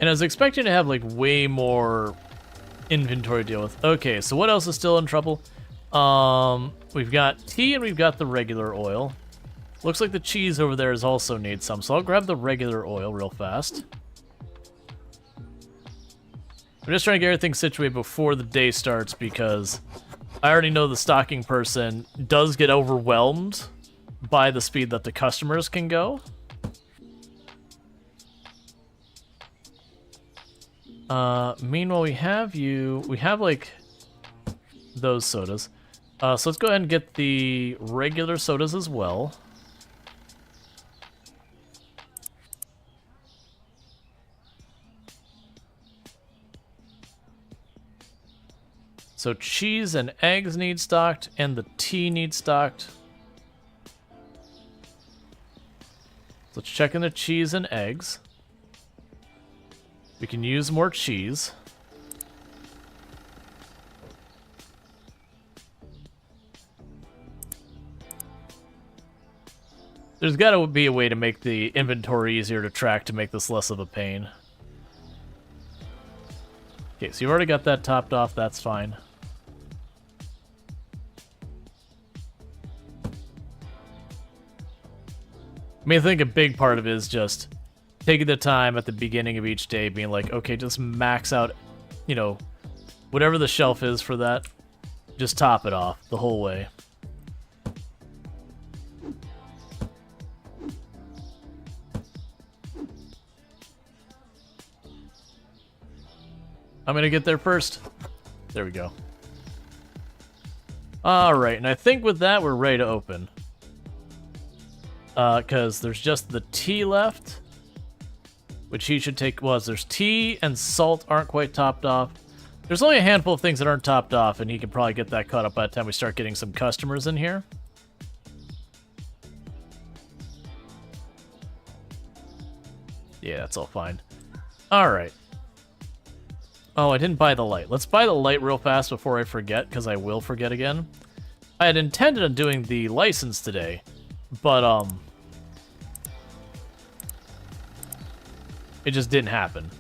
Speaker 1: And I was expecting to have like way more inventory to deal with. Okay, so what else is still in trouble? We've got tea and we've got the regular oil. Looks like the cheese over there is also needs some, so I'll grab the regular oil real fast. I'm just trying to get everything situated before the day starts because I already know the stocking person does get overwhelmed by the speed that the customers can go. Meanwhile, we have like those sodas. So let's go ahead and get the regular sodas as well. So cheese and eggs need stocked, and the tea needs stocked. Let's check in the cheese and eggs. We can use more cheese. There's got to be a way to make the inventory easier to track to make this less of a pain. Okay, so you've already got that topped off, that's fine. I mean, I think a big part of it is just taking the time at the beginning of each day, being like, okay, just max out, you know, whatever the shelf is for that, just top it off the whole way. I'm gonna get there first. There we go. Alright, and I think with that, we're ready to open. Because there's just the tea left, which he should take. Well, there's tea and salt aren't quite topped off. There's only a handful of things that aren't topped off, and he can probably get that caught up by the time we start getting some customers in here. Yeah, that's all fine. Alright. Oh, I didn't buy the light. Let's buy the light real fast before I forget, because I will forget again. I had intended on doing the license today, but, it just didn't happen.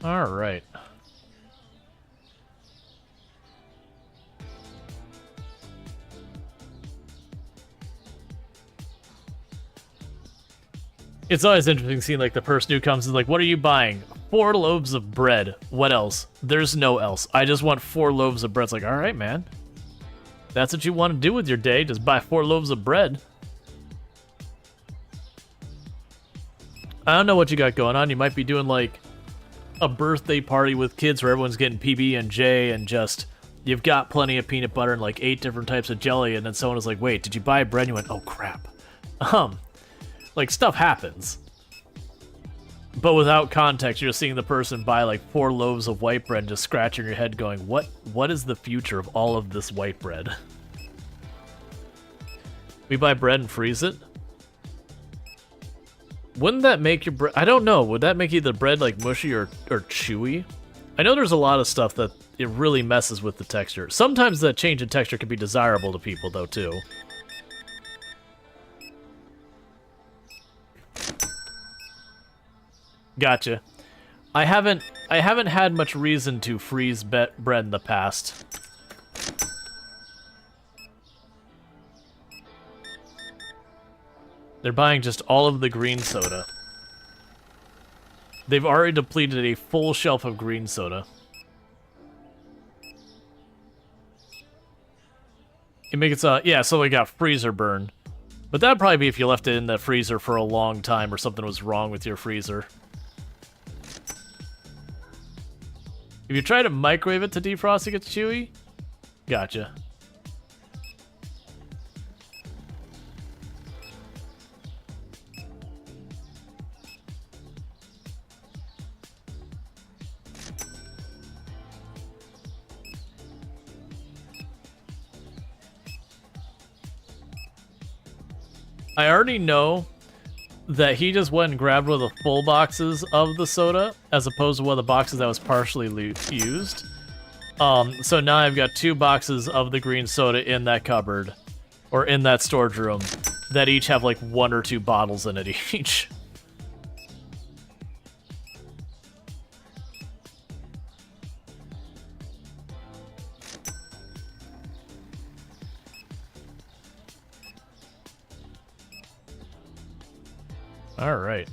Speaker 1: All right. It's always interesting seeing like the person who comes and like, what are you buying? 4 loaves of bread. What else? There's no else. I just want 4 loaves of bread. It's like, all right, man. That's what you want to do with your day. Just buy 4 loaves of bread. I don't know what you got going on. You might be doing like a birthday party with kids where everyone's getting PB&J and just you've got plenty of peanut butter and like 8 different types of jelly, and then someone was like, wait, did you buy bread? And you went, oh crap. Like, stuff happens. But without context, you're just seeing the person buy, like, 4 loaves of white bread and just scratching your head going, what is the future of all of this white bread? We buy bread and freeze it? Wouldn't that make your bread... I don't know. Would that make either bread, like, mushy or chewy? I know there's a lot of stuff that it really messes with the texture. Sometimes that change in texture can be desirable to people, though, too. Gotcha. I haven't had much reason to freeze bread in the past. They're buying just all of the green soda. They've already depleted a full shelf of green soda. It makes yeah, so we got freezer burn. But that'd probably be if you left it in the freezer for a long time or something was wrong with your freezer. If you try to microwave it to defrost, it gets chewy? Gotcha. I already know that he just went and grabbed one of the full boxes of the soda, as opposed to one of the boxes that was partially used. So now I've got 2 boxes of the green soda in that cupboard, or in that storage room, that each have like 1 or 2 bottles in it each. All right.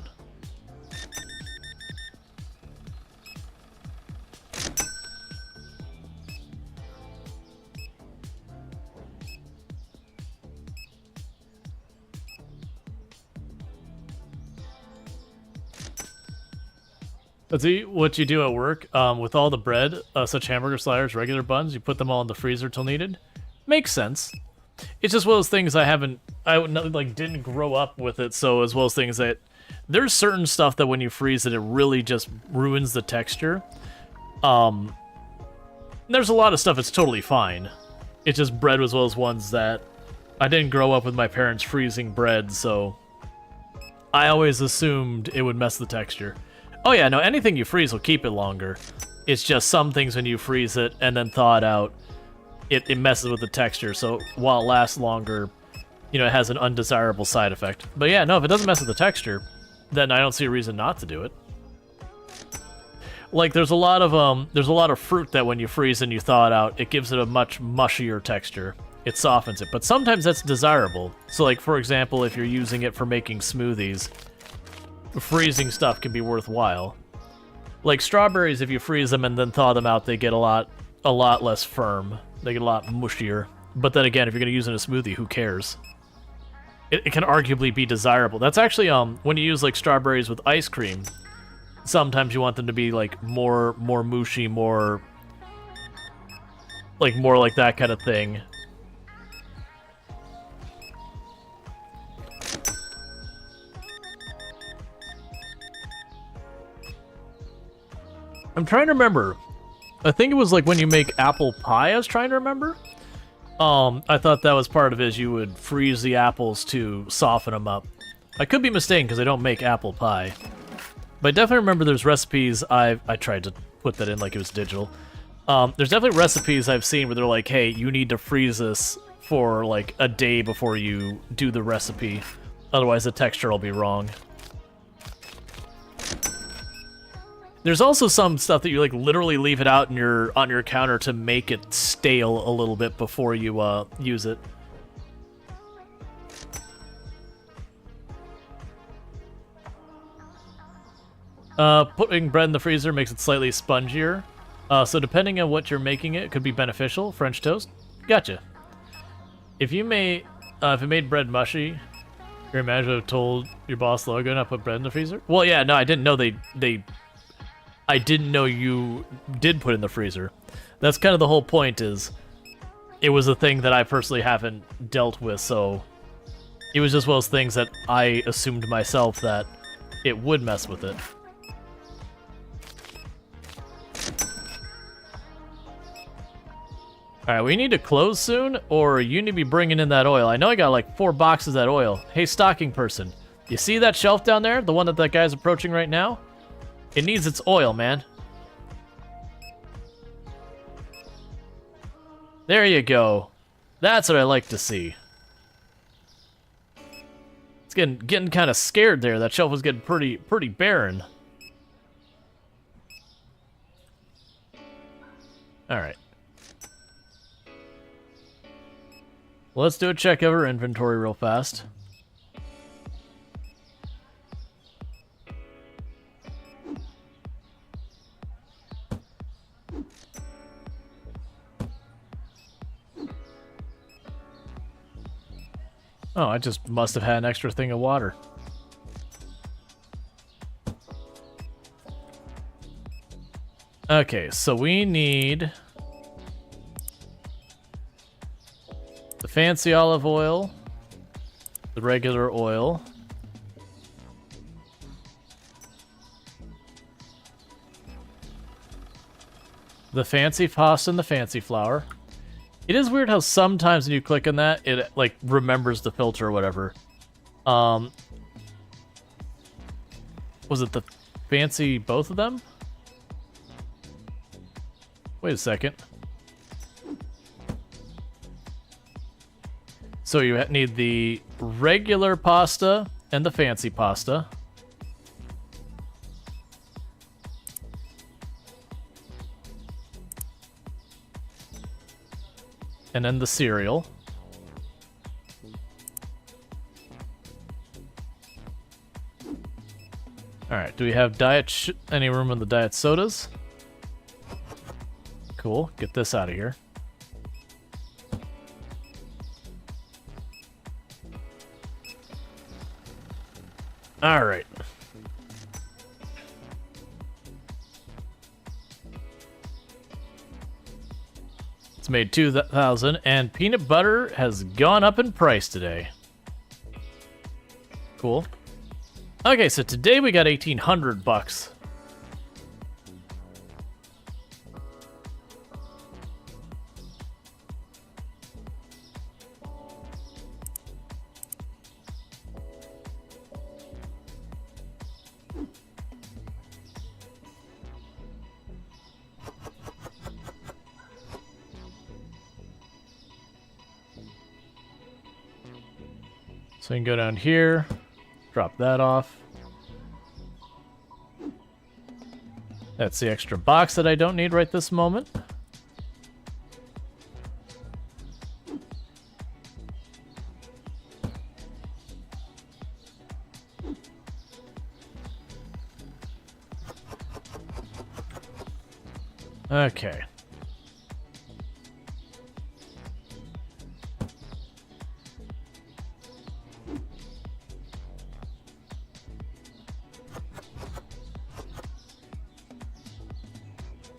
Speaker 1: Let's see what you do at work. With all the bread, such hamburger sliders, regular buns, you put them all in the freezer till needed. Makes sense. It's just one of those things I didn't grow up with it, so as well as things that there's certain stuff that when you freeze it, it really just ruins the texture. There's a lot of stuff that's totally fine. It's just bread as well as ones that I didn't grow up with my parents freezing bread, so I always assumed it would mess the texture. Oh yeah, no, anything you freeze will keep it longer. It's just some things when you freeze it and then thaw it out, it messes with the texture, so while it lasts longer, you know, it has an undesirable side effect. But yeah, no, if it doesn't mess with the texture, then I don't see a reason not to do it. Like, there's a lot of fruit that when you freeze and you thaw it out, it gives it a much mushier texture. It softens it, but sometimes that's desirable. So like, for example, if you're using it for making smoothies, freezing stuff can be worthwhile. Like strawberries, if you freeze them and then thaw them out, they get a lot less firm. They get a lot mushier. But then again, if you're going to use it in a smoothie, who cares? It can arguably be desirable. That's actually, when you use like strawberries with ice cream, sometimes you want them to be like more mushy, more like that kind of thing. I'm trying to remember. I think it was like when you make apple pie, I was trying to remember. I thought that was part of it, is you would freeze the apples to soften them up. I could be mistaken because I don't make apple pie. But I definitely remember there's recipes I tried to put that in like it was digital. There's definitely recipes I've seen where they're like, hey, you need to freeze this for like a day before you do the recipe. Otherwise the texture will be wrong. There's also some stuff that you like literally leave it out on your counter to make it stale a little bit before you use it. Putting bread in the freezer makes it slightly spongier. So depending on what you're making it could be beneficial. French toast? Gotcha. If it made bread mushy, your manager told your boss logo not put bread in the freezer? Well, yeah, no, I didn't know I didn't know you did put in the freezer. That's kind of the whole point, is it was a thing that I personally haven't dealt with, so it was just one of those things that I assumed myself that it would mess with it. Alright, we need to close soon, or you need to be bringing in that oil. I know I got like 4 boxes of that oil. Hey, stocking person, you see that shelf down there? The one that guy's approaching right now? It needs its oil, man. There you go. That's what I like to see. It's getting kind of scared there. That shelf was getting pretty barren. All right. Well, let's do a check of our inventory real fast. Oh, I just must have had an extra thing of water. Okay, so we need the fancy olive oil, the regular oil, the fancy pasta and the fancy flour. It is weird how sometimes when you click on that, it like remembers the filter or whatever. Was it the fancy both of them? Wait a second. So you need the regular pasta and the fancy pasta. And then the cereal. Alright, do we have any room in the diet sodas? Cool, get this out of here. Alright. It's made 2,000, and peanut butter has gone up in price today. Cool. Okay, so today we got 1,800 bucks. So you can go down here, drop that off. That's the extra box that I don't need right this moment. Okay.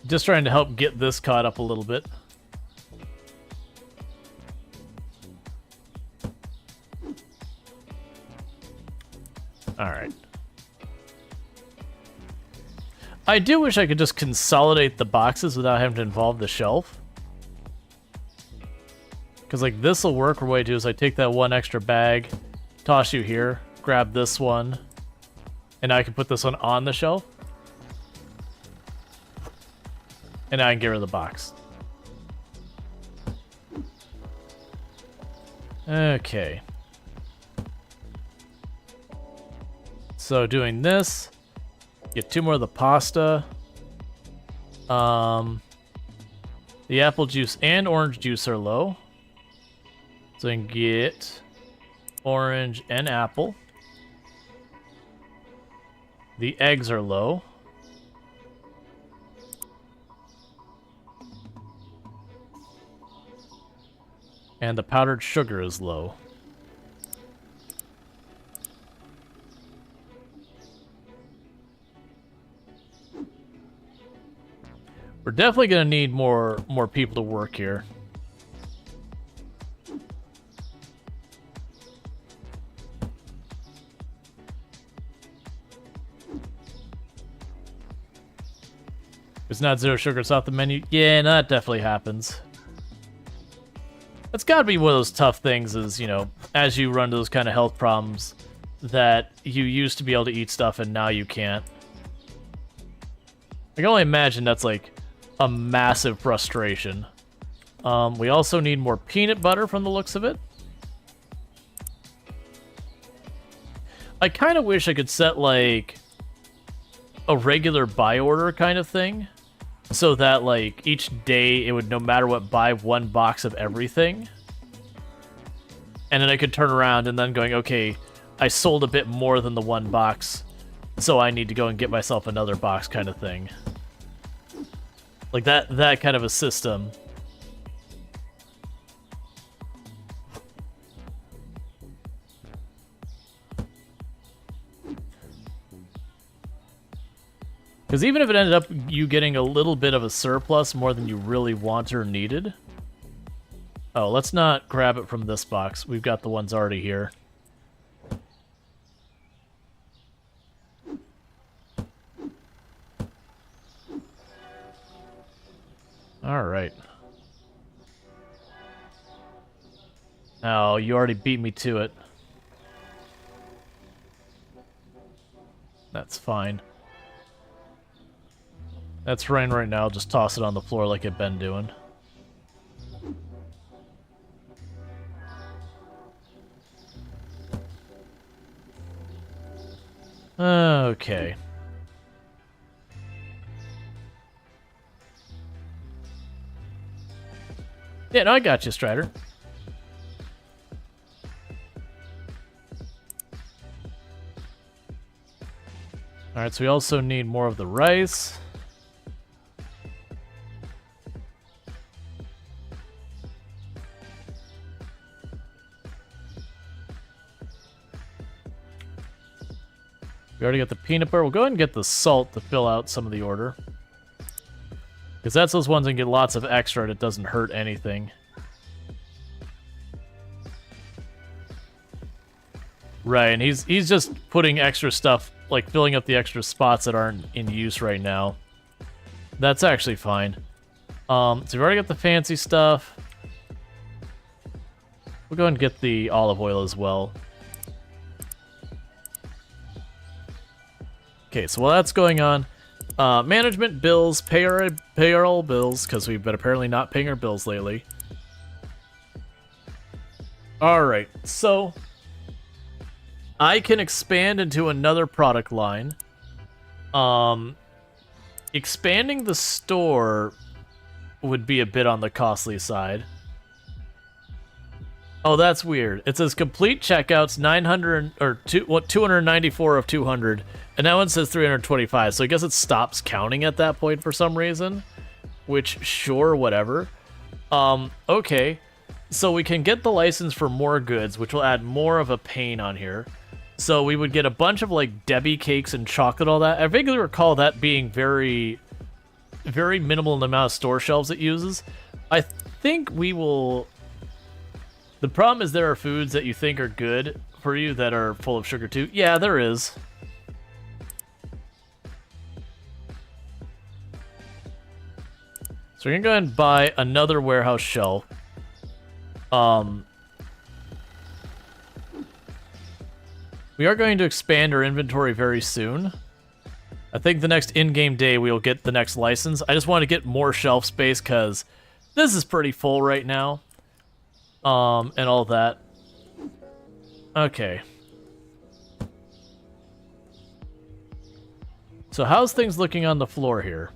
Speaker 1: Just trying to help get this caught up a little bit. Alright. I do wish I could just consolidate the boxes without having to involve the shelf. Because, like, this will work. What I do is I take that one extra bag, toss you here, grab this one, and now I can put this one on the shelf. And now I can get rid of the box. Okay. So doing this, get 2 more of the pasta. The apple juice and orange juice are low. So I can get orange and apple. The eggs are low. And the powdered sugar is low. We're definitely going to need more people to work here. It's not zero sugar, it's off the menu. Yeah, no, that definitely happens. That's got to be one of those tough things is, you know, as you run into those kind of health problems that you used to be able to eat stuff and now you can't. I can only imagine that's like a massive frustration. We also need more peanut butter from the looks of it. I kind of wish I could set like a regular buy order kind of thing. So that, like, each day it would, no matter what, buy 1 box of everything. And then I could turn around and then going, okay, I sold a bit more than the 1 box, so I need to go and get myself another box kind of thing. Like, that kind of a system. Because even if it ended up you getting a little bit of a surplus more than you really wanted or needed. Oh, let's not grab it from this box. We've got the ones already here. Alright. Oh, you already beat me to it. That's fine. That's fine right now. Just toss it on the floor like I've been doing. Okay. Yeah, no, I got you, Strider. Alright, so we also need more of the rice. We already got the peanut butter. We'll go ahead and get the salt to fill out some of the order. Because that's those ones that get lots of extra and it doesn't hurt anything. Right, and he's just putting extra stuff, like filling up the extra spots that aren't in use right now. That's actually fine. So we've already got the fancy stuff. We'll go ahead and get the olive oil as well. Okay, so while that's going on, management bills, pay our bills, because we've been apparently not paying our bills lately. Alright, so I can expand into another product line. Expanding the store would be a bit on the costly side. Oh, that's weird. It says complete checkouts 900 or 294 of 200, and that one says 325. So I guess it stops counting at that point for some reason. Which, sure, whatever. Okay. So we can get the license for more goods, which will add more of a pain on here. So we would get a bunch of like Debbie cakes and chocolate, all that. I vaguely recall that being very, very minimal in the amount of store shelves it uses. I think we will. The problem is there are foods that you think are good for you that are full of sugar too. Yeah, there is. So we're gonna go ahead and buy another warehouse shelf. We are going to expand our inventory very soon. I think the next in-game day we'll get the next license. I just want to get more shelf space because this is pretty full right now. And all that. Okay. So how's things looking on the floor here?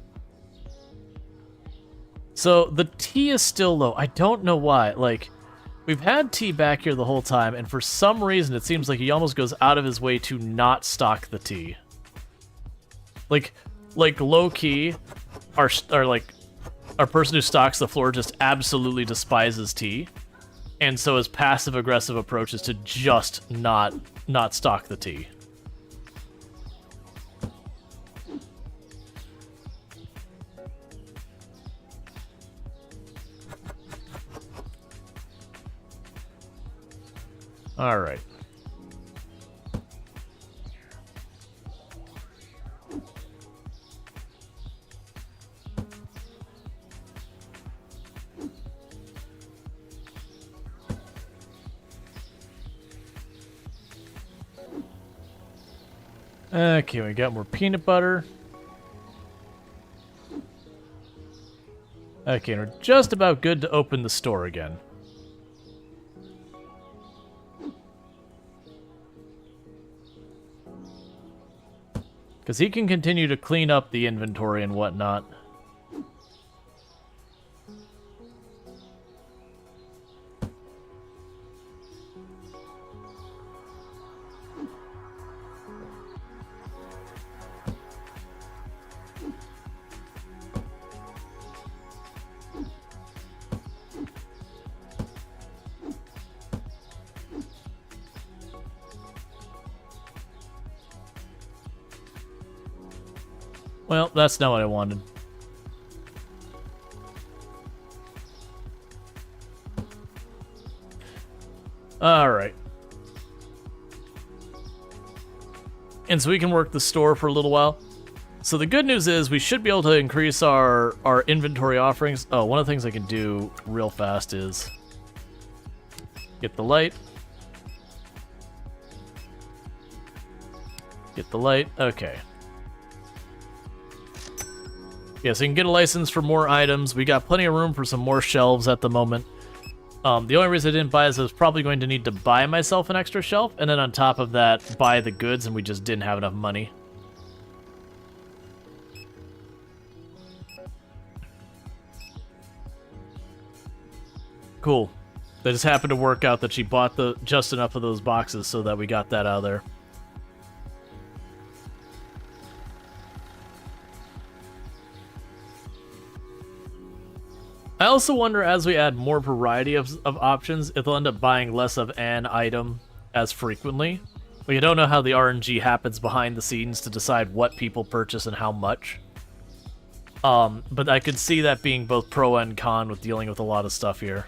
Speaker 1: So the tea is still low. I don't know why. Like, we've had tea back here the whole time, and for some reason it seems like he almost goes out of his way to not stock the tea. Like low-key, our person who stocks the floor just absolutely despises tea. And so his passive-aggressive approach is to just not stock the tea. All right. Okay, we got more peanut butter. Okay, and we're just about good to open the store again. Because he can continue to clean up the inventory and whatnot. Well, that's not what I wanted. Alright. And so we can work the store for a little while. So the good news is we should be able to increase our inventory offerings. Oh, one of the things I can do real fast is get the light. Get the light. Okay. Yeah, so you can get a license for more items. We got plenty of room for some more shelves at the moment. The only reason I didn't buy is I was probably going to need to buy myself an extra shelf, and then on top of that, buy the goods, and we just didn't have enough money. Cool. That just happened to work out that she bought just enough of those boxes so that we got that out of there. I also wonder, as we add more variety of options, if they'll end up buying less of an item as frequently. We don't know how the RNG happens behind the scenes to decide what people purchase and how much. But I could see that being both pro and con with dealing with a lot of stuff here.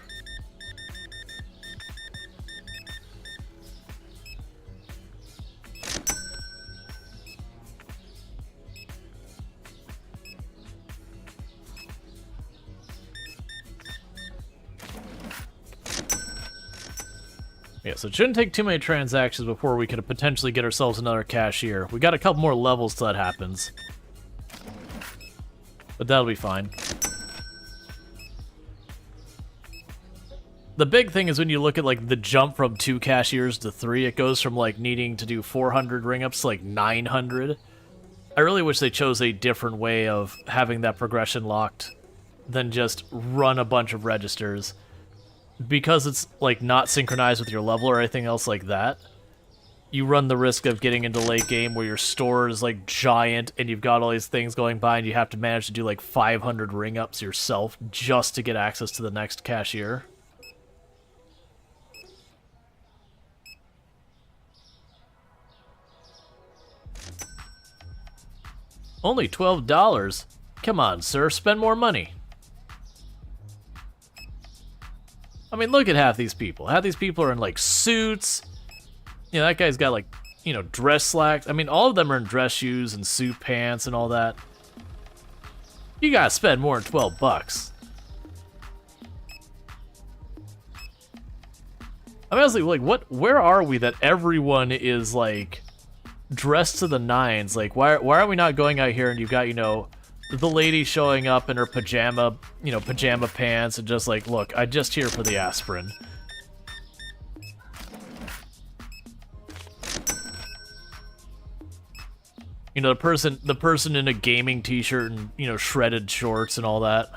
Speaker 1: Yeah, so it shouldn't take too many transactions before we could potentially get ourselves another cashier. We got a couple more levels till that happens. But that'll be fine. The big thing is when you look at, like, the jump from 2 cashiers to 3, it goes from, like, needing to do 400 ring-ups to, like, 900. I really wish they chose a different way of having that progression locked than just run a bunch of registers. Because it's, like, not synchronized with your level or anything else like that, you run the risk of getting into late game where your store is, like, giant and you've got all these things going by and you have to manage to do, like, 500 ring-ups yourself just to get access to the next cashier. Only $12? Come on, sir, spend more money. I mean, look at half these people. Half these people are in, like, suits. You know, that guy's got, like, you know, dress slacks. I mean, all of them are in dress shoes and suit pants and all that. You gotta spend more than 12 bucks. I mean, honestly, like, where are we that everyone is, like, dressed to the nines? Like, why are we not going out here and you've got, you know, the lady showing up in her pajama pants and just like, look, I'm just here for the aspirin. You know, the person in a gaming t-shirt and, you know, shredded shorts and all that.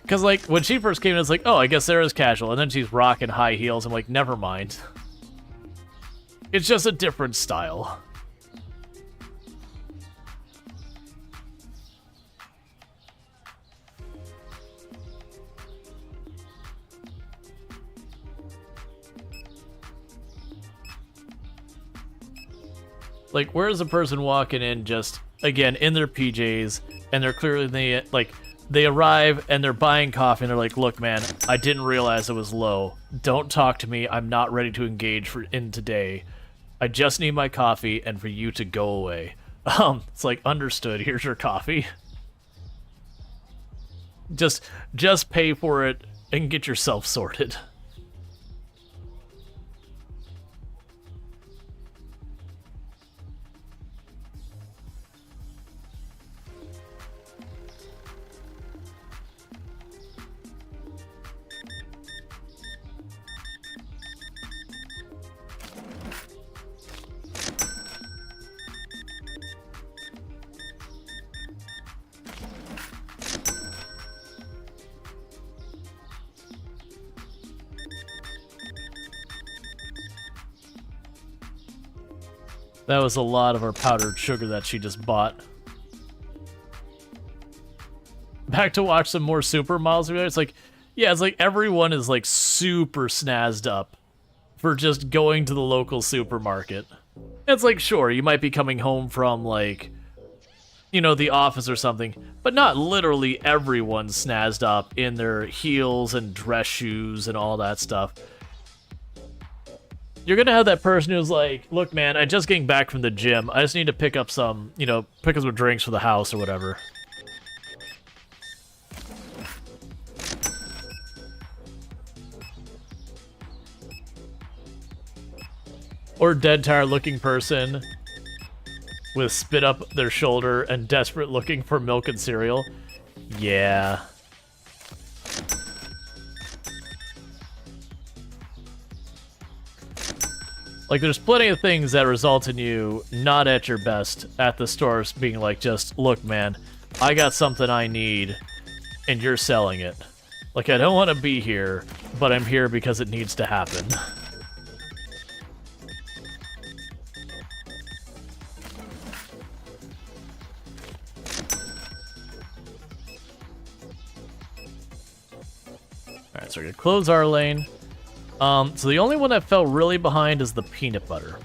Speaker 1: Because, like, when she first came in, it's like, oh, I guess Sarah's casual. And then she's rocking high heels. I'm like, never mind. It's just a different style. Like, where's a person walking in just, again, in their PJs, and they're clearly, like... They arrive, and they're buying coffee, and they're like, look, man, I didn't realize it was low. Don't talk to me. I'm not ready to engage in today. I just need my coffee, and for you to go away. It's like, understood. Here's your coffee. Just pay for it and get yourself sorted. That was a lot of our powdered sugar that she just bought. Back to watch some more supermodels. It's like, yeah, it's like everyone is like super snazzed up for just going to the local supermarket. It's like, sure, you might be coming home from like, you know, the office or something, but not literally everyone's snazzed up in their heels and dress shoes and all that stuff. you're gonna have that person who's like, look, man, I'm just getting back from the gym. I just need to pick up some, you know, pick up some drinks for the house or whatever. Or dead tired looking person with spit up their shoulder and desperate looking for milk and cereal. Yeah. Like, there's plenty of things that result in you not at your best at the stores being like, just, look, man, I got something I need, and you're selling it. Like, I don't want to be here, but I'm here because it needs to happen. Alright, so we're gonna close our lane. So the only one that fell really behind is the peanut butter.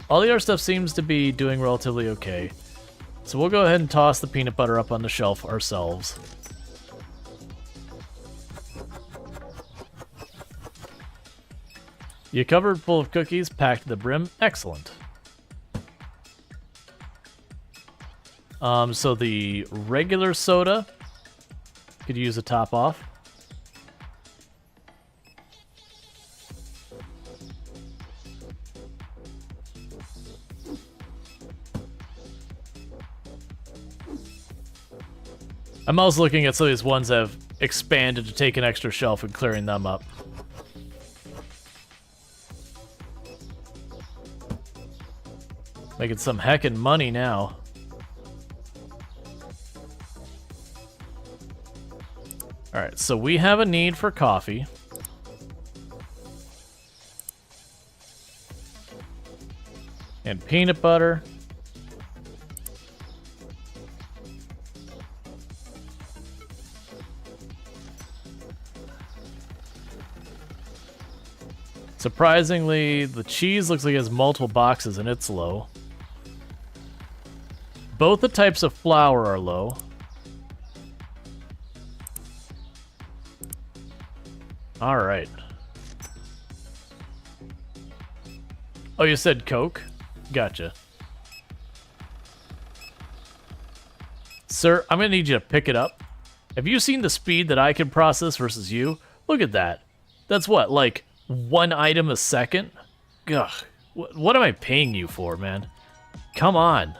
Speaker 1: All the other stuff seems to be doing relatively okay. So we'll go ahead and toss the peanut butter up on the shelf ourselves. You covered full of cookies, packed to the brim. Excellent. So the regular soda could use a top off. I'm also looking at some of these ones that have expanded to take an extra shelf and clearing them up. Making some heckin' money now. Alright, so we have a need for coffee. And peanut butter. Surprisingly, the cheese looks like it has multiple boxes and it's low. Both the types of flour are low. Alright. Oh, you said Coke? Gotcha. Sir, I'm gonna need you to pick it up. Have you seen the speed that I can process versus you? Look at that. That's what, like, one item a second? Ugh. What am I paying you for, man? Come on.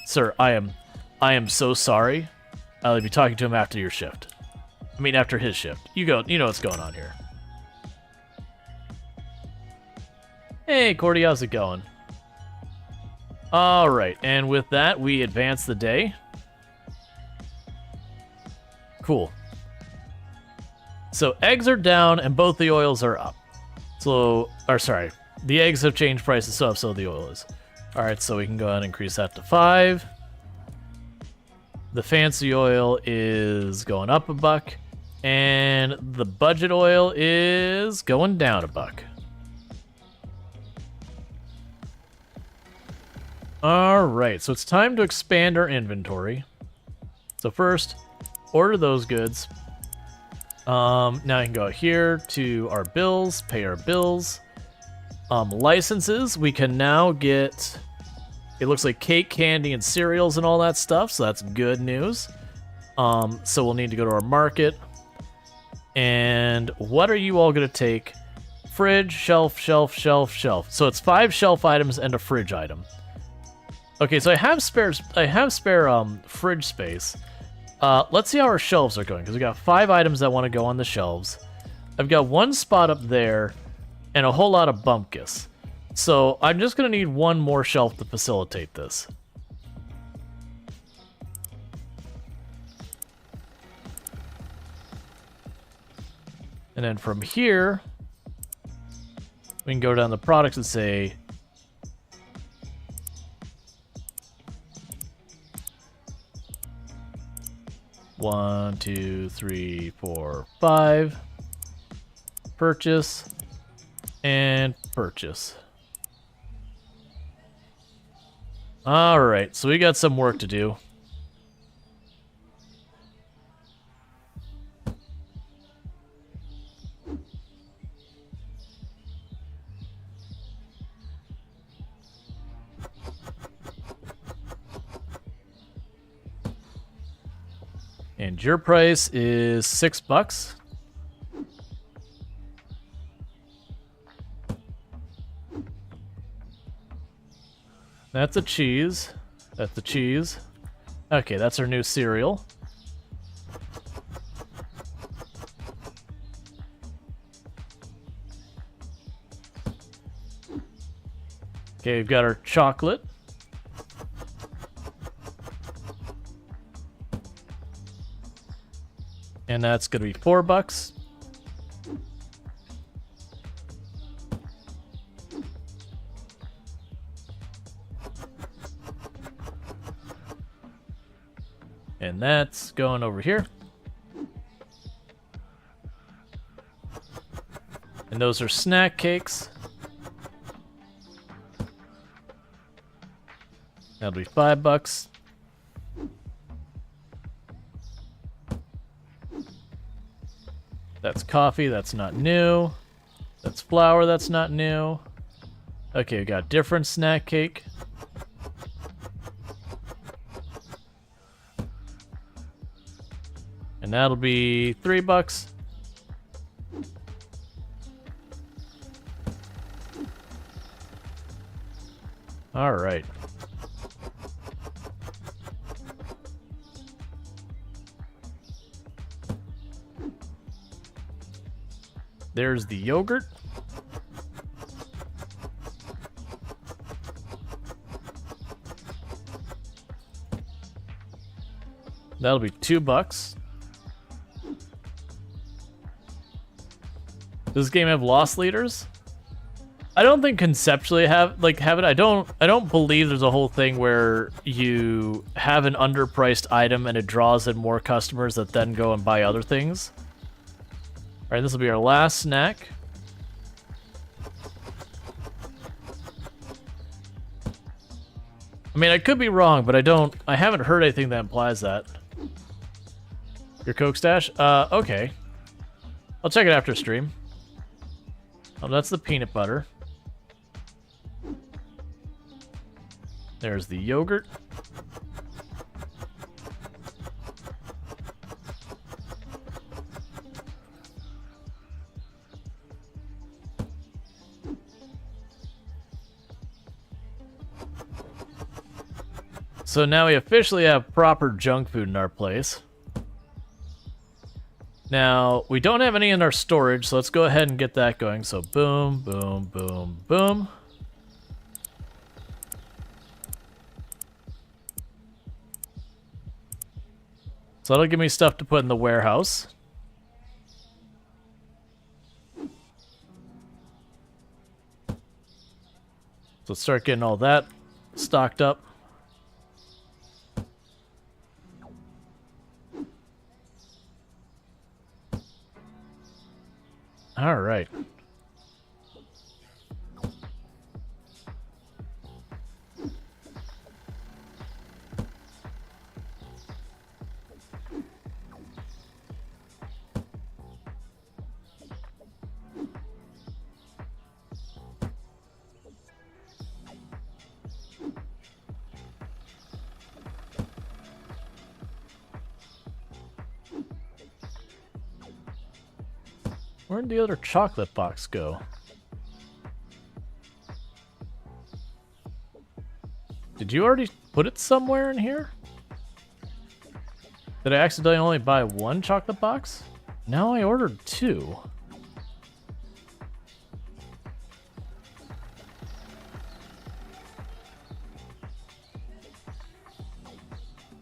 Speaker 1: Sir, I am so sorry. I'll be talking to him after your shift. I mean, after his shift. You know what's going on here. Hey, Cordy, how's it going? Alright, and with that, we advance the day. Cool. So, eggs are down, and both the oils are up. So, or sorry, the eggs have changed prices, so the oil is. Alright, so we can go ahead and increase that to 5. The fancy oil is going up $1, and the budget oil is going down $1. Alright, so it's time to expand our inventory. So first, order those goods. Now I can go here to our bills, pay our bills. Licenses, we can now get, it looks like cake, candy, and cereals and all that stuff, so that's good news. So we'll need to go to our market. And what are you all going to take? Fridge, shelf, shelf, shelf, shelf. So it's 5 shelf items and a fridge item. Okay, so I have spare fridge space. Let's see how our shelves are going, because we got 5 items that want to go on the shelves. I've got 1 spot up there, and a whole lot of bumpkus. So I'm just going to need 1 more shelf to facilitate this. And then from here, we can go down the products and say, one, 2, 3, 4, 5. Purchase. And purchase. Alright, so we got some work to do. And your price is $6. That's a cheese. That's a cheese. Okay, that's our new cereal. Okay, we've got our chocolate. And that's gonna be $4. And that's going over here. And those are snack cakes. That'll be $5. That's coffee, that's not new. That's flour, that's not new. Okay, we got different snack cake. And that'll be $3. All right. There's the yogurt. That'll be $2. Does this game have loss leaders? I don't think conceptually have it. I don't believe there's a whole thing where you have an underpriced item and it draws in more customers that then go and buy other things. All right, this will be our last snack. I mean, I could be wrong, but I haven't heard anything that implies that. Your Coke stash? Okay. I'll check it after stream. Oh, that's the peanut butter. There's the yogurt. So now we officially have proper junk food in our place. Now, we don't have any in our storage, so let's go ahead and get that going. So boom, boom, boom, boom. So that'll give me stuff to put in the warehouse. So let's start getting all that stocked up. All right. Where'd the other chocolate box go? Did you already put it somewhere in here? Did I accidentally only buy one chocolate box? Now I ordered two.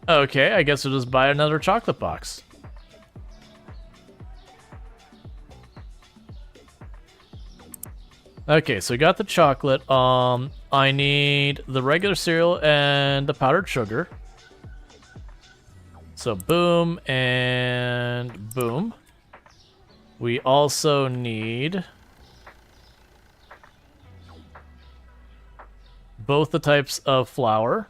Speaker 1: Okay, I guess we'll just buy another chocolate box. Okay, so we got the chocolate. I need the regular cereal and the powdered sugar. So boom and boom. We also need both the types of flour.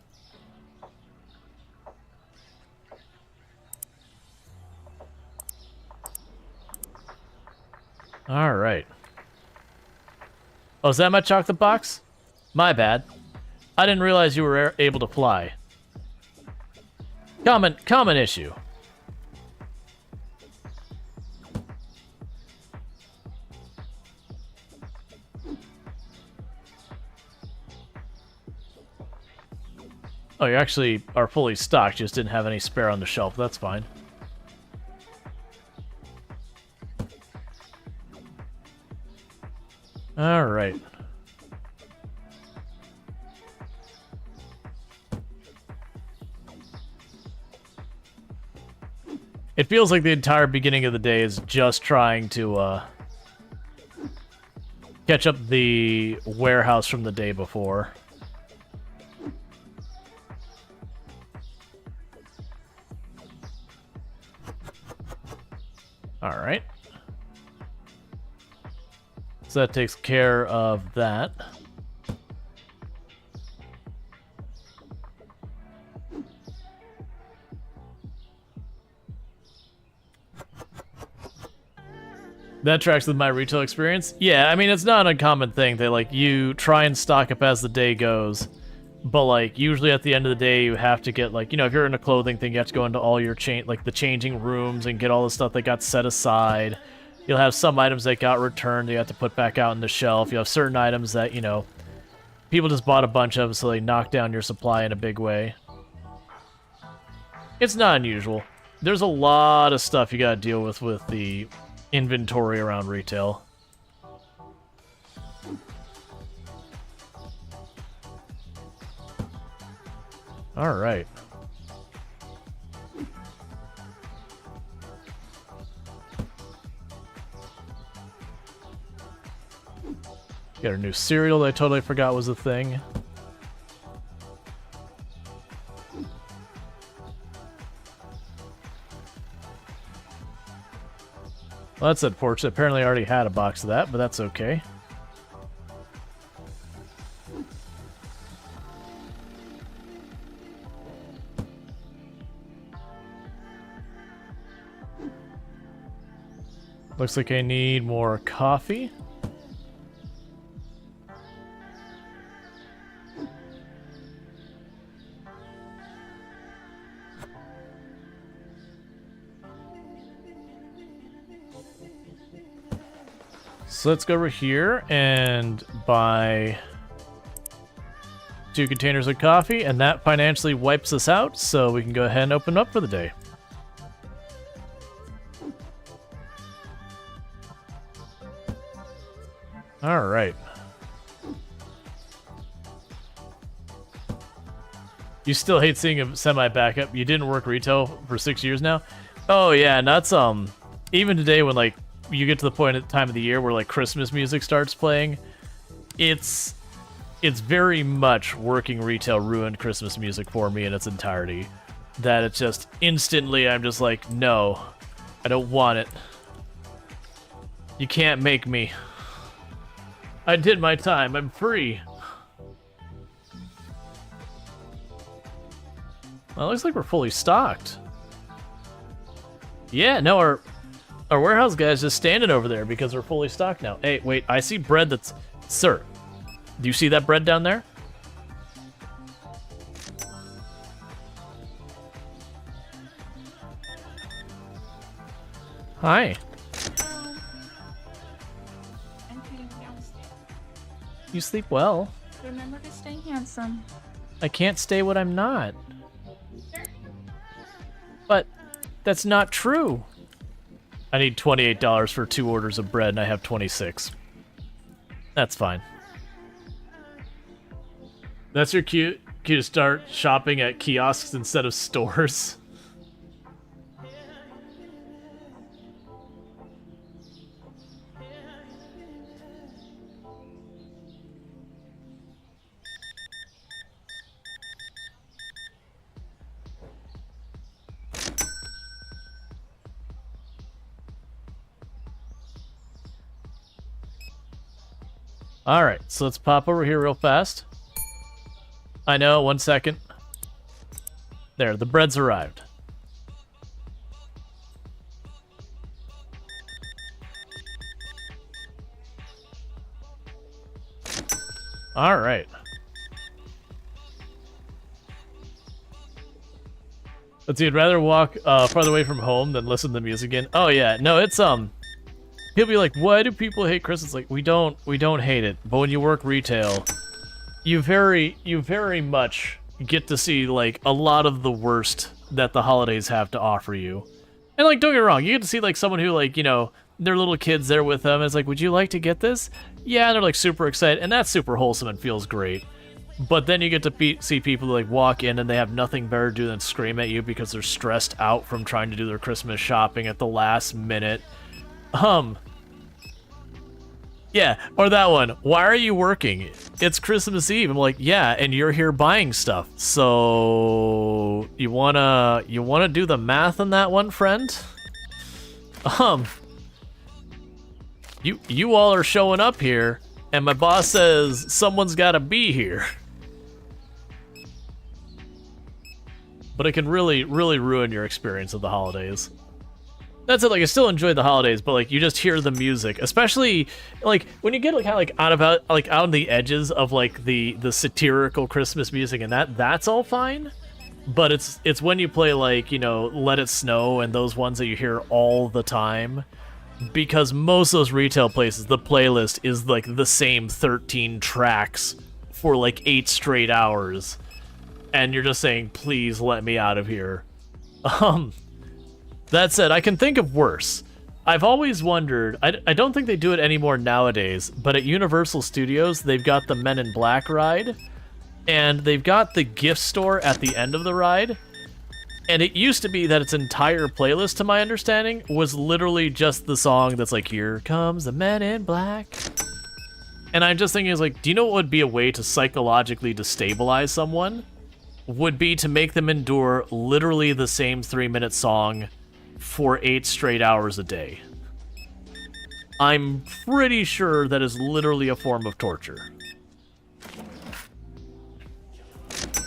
Speaker 1: All right. Oh, is that my chocolate box? My bad. I didn't realize you were able to fly. Common issue. Oh, you actually are fully stocked, just didn't have any spare on the shelf. That's fine. Alright. It feels like the entire beginning of the day is just trying to catch up the warehouse from the day before. Alright. So that takes care of that. That tracks with my retail experience. Yeah, I mean, it's not an uncommon thing. They, like, you try and stock up as the day goes. But, like, usually at the end of the day, you have to get, like, you know, if you're in a clothing thing, you have to go into all your, like, the changing rooms and get all the stuff that got set aside. You'll have some items that got returned you have to put back out on the shelf. You have certain items that, you know, people just bought a bunch of, so they knock down your supply in a big way. It's not unusual. There's a lot of stuff you gotta deal with the inventory around retail. Alright. Got a new cereal that I totally forgot was a thing. Well, that's unfortunate. Apparently I already had a box of that, but that's okay. Looks like I need more coffee. So let's go over here and buy 2 containers of coffee, and that financially wipes us out, so we can go ahead and open up for the day. Alright. You still hate seeing a semi-backup? You didn't work retail for 6 years now? Oh yeah, and that's, even today when, like, you get to the point at the time of the year where, like, Christmas music starts playing, it's very much working retail ruined Christmas music for me in its entirety. That it's just, instantly, I'm just like, no, I don't want it. You can't make me. I did my time, I'm free. Well, it looks like we're fully stocked. Yeah, no, our warehouse guy's just standing over there because we're fully stocked now. Hey, wait, I see bread that's... Sir, do you see that bread down there? Hi.
Speaker 3: I'm feeling downstairs.
Speaker 1: You sleep well.
Speaker 3: Remember to stay handsome.
Speaker 1: I can't stay what I'm not.
Speaker 3: Sure.
Speaker 1: But that's not true. I need $28 for 2 orders of bread, and I have 26. That's fine. That's your cue to start shopping at kiosks instead of stores. Alright, so let's pop over here real fast. I know, 1 second. There, the bread's arrived. Alright. Let's see, I'd rather walk farther away from home than listen to the music again. Oh yeah, no, it's he'll be like, why do people hate Christmas? Like, we don't hate it. But when you work retail, you very much get to see like a lot of the worst that the holidays have to offer you. And like, don't get me wrong, you get to see like someone who like, you know, their little kids there with them. It's like, would you like to get this? Yeah, and they're like super excited, and that's super wholesome and feels great. But then you get to see people like walk in and they have nothing better to do than scream at you because they're stressed out from trying to do their Christmas shopping at the last minute. Yeah, or that one. Why are you working? It's Christmas Eve. I'm like, yeah, and you're here buying stuff. So you wanna do the math on that one, friend? You all are showing up here, and my boss says someone's gotta be here. But it can really, really ruin your experience of the holidays. That's it, like, I still enjoy the holidays, but, like, you just hear the music. Especially, like, when you get, like, kind of, like, out on the edges of, like, the satirical Christmas music and that's all fine. But it's when you play, like, you know, Let It Snow and those ones that you hear all the time. Because most of those retail places, the playlist is, like, the same 13 tracks for, like, 8 straight hours. And you're just saying, please let me out of here. That said, I can think of worse. I've always wondered, I don't think they do it anymore nowadays, but at Universal Studios, they've got the Men in Black ride, and they've got the gift store at the end of the ride, and it used to be that its entire playlist, to my understanding, was literally just the song that's like, here comes the Men in Black. And I'm just thinking, like, do you know what would be a way to psychologically destabilize someone? Would be to make them endure literally the same 3-minute song for 8 straight hours a day. I'm pretty sure that is literally a form of torture.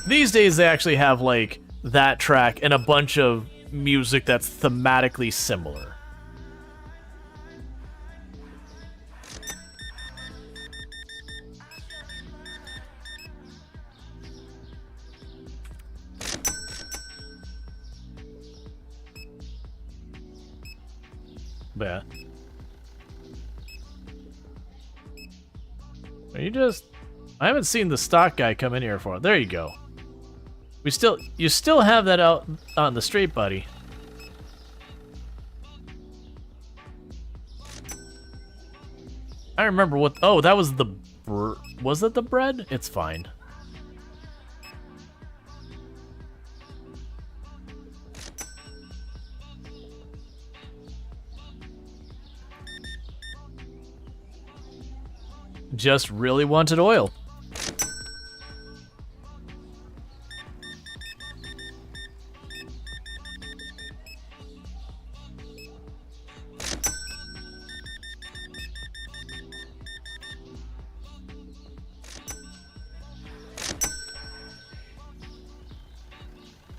Speaker 1: These days they actually have like that track and a bunch of music that's thematically similar. But yeah. Are you just... I haven't seen the stock guy come in here for it. There you go. You still have that out on the street, buddy. I remember what... Oh, that was the... Was it the bread? It's fine. Just really wanted oil.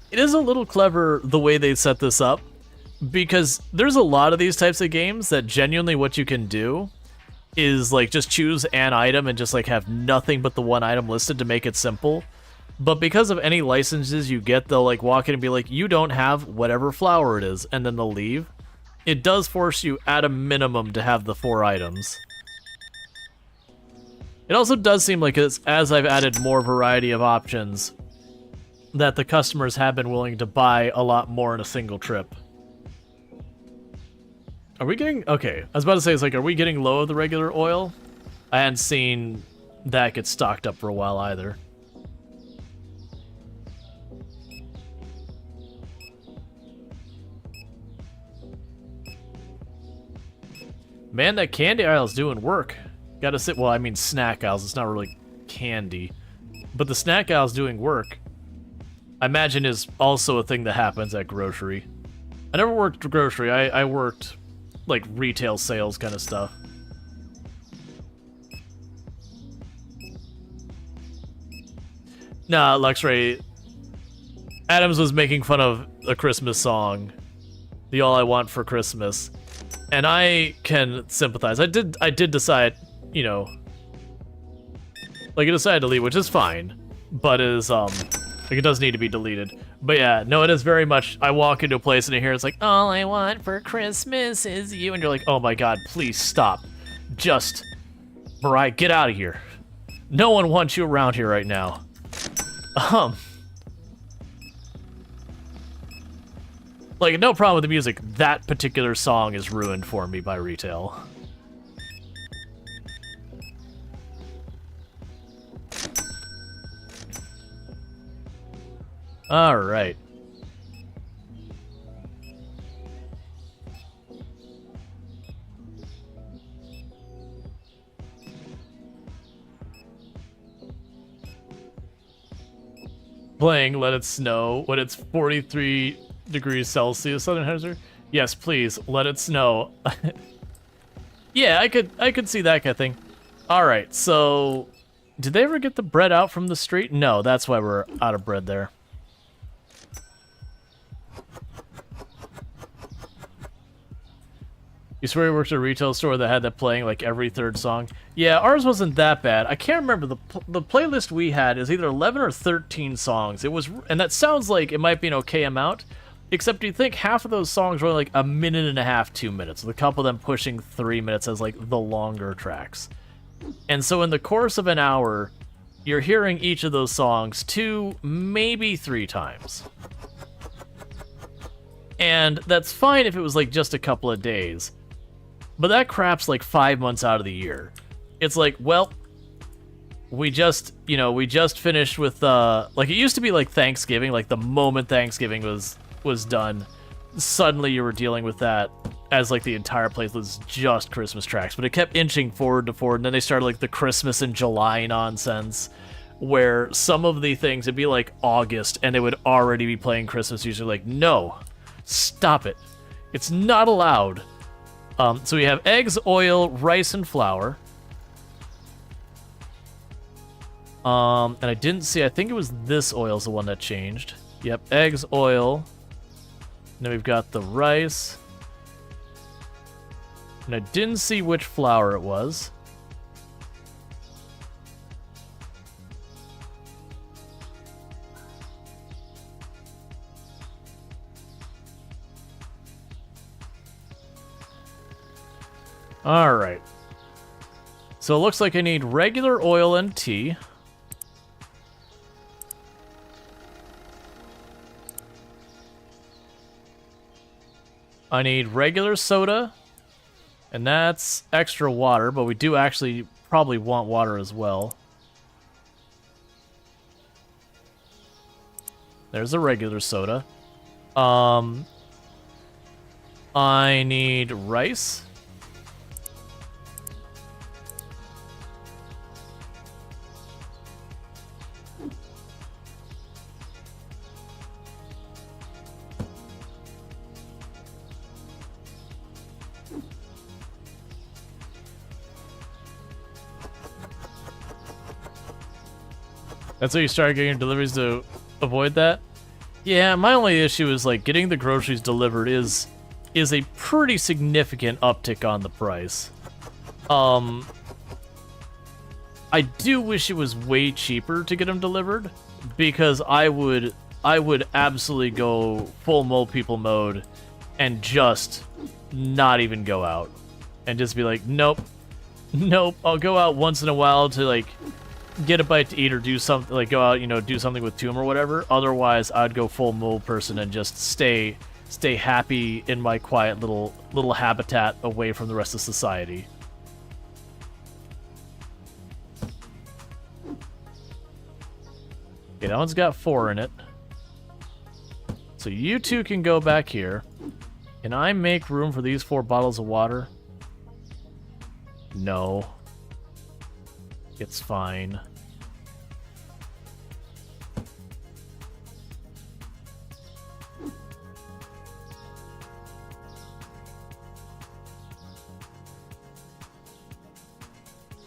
Speaker 1: It is a little clever the way they set this up, because there's a lot of these types of games that genuinely what you can do is like just choose an item and just like have nothing but the one item listed to make it simple. But because of any licenses you get, they'll like walk in and be like, you don't have whatever flower it is, and then they'll leave. It does force you at a minimum to have the 4 items. It also does seem like it's, as I've added more variety of options, that the customers have been willing to buy a lot more in a single trip. Are we getting... Okay, I was about to say, it's like, are we getting low of the regular oil? I hadn't seen that get stocked up for a while either. Man, that candy aisle's doing work. Gotta sit... Well, I mean snack aisles, it's not really candy. But the snack aisle's doing work. I imagine is also a thing that happens at grocery. I never worked grocery, I worked... like retail sales kind of stuff. Nah, Luxray. Adams was making fun of a Christmas song, the All I Want for Christmas, and I can sympathize. I did decide, you know, like I decided to leave, which is fine, but it is like it does need to be deleted. But yeah, no, it is very much, I walk into a place and I hear it's like, all I want for Christmas is you, and you're like, oh my god, please stop. Just, Mariah, get out of here. No one wants you around here right now. Like, no problem with the music. That particular song is ruined for me by retail. Alright. Playing Let It Snow when it's 43 degrees Celsius, Southern Hemisphere. Yes, please, let it snow. Yeah, I could see that kind of thing. Alright, so did they ever get the bread out from the street? No, that's why we're out of bread there. You swear you worked at a retail store that had that playing like every third song? Yeah, ours wasn't that bad. I can't remember. The playlist we had is either 11 or 13 songs. It was, and that sounds like it might be an okay amount, except you think half of those songs were like a minute and a half, 2 minutes, with a couple of them pushing 3 minutes as like the longer tracks. And so in the course of an hour, you're hearing each of those songs 2, maybe 3 times. And that's fine if it was like just a couple of days. But that crap's like 5 months out of the year. It's like, well, we just finished with, like, it used to be like Thanksgiving, like the moment Thanksgiving was done, suddenly you were dealing with that as like the entire place was just Christmas tracks. But it kept inching forward to forward, and then they started like the Christmas in July nonsense, where some of the things, it'd be like August, and they would already be playing Christmas music. Like, no, stop it. It's not allowed. So we have eggs, oil, rice, and flour. And I didn't see, I think it was this oil's the one that changed. Yep, eggs, oil. And then we've got the rice. And I didn't see which flour it was. Alright. So it looks like I need regular oil and tea. I need regular soda. And that's extra water, but we do actually probably want water as well. There's a regular soda. I need rice. That's how you start getting your deliveries to avoid that? Yeah, my only issue is like getting the groceries delivered is a pretty significant uptick on the price. I do wish it was way cheaper to get them delivered, because I would absolutely go full mole people mode and just not even go out and just be like, nope, I'll go out once in a while to like get a bite to eat or do something, like go out, do something with Tomb or whatever. Otherwise, I'd go full mole person and just stay happy in my quiet little habitat away from the rest of society. Okay, that one's got 4 in it. So you two can go back here. Can I make room for these 4 bottles of water? No. It's fine.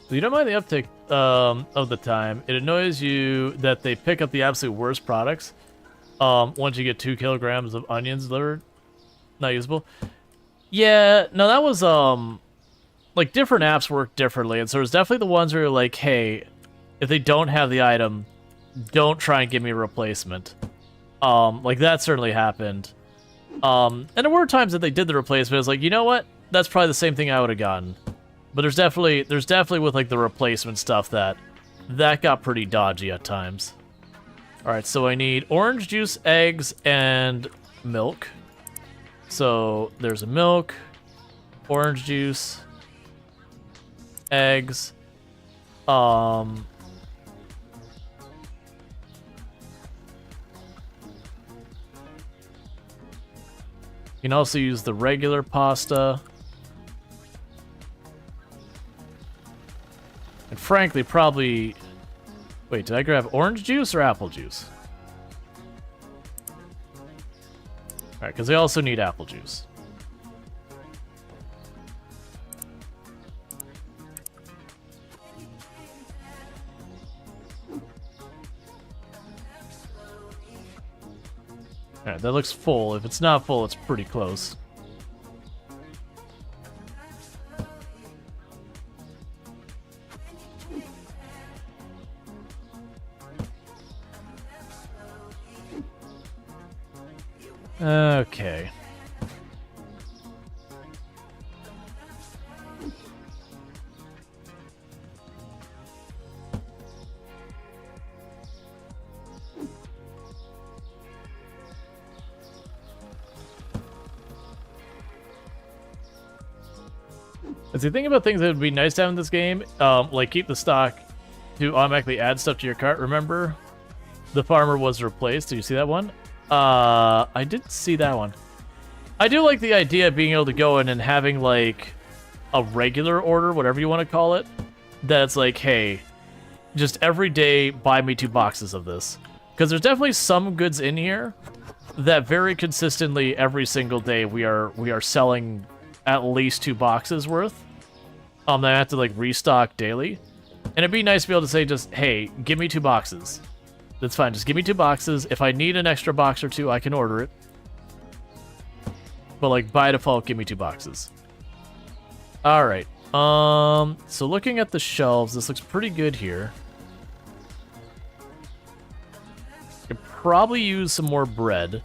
Speaker 1: So you don't mind the uptick of the time. It annoys you that they pick up the absolute worst products once you get 2 kilograms of onions delivered. Not usable. Yeah, no, that was like different apps work differently, and so there's definitely the ones where you're like, hey, if they don't have the item, don't try and give me a replacement. Like that certainly happened. And there were times that they did the replacement. I was like, you know what? That's probably the same thing I would have gotten. But there's definitely with like the replacement stuff that got pretty dodgy at times. All right, so I need orange juice, eggs, and milk. So there's a milk, orange juice, eggs, you can also use the regular pasta. And frankly, probably... Wait, did I grab orange juice or apple juice? Alright, because they also need apple juice. Alright, that looks full. If it's not full, it's pretty close. Okay. As you think about things that would be nice to have in this game, like keep the stock to automatically add stuff to your cart. Remember, the farmer was replaced. Did you see that one? I did see that one. I do like the idea of being able to go in and having like a regular order, whatever you want to call it, that's like, hey, just every day buy me 2 boxes of this. Because there's definitely some goods in here that very consistently every single day we are selling at least 2 boxes worth. That I have to like restock daily. And it'd be nice to be able to say just, hey, give me 2 boxes. That's fine, just give me 2 boxes. If I need an extra box or 2, I can order it. But like by default, give me 2 boxes. Alright. So looking at the shelves, this looks pretty good here. Could probably use some more bread.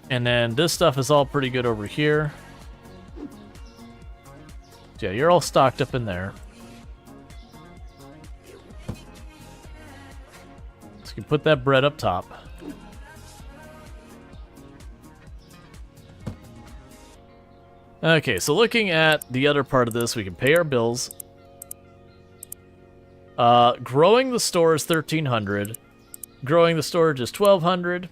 Speaker 1: And then this stuff is all pretty good over here. Yeah, you're all stocked up in there. So you can put that bread up top. Okay, so looking at the other part of this, we can pay our bills. Growing the store is 1,300. Growing the storage is 1,200.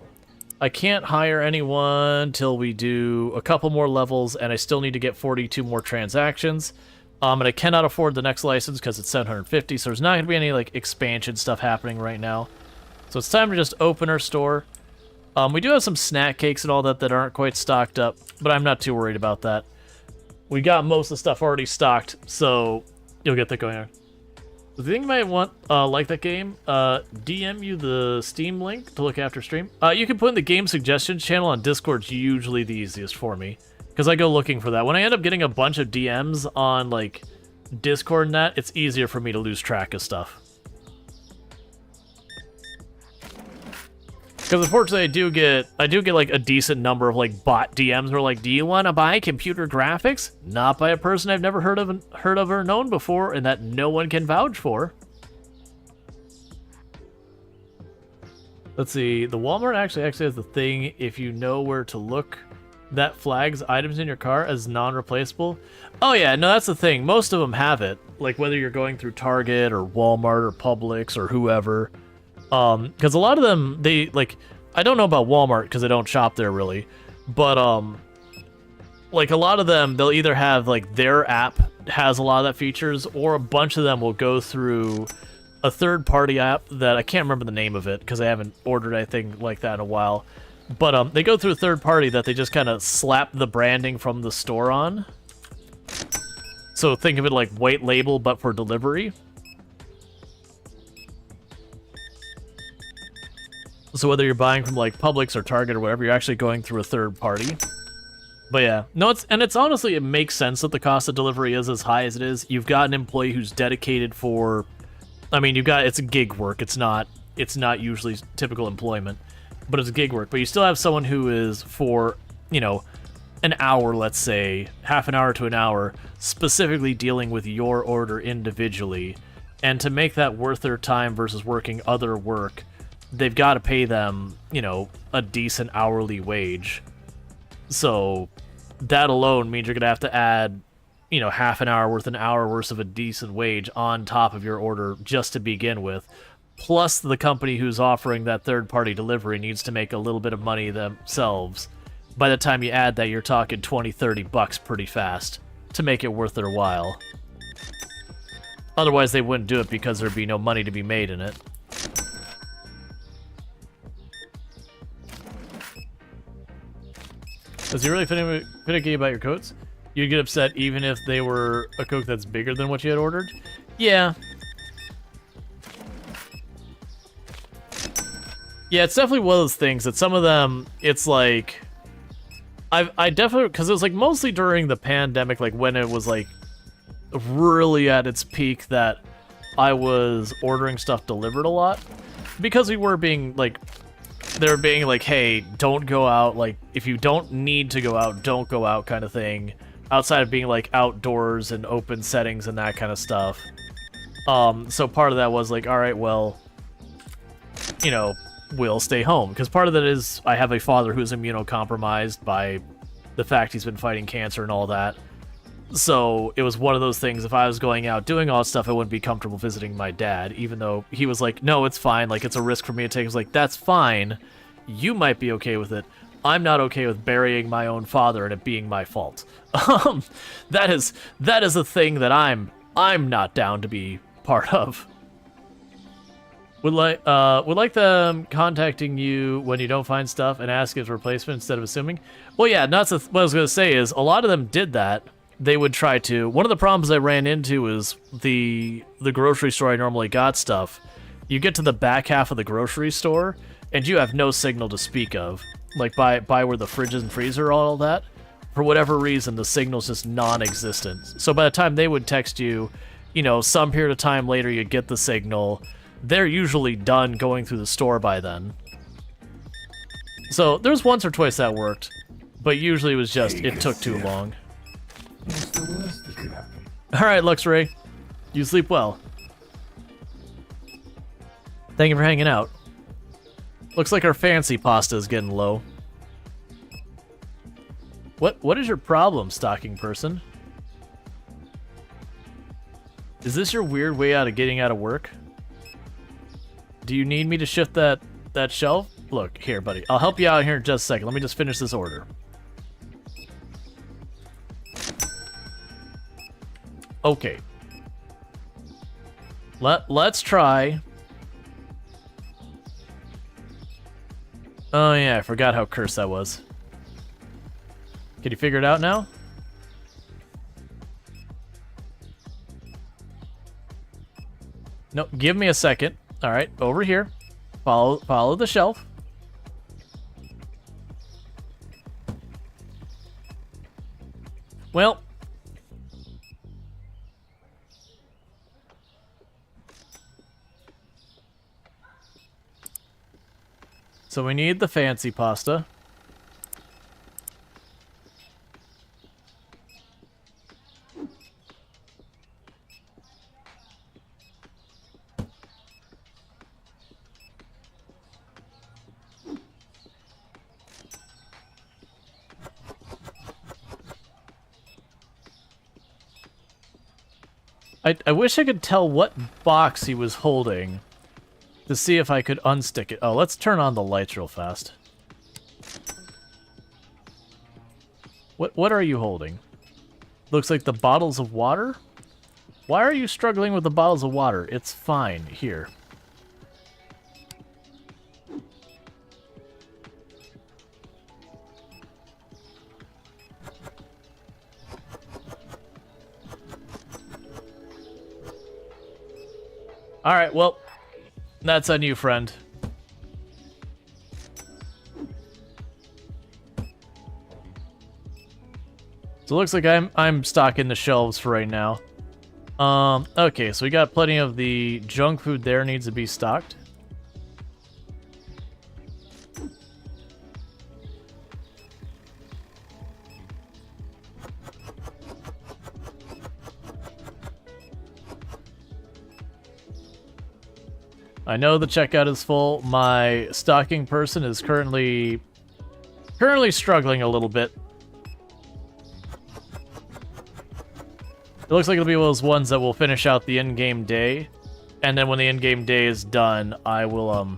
Speaker 1: I can't hire anyone till we do a couple more levels, and I still need to get 42 more transactions. And I cannot afford the next license because it's 750, so there's not going to be any like expansion stuff happening right now. So it's time to just open our store. We do have some snack cakes and all that aren't quite stocked up, but I'm not too worried about that. We got most of the stuff already stocked, so you'll get that going on. The thing you might want, like that game, DM you the Steam link to look after stream. You can put in the game suggestions channel on Discord's usually the easiest for me, because I go looking for that. When I end up getting a bunch of DMs on, like, Discord and that, it's easier for me to lose track of stuff. Because unfortunately, I do get like a decent number of like bot DMs who are like, "Do you want to buy computer graphics?" Not by a person I've never heard of or known before, and that no one can vouch for. Let's see. The Walmart actually has the thing if you know where to look that flags items in your car as non-replaceable. Oh yeah, no, that's the thing. Most of them have it. Like whether you're going through Target or Walmart or Publix or whoever. Because a lot of them, they, like, I don't know about Walmart because I don't shop there really, but, like, a lot of them, they'll either have, like, their app has a lot of that features, or a bunch of them will go through a third-party app that I can't remember the name of it because I haven't ordered anything like that in a while, but, they go through a third party that they just kind of slap the branding from the store on. So think of it like white label, but for delivery. So whether you're buying from like Publix or Target or whatever, you're actually going through a third party. But yeah, no, it's honestly, it makes sense that the cost of delivery is as high as it is. You've got an employee who's dedicated for, I mean, it's a gig work. It's not usually typical employment, but it's gig work. But you still have someone who is for, you know, an hour, let's say, half an hour to an hour, specifically dealing with your order individually. And to make that worth their time versus working other work, they've got to pay them, you know, a decent hourly wage. So that alone means you're going to have to add, you know, half an hour worth, an hour worth of a decent wage on top of your order just to begin with. Plus the company who's offering that third-party delivery needs to make a little bit of money themselves. By the time you add that, you're talking 20, 30 bucks pretty fast to make it worth their while. Otherwise, they wouldn't do it because there'd be no money to be made in it. Is he really finicky about your coats? You'd get upset even if they were a Coke that's bigger than what you had ordered? Yeah. Yeah, it's definitely one of those things that some of them, it's like... I definitely... Because it was like mostly during the pandemic, like when it was like really at its peak, that I was ordering stuff delivered a lot. Because we were being like... They were being like, hey, don't go out. Like, if you don't need to go out, don't go out kind of thing. Outside of being like outdoors and open settings and that kind of stuff. So part of that was like, all right, well, you know, we'll stay home. Because part of that is I have a father who's immunocompromised by the fact he's been fighting cancer and all that. So it was one of those things, if I was going out doing all that stuff, I wouldn't be comfortable visiting my dad, even though he was like, no, it's fine, like, it's a risk for me to take. I was like, that's fine. You might be okay with it. I'm not okay with burying my own father and it being my fault. That is a thing that I'm not down to be part of. Would like them contacting you when you don't find stuff and ask if it's a replacement instead of assuming? Well, yeah, what I was going to say is a lot of them did that. They would try to. One of the problems I ran into is the grocery store I normally got stuff. You get to the back half of the grocery store, and you have no signal to speak of. Like by where the fridge and freezer are, all that. For whatever reason, the signal's just non-existent. So by the time they would text you, you know, some period of time later, you get the signal. They're usually done going through the store by then. So there's once or twice that worked, but usually it was just, it took too long.
Speaker 2: What's the worst that could happen?
Speaker 1: Alright, Luxray. You sleep well. Thank you for hanging out. Looks like our fancy pasta is getting low. What is your problem, stocking person? Is this your weird way out of getting out of work? Do you need me to shift that shelf? Look, here, buddy. I'll help you out here in just a second. Let me just finish this order. Okay. Let's try. Oh yeah, I forgot how cursed that was. Can you figure it out now? Nope, give me a second. Alright, over here. Follow the shelf. Well. So we need the fancy pasta. I wish I could tell what box he was holding to see if I could unstick it. Oh, let's turn on the lights real fast. What are you holding? Looks like the bottles of water? Why are you struggling with the bottles of water? It's fine. Here. Alright, well, that's on you, friend. So it looks like I'm stocking the shelves for right now. Okay, so we got plenty of the junk food there needs to be stocked. I know the checkout is full. My stocking person is currently struggling a little bit. It looks like it'll be one of those ones that will finish out the in-game day, and then when the in-game day is done, I will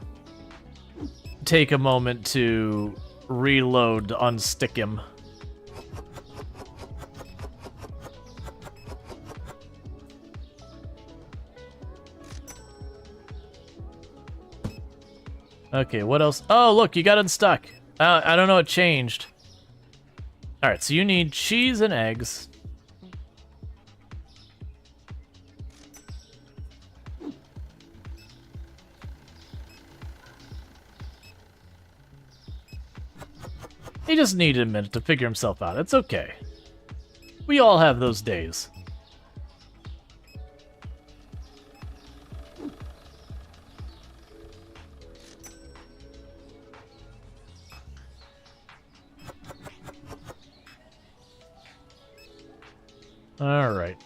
Speaker 1: take a moment to reload to unstick him. Okay, what else? Oh, look, you got unstuck. I don't know, it changed. Alright, so you need cheese and eggs. He just needed a minute to figure himself out. It's okay. We all have those days. All right.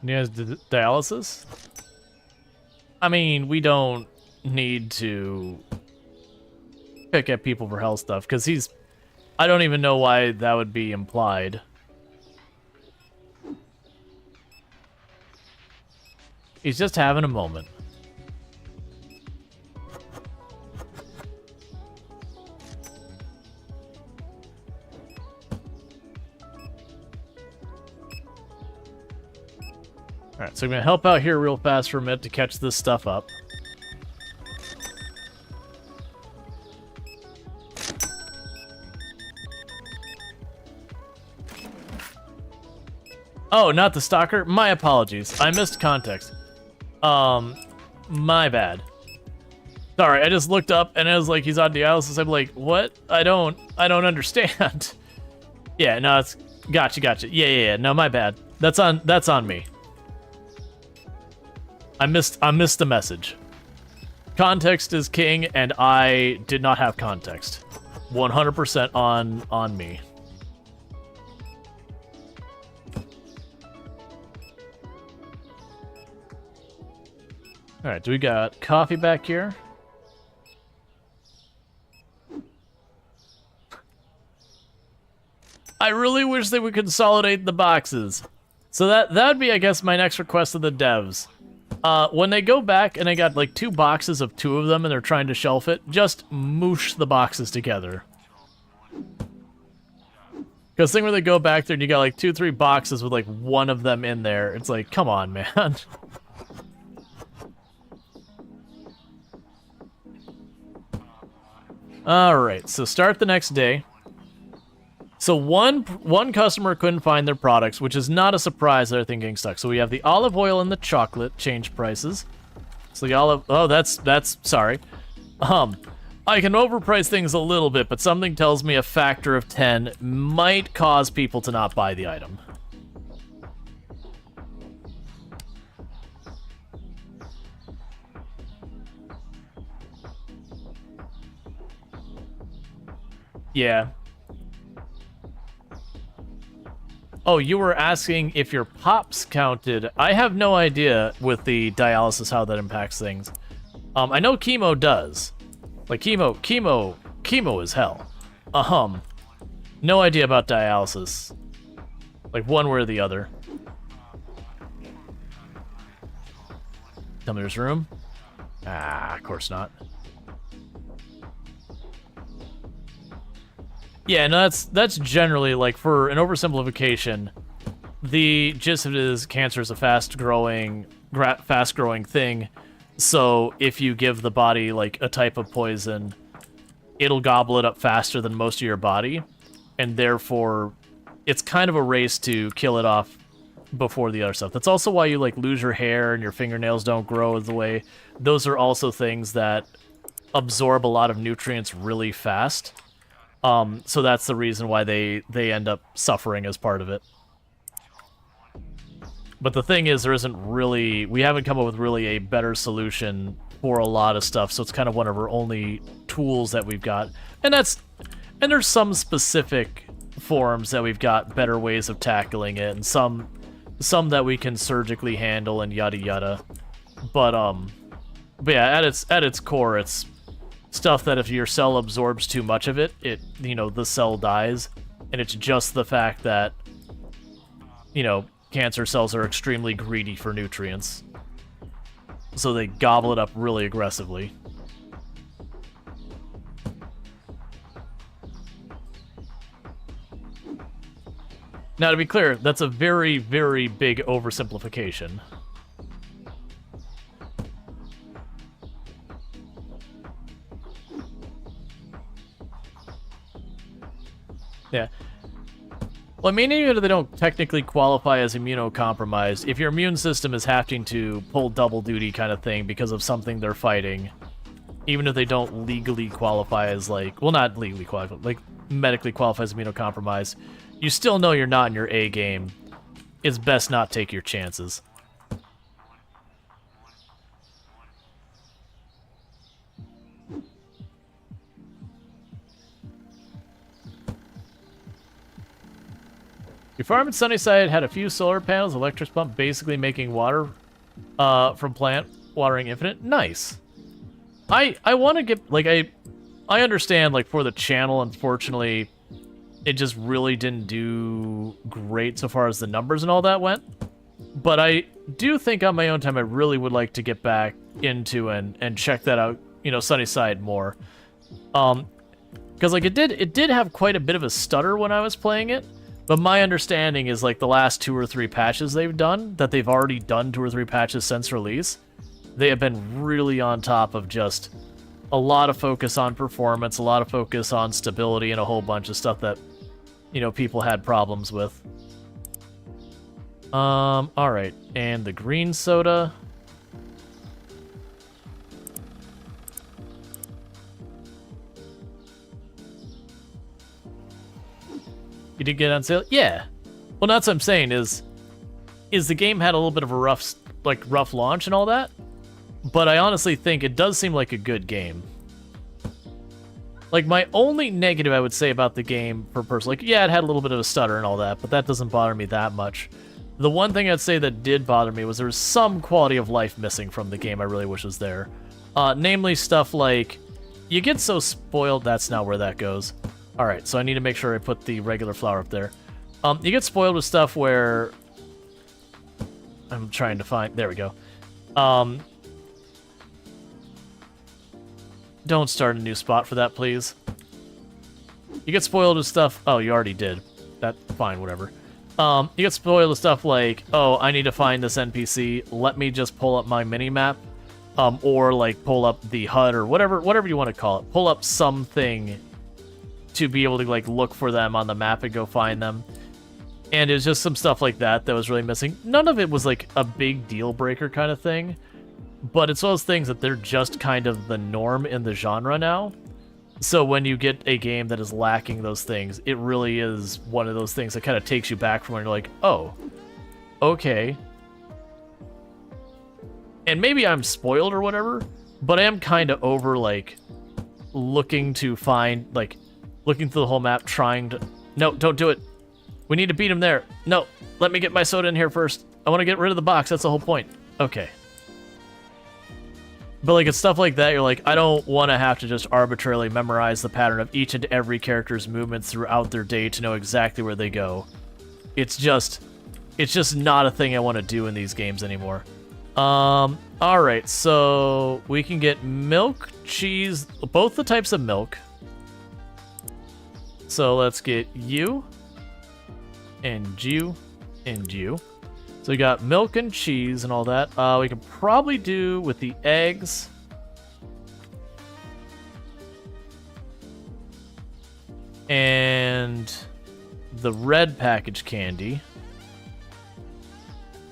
Speaker 1: He has dialysis? I mean, we don't need to pick at people for health stuff, because he's... I don't even know why that would be implied. He's just having a moment. Alright, so I'm going to help out here real fast for a minute to catch this stuff up. Oh, not the stalker? My apologies. I missed context. My bad. Sorry, I just looked up and it was like he's on dialysis. I'm like, what? I don't understand. Yeah, no, it's gotcha. Yeah. No, my bad. That's on me. I missed the message. Context is king, and I did not have context. 100% on me. Alright, do we got coffee back here? I really wish they would consolidate the boxes. So that would be, I guess, my next request of the devs. When they go back and they got like 2 boxes of 2 of them and they're trying to shelf it, just moosh the boxes together. Because thing where they go back there and you got like 2-3 boxes with like 1 of them in there, it's like, come on, man. Alright, so start the next day. So one customer couldn't find their products, which is not a surprise that they're thinking stuck. So we have the olive oil and the chocolate change prices. So the olive... Oh, that's sorry. I can overprice things a little bit, but something tells me a factor of 10 might cause people to not buy the item. Yeah. Oh, you were asking if your pops counted. I have no idea with the dialysis how that impacts things. I know chemo does. Like chemo is hell. No idea about dialysis. Like one way or the other. Tell me there's room? Ah, of course not. Yeah, no, that's generally, like, for an oversimplification, the gist of it is cancer is a fast-growing thing, so if you give the body, like, a type of poison, it'll gobble it up faster than most of your body, and therefore, it's kind of a race to kill it off before the other stuff. That's also why you, like, lose your hair and your fingernails don't grow the way. Those are also things that absorb a lot of nutrients really fast. So that's the reason why they end up suffering as part of it. But the thing is, there isn't really... We haven't come up with really a better solution for a lot of stuff, so it's kind of one of our only tools that we've got. And there's some specific forms that we've got better ways of tackling it, and some that we can surgically handle and yada yada. But yeah, at its core, it's stuff that if your cell absorbs too much of it, the cell dies, and it's just the fact that, cancer cells are extremely greedy for nutrients. So they gobble it up really aggressively. Now, to be clear, that's a very, very big oversimplification. Yeah. Well, I mean, even if they don't technically qualify as immunocompromised, if your immune system is having to pull double duty kind of thing because of something they're fighting, even if they don't legally qualify as, like, well, not legally qualify, like, medically qualify as immunocompromised, you still know you're not in your A game. It's best not take your chances. Your farm in Sunnyside had a few solar panels, electric pump, basically making water from plant watering infinite. Nice. I want to get, like, I understand, like, for the channel, unfortunately, it just really didn't do great so far as the numbers and all that went. But I do think on my own time I really would like to get back into and check that out, Sunnyside more. Because, like, it did have quite a bit of a stutter when I was playing it. But my understanding is, like, the last 2 or 3 patches they've done, that they've already done 2 or 3 patches since release, they have been really on top of just a lot of focus on performance, a lot of focus on stability, and a whole bunch of stuff that, people had problems with. Alright, and the green soda. You did get on sale? Yeah. Well, that's what I'm saying is the game had a little bit of a rough launch and all that, but I honestly think it does seem like a good game. Like, my only negative I would say about the game for person, like, yeah, it had a little bit of a stutter and all that, but that doesn't bother me that much. The one thing I'd say that did bother me was there was some quality of life missing from the game I really wish was there. Namely stuff like, you get so spoiled, that's not where that goes. Alright, so I need to make sure I put the regular flower up there. You get spoiled with stuff where... I'm trying to find... There we go. Don't start a new spot for that, please. You get spoiled with stuff... Oh, you already did. That's fine, whatever. You get spoiled with stuff like, oh, I need to find this NPC. Let me just pull up my mini-map. Or, like, pull up the HUD or whatever you want to call it. Pull up something to be able to, like, look for them on the map and go find them. And it was just some stuff like that that was really missing. None of it was, like, a big deal breaker kind of thing. But it's one of those things that they're just kind of the norm in the genre now. So when you get a game that is lacking those things, it really is one of those things that kind of takes you back from when you're like, oh, okay. And maybe I'm spoiled or whatever, but I am kind of over, like, looking to find, like, looking through the whole map, trying to... No, don't do it. We need to beat him there. No, let me get my soda in here first. I want to get rid of the box. That's the whole point. Okay. But, like, it's stuff like that. You're like, I don't want to have to just arbitrarily memorize the pattern of each and every character's movements throughout their day to know exactly where they go. It's just not a thing I want to do in these games anymore. Alright, so we can get milk, cheese, both the types of milk. So let's get you, and you, and you. So we got milk and cheese and all that. We can probably do with the eggs. And the red package candy.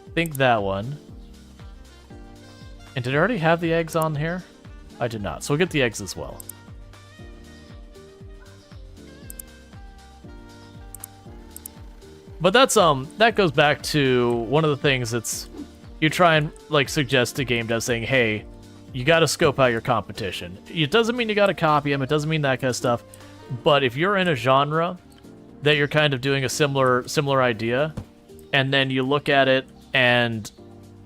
Speaker 1: I think that one. And did I already have the eggs on here? I did not. So we'll get the eggs as well. But that's that goes back to one of the things that's you try and like suggest to game devs saying, hey, you got to scope out your competition. It doesn't mean you got to copy them. It doesn't mean that kind of stuff. But if you're in a genre that you're kind of doing a similar idea, and then you look at it and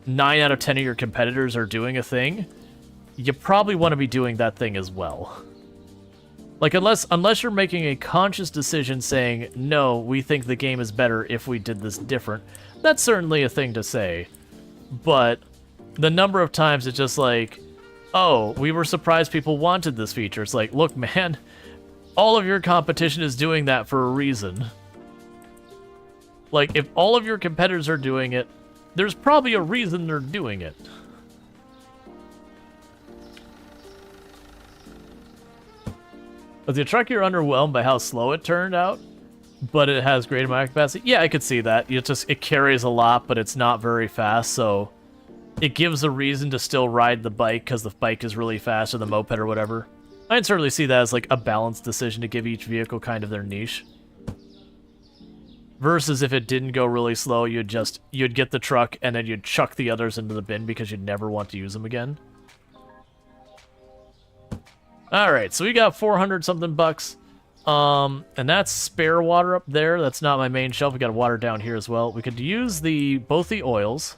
Speaker 1: 9 out of 10 of your competitors are doing a thing, you probably want to be doing that thing as well. Like, unless you're making a conscious decision saying, no, we think the game is better if we did this different, that's certainly a thing to say. But the number of times it's just like, oh, we were surprised people wanted this feature. It's like, look, man, all of your competition is doing that for a reason. Like, if all of your competitors are doing it, there's probably a reason they're doing it. Was the truck you're underwhelmed by how slow it turned out, but it has great amount of capacity? Yeah, I could see that. It carries a lot, but it's not very fast, so it gives a reason to still ride the bike because the bike is really fast or the moped or whatever. I'd certainly see that as like a balanced decision to give each vehicle kind of their niche. Versus if it didn't go really slow, you'd get the truck and then you'd chuck the others into the bin because you'd never want to use them again. Alright, so we got 400 something bucks. And that's spare water up there. That's not my main shelf. We got water down here as well. We could use both the oils.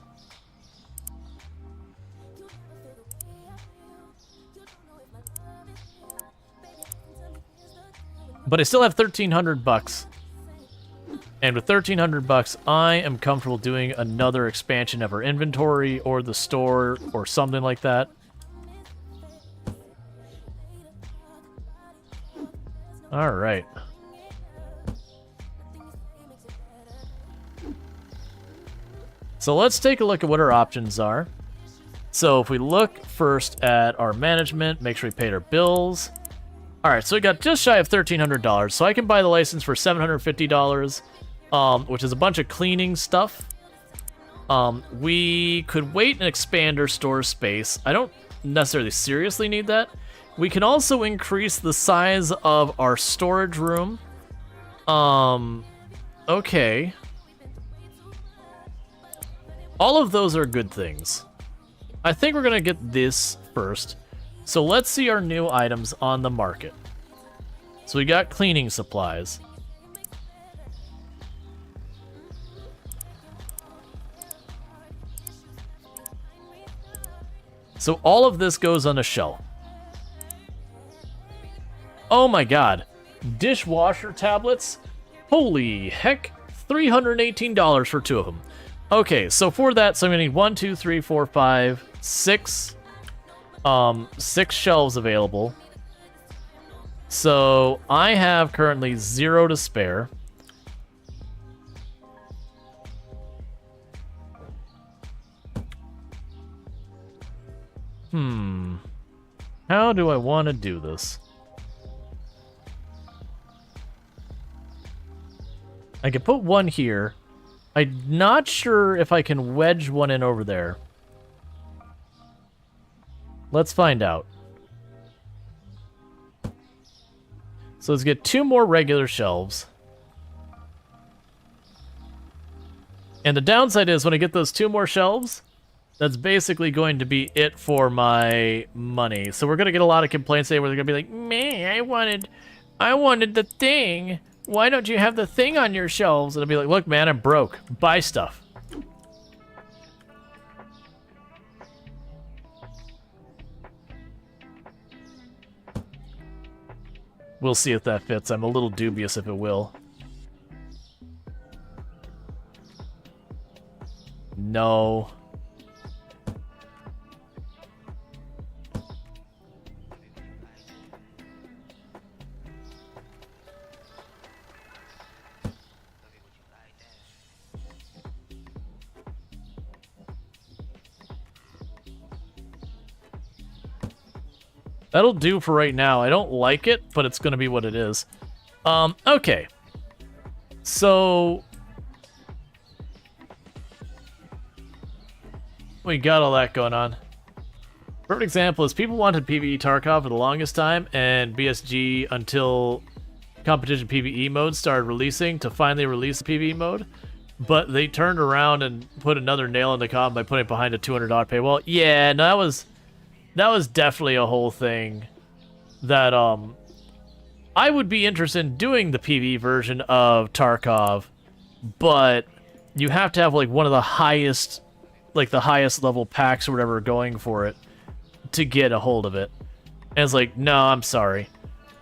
Speaker 1: But I still have 1,300 bucks. And with 1,300 bucks, I am comfortable doing another expansion of our inventory or the store or something like that. All right. So let's take a look at what our options are. So if we look first at our management, make sure we paid our bills. All right, so we got just shy of $1,300. So I can buy the license for $750, which is a bunch of cleaning stuff. We could wait and expand our store space. I don't necessarily seriously need that. We can also increase the size of our storage room. Okay. All of those are good things. I think we're gonna get this first. So let's see our new items on the market. So we got cleaning supplies. So all of this goes on a shelf. Oh my god. Dishwasher tablets? Holy heck. $318 for 2 of them. Okay, so for that, so I'm gonna need 1, 2, 3, 4, 5, 6. 6 shelves available. So I have currently 0 to spare. How do I want to do this? I can put one here. I'm not sure if I can wedge one in over there. Let's find out. So let's get 2 more regular shelves. And the downside is when I get those 2 more shelves, that's basically going to be it for my money. So we're going to get a lot of complaints today where they're going to be like, man, I wanted the thing. Why don't you have the thing on your shelves? And I'll be like, look, man, I'm broke. Buy stuff. We'll see if that fits. I'm a little dubious if it will. No. That'll do for right now. I don't like it, but it's gonna be what it is. Okay. So we got all that going on. Perfect example is people wanted PvE Tarkov for the longest time, and BSG until competition PvE mode started releasing to finally release the PvE mode, but they turned around and put another nail in the coffin by putting it behind a $200 paywall. Yeah, no, that was definitely a whole thing that I would be interested in doing the PvE version of Tarkov, but you have to have like one of the highest level packs or whatever going for it to get a hold of it. And it's like, no, I'm sorry.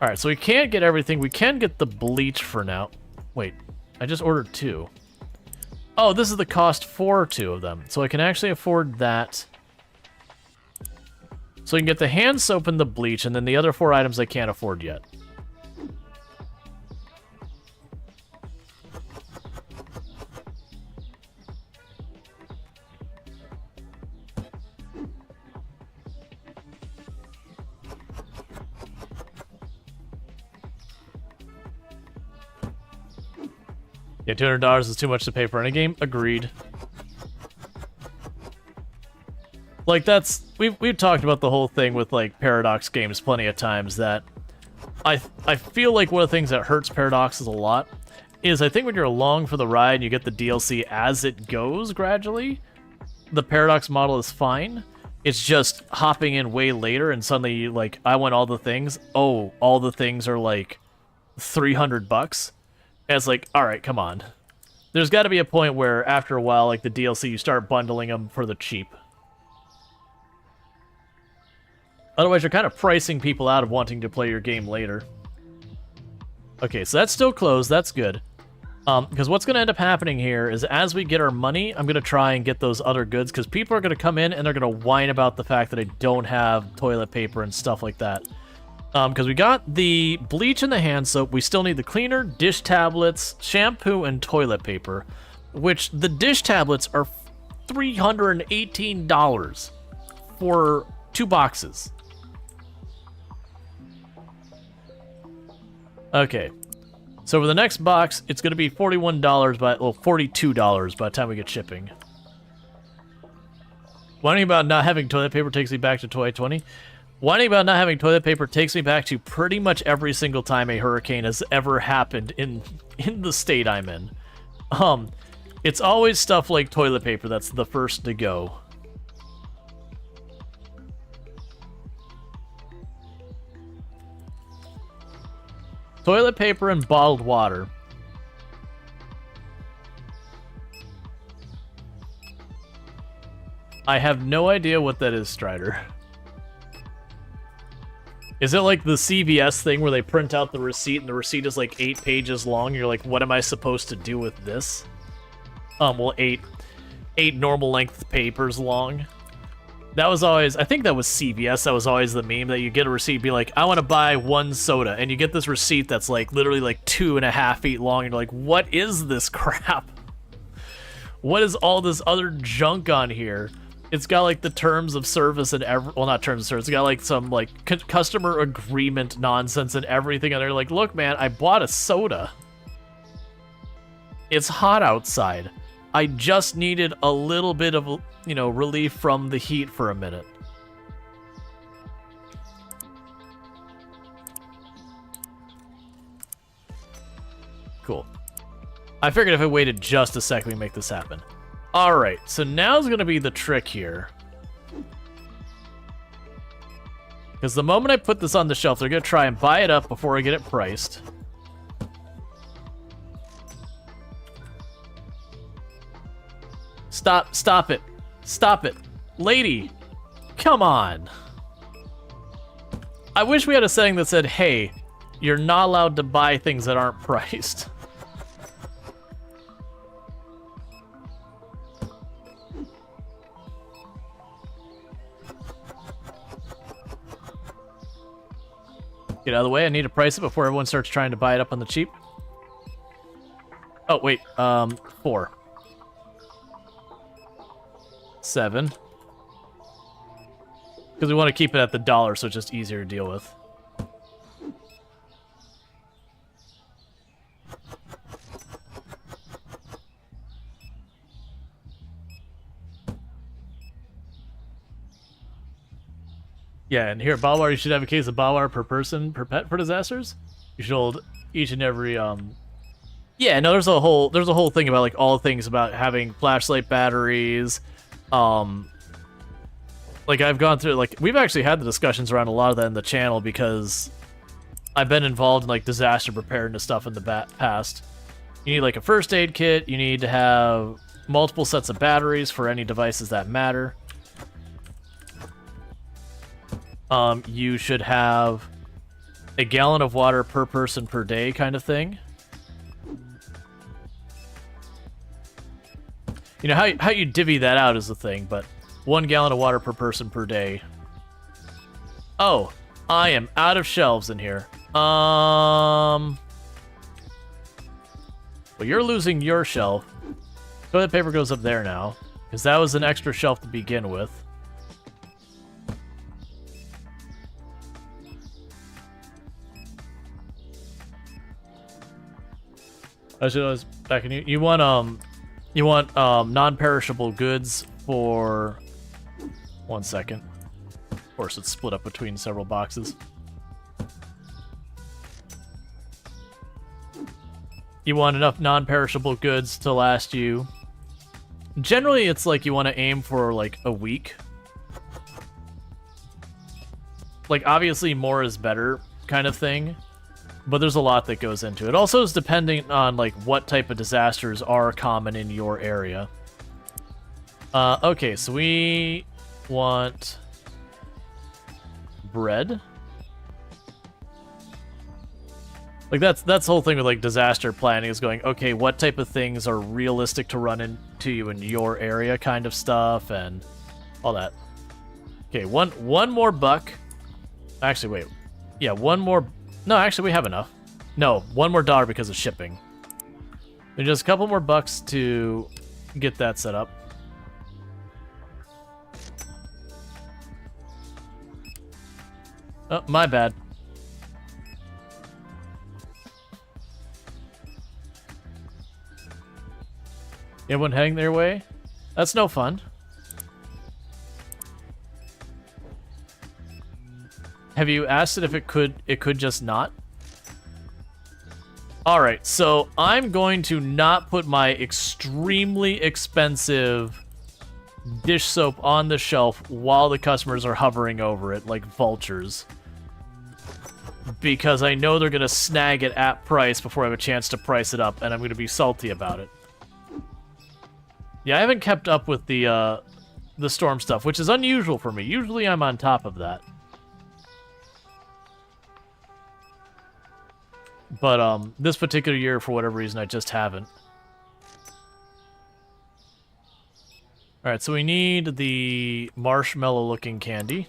Speaker 1: All right, so we can't get everything. We can get the bleach for now. Wait, I just ordered 2. Oh, this is the cost for 2 of them. So I can actually afford that. So we can get the hand soap and the bleach, and then the other 4 items I can't afford yet. Yeah, $200 is too much to pay for any game. Agreed. Like, we've talked about the whole thing with like Paradox games plenty of times, that I feel like one of the things that hurts Paradoxes a lot is I think when you're along for the ride and you get the DLC as it goes gradually, the Paradox model is fine. It's just hopping in way later and suddenly like, I want all the things. Oh, all the things are like $300. And it's like, all right, come on. There's got to be a point where after a while, like the DLC, you start bundling them for the cheap. Otherwise, you're kind of pricing people out of wanting to play your game later. Okay, so that's still closed. That's good. Because what's going to end up happening here is as we get our money, I'm going to try and get those other goods, because people are going to come in and they're going to whine about the fact that I don't have toilet paper and stuff like that. Because we got the bleach and the hand soap. We still need the cleaner, dish tablets, shampoo, and toilet paper, which the dish tablets are $318 for 2 boxes. Okay, so for the next box, it's going to be $42 by the time we get shipping. Whining about not having toilet paper takes me back to 2020. Whining about not having toilet paper takes me back to pretty much every single time a hurricane has ever happened in the state I'm in. It's always stuff like toilet paper that's the first to go. Toilet paper and bottled water. I have no idea what that is, Strider. Is it like the CVS thing where they print out the receipt and the receipt is like 8 pages long? You're like, what am I supposed to do with this? Well, eight normal length papers long. That was always, I think that was CVS, that was always the meme, that you get a receipt, be like, I want to buy 1 soda, and you get this receipt that's like literally like 2.5 feet long, and you're like, what is this crap? What is all this other junk on here? It's got like the terms of service and well, not terms of service, it's got like some like customer agreement nonsense and everything, and they're like, look man, I bought a soda. It's hot outside. I just needed a little bit of, you know, relief from the heat for a minute. Cool. I figured if I waited just a second, we'd make this happen. Alright, so now's gonna be the trick here. Because the moment I put this on the shelf, they're gonna try and buy it up before I get it priced. Stop it. Stop it. Lady, come on. I wish we had a setting that said, hey, you're not allowed to buy things that aren't priced. Get out of the way, I need to price it before everyone starts trying to buy it up on the cheap. Oh, wait, 4. 7. Because we want to keep it at the $1, so it's just easier to deal with. Yeah, and here at Balwar, you should have a case of Balwar per person, per pet for disasters. You should hold each and every Yeah, no, there's a whole thing about like all the things about having flashlight batteries. Like I've gone through, like we've actually had the discussions around a lot of that in the channel because I've been involved in like disaster preparedness stuff in the past. You need like a first aid kit. You need to have multiple sets of batteries for any devices that matter. You should have a gallon of water per person per day kind of thing. You know, how you divvy that out is the thing, but 1 gallon of water per person per day. Oh, I am out of shelves in here. Well, you're losing your shelf. Toilet paper goes up there now, because that was an extra shelf to begin with. I was back in you want non-perishable goods for 1 second. Of course, it's split up between several boxes. You want enough non-perishable goods to last you. Generally, it's like you want to aim for like a week. Like, obviously, more is better kind of thing. But there's a lot that goes into it. Also, is depending on like what type of disasters are common in your area. Okay, so we want bread. Like that's the whole thing with like disaster planning is going, okay, what type of things are realistic to run into you in your area kind of stuff and all that. Okay, one more buck. Actually, wait. Yeah, one more. No, actually, we have enough. No, one more dollar because of shipping. There's just a couple more bucks to get that set up. Oh, my bad. Everyone heading their way? That's no fun. Have you asked it if it could just not? Alright, so I'm going to not put my extremely expensive dish soap on the shelf while the customers are hovering over it like vultures. Because I know they're going to snag it at price before I have a chance to price it up, and I'm going to be salty about it. Yeah, I haven't kept up with the storm stuff, which is unusual for me. Usually I'm on top of that. But this particular year, for whatever reason, I just haven't. Alright, so we need the marshmallow-looking candy.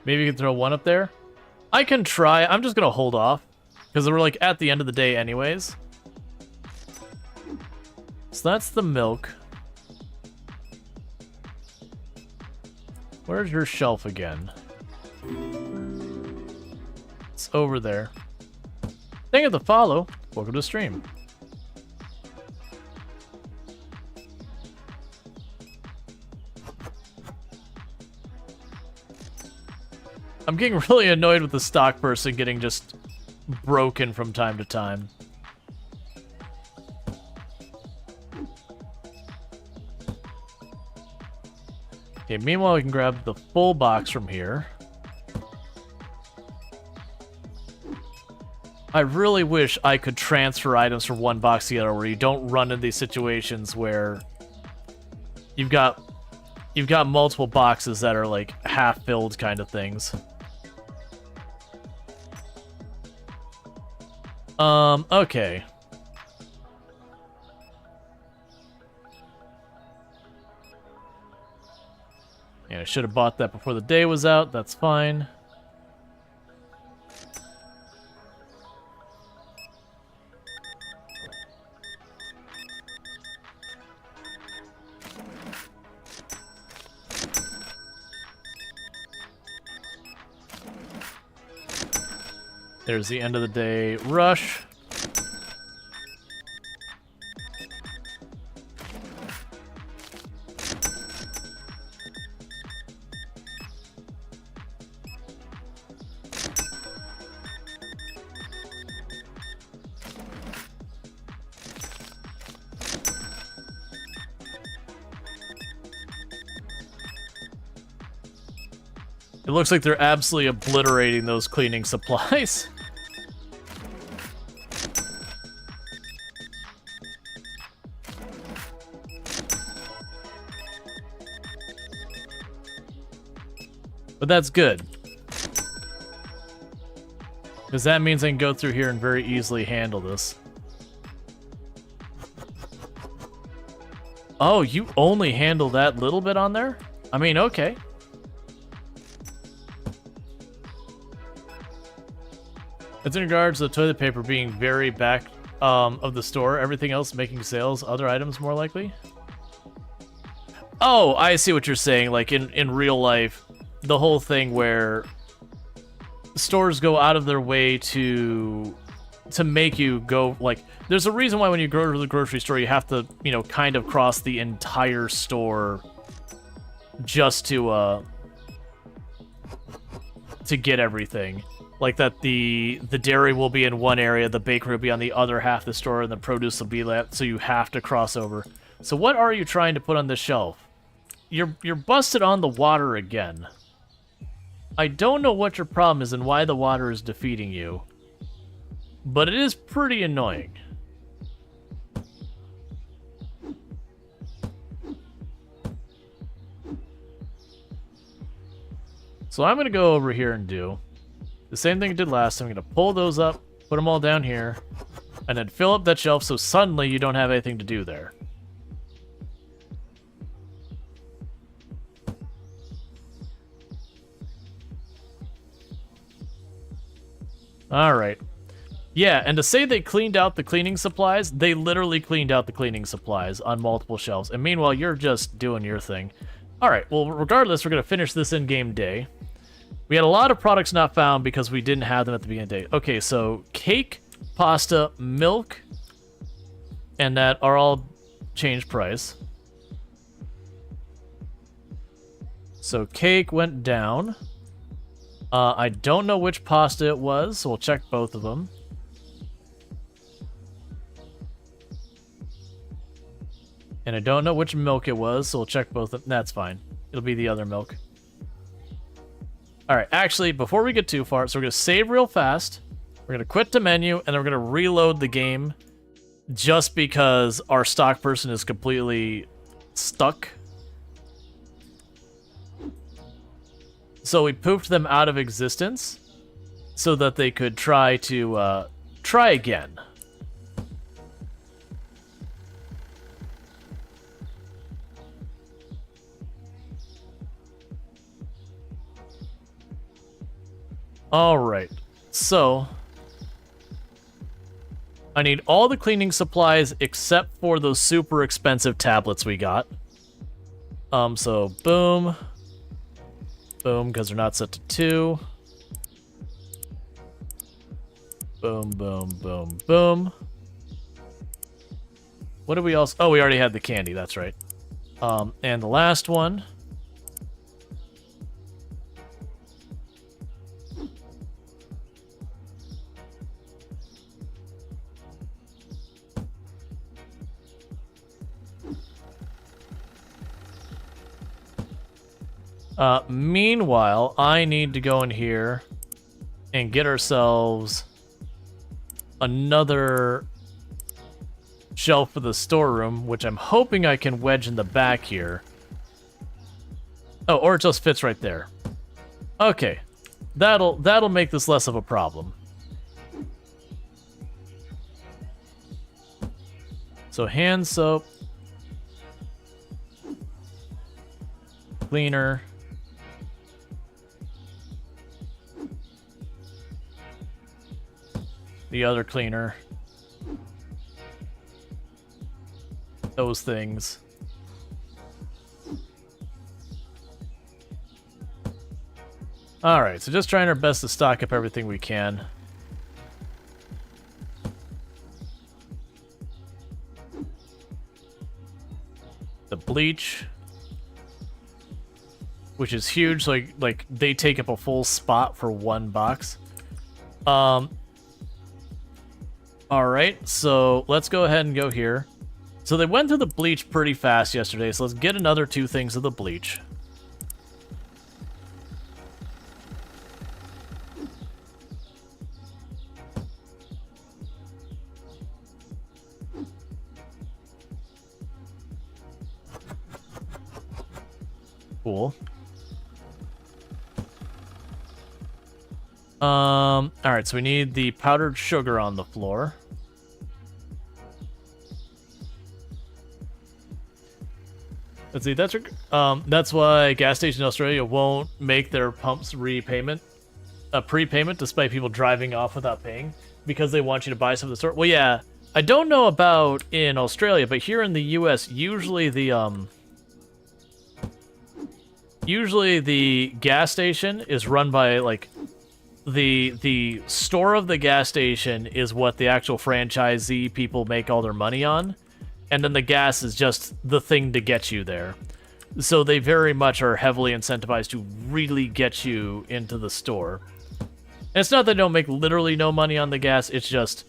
Speaker 1: Maybe you can throw one up there? I can try. I'm just going to hold off. Because we're like at the end of the day anyways. So that's the milk. Where's your shelf again? It's over there. Thank you for the follow. Welcome to the stream. I'm getting really annoyed with the stock person getting just broken from time to time. Okay, meanwhile, we can grab the full box from here. I really wish I could transfer items from one box to the other where you don't run into these situations where you've got multiple boxes that are like half-filled kind of things. Okay. Yeah, I should have bought that before the day was out. That's fine. There's the end of the day rush. It looks like they're absolutely obliterating those cleaning supplies. But that's good. Because that means I can go through here and very easily handle this. Oh, you only handle that little bit on there? I mean, okay. It's in regards to the toilet paper being very back of the store, everything else making sales, other items more likely? Oh, I see what you're saying, like in real life, the whole thing where stores go out of their way to make you go, like, there's a reason why when you go to the grocery store you have to, you know, kind of cross the entire store just to get everything. Like that the dairy will be in one area, the bakery will be on the other half of the store, and the produce will be that, so you have to cross over. So what are you trying to put on the shelf? You're busted on the water again. I don't know what your problem is and why the water is defeating you, but it is pretty annoying. So I'm going to go over here and do the same thing I did last time. I'm going to pull those up, put them all down here, and then fill up that shelf so suddenly you don't have anything to do there. Alright. Yeah, and to say they cleaned out the cleaning supplies, they literally cleaned out the cleaning supplies on multiple shelves. And meanwhile, you're just doing your thing. Alright, well, regardless, we're going to finish this in-game day. We had a lot of products not found because we didn't have them at the beginning of the day. Okay, so cake, pasta, milk, and that are all changed price. So cake went down. I don't know which pasta it was, so we'll check both of them. And I don't know which milk it was, so we'll check both of them. That's fine. It'll be the other milk. Alright, actually, before we get too far, so we're going to save real fast. We're going to quit the menu, and then we're going to reload the game just because our stock person is completely stuck. So we poofed them out of existence so that they could try to try again. Alright, so I need all the cleaning supplies except for those super expensive tablets we got. So boom. Boom, because they're not set to 2. Boom, boom, boom, boom. What did we else? Oh, we already had the candy, that's right. And the last one. Meanwhile, I need to go in here and get ourselves another shelf for the storeroom, which I'm hoping I can wedge in the back here. Oh, or it just fits right there. Okay, that'll make this less of a problem. So hand soap, cleaner. The other cleaner. Those things. Alright, so just trying our best to stock up everything we can. The bleach, which is huge, so like they take up a full spot for one box. Alright, so let's go ahead and go here. So they went through the bleach pretty fast yesterday, so let's get another 2 things of the bleach. Cool. Alright, so we need the powdered sugar on the floor. Let's see, that's why gas stations in Australia won't make their pumps prepayment despite people driving off without paying, because they want you to buy some of the store. Well, yeah, I don't know about in Australia, but here in the US, usually the gas station is run by, like, the store of the gas station is what the actual franchisee people make all their money on, and then the gas is just the thing to get you there. So they very much are heavily incentivized to really get you into the store. And it's not that they don't make literally no money on the gas, it's just,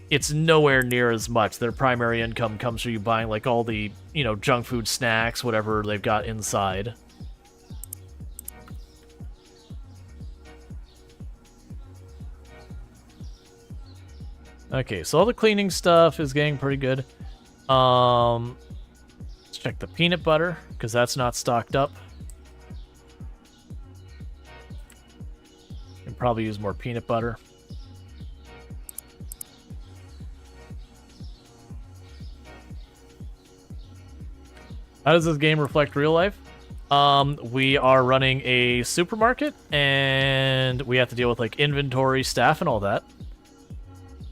Speaker 1: it's nowhere near as much. Their primary income comes from you buying, like, all the, you know, junk food, snacks, whatever they've got inside. Okay, so all the cleaning stuff is getting pretty good. Let's check the peanut butter, because that's not stocked up. Can probably use more peanut butter. How does this game reflect real life? We are running a supermarket, and we have to deal with, like, inventory, staff, and all that.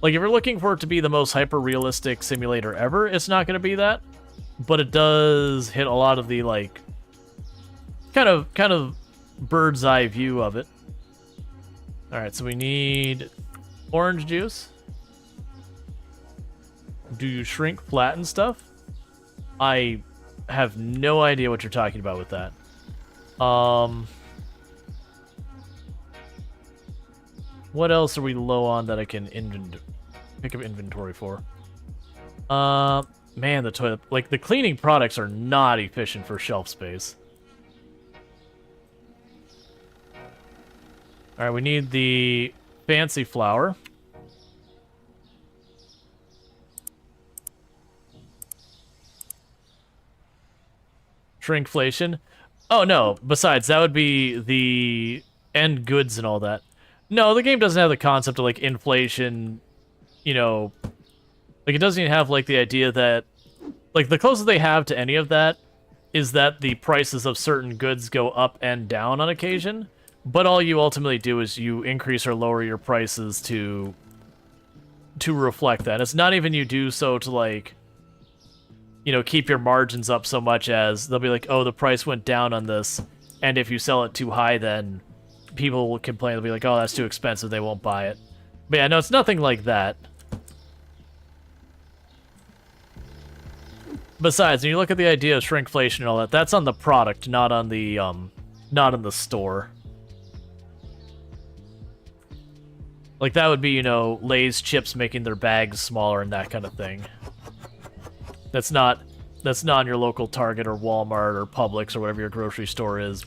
Speaker 1: Like, if you're looking for it to be the most hyper-realistic simulator ever, it's not going to be that. But it does hit a lot of the, like, kind of bird's eye view of it. Alright, so we need orange juice. Do you shrink flatten stuff? I have no idea what you're talking about with that. What else are we low on that I can pick up inventory for? Man, the toilet... Like, the cleaning products are not efficient for shelf space. Alright, we need the fancy flour. Shrinkflation. Oh, no. Besides, that would be the end goods and all that. No, the game doesn't have the concept of, like, inflation, you know... Like, it doesn't even have, like, the idea that... Like, the closest they have to any of that is that the prices of certain goods go up and down on occasion, but all you ultimately do is you increase or lower your prices to reflect that. It's not even you do so to, like, you know, keep your margins up so much as they'll be like, oh, the price went down on this, and if you sell it too high, then people will complain. They'll be like, oh, that's too expensive, they won't buy it. But yeah, no, it's nothing like that. Besides, when you look at the idea of shrinkflation and all that, that's on the product, not on the store. Like, that would be, you know, Lay's chips making their bags smaller and that kind of thing. That's not in your local Target or Walmart or Publix or whatever your grocery store is.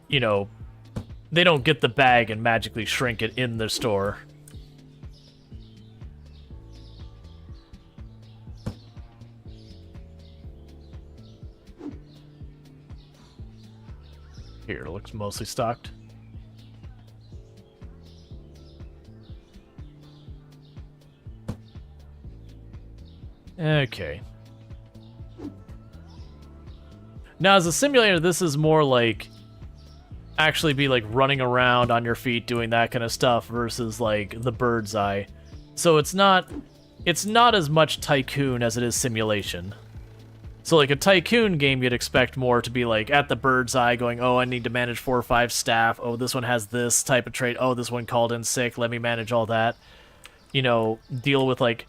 Speaker 1: You know, they don't get the bag and magically shrink it in the store. Here, it looks mostly stocked. Okay. Now, as a simulator, this is more like actually be like running around on your feet doing that kind of stuff versus like the bird's eye. So it's not as much tycoon as it is simulation. So like a tycoon game, you'd expect more to be like at the bird's eye going, oh, I need to manage 4 or 5 staff. Oh, this one has this type of trait. Oh, this one called in sick. Let me manage all that. You know, deal with like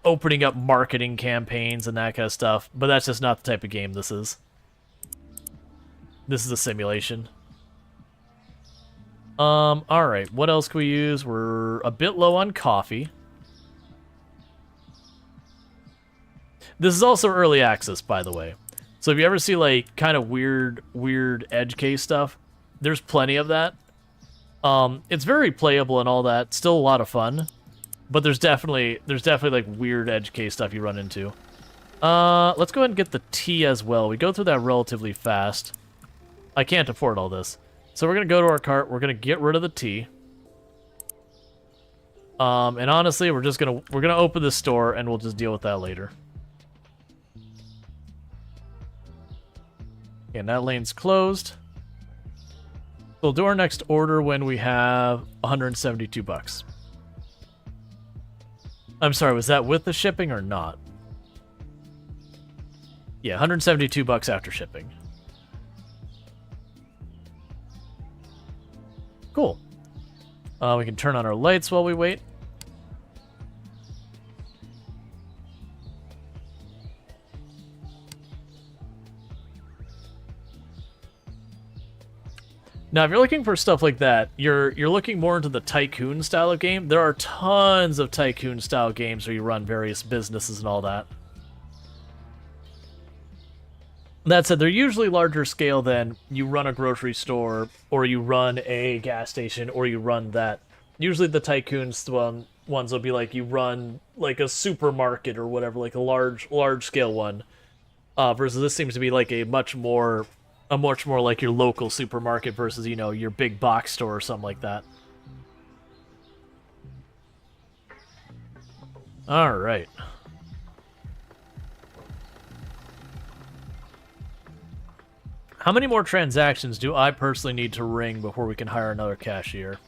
Speaker 1: opening up marketing campaigns and that kind of stuff. But that's just not the type of game this is. This is a simulation. Alright, what else can we use? We're a bit low on coffee. This is also early access, by the way. So if you ever see, like, kind of weird edge case stuff, there's plenty of that. It's very playable and all that. Still a lot of fun. But there's definitely, like, weird edge case stuff you run into. Let's go ahead and get the tea as well. We go through that relatively fast. I can't afford all this. So we're going to go to our cart. We're going to get rid of the tea. And honestly, we're going to open this store and we'll just deal with that later. And that lane's closed. We'll do our next order when we have 172 bucks. I'm sorry, was that with the shipping or not? Yeah, 172 bucks after shipping. Cool. We can turn on our lights while we wait. Now, if you're looking for stuff like that, you're looking more into the tycoon style of game. There are tons of tycoon style games where you run various businesses and all that. That said, they're usually larger scale than you run a grocery store, or you run a gas station, or you run that. Usually the tycoons ones will be like you run like a supermarket or whatever, like a large scale one. Versus this seems to be like a much more like your local supermarket versus, you know, your big box store or something like that. All right. How many more transactions do I personally need to ring before we can hire another cashier?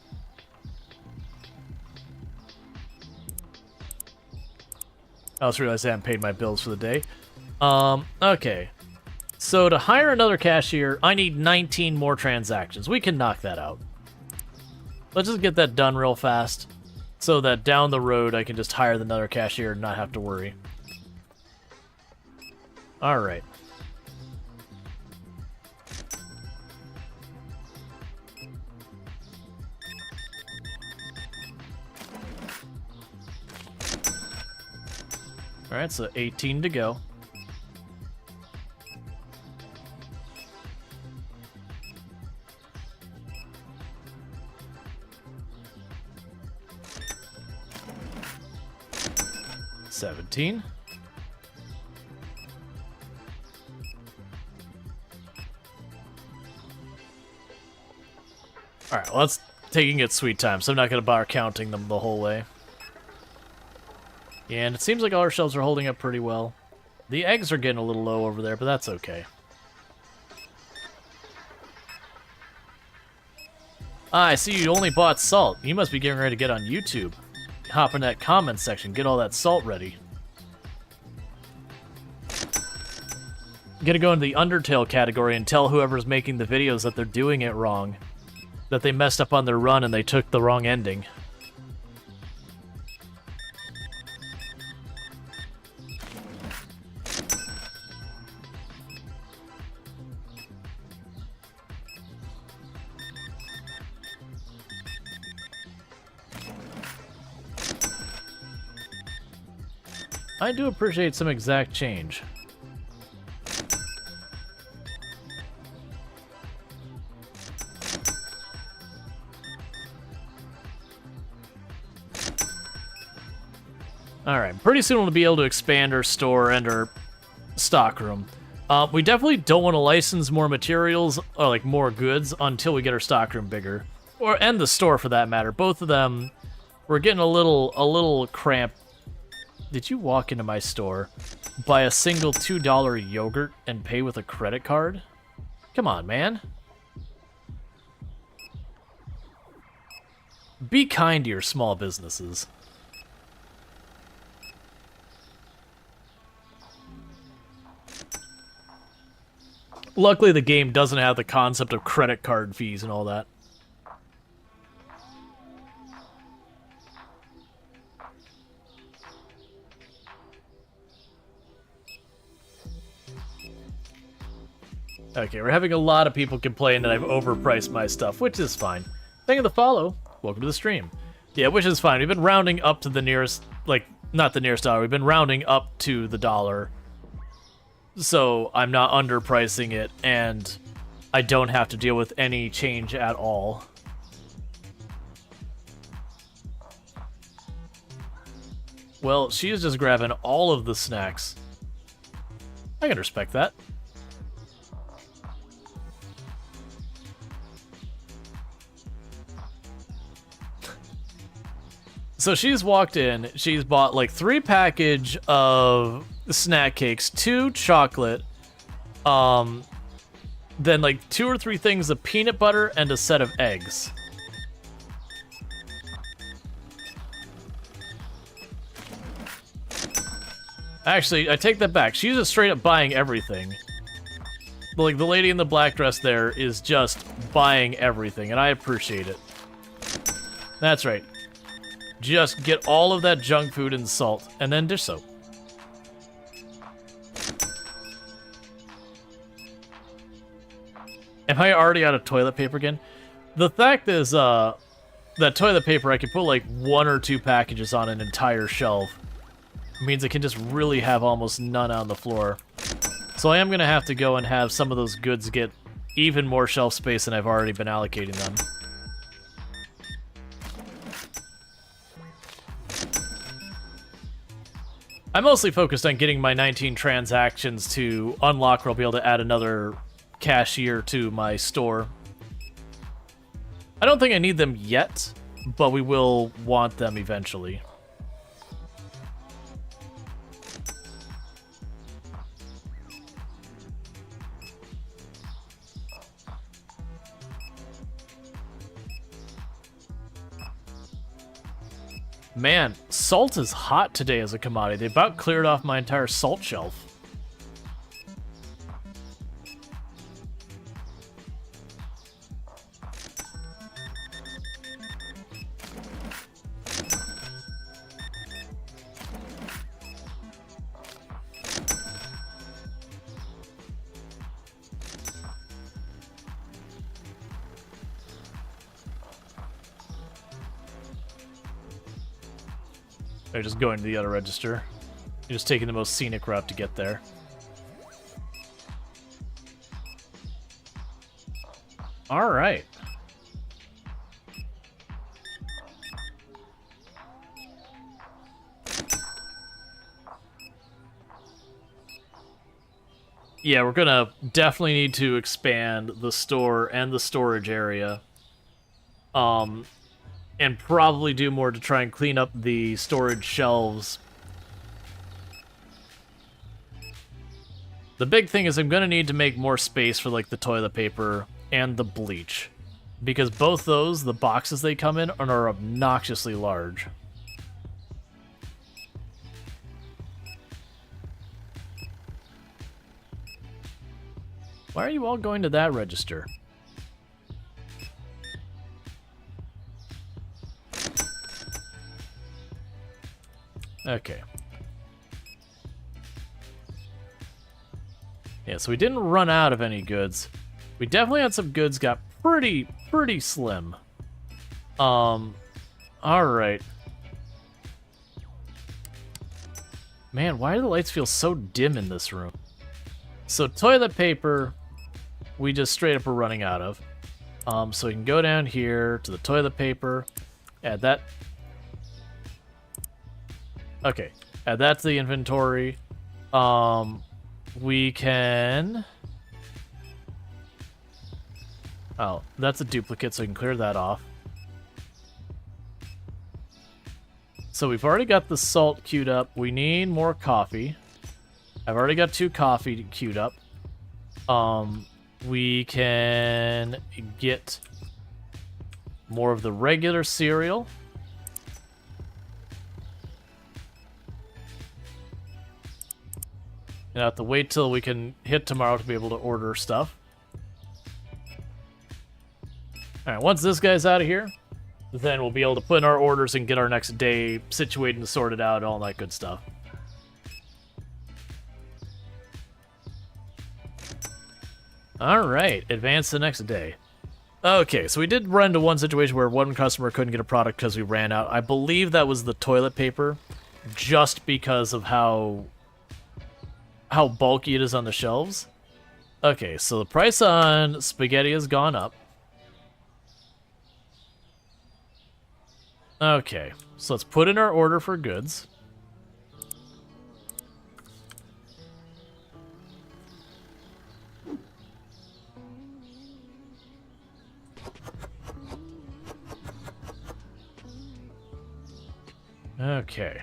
Speaker 1: I also realized I haven't paid my bills for the day. Okay. So to hire another cashier, I need 19 more transactions. We can knock that out. Let's just get that done real fast so that down the road I can just hire another cashier and not have to worry. All right. All right, so 18 to go. $17. Alright, well, that's taking it sweet time, so I'm not going to bother counting them the whole way. And it seems like all our shelves are holding up pretty well. The eggs are getting a little low over there, but that's okay. Ah, I see you only bought salt. You must be getting ready to get on YouTube. Hop in that comment section, get all that salt ready. Gonna go into the Undertale category and tell whoever's making the videos that they're doing it wrong. That they messed up on their run and they took the wrong ending. I do appreciate some exact change. Alright, pretty soon we'll be able to expand our store and our stockroom. We definitely don't want to license more materials, or like more goods, until we get our stockroom bigger. And the store for that matter. Both of them, we're getting a little cramped. Did you walk into my store, buy a single $2 yogurt, and pay with a credit card? Come on, man. Be kind to your small businesses. Luckily, the game doesn't have the concept of credit card fees and all that. Okay, we're having a lot of people complain that I've overpriced my stuff, which is fine. Thank you for the follow. Welcome to the stream. Yeah, which is fine. We've been rounding up to the nearest, like, not the nearest dollar. We've been rounding up to the dollar. So I'm not underpricing it, and I don't have to deal with any change at all. Well, she is just grabbing all of the snacks. I can respect that. So she's walked in, she's bought like 3 package of snack cakes, 2 chocolate, then like 2 or 3 things of peanut butter and a set of eggs. Actually, I take that back. She's just straight up buying everything. Like, the lady in the black dress there is just buying everything, and I appreciate it. That's right. Just get all of that junk food and salt, and then dish soap. Am I already out of toilet paper again? The fact is, that toilet paper, I could put like 1 or 2 packages on an entire shelf. Means I can just really have almost none on the floor. So I am going to have to go and have some of those goods get even more shelf space than I've already been allocating them. I'm mostly focused on getting my 19 transactions to unlock where I'll be able to add another cashier to my store. I don't think I need them yet, but we will want them eventually. Man, salt is hot today as a commodity. They about cleared off my entire salt shelf. They're just going to the other register. You're just taking the most scenic route to get there. Alright. Yeah, we're gonna definitely need to expand the store and the storage area. And probably do more to try and clean up the storage shelves. The big thing is I'm going to need to make more space for like the toilet paper and the bleach. Because both those, the boxes they come in, are obnoxiously large. Why are you all going to that register? Okay. Yeah, so we didn't run out of any goods. We definitely had some goods got pretty slim. Alright. Man, why do the lights feel so dim in this room? So toilet paper, we just straight up are running out of. So we can go down here to the toilet paper, add that. Okay, add that to the inventory. We can... Oh, that's a duplicate, so we can clear that off. So we've already got the salt queued up. We need more coffee. I've already got 2 coffee queued up. We can get more of the regular cereal. And I have to wait till we can hit tomorrow to be able to order stuff. Alright, once this guy's out of here, then we'll be able to put in our orders and get our next day situated and sorted out, all that good stuff. Alright, advance the next day. Okay, so we did run into one situation where one customer couldn't get a product because we ran out. I believe that was the toilet paper, just because of how bulky it is on the shelves. Okay, so the price on spaghetti has gone up. Okay, so let's put in our order for goods. Okay.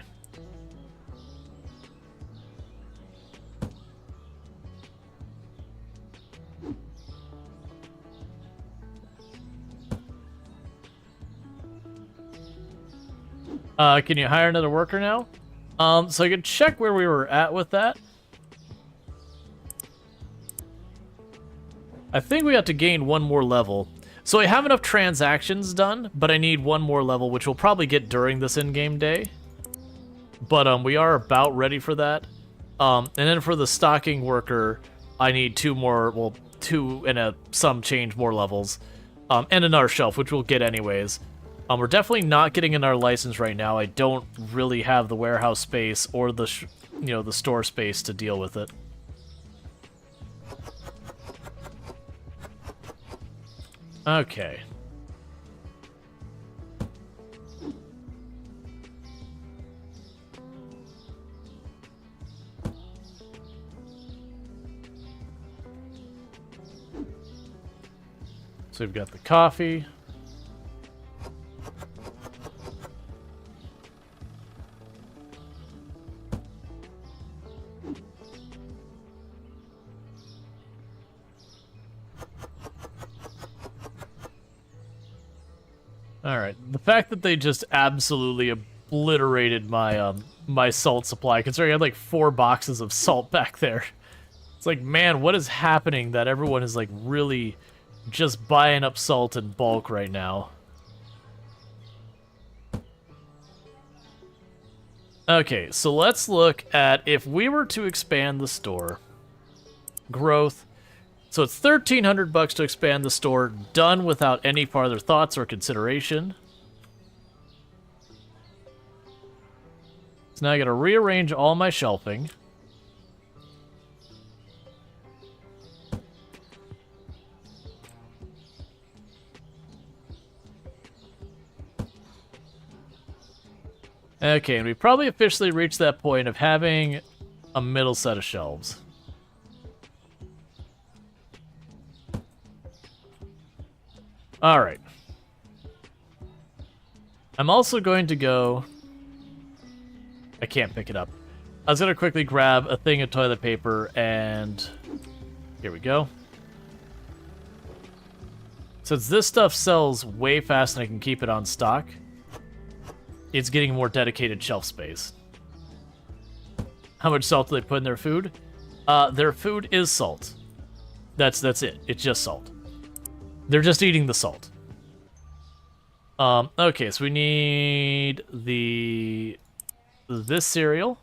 Speaker 1: Can you hire another worker now? So I can check where we were at with that. I think we have to gain one more level. So I have enough transactions done, but I need one more level, which we'll probably get during this in-game day. But we are about ready for that. And then for the stocking worker, I need two more, well, two and some change more levels. And another shelf, which we'll get anyways. We're definitely not getting in our license right now. I don't really have the warehouse space or the, the store space to deal with it. Okay. So we've got the coffee. Alright, the fact that they just absolutely obliterated my my salt supply, considering I had like 4 boxes of salt back there. It's like, man, what is happening that everyone is like really just buying up salt in bulk right now? Okay, so let's look at if we were to expand the store. Growth. So it's $1,300 to expand the store, done without any farther thoughts or consideration. So now I gotta rearrange all my shelving. Okay, and we probably officially reached that point of having a middle set of shelves. Alright. I'm also going to go... I can't pick it up. I was going to quickly grab a thing of toilet paper and... Here we go. Since this stuff sells way faster and I can keep it on stock, it's getting more dedicated shelf space. How much salt do they put in their food? Their food is salt. That's it. It's just salt. They're just eating the salt. Okay, so we need this cereal.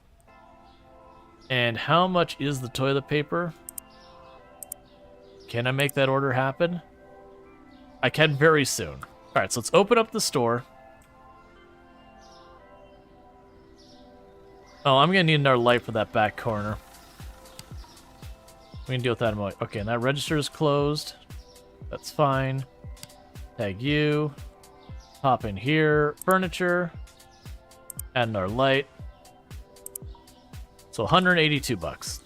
Speaker 1: And how much is the toilet paper? Can I make that order happen? I can very soon. Alright, so let's open up the store. Oh, I'm gonna need another light for that back corner. We can deal with that in a moment. Okay, and that register is closed. That's fine. Tag you. Hop in here. Furniture. Add another light. So $182.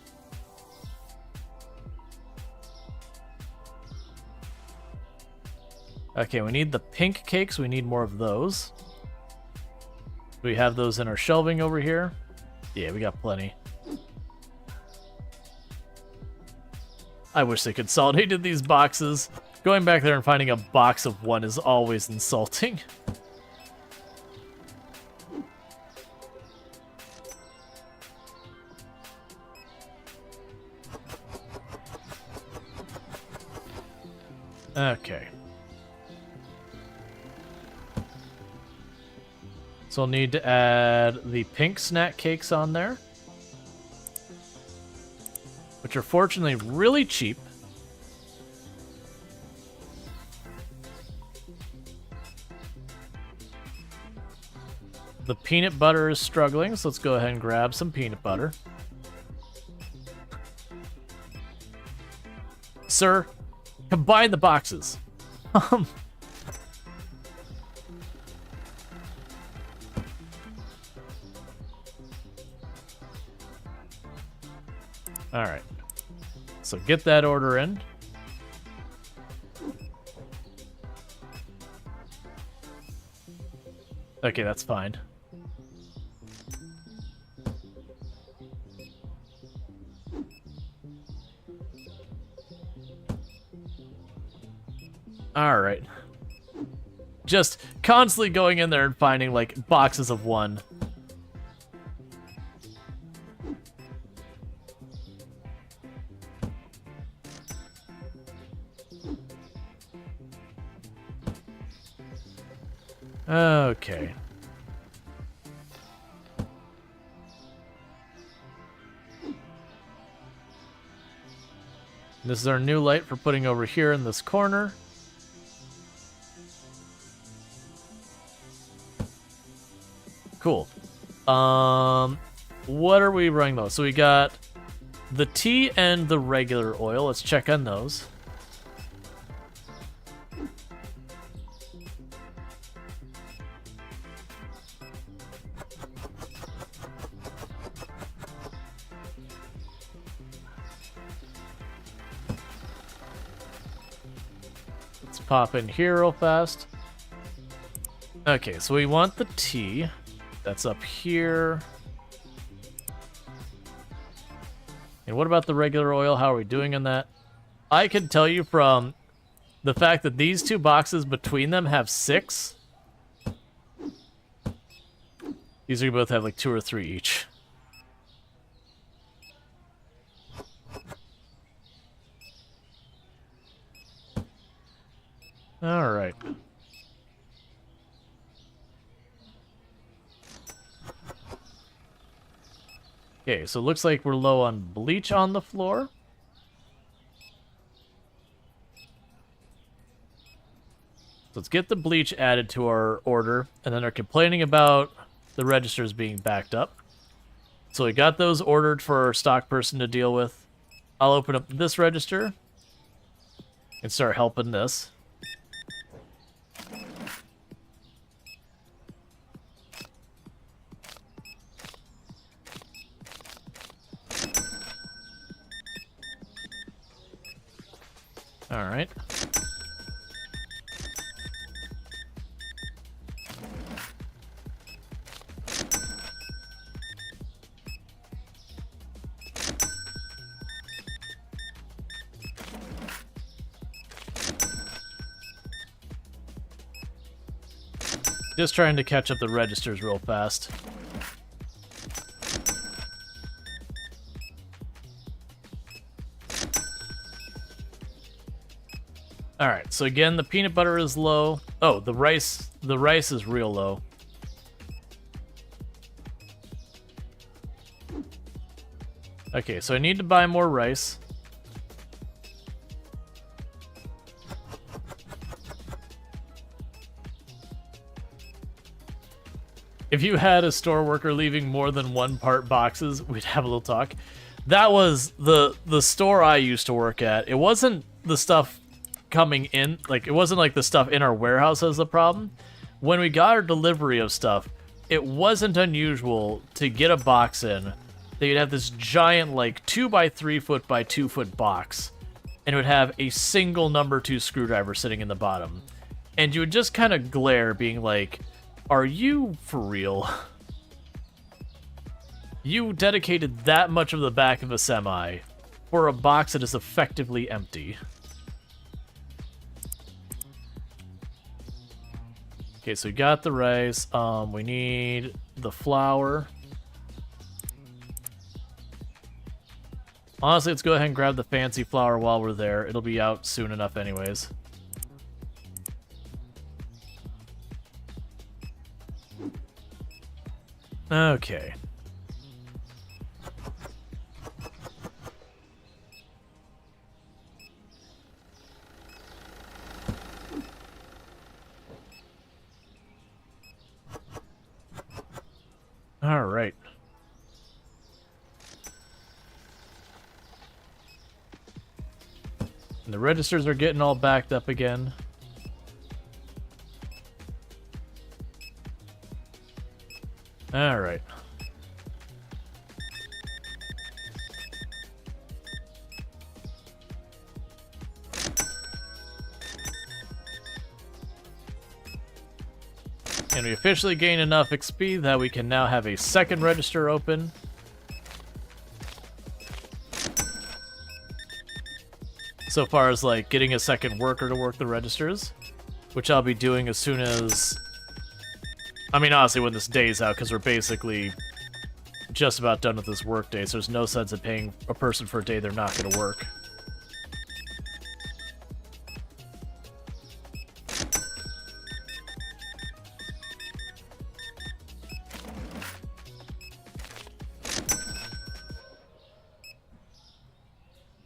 Speaker 1: Okay, we need the pink cakes. We need more of those. We have those in our shelving over here. Yeah, we got plenty. I wish they consolidated these boxes. Going back there and finding a box of one is always insulting. Okay. So I'll need to add the pink snack cakes on there, which are fortunately really cheap. The peanut butter is struggling, so let's go ahead and grab some peanut butter. Sir, combine the boxes. Alright. So get that order in. Okay, that's fine. All right. Just constantly going in there and finding, like, boxes of one. Okay. This is our new light for putting over here in this corner. Cool. What are we running though? So we got the tea and the regular oil. Let's check on those. Let's pop in here real fast. Okay, so we want the tea. That's up here. And what about the regular oil? How are we doing on that? I can tell you from the fact that these two boxes between them have 6. These are both have like 2 or 3 each. All right. Okay, so it looks like we're low on bleach on the floor. So let's get the bleach added to our order, and then they're complaining about the registers being backed up. So we got those ordered for our stock person to deal with. I'll open up this register and start helping this. All right. Just trying to catch up the registers real fast. All right, so again, the peanut butter is low. Oh, the rice is real low. Okay, so I need to buy more rice. If you had a store worker leaving more than 1 part boxes, we'd have a little talk. That was the store I used to work at. It wasn't the stuff coming in, like, it wasn't like the stuff in our warehouse as the problem. When we got our delivery of stuff, it wasn't unusual to get a box in that you'd have this giant, like, 2 by 3 foot by 2 foot box, and it would have a single number 2 screwdriver sitting in the bottom. And you would just kind of glare, being like, are you for real? You dedicated that much of the back of a semi for a box that is effectively empty. Okay, so we got the rice. We need the flour. Honestly, let's go ahead and grab the fancy flour while we're there. It'll be out soon enough anyways. Okay. All right. And the registers are getting all backed up again. All right. And we officially gained enough XP that we can now have a second register open. so far as like getting a second worker to work the registers, which I'll be doing as soon as, I mean, honestly, when this day's out, because we're basically just about done with this work day, so there's no sense in paying a person for a day they're not going to work.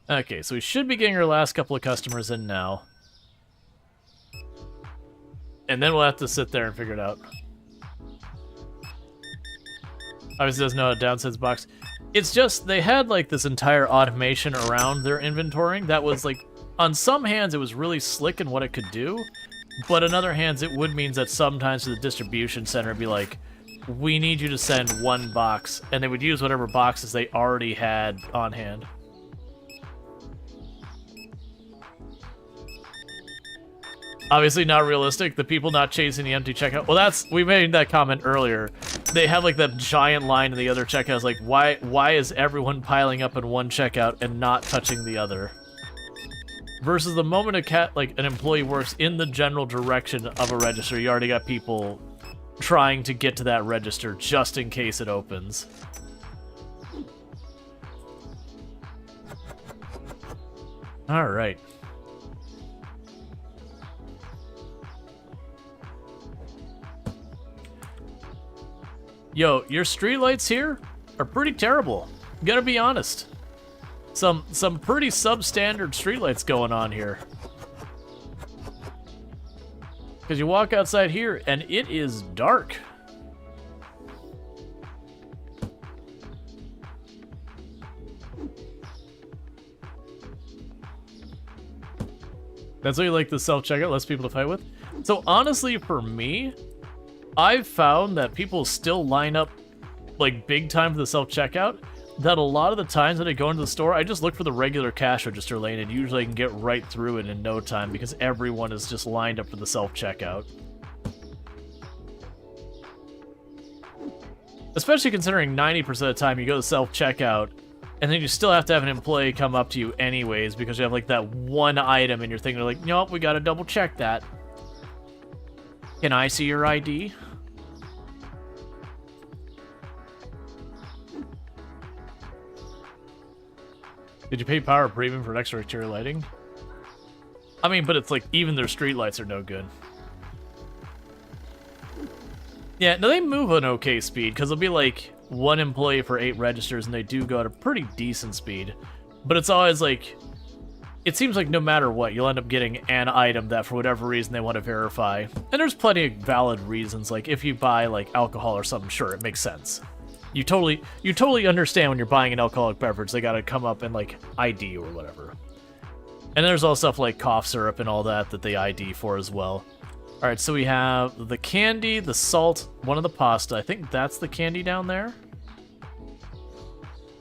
Speaker 1: Okay, so we should be getting our last couple of customers in now. And then we'll have to sit there and figure it out. Obviously doesn't know how to downsize box. It's just, they had like this entire automation around their inventorying that was like, on some hands it was really slick in what it could do, but on other hands it would mean that sometimes the distribution center would be like, we need you to send one box, and they would use whatever boxes they already had on hand. Obviously not realistic. The people not chasing the empty checkout. Well, we made that comment earlier. They have like that giant line in the other checkouts. Like, why is everyone piling up in one checkout and not touching the other? Versus the moment an employee works in the general direction of a register, you already got people trying to get to that register just in case it opens. All right. Yo, your streetlights here are pretty terrible. Gotta be honest. Some pretty substandard streetlights going on here. Because you walk outside here and it is dark. That's why you like the self-checkout, less people to fight with? So honestly, for me, I've found that people still line up like big time for the self-checkout, that a lot of the times when I go into the store, I just look for the regular cash register lane, and usually I can get right through it in no time because everyone is just lined up for the self-checkout. Especially considering 90% of the time you go to self-checkout, and then you still have to have an employee come up to you anyways because you have like that one item in your thing. They're like, nope, we gotta double check that. Can I see your ID? Did you pay power premium for extra exterior lighting? I mean, but it's like, even their street lights are no good. Yeah, no, they move at an okay speed, because it'll be like one employee for 8 registers, and they do go at a pretty decent speed. But it's always like, it seems like no matter what, you'll end up getting an item that for whatever reason they want to verify. And there's plenty of valid reasons, like if you buy like alcohol or something, sure, it makes sense. You totally understand when you're buying an alcoholic beverage, they gotta come up and like ID or whatever. And there's all stuff like cough syrup and all that they ID for as well. Alright, so we have the candy, the salt, one of the pasta. I think that's the candy down there.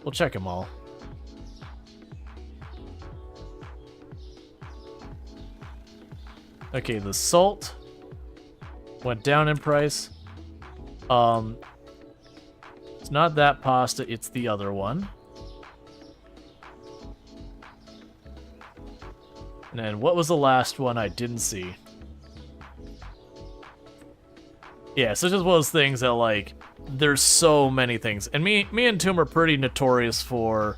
Speaker 1: We'll check them all. Okay, the salt went down in price. It's not that pasta, it's the other one. And then what was the last one I didn't see? Yeah, so it's just one of those things that, like, there's so many things. And me and Toom are pretty notorious for,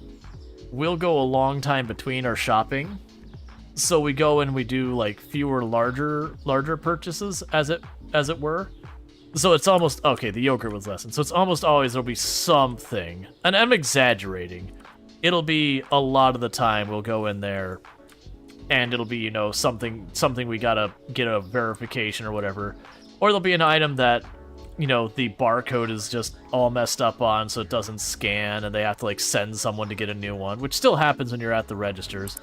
Speaker 1: we'll go a long time between our shopping. So we go and we do, like, fewer larger purchases, as it were. So it's almost, okay, the yogurt was lessened. So it's almost always there'll be something. And I'm exaggerating. It'll be a lot of the time we'll go in there and it'll be, you know, something we gotta get a verification or whatever. Or there'll be an item that, you know, the barcode is just all messed up on so it doesn't scan and they have to, like, send someone to get a new one, which still happens when you're at the registers.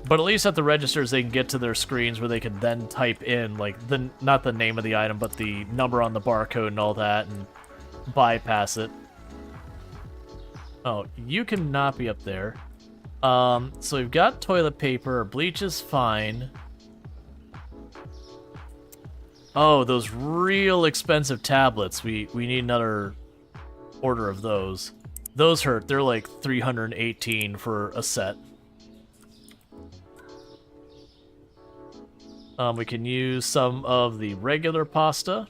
Speaker 1: But at least at the registers, they can get to their screens where they can then type in, like, not the name of the item, but the number on the barcode and all that, and bypass it. Oh, you cannot be up there. So we've got toilet paper. Bleach is fine. Oh, those real expensive tablets. We need another order of those. Those hurt. They're like $318 for a set. We can use some of the regular pasta.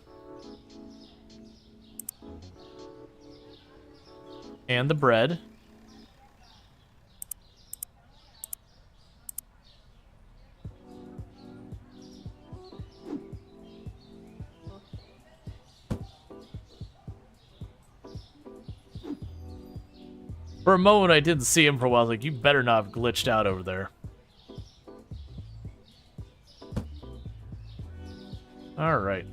Speaker 1: And the bread. For a moment, I didn't see him for a while. I was like, you better not have glitched out over there. Alright.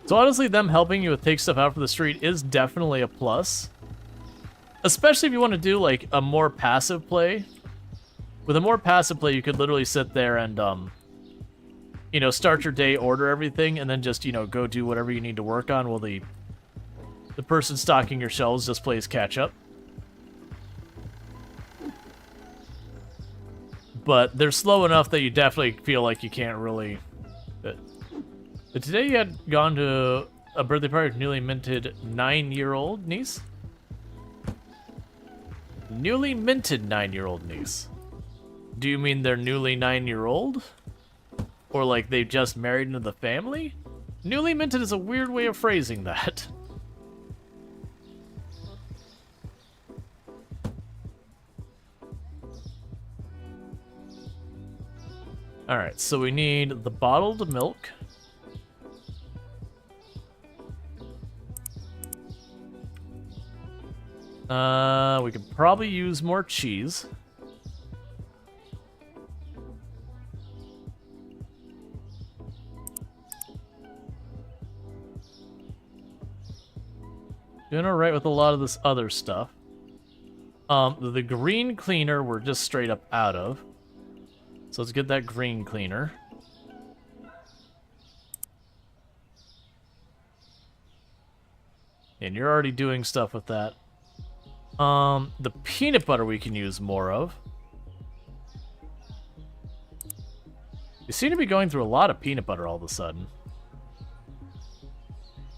Speaker 1: So honestly, them helping you with take stuff out from the street is definitely a plus. Especially if you want to do, like, a more passive play. With a more passive play, you could literally sit there and, you know, start your day, order everything, and then just, you know, go do whatever you need to work on while the person stocking your shelves just plays catch-up. But they're slow enough that you definitely feel like you can't really... But today you had gone to a birthday party with newly minted 9-year-old niece? Newly minted 9-year-old niece. Do you mean they're newly 9-year-old? Or like they've just married into the family? Newly minted is a weird way of phrasing that. Alright, so we need the bottled milk. We could probably use more cheese. Doing alright with a lot of this other stuff. The green cleaner we're just straight up out of. So let's get that green cleaner. And you're already doing stuff with that. The peanut butter we can use more of. You seem to be going through a lot of peanut butter all of a sudden.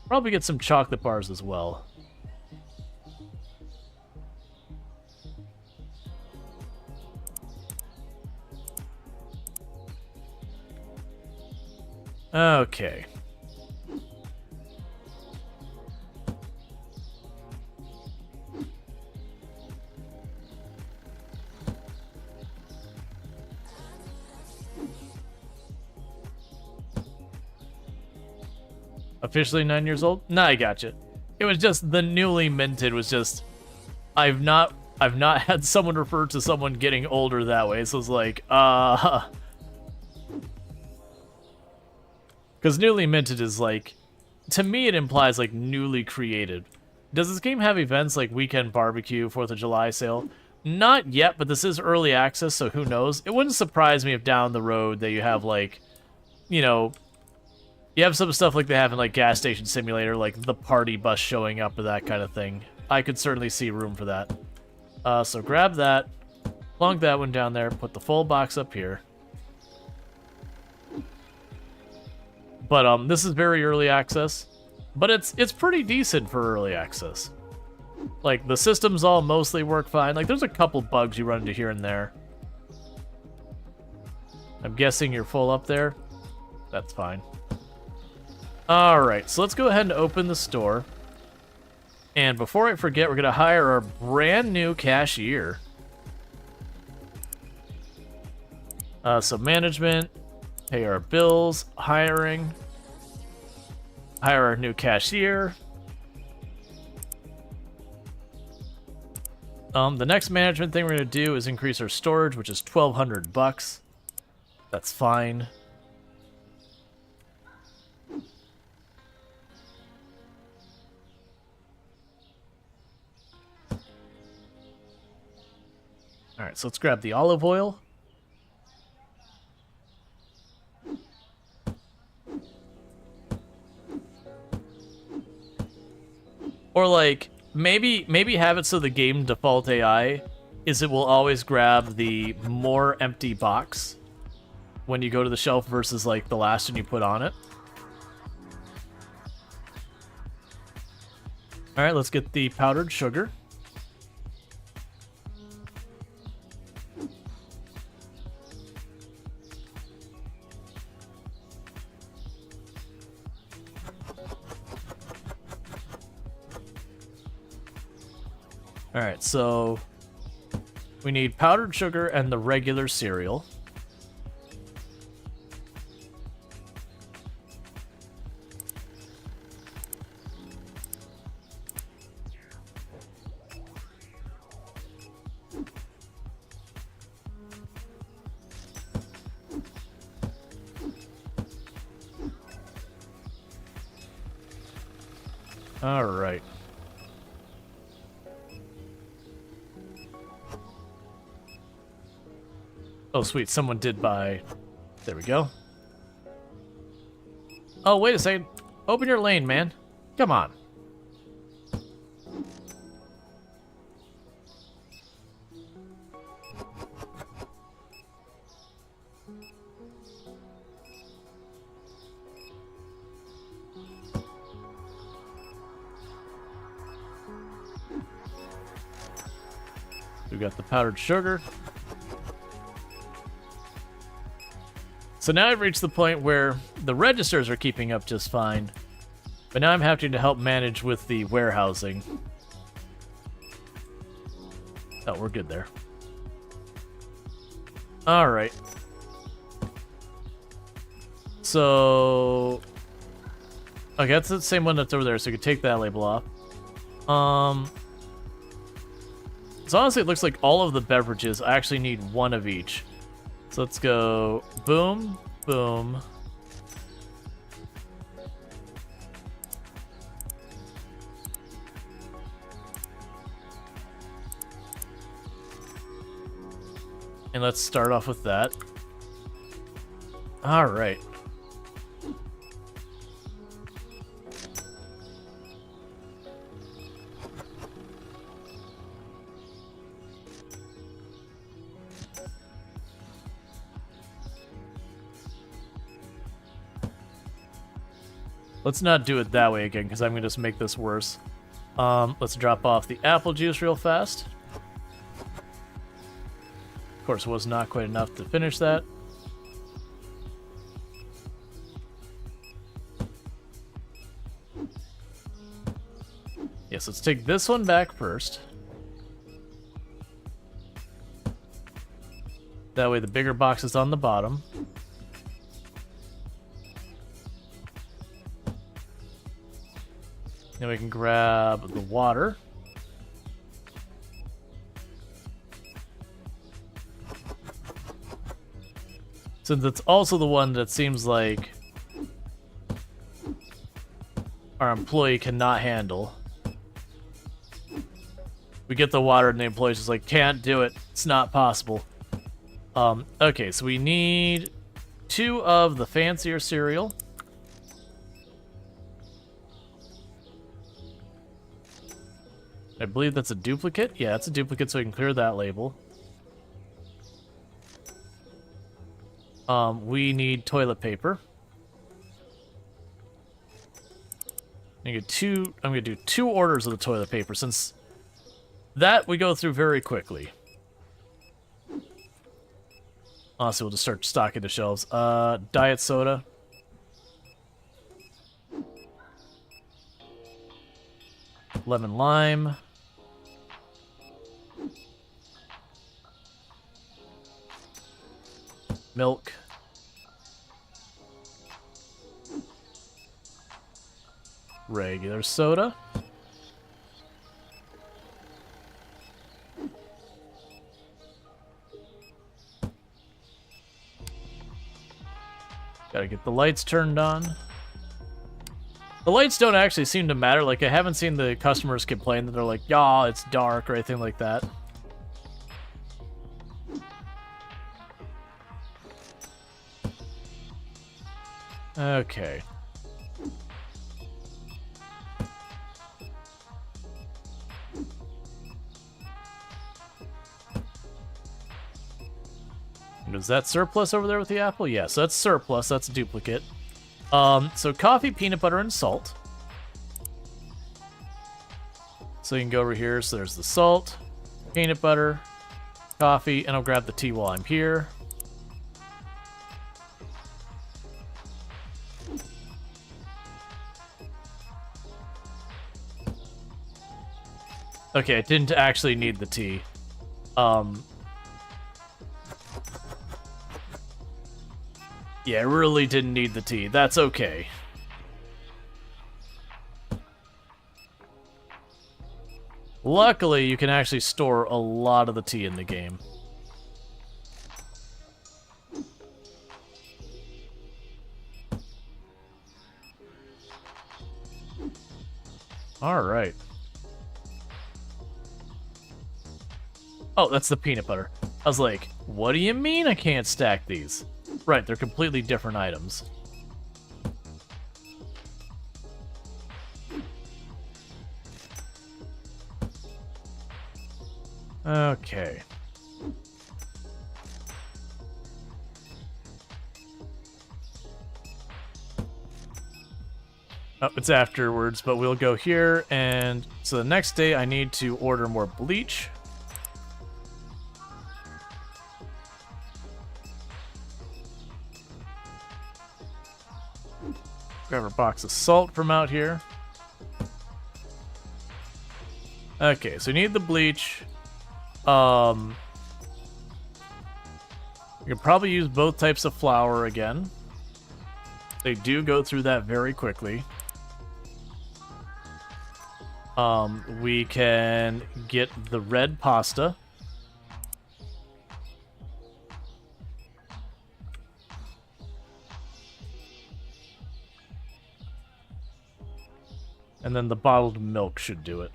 Speaker 1: Probably get some chocolate bars as well. Okay. Officially 9 years old? Nah, I gotcha. It was just the newly minted was just I've not had someone refer to someone getting older that way, so it's like, because newly minted is like, to me it implies like newly created. Does this game have events like weekend barbecue, 4th of July sale? Not yet, but this is early access, so who knows? It wouldn't surprise me if down the road that you have like, you know, you have some stuff like they have in like Gas Station Simulator, like the party bus showing up or that kind of thing. I could certainly see room for that. So grab that, plunk that one down there, put the full box up here. But this is very early access, but it's pretty decent for early access. Like the systems all mostly work fine. Like there's a couple bugs you run into here and there. I'm guessing you're full up there. That's fine. Alright, so let's go ahead and open the store. And before I forget, we're going to hire our brand new cashier. So management, pay our bills, hiring, hire our new cashier. The next management thing we're going to do is increase our storage, which is $1,200. That's fine. Alright, so let's grab the olive oil. Or like, maybe have it so the game default AI is it will always grab the more empty box when you go to the shelf versus like the last one you put on it. All right, let's get the powdered sugar. All right, so we need powdered sugar and the regular cereal. All right. Oh, sweet. Someone did buy... There we go. Oh, wait a second. Open your lane, man. Come on. We've got the powdered sugar. So now I've reached the point where the registers are keeping up just fine, but now I'm having to help manage with the warehousing. Oh, we're good there. Alright. So... Okay, that's the same one that's over there, so you can take that label off. So honestly, it looks like all of the beverages actually need one of each. So let's go boom, boom. And let's start off with that. All right. Let's not do it that way again, because I'm going to just make this worse. Let's drop off the apple juice real fast. Of course, it was not quite enough to finish that. Yes, let's take this one back first. That way the bigger box is on the bottom. Then we can grab the water. Since it's also the one that seems like our employee cannot handle. We get the water and the employee's just like, can't do it. It's not possible. Okay, so we need 2 of the fancier cereal. I believe that's a duplicate. Yeah, it's a duplicate, so we can clear that label. We need toilet paper. I'm gonna do 2 orders of the toilet paper, since that we go through very quickly. Honestly, we'll just start stocking the shelves. Diet soda. Lemon lime. Milk. Regular soda. Gotta get the lights turned on. The lights don't actually seem to matter. Like, I haven't seen the customers complain that they're like, "Yaw, it's dark," or anything like that. Okay. Is that surplus over there with the apple? Yes, that's surplus. That's a duplicate. So coffee, peanut butter, and salt. So you can go over here. So there's the salt, peanut butter, coffee, and I'll grab the tea while I'm here. Okay, I didn't actually need the tea. Yeah, I really didn't need the tea. That's okay. Luckily, you can actually store a lot of the tea in the game. All right. Oh, that's the peanut butter. I was like, what do you mean I can't stack these? Right, they're completely different items. Okay. Oh, it's afterwards, but we'll go here, and so the next day I need to order more bleach. Grab a box of salt from out here. Okay, so we need the bleach. You can probably use both types of flour again. They do go through that very quickly. We can get the red pasta. And then the bottled milk should do it.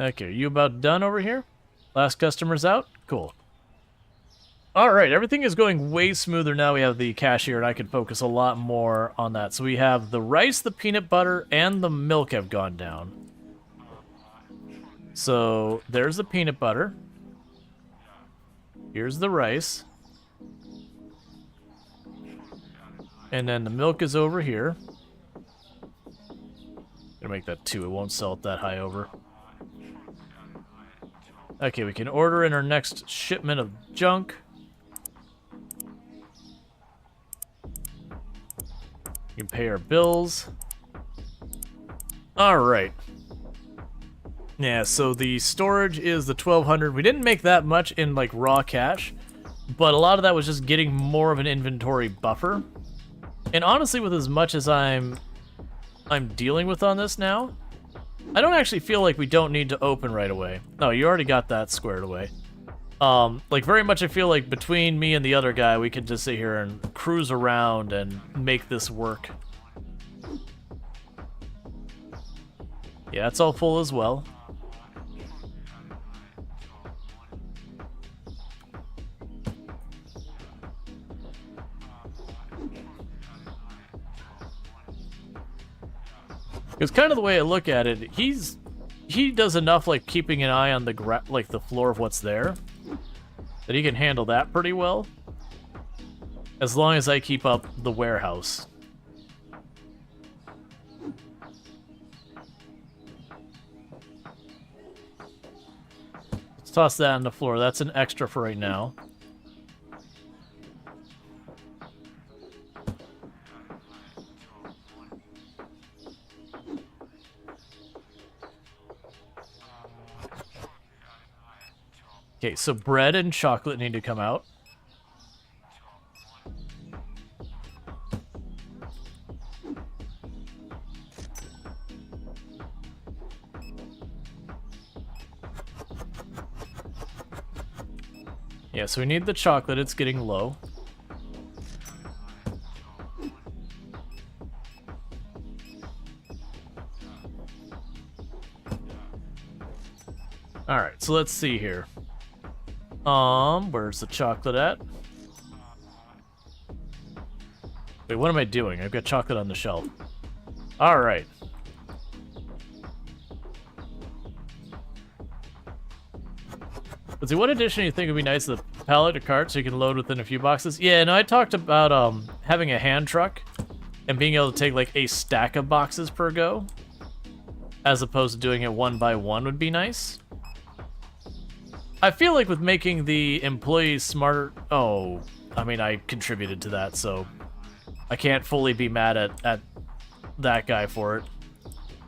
Speaker 1: Okay, are you about done over here? Last customer's out? Cool. Alright, everything is going way smoother now. We have the cashier, and I can focus a lot more on that. So we have the rice, the peanut butter, and the milk have gone down. So there's the peanut butter. Here's the rice. And then the milk is over here. Gonna make that 2. It won't sell it that high over. Okay, we can order in our next shipment of junk. We can pay our bills. Alright. Yeah, so the storage is the 1200. We didn't make that much in like raw cash, but a lot of that was just getting more of an inventory buffer. And honestly, with as much as I'm dealing with on this now, I don't actually feel like we don't need to open right away. No, you already got that squared away. Like very much I feel like between me and the other guy, we could just sit here and cruise around and make this work. Yeah, it's all full as well. Because kind of the way I look at it, he does enough like keeping an eye on the the floor of what's there that he can handle that pretty well. As long as I keep up the warehouse. Let's toss that on the floor. That's an extra for right now. Okay, so bread and chocolate need to come out. Yeah, so we need the chocolate. It's getting low. Alright, so let's see here. Where's the chocolate at? Wait, what am I doing? I've got chocolate on the shelf. Alright. Let's see, what addition do you think would be nice to the pallet or cart so you can load within a few boxes? Yeah, no, I talked about having a hand truck and being able to take like a stack of boxes per go, as opposed to doing it one by one would be nice. I feel like with making the employees smarter... Oh, I mean, I contributed to that, so I can't fully be mad at that guy for it.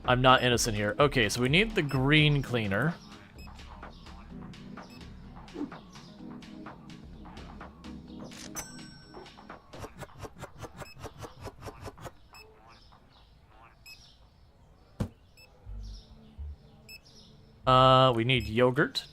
Speaker 1: I'm not innocent here. Okay, so we need the green cleaner. We need yogurt.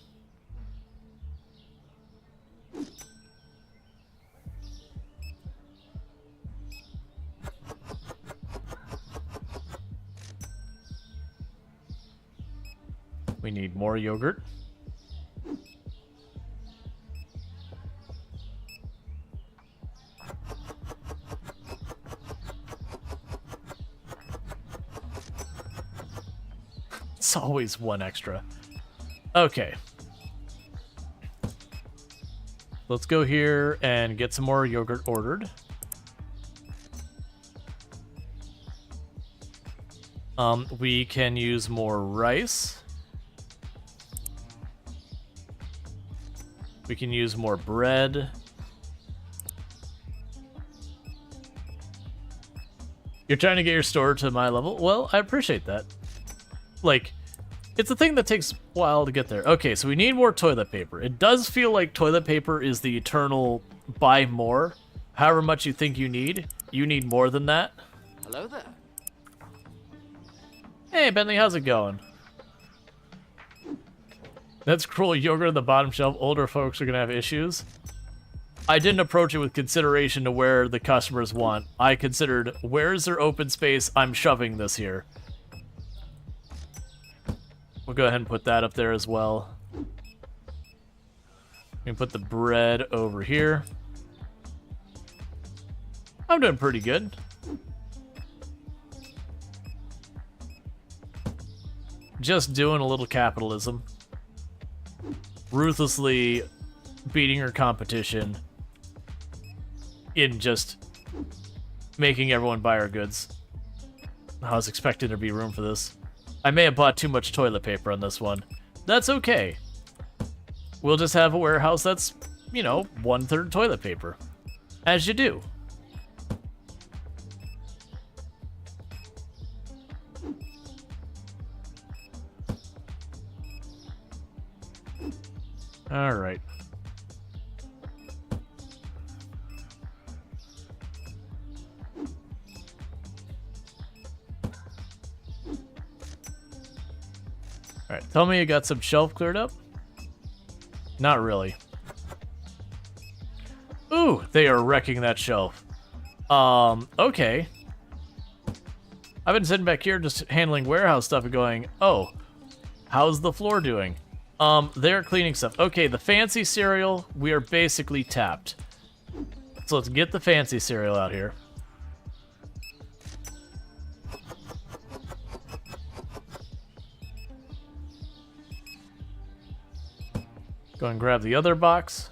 Speaker 1: We need more yogurt. It's always one extra. Okay. Let's go here and get some more yogurt ordered. We can use more rice. We can use more bread. You're trying to get your store to my level? Well, I appreciate that. Like, it's a thing that takes a while to get there. Okay, so we need more toilet paper. It does feel like toilet paper is the eternal buy more. However much you think you need more than that.
Speaker 7: Hello there.
Speaker 1: Hey, Bentley, how's it going? That's cruel. Yogurt on the bottom shelf. Older folks are going to have issues. I didn't approach it with consideration to where the customers want. I considered, where is there open space? I'm shoving this here. We'll go ahead and put that up there as well. We can put the bread over here. I'm doing pretty good. Just doing a little capitalism. Ruthlessly beating her competition in just making everyone buy our goods. I was expecting there to be room for this. I may have bought too much toilet paper on this one. That's okay. We'll just have a warehouse that's, you know, 1/3 toilet paper. As you do. All right. All right, tell me you got some shelf cleared up? Not really. Ooh, they are wrecking that shelf. Okay. I've been sitting back here just handling warehouse stuff and going, oh, how's the floor doing? They're cleaning stuff. Okay, the fancy cereal, we are basically tapped. So let's get the fancy cereal out here. Go and grab the other box.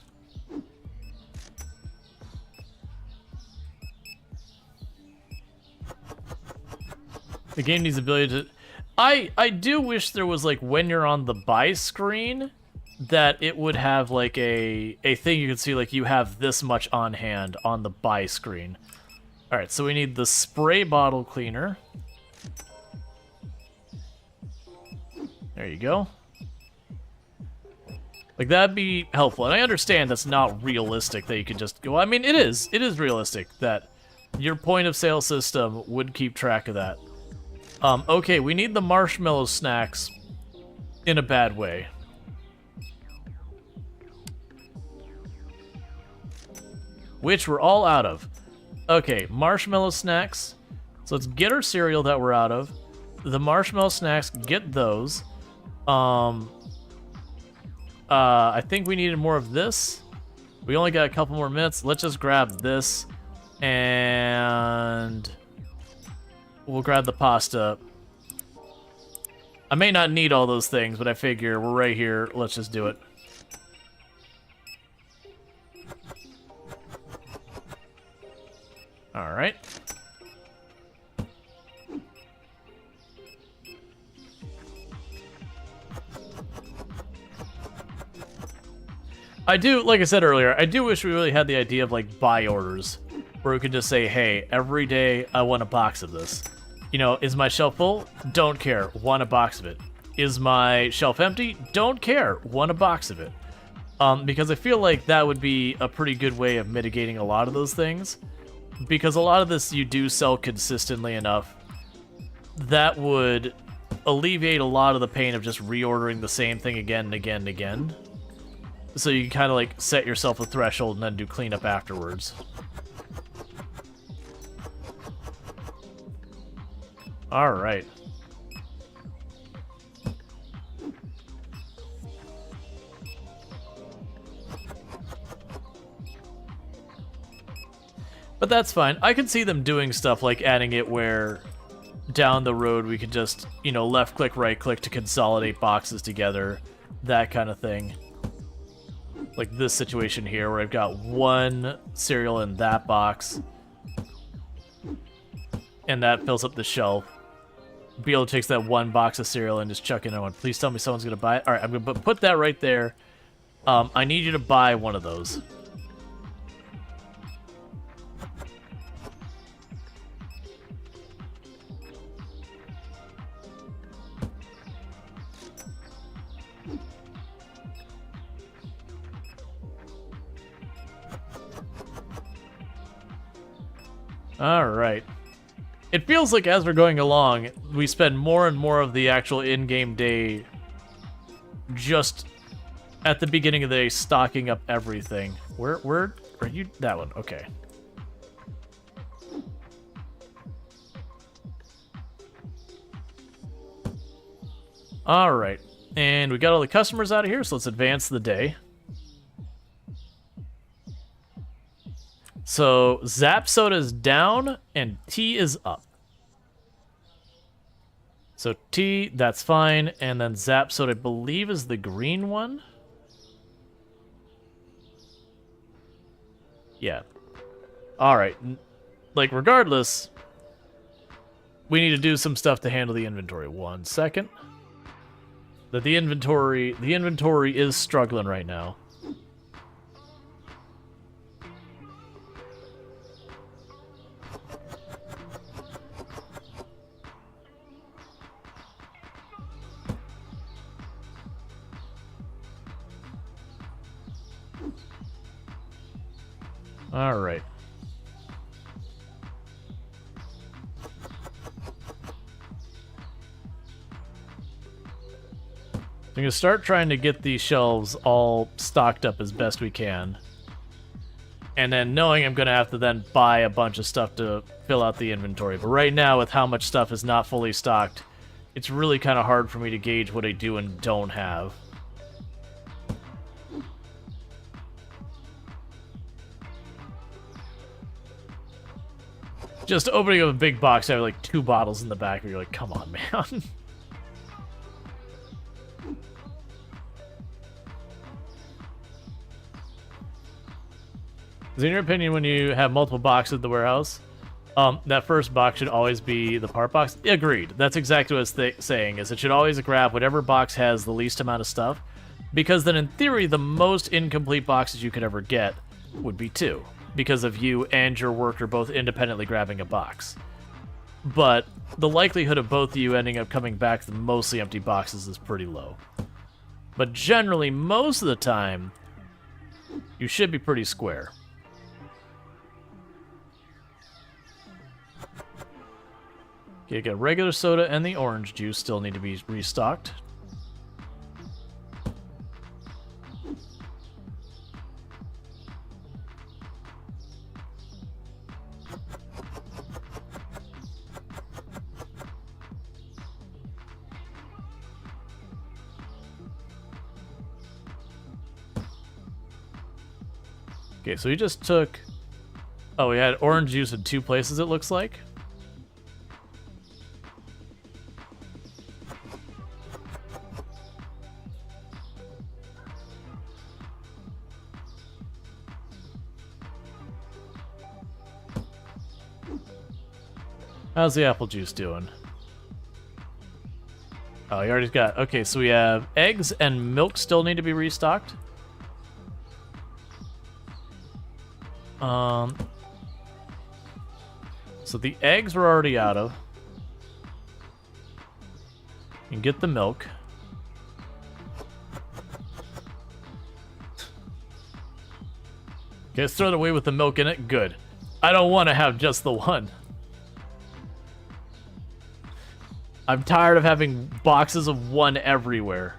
Speaker 1: The game needs the ability to... I do wish there was, like, when you're on the buy screen, that it would have, like, a thing you can see, like, you have this much on hand on the buy screen. Alright, so we need the spray bottle cleaner. There you go. Like, that'd be helpful. And I understand that's not realistic that you can just go... I mean, it is. It is realistic that your point of sale system would keep track of that. Okay, we need the marshmallow snacks in a bad way. Which we're all out of. Okay, marshmallow snacks. So let's get our cereal that we're out of. The marshmallow snacks, get those. I think we needed more of this. We only got a couple more minutes. Let's just grab this. And... we'll grab the pasta. I may not need all those things, but I figure we're right here. Let's just do it. Alright. I do, like I said earlier, I do wish we really had the idea of like buy orders, where we could just say, hey, every day I want a box of this. You know, is my shelf full? Don't care, want a box of it. Is my shelf empty? Don't care, want a box of it. Because I feel like that would be a pretty good way of mitigating a lot of those things. Because a lot of this you do sell consistently enough, that would alleviate a lot of the pain of just reordering the same thing again and again and again. So you can kind of like set yourself a threshold and then do cleanup afterwards. Alright. But that's fine. I could see them doing stuff like adding it where down the road we could just, you know, left click, right click to consolidate boxes together. That kind of thing. Like this situation here where I've got one cereal in that box. And that fills up the shelf. Beal takes that one box of cereal and just chuck in another one. Please tell me someone's going to buy it. Alright, I'm going to put that right there. I need you to buy one of those. Alright. It feels like as we're going along, we spend more and more of the actual in-game day just at the beginning of the day stocking up everything. Where are you? That one, okay. Alright. And we got all the customers out of here, so let's advance the day. So, Zap Soda's down, and Tea is up. So, Tea, that's fine, and then Zap Soda, I believe, is the green one? Yeah. Alright. Like, regardless, we need to do some stuff to handle the inventory. 1 second. The inventory is struggling right now. All right. I'm going to start trying to get these shelves all stocked up as best we can. And then knowing I'm going to have to then buy a bunch of stuff to fill out the inventory. But right now, with how much stuff is not fully stocked, it's really kind of hard for me to gauge what I do and don't have. Just opening up a big box, I have like 2 bottles in the back where you're like, come on, man. Is in your opinion, when you have multiple boxes at the warehouse, that first box should always be the part box? Agreed. That's exactly what it's saying, is it should always grab whatever box has the least amount of stuff, because then in theory, the most incomplete boxes you could ever get would be 2. Because of you and your worker both independently grabbing a box. But the likelihood of both of you ending up coming back with mostly empty boxes is pretty low. But generally, most of the time, you should be pretty square. Okay, got regular soda and the orange juice still need to be restocked. Okay, so we just took... Oh, we had orange juice in 2 places, it looks like. How's the apple juice doing? Oh, you already got... Okay, so we have eggs and milk still need to be restocked. So the eggs we're already out of. You can get the milk. Okay, let's throw it away with the milk in it. Good. I don't want to have just the one. I'm tired of having boxes of one everywhere.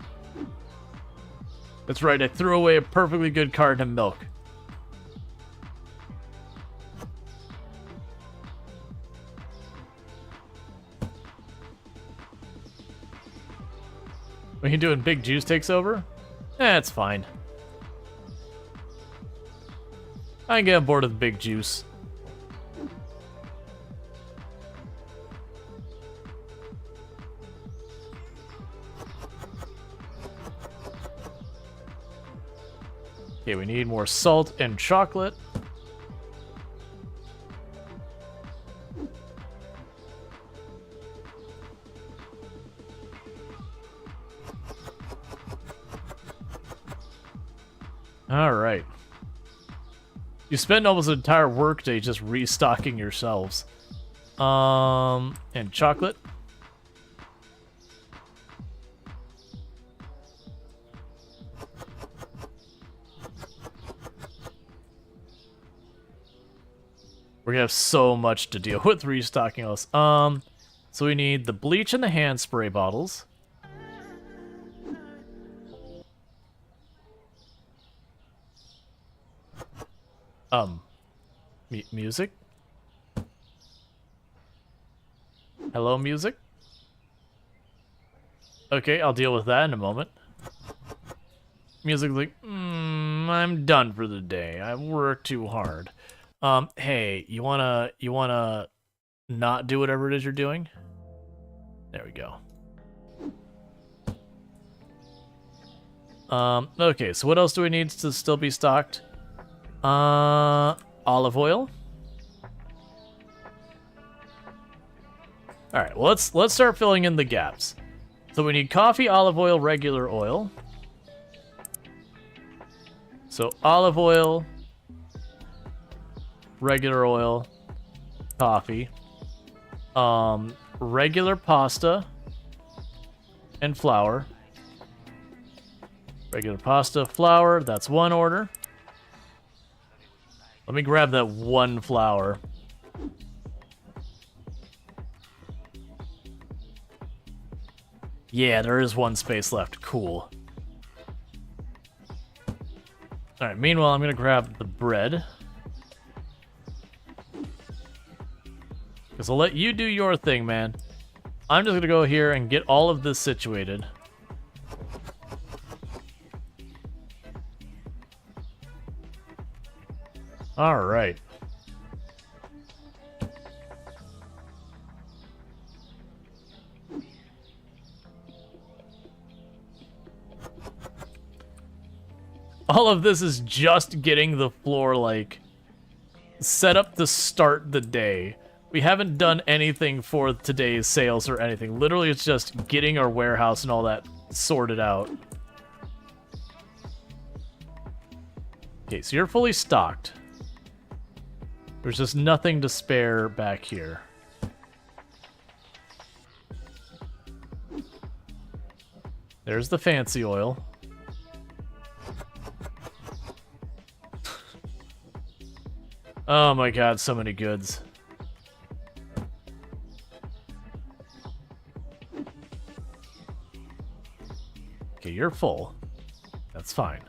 Speaker 1: That's right, I threw away a perfectly good carton of milk. What are you doing? Big Juice takes over? It's fine. I can get on board with Big Juice. Okay, we need more salt and chocolate. All right. You spend almost an entire workday just restocking yourselves. And chocolate. We're gonna have so much to deal with restocking us. So we need the bleach and the hand spray bottles. Music? Hello, music? Okay, I'll deal with that in a moment. Music's like, I'm done for the day. I worked too hard. Hey, you wanna not do whatever it is you're doing? There we go. Okay, so what else do we need to still be stocked? Olive oil. All right, well, let's start filling in the gaps. So we need coffee, olive oil, regular oil. So olive oil, regular oil, coffee, regular pasta, and flour. Regular pasta, flour, that's one order. Let me grab that one flour. Yeah, there is one space left. Cool. Alright, meanwhile, I'm gonna grab the bread. Because I'll let you do your thing, man. I'm just gonna go here and get all of this situated. Alright. All of this is just getting the floor, like, set up to start the day. We haven't done anything for today's sales or anything. Literally, it's just getting our warehouse and all that sorted out. Okay, so you're fully stocked. There's just nothing to spare back here. There's the fancy oil. Oh my god, so many goods. Okay, you're full. That's fine.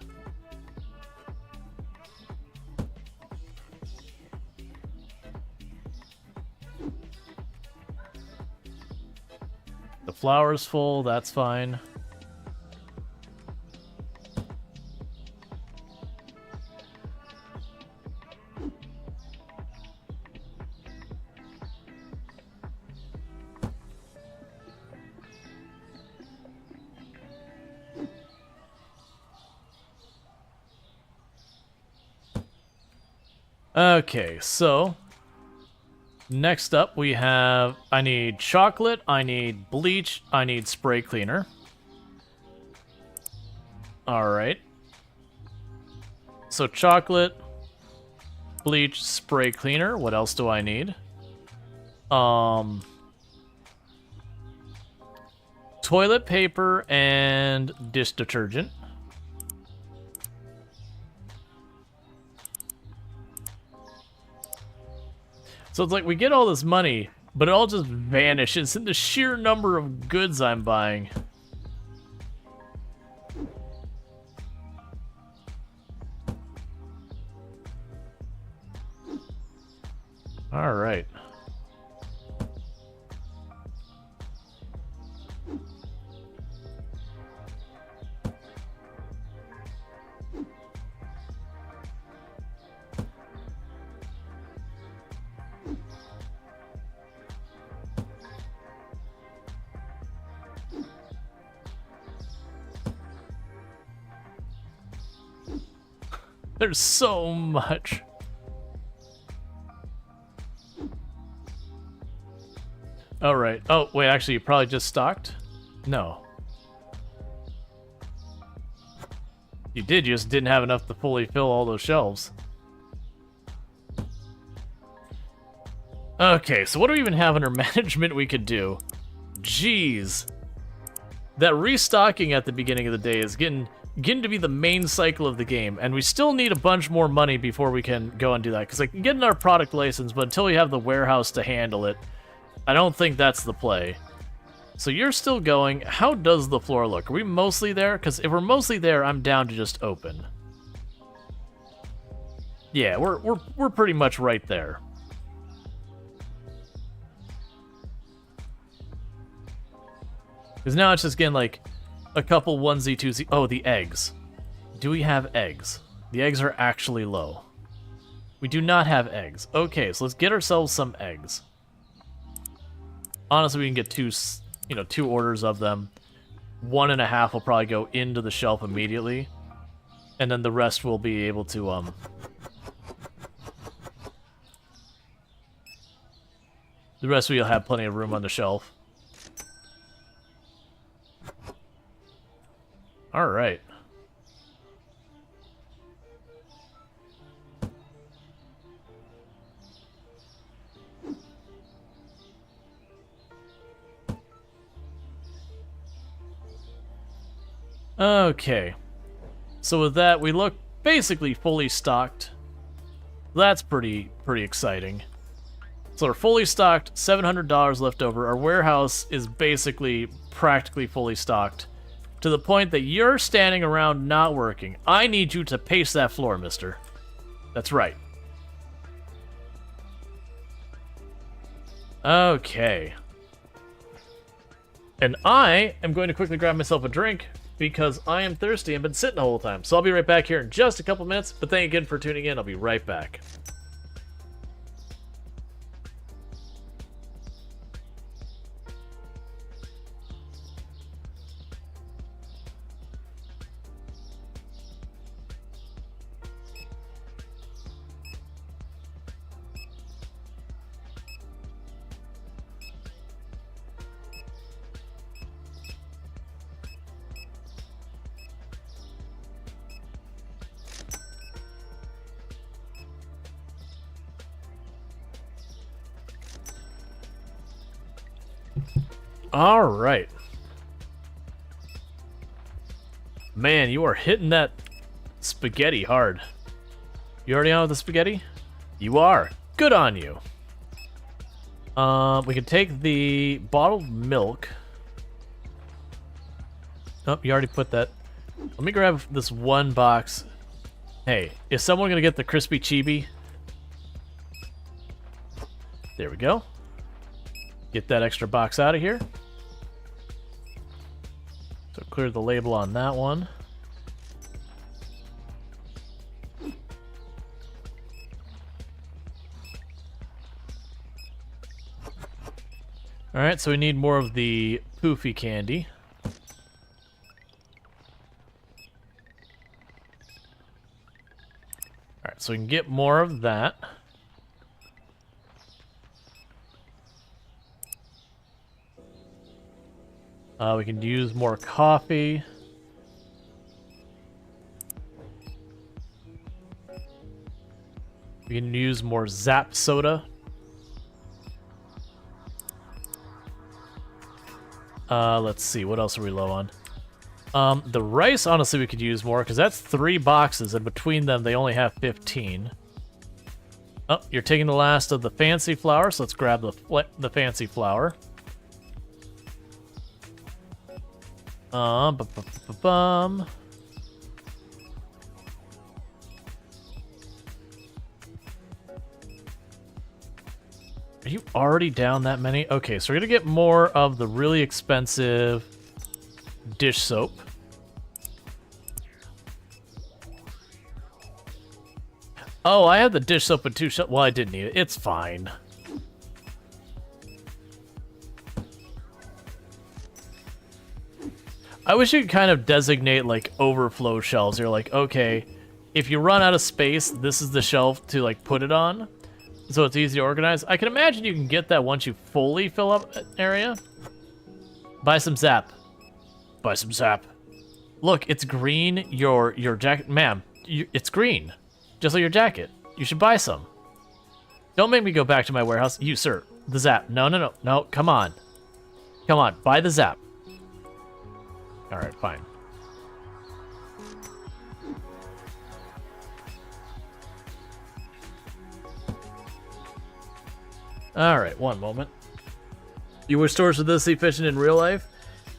Speaker 1: The flour's full, that's fine. Okay, so next up we have, I need chocolate, I need bleach, I need spray cleaner. Alright. So chocolate, bleach, spray cleaner. What else do I need? Toilet paper and dish detergent. So it's like we get all this money, but it all just vanishes in the sheer number of goods I'm buying. All right. There's so much. Oh, right. Oh, wait, actually, you probably just stocked? No. You did, you just didn't have enough to fully fill all those shelves. Okay, so what do we even have under management we could do? Jeez. That restocking at the beginning of the day is getting to be the main cycle of the game, and we still need a bunch more money before we can go and do that, because I can get in our product license, but until we have the warehouse to handle it, I don't think that's the play. So you're still going. How does the floor look? Are we mostly there? Because if we're mostly there, I'm down to just open. Yeah, we're pretty much right there. Because now it's just getting like a couple 1Z, 2Z. Oh, the eggs. Do we have eggs? The eggs are actually low. We do not have eggs. Okay, so let's get ourselves some eggs. Honestly, we can get two orders of them. 1.5 will probably go into the shelf immediately, and then the rest will be able to the rest we'll have plenty of room on the shelf. All right. Okay. So with that, we look basically fully stocked. That's pretty exciting. So we're fully stocked, $700 left over. Our warehouse is basically practically fully stocked. To the point that you're standing around not working. I need you to pace that floor, mister. That's right. Okay. And I am going to quickly grab myself a drink because I am thirsty and been sitting the whole time. So I'll be right back here in just a couple minutes, but thank you again for tuning in. I'll be right back. All right. Man, you are hitting that spaghetti hard. You already on with the spaghetti? You are. Good on you. We can take the bottled milk. Oh, you already put that. Let me grab this one box. Hey, is someone gonna get the crispy chibi? There we go. Get that extra box out of here. So clear the label on that one. Alright, so we need more of the poofy candy. Alright, so we can get more of that. We can use more coffee. We can use more Zap soda. Let's see, what else are we low on? The rice, honestly, we could use more, because that's 3 boxes, and between them, they only have 15. Oh, you're taking the last of the fancy flour, so let's grab the fancy flour. Bum. Are you already down that many? Okay, so we're gonna get more of the really expensive dish soap. Oh, I had the dish soap with 2 shells. Well, I didn't need it. It's fine. I wish you could kind of designate, like, overflow shelves. You're like, okay, if you run out of space, this is the shelf to, like, put it on. So it's easy to organize. I can imagine you can get that once you fully fill up an area. Buy some Zap. Buy some Zap. Look, it's green. Your jacket, ma'am. It's green, just like your jacket. You should buy some. Don't make me go back to my warehouse. You, sir, the Zap. No. Come on. Buy the Zap. All right, fine. All right, one moment. You wish stores were this efficient in real life?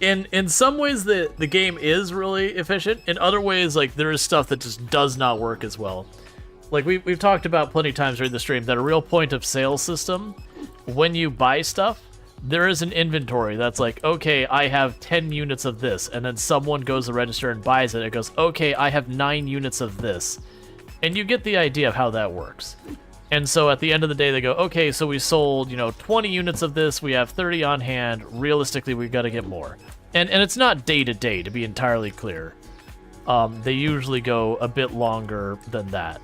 Speaker 1: In some ways, the game is really efficient. In other ways, like, there is stuff that just does not work as well. Like, we've talked about plenty of times during the stream that a real point of sale system, when you buy stuff, there is an inventory that's like, okay, I have 10 units of this, and then someone goes to register and buys it. It goes, okay, I have 9 units of this. And you get the idea of how that works. And so at the end of the day, they go, okay, so we sold, 20 units of this. We have 30 on hand. Realistically, we've got to get more. And it's not day to day, to be entirely clear. They usually go a bit longer than that.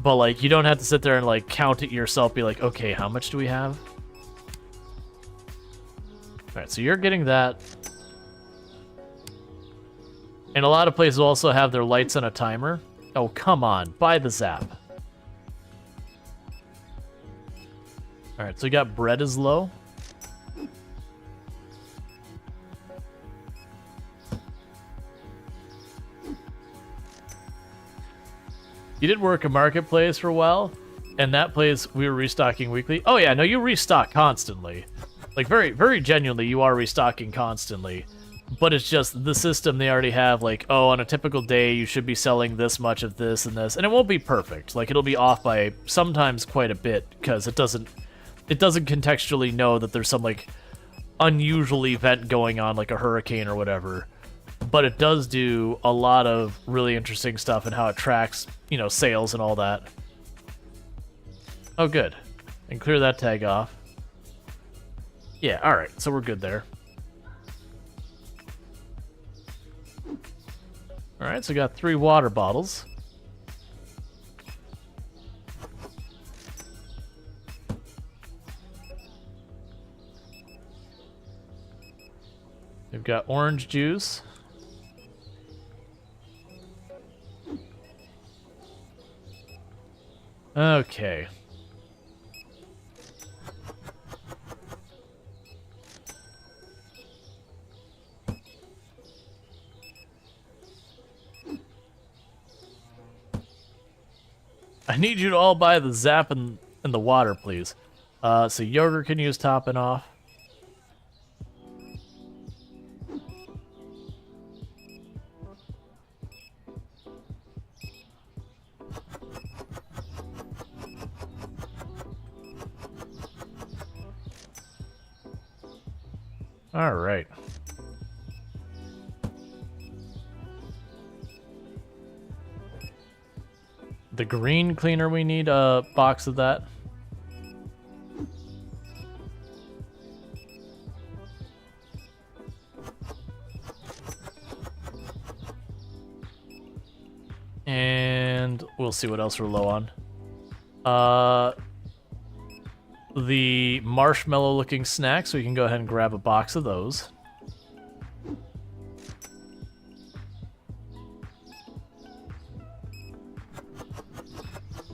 Speaker 1: But, like, you don't have to sit there and, like, count it yourself. Be like, okay, how much do we have? All right, so you're getting that. And a lot of places also have their lights on a timer. Oh, come on. Buy the Zap. All right, so you got bread is low. You did work a marketplace for a while, and that place we were restocking weekly. Oh yeah, no, you restock constantly. Like, very, very genuinely, you are restocking constantly. But it's just the system they already have, like, oh, on a typical day, you should be selling this much of this and this. And it won't be perfect. Like, it'll be off by sometimes quite a bit, because it doesn't contextually know that there's some, like, unusual event going on, like a hurricane or whatever. But it does do a lot of really interesting stuff and how it tracks, sales and all that. Oh, good. And clear that tag off. Yeah, alright, so we're good there. Alright, so we got 3 water bottles. We've got orange juice. Okay. I need you to all buy the Zap and the water, please. So yogurt can use topping off. All right. The green cleaner, we need a box of that. And we'll see what else we're low on. The marshmallow looking snacks, so we can go ahead and grab a box of those.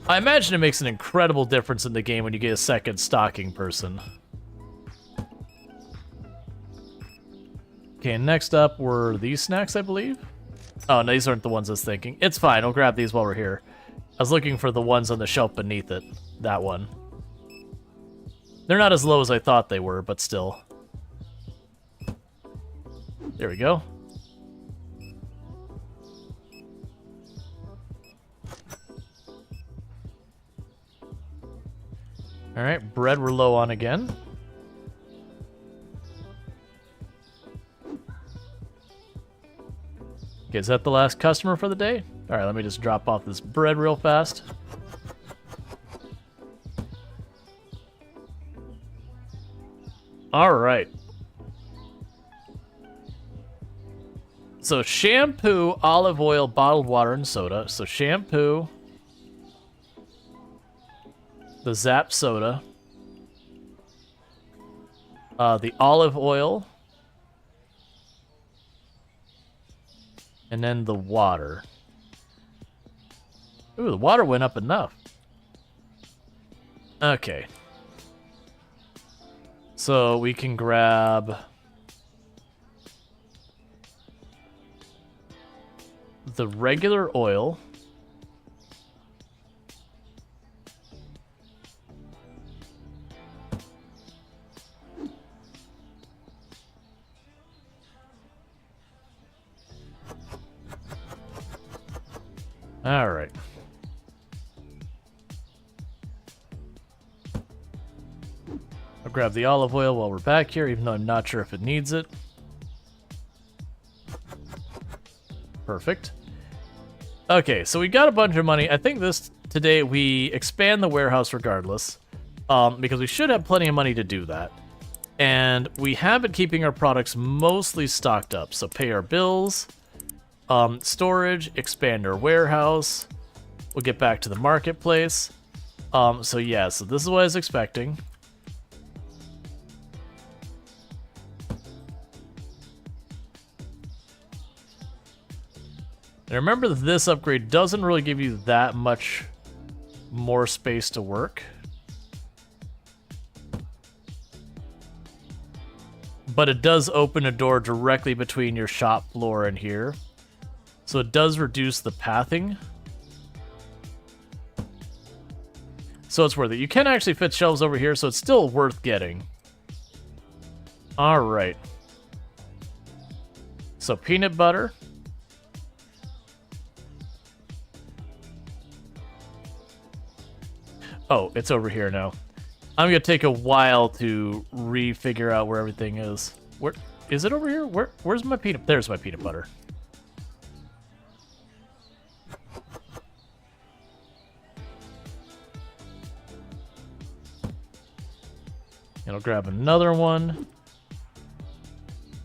Speaker 1: I imagine it makes an incredible difference in the game when you get a second stocking person. Okay, next up were these snacks, I believe. Oh, no, these aren't the ones I was thinking. It's fine, I'll grab these while we're here. I was looking for the ones on the shelf beneath it. That one. They're not as low as I thought they were, but still. There we go. Alright, bread we're low on again. Okay, is that the last customer for the day? Alright, let me just drop off this bread real fast. Alright. So shampoo, olive oil, bottled water, and soda. So shampoo, the Zap soda, the olive oil, and then the water. Ooh, the water went up enough. Okay. So we can grab the regular oil. All right. I'll grab the olive oil while we're back here, even though I'm not sure if it needs it. Perfect. Okay, so we got a bunch of money. I think today we expand the warehouse regardless, because we should have plenty of money to do that. And we have been keeping our products mostly stocked up, so pay our bills, storage, expand our warehouse. We'll get back to the marketplace. So yeah, so this is what I was expecting. And remember that this upgrade doesn't really give you that much more space to work. But it does open a door directly between your shop floor and here. So it does reduce the pathing. So it's worth it. You can actually fit shelves over here, so it's still worth getting. Alright. So peanut butter. Oh, it's over here now. I'm gonna take a while to refigure out where everything is. Where is it over here? Where's my peanut? There's my peanut butter. And I'll grab another one.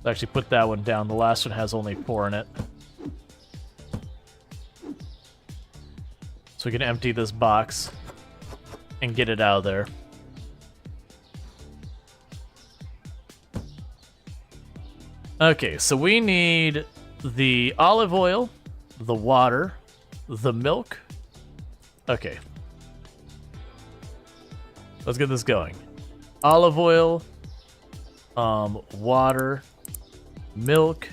Speaker 1: I'll actually put that one down. The last one has only 4 in it. So we can empty this box and get it out of there. Okay, so we need the olive oil, the water, the milk. Okay. Let's get this going. Olive oil, water, milk.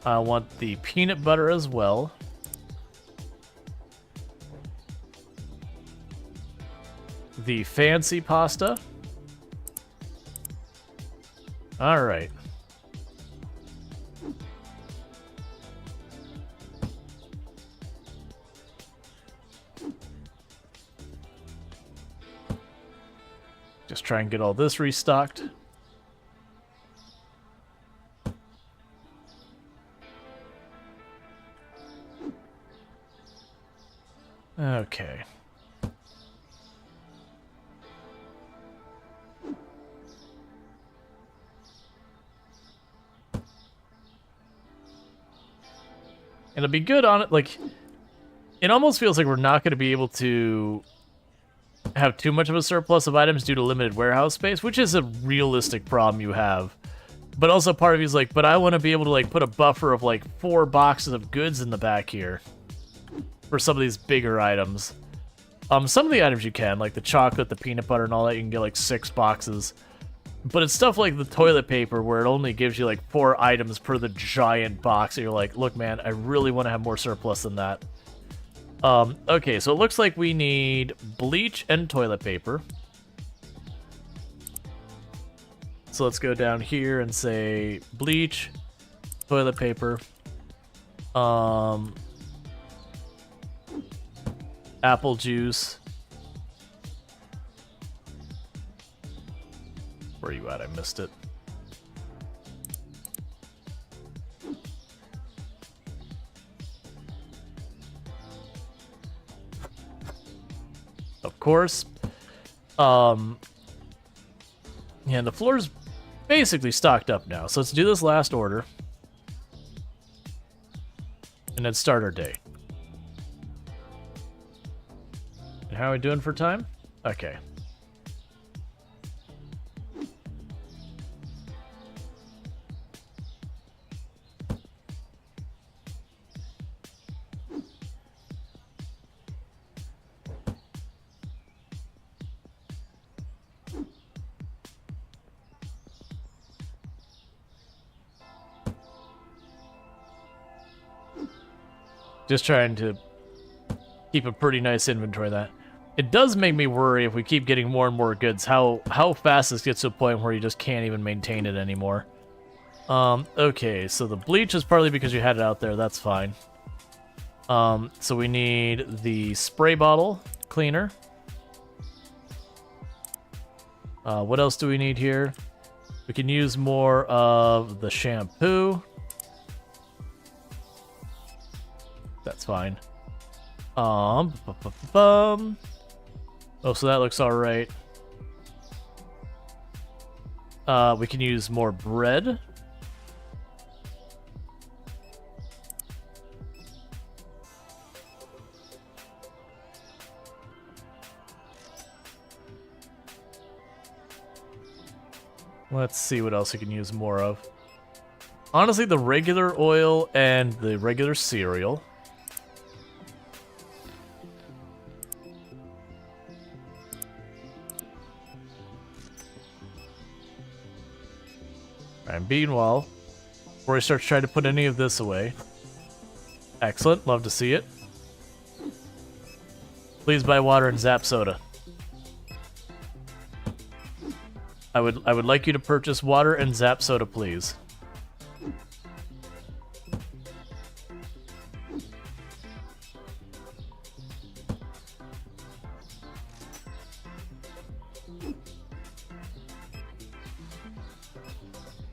Speaker 1: I want the peanut butter as well. The fancy pasta. All right. Just try and get all this restocked. Okay. It'll be good on it, like, it almost feels like we're not going to be able to have too much of a surplus of items due to limited warehouse space, which is a realistic problem you have. But also part of you is like, but I want to be able to, like, put a buffer of, like, 4 boxes of goods in the back here for some of these bigger items. Some of the items you can, like the chocolate, the peanut butter, and all that, you can get like 6 boxes. But it's stuff like the toilet paper where it only gives you like 4 items per the giant box. And you're like, look, man, I really want to have more surplus than that. Okay, so it looks like we need bleach and toilet paper. So let's go down here and say bleach, toilet paper, apple juice. Where are you at? I missed it. Of course. Yeah, the floor's basically stocked up now. So let's do this last order. And then start our day. And how are we doing for time? Okay. Just trying to keep a pretty nice inventory of that. It does make me worry if we keep getting more and more goods, how fast this gets to a point where you just can't even maintain it anymore. Okay, so the bleach is partly because you had it out there, that's fine. So we need the spray bottle cleaner. What else do we need here? We can use more of the shampoo. That's fine. Oh, so that looks alright. We can use more bread. Let's see what else we can use more of. Honestly, the regular oil and the regular cereal. And meanwhile, before he starts trying to put any of this away. Excellent, love to see it. Please buy water and Zap soda. I would like you to purchase water and Zap soda, please.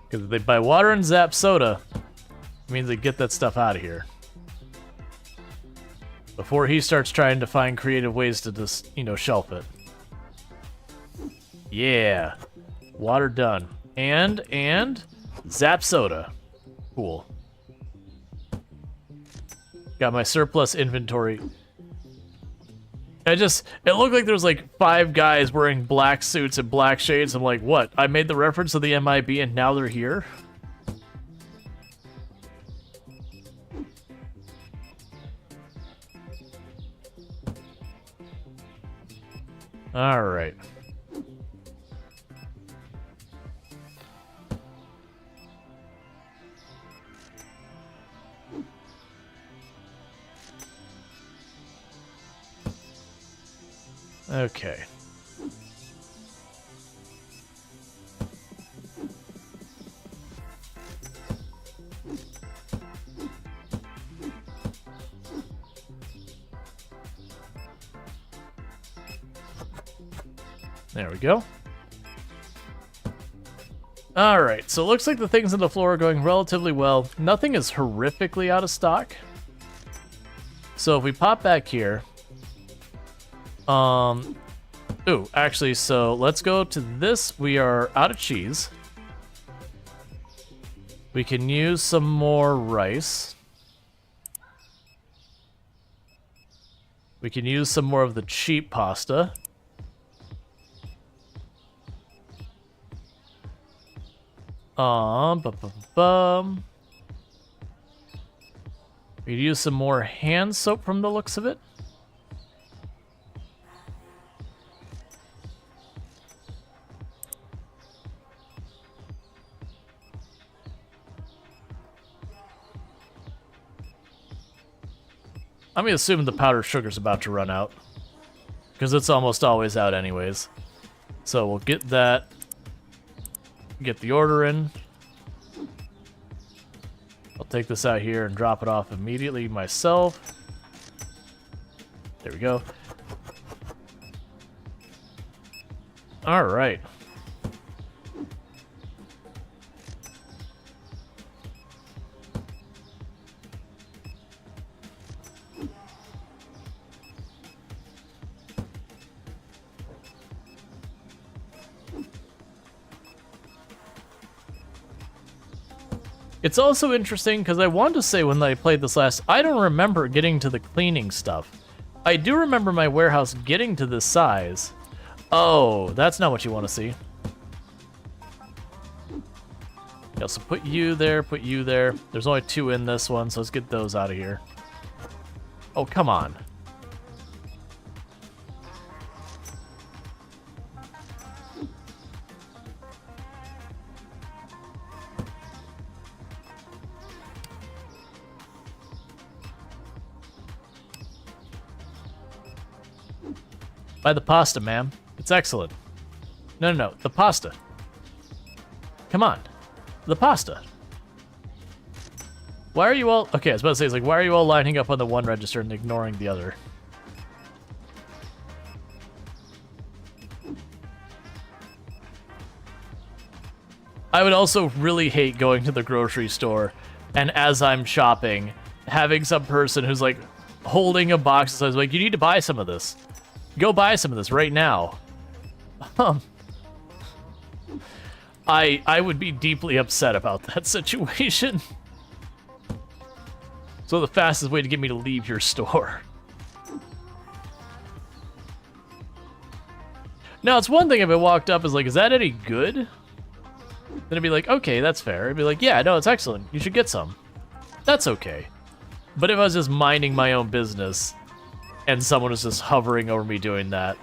Speaker 1: Because if they buy water and Zap soda, it means they get that stuff out of here. Before he starts trying to find creative ways to just, you know, shelf it. Yeah. Water done. And Zap soda. Cool. Got my surplus inventory. It looked like there was like 5 guys wearing black suits and black shades. I'm like, what? I made the reference to the MIB and now they're here? All right. Okay. There we go. Alright, so it looks like the things on the floor are going relatively well. Nothing is horrifically out of stock. So if we pop back here... Ooh, actually, so let's go to this. We are out of cheese. We can use some more rice. We can use some more of the cheap pasta. We could use some more hand soap from the looks of it. I'm gonna assume the powdered sugar's about to run out. Because it's almost always out anyways. So we'll get that. Get the order in. I'll take this out here and drop it off immediately myself. There we go. Alright. It's also interesting because I wanted to say when I played this last, I don't remember getting to the cleaning stuff. I do remember my warehouse getting to this size. Oh, that's not what you want to see. Yeah, so put you there, put you there. There's only 2 in this one, so let's get those out of here. Oh, come on. Buy the pasta, ma'am. It's excellent. No, no, no. The pasta. Come on. The pasta. Why are you all... Okay, I was about to say, it's like, why are you all lining up on the one register and ignoring the other? I would also really hate going to the grocery store and as I'm shopping, having some person who's like holding a box and says, like, you need to buy some of this. Go buy some of this right now. I would be deeply upset about that situation. So the fastest way to get me to leave your store. Now, it's one thing if I walked up as like, is that any good? Then I'd be like, okay, that's fair. I'd be like, yeah, no, it's excellent. You should get some. That's okay. But if I was just minding my own business and someone was just hovering over me doing that,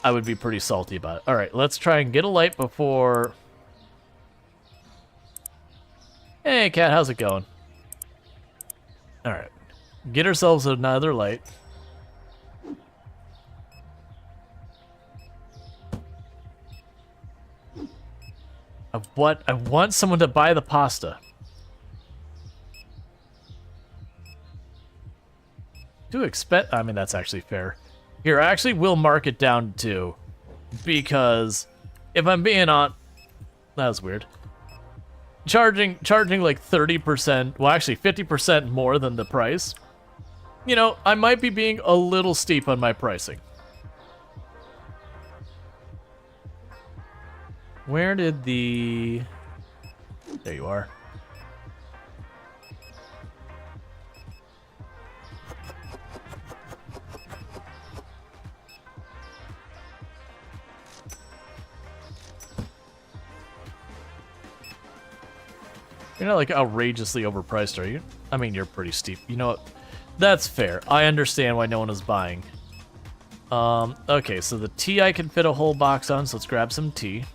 Speaker 1: I would be pretty salty about it. All right, let's try and get a light before... Hey, cat, how's it going? All right, get ourselves another light. I want someone to buy the pasta. Do expect... I mean, that's actually fair. Here, I actually will mark it down to 2. Because if I'm being on... That was weird. Charging like 30%, well, actually 50% more than the price. You know, I might be being a little steep on my pricing. Where did the... There you are. You're not like outrageously overpriced, are you? I mean, you're pretty steep. You know what? That's fair. I understand why no one is buying. Okay, so the tea I can fit a whole box on, so let's grab some tea.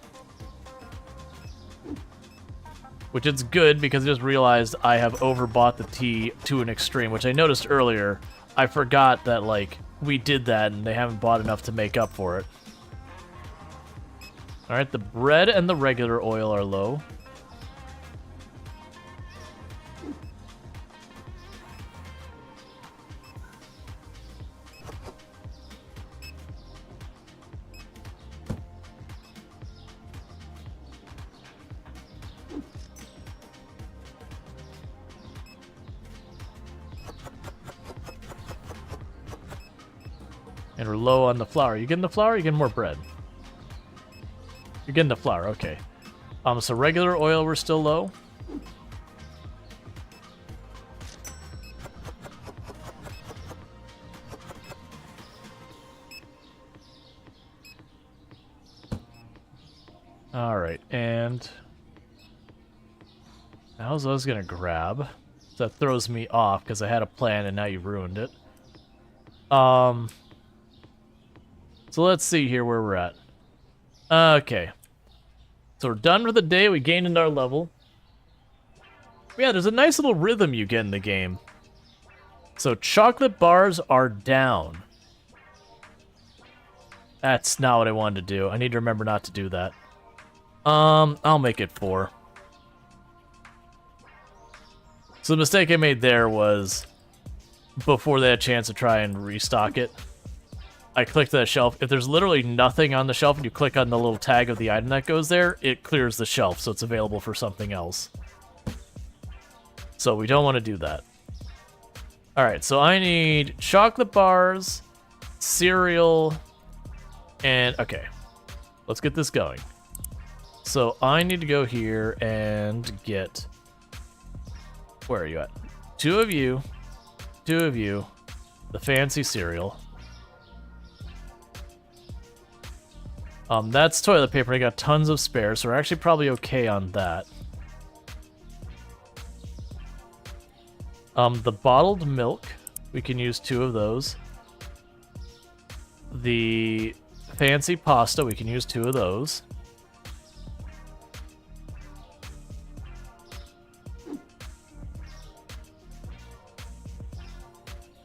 Speaker 1: Which is good because I just realized I have overbought the tea to an extreme, which I noticed earlier. I forgot that, like, we did that and they haven't bought enough to make up for it. Alright, the bread and the regular oil are low. And we're low on the flour. You getting the flour? You getting more bread? You're getting the flour, okay. So regular oil, we're still low. All right, and that was what I was gonna grab. So that throws me off because I had a plan and now you ruined it. So let's see here where we're at. Okay. So we're done for the day. We gained in our level. Yeah, there's a nice little rhythm you get in the game. So chocolate bars are down. That's not what I wanted to do. I need to remember not to do that. I'll make it 4. So the mistake I made there was before they had a chance to try and restock it, I clicked that shelf. If there's literally nothing on the shelf and you click on the little tag of the item that goes there, it clears the shelf so it's available for something else. So we don't want to do that. Alright, so I need chocolate bars, cereal, and okay. Let's get this going. So I need to go here and get... Where are you at? 2 of you, the fancy cereal. That's toilet paper. I got tons of spare, so we're actually probably okay on that. The bottled milk, we can use 2 of those. The fancy pasta, we can use 2 of those.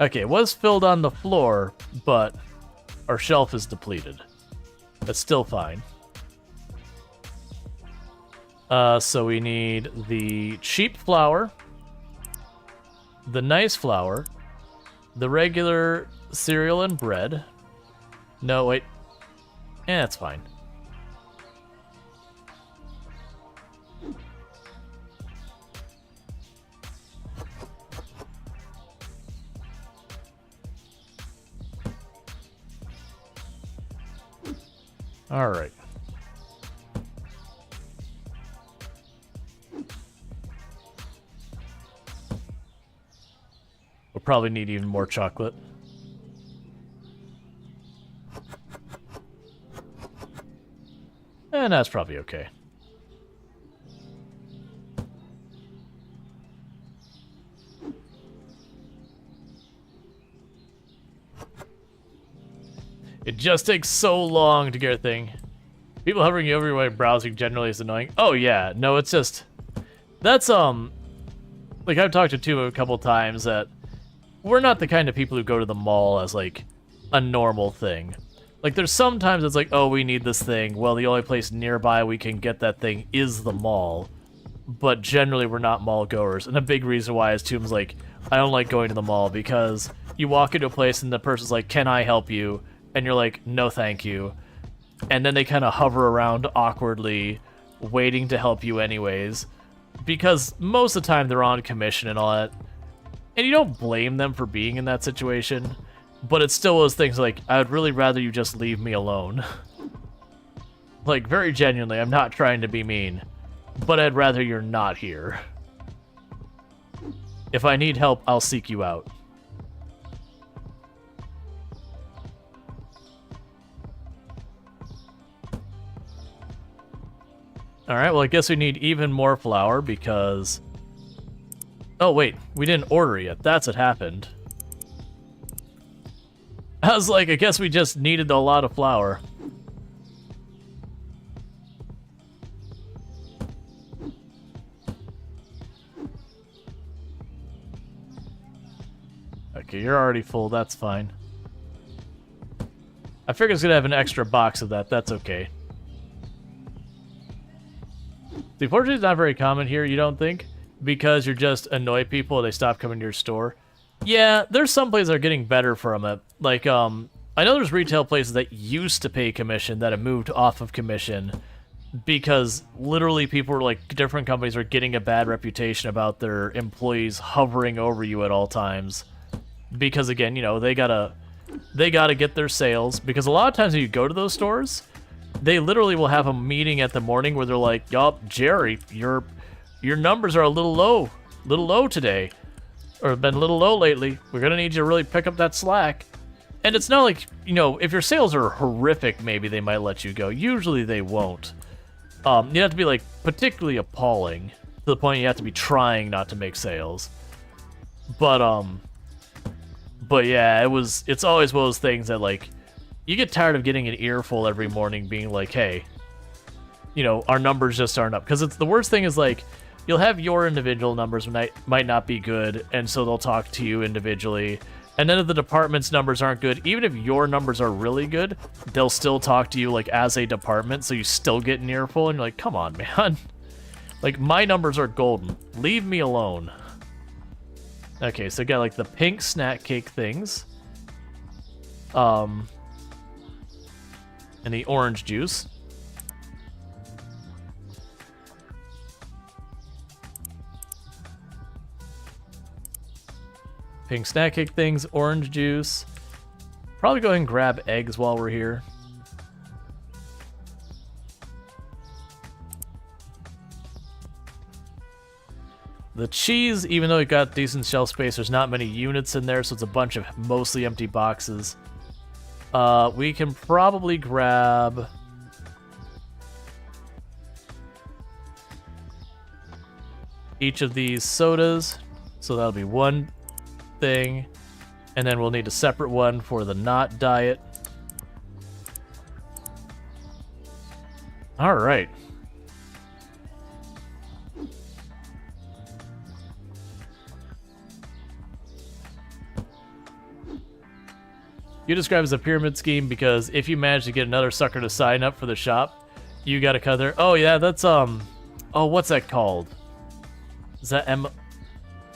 Speaker 1: Okay, it was filled on the floor, but our shelf is depleted. That's still fine. So we need the cheap flour, the nice flour, the regular cereal and bread. No, wait. That's fine. All right. We'll probably need even more chocolate. And that's probably okay. It just takes so long to get a thing. People hovering over you while browsing generally is annoying. Oh yeah, no, it's just... That's, like, I've talked to two a couple times that we're not the kind of people who go to the mall as, like, a normal thing. Like, there's sometimes it's like, oh, we need this thing. Well, the only place nearby we can get that thing is the mall. But generally, we're not mall goers. And a big reason why is Tomb's like, I don't like going to the mall because you walk into a place and the person's like, can I help you? And you're like, no, thank you. And then they kind of hover around awkwardly, waiting to help you anyways. Because most of the time they're on commission and all that. And you don't blame them for being in that situation. But it's still those things like, I would really rather you just leave me alone. Like, very genuinely, I'm not trying to be mean. But I'd rather you're not here. If I need help, I'll seek you out. Alright, well I guess we need even more flour because... Oh wait, we didn't order yet. That's what happened. I was like, I guess we just needed a lot of flour. Okay, you're already full. That's fine. I figured it's gonna have an extra box of that. That's okay. The fortune is not very common here, you don't think? Because you're just annoy people and they stop coming to your store? Yeah, there's some places that are getting better from it. Like, I know there's retail places that used to pay commission that have moved off of commission because literally people were like, different companies are getting a bad reputation about their employees hovering over you at all times. Because again, you know, they gotta get their sales. Because a lot of times when you go to those stores, they literally will have a meeting at the morning where they're like, yup, Jerry, your numbers are a little low today. Or been a little low lately. We're gonna need you to really pick up that slack. And it's not like, you know, if your sales are horrific, maybe they might let you go. Usually they won't. You have to be like particularly appalling to the point you have to be trying not to make sales. But yeah, it's always one of those things that like you get tired of getting an earful every morning being like, hey, you know, our numbers just aren't up. Because it's the worst thing is like you'll have your individual numbers might not be good, and so they'll talk to you individually. And then if the department's numbers aren't good, even if your numbers are really good, they'll still talk to you like as a department, so you still get an earful, and you're like, come on, man. Like, my numbers are golden. Leave me alone. Okay, so we got like the pink snack cake things. And the orange juice. Pink snack cake things, orange juice. Probably go ahead and grab eggs while we're here. The cheese, even though it got decent shelf space, there's not many units in there, so it's a bunch of mostly empty boxes. We can probably grab... each of these sodas, so that'll be one thing, and then we'll need a separate one for the not diet. All right. You describe it as a pyramid scheme because if you manage to get another sucker to sign up for the shop, you gotta cut their... Oh yeah, that's oh, what's that called? Is that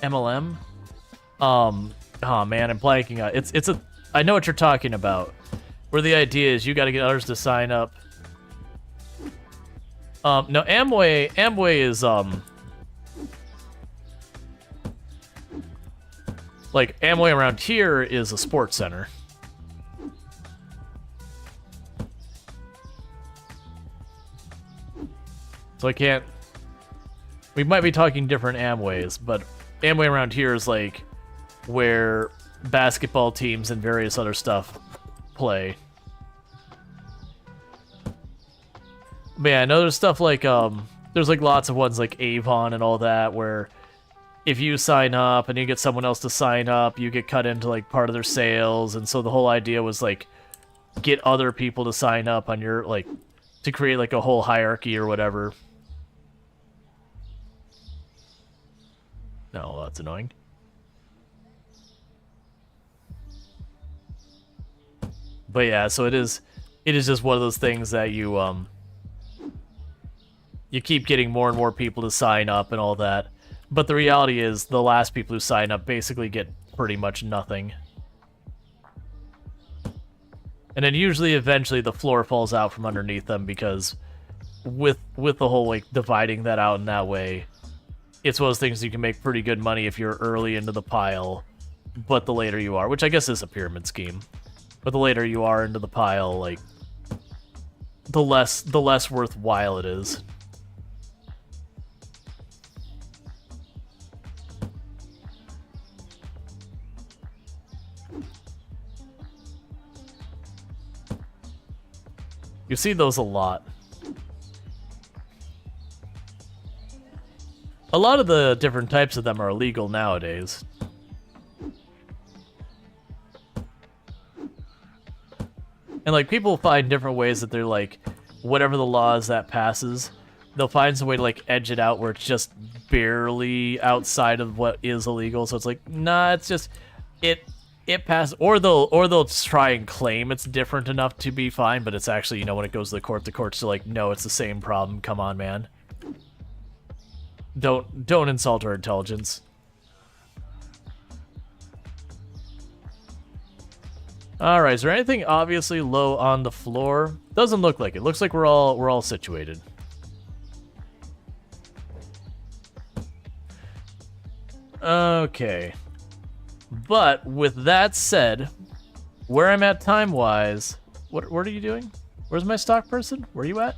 Speaker 1: MLM? Oh man, I'm blanking out. It's a... I know what you're talking about. Where the idea is you gotta get others to sign up. No, Amway is, like, Amway around here is a sports center. So I can't... We might be talking different Amways, but Amway around here is, like, where basketball teams and various other stuff play. But yeah, I know there's stuff like, there's like lots of ones like Avon and all that, where if you sign up and you get someone else to sign up, you get cut into like part of their sales, and so the whole idea was like, get other people to sign up on your, like, to create like a whole hierarchy or whatever. No, that's annoying. But yeah, so it is just one of those things that you keep getting more and more people to sign up and all that. But the reality is the last people who sign up basically get pretty much nothing. And then usually eventually the floor falls out from underneath them because with the whole like dividing that out in that way, it's one of those things you can make pretty good money if you're early into the pile, but the later you are, which I guess is a pyramid scheme. But the later you are into the pile, like, the less worthwhile it is. You see those a lot. A lot of the different types of them are illegal nowadays. And, like, people find different ways that they're, like, whatever the law is that passes, they'll find some way to, like, edge it out where it's just barely outside of what is illegal. So it's like, nah, it's just, it passes. Or they'll try and claim it's different enough to be fine, but it's actually, you know, when it goes to the court's still like, no, it's the same problem. Come on, man. Don't insult our intelligence. Alright, is there anything obviously low on the floor? Doesn't look like it. Looks like we're all situated. Okay. But with that said, where I'm at time-wise, what are you doing? Where's my stock person? Where are you at?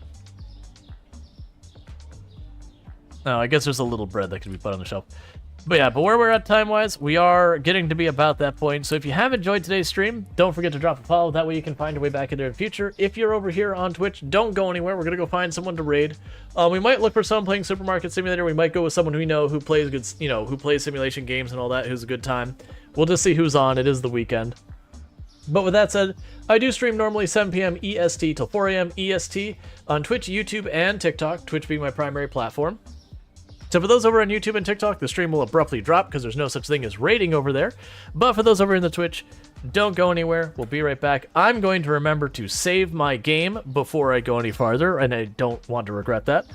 Speaker 1: Oh, I guess there's a little bread that could be put on the shelf. But yeah, but where we're at time-wise, we are getting to be about that point. So if you have enjoyed today's stream, don't forget to drop a follow. That way you can find your way back in there in the future. If you're over here on Twitch, don't go anywhere. We're going to go find someone to raid. We might look for someone playing Supermarket Simulator. We might go with someone we know who plays good, you know, who plays simulation games and all that, who's a good time. We'll just see who's on. It is the weekend. But with that said, I do stream normally 7 p.m. EST till 4 a.m. EST on Twitch, YouTube, and TikTok, Twitch being my primary platform. So for those over on YouTube and TikTok, the stream will abruptly drop because there's no such thing as rating over there. But for those over in the Twitch, don't go anywhere. We'll be right back. I'm going to remember to save my game before I go any farther, and I don't want to regret that.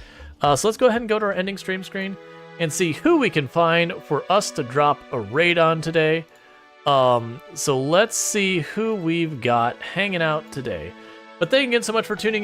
Speaker 1: So let's go ahead and go to our ending stream screen and see who we can find for us to drop a raid on today. So let's see who we've got hanging out today. But thank you again so much for tuning in.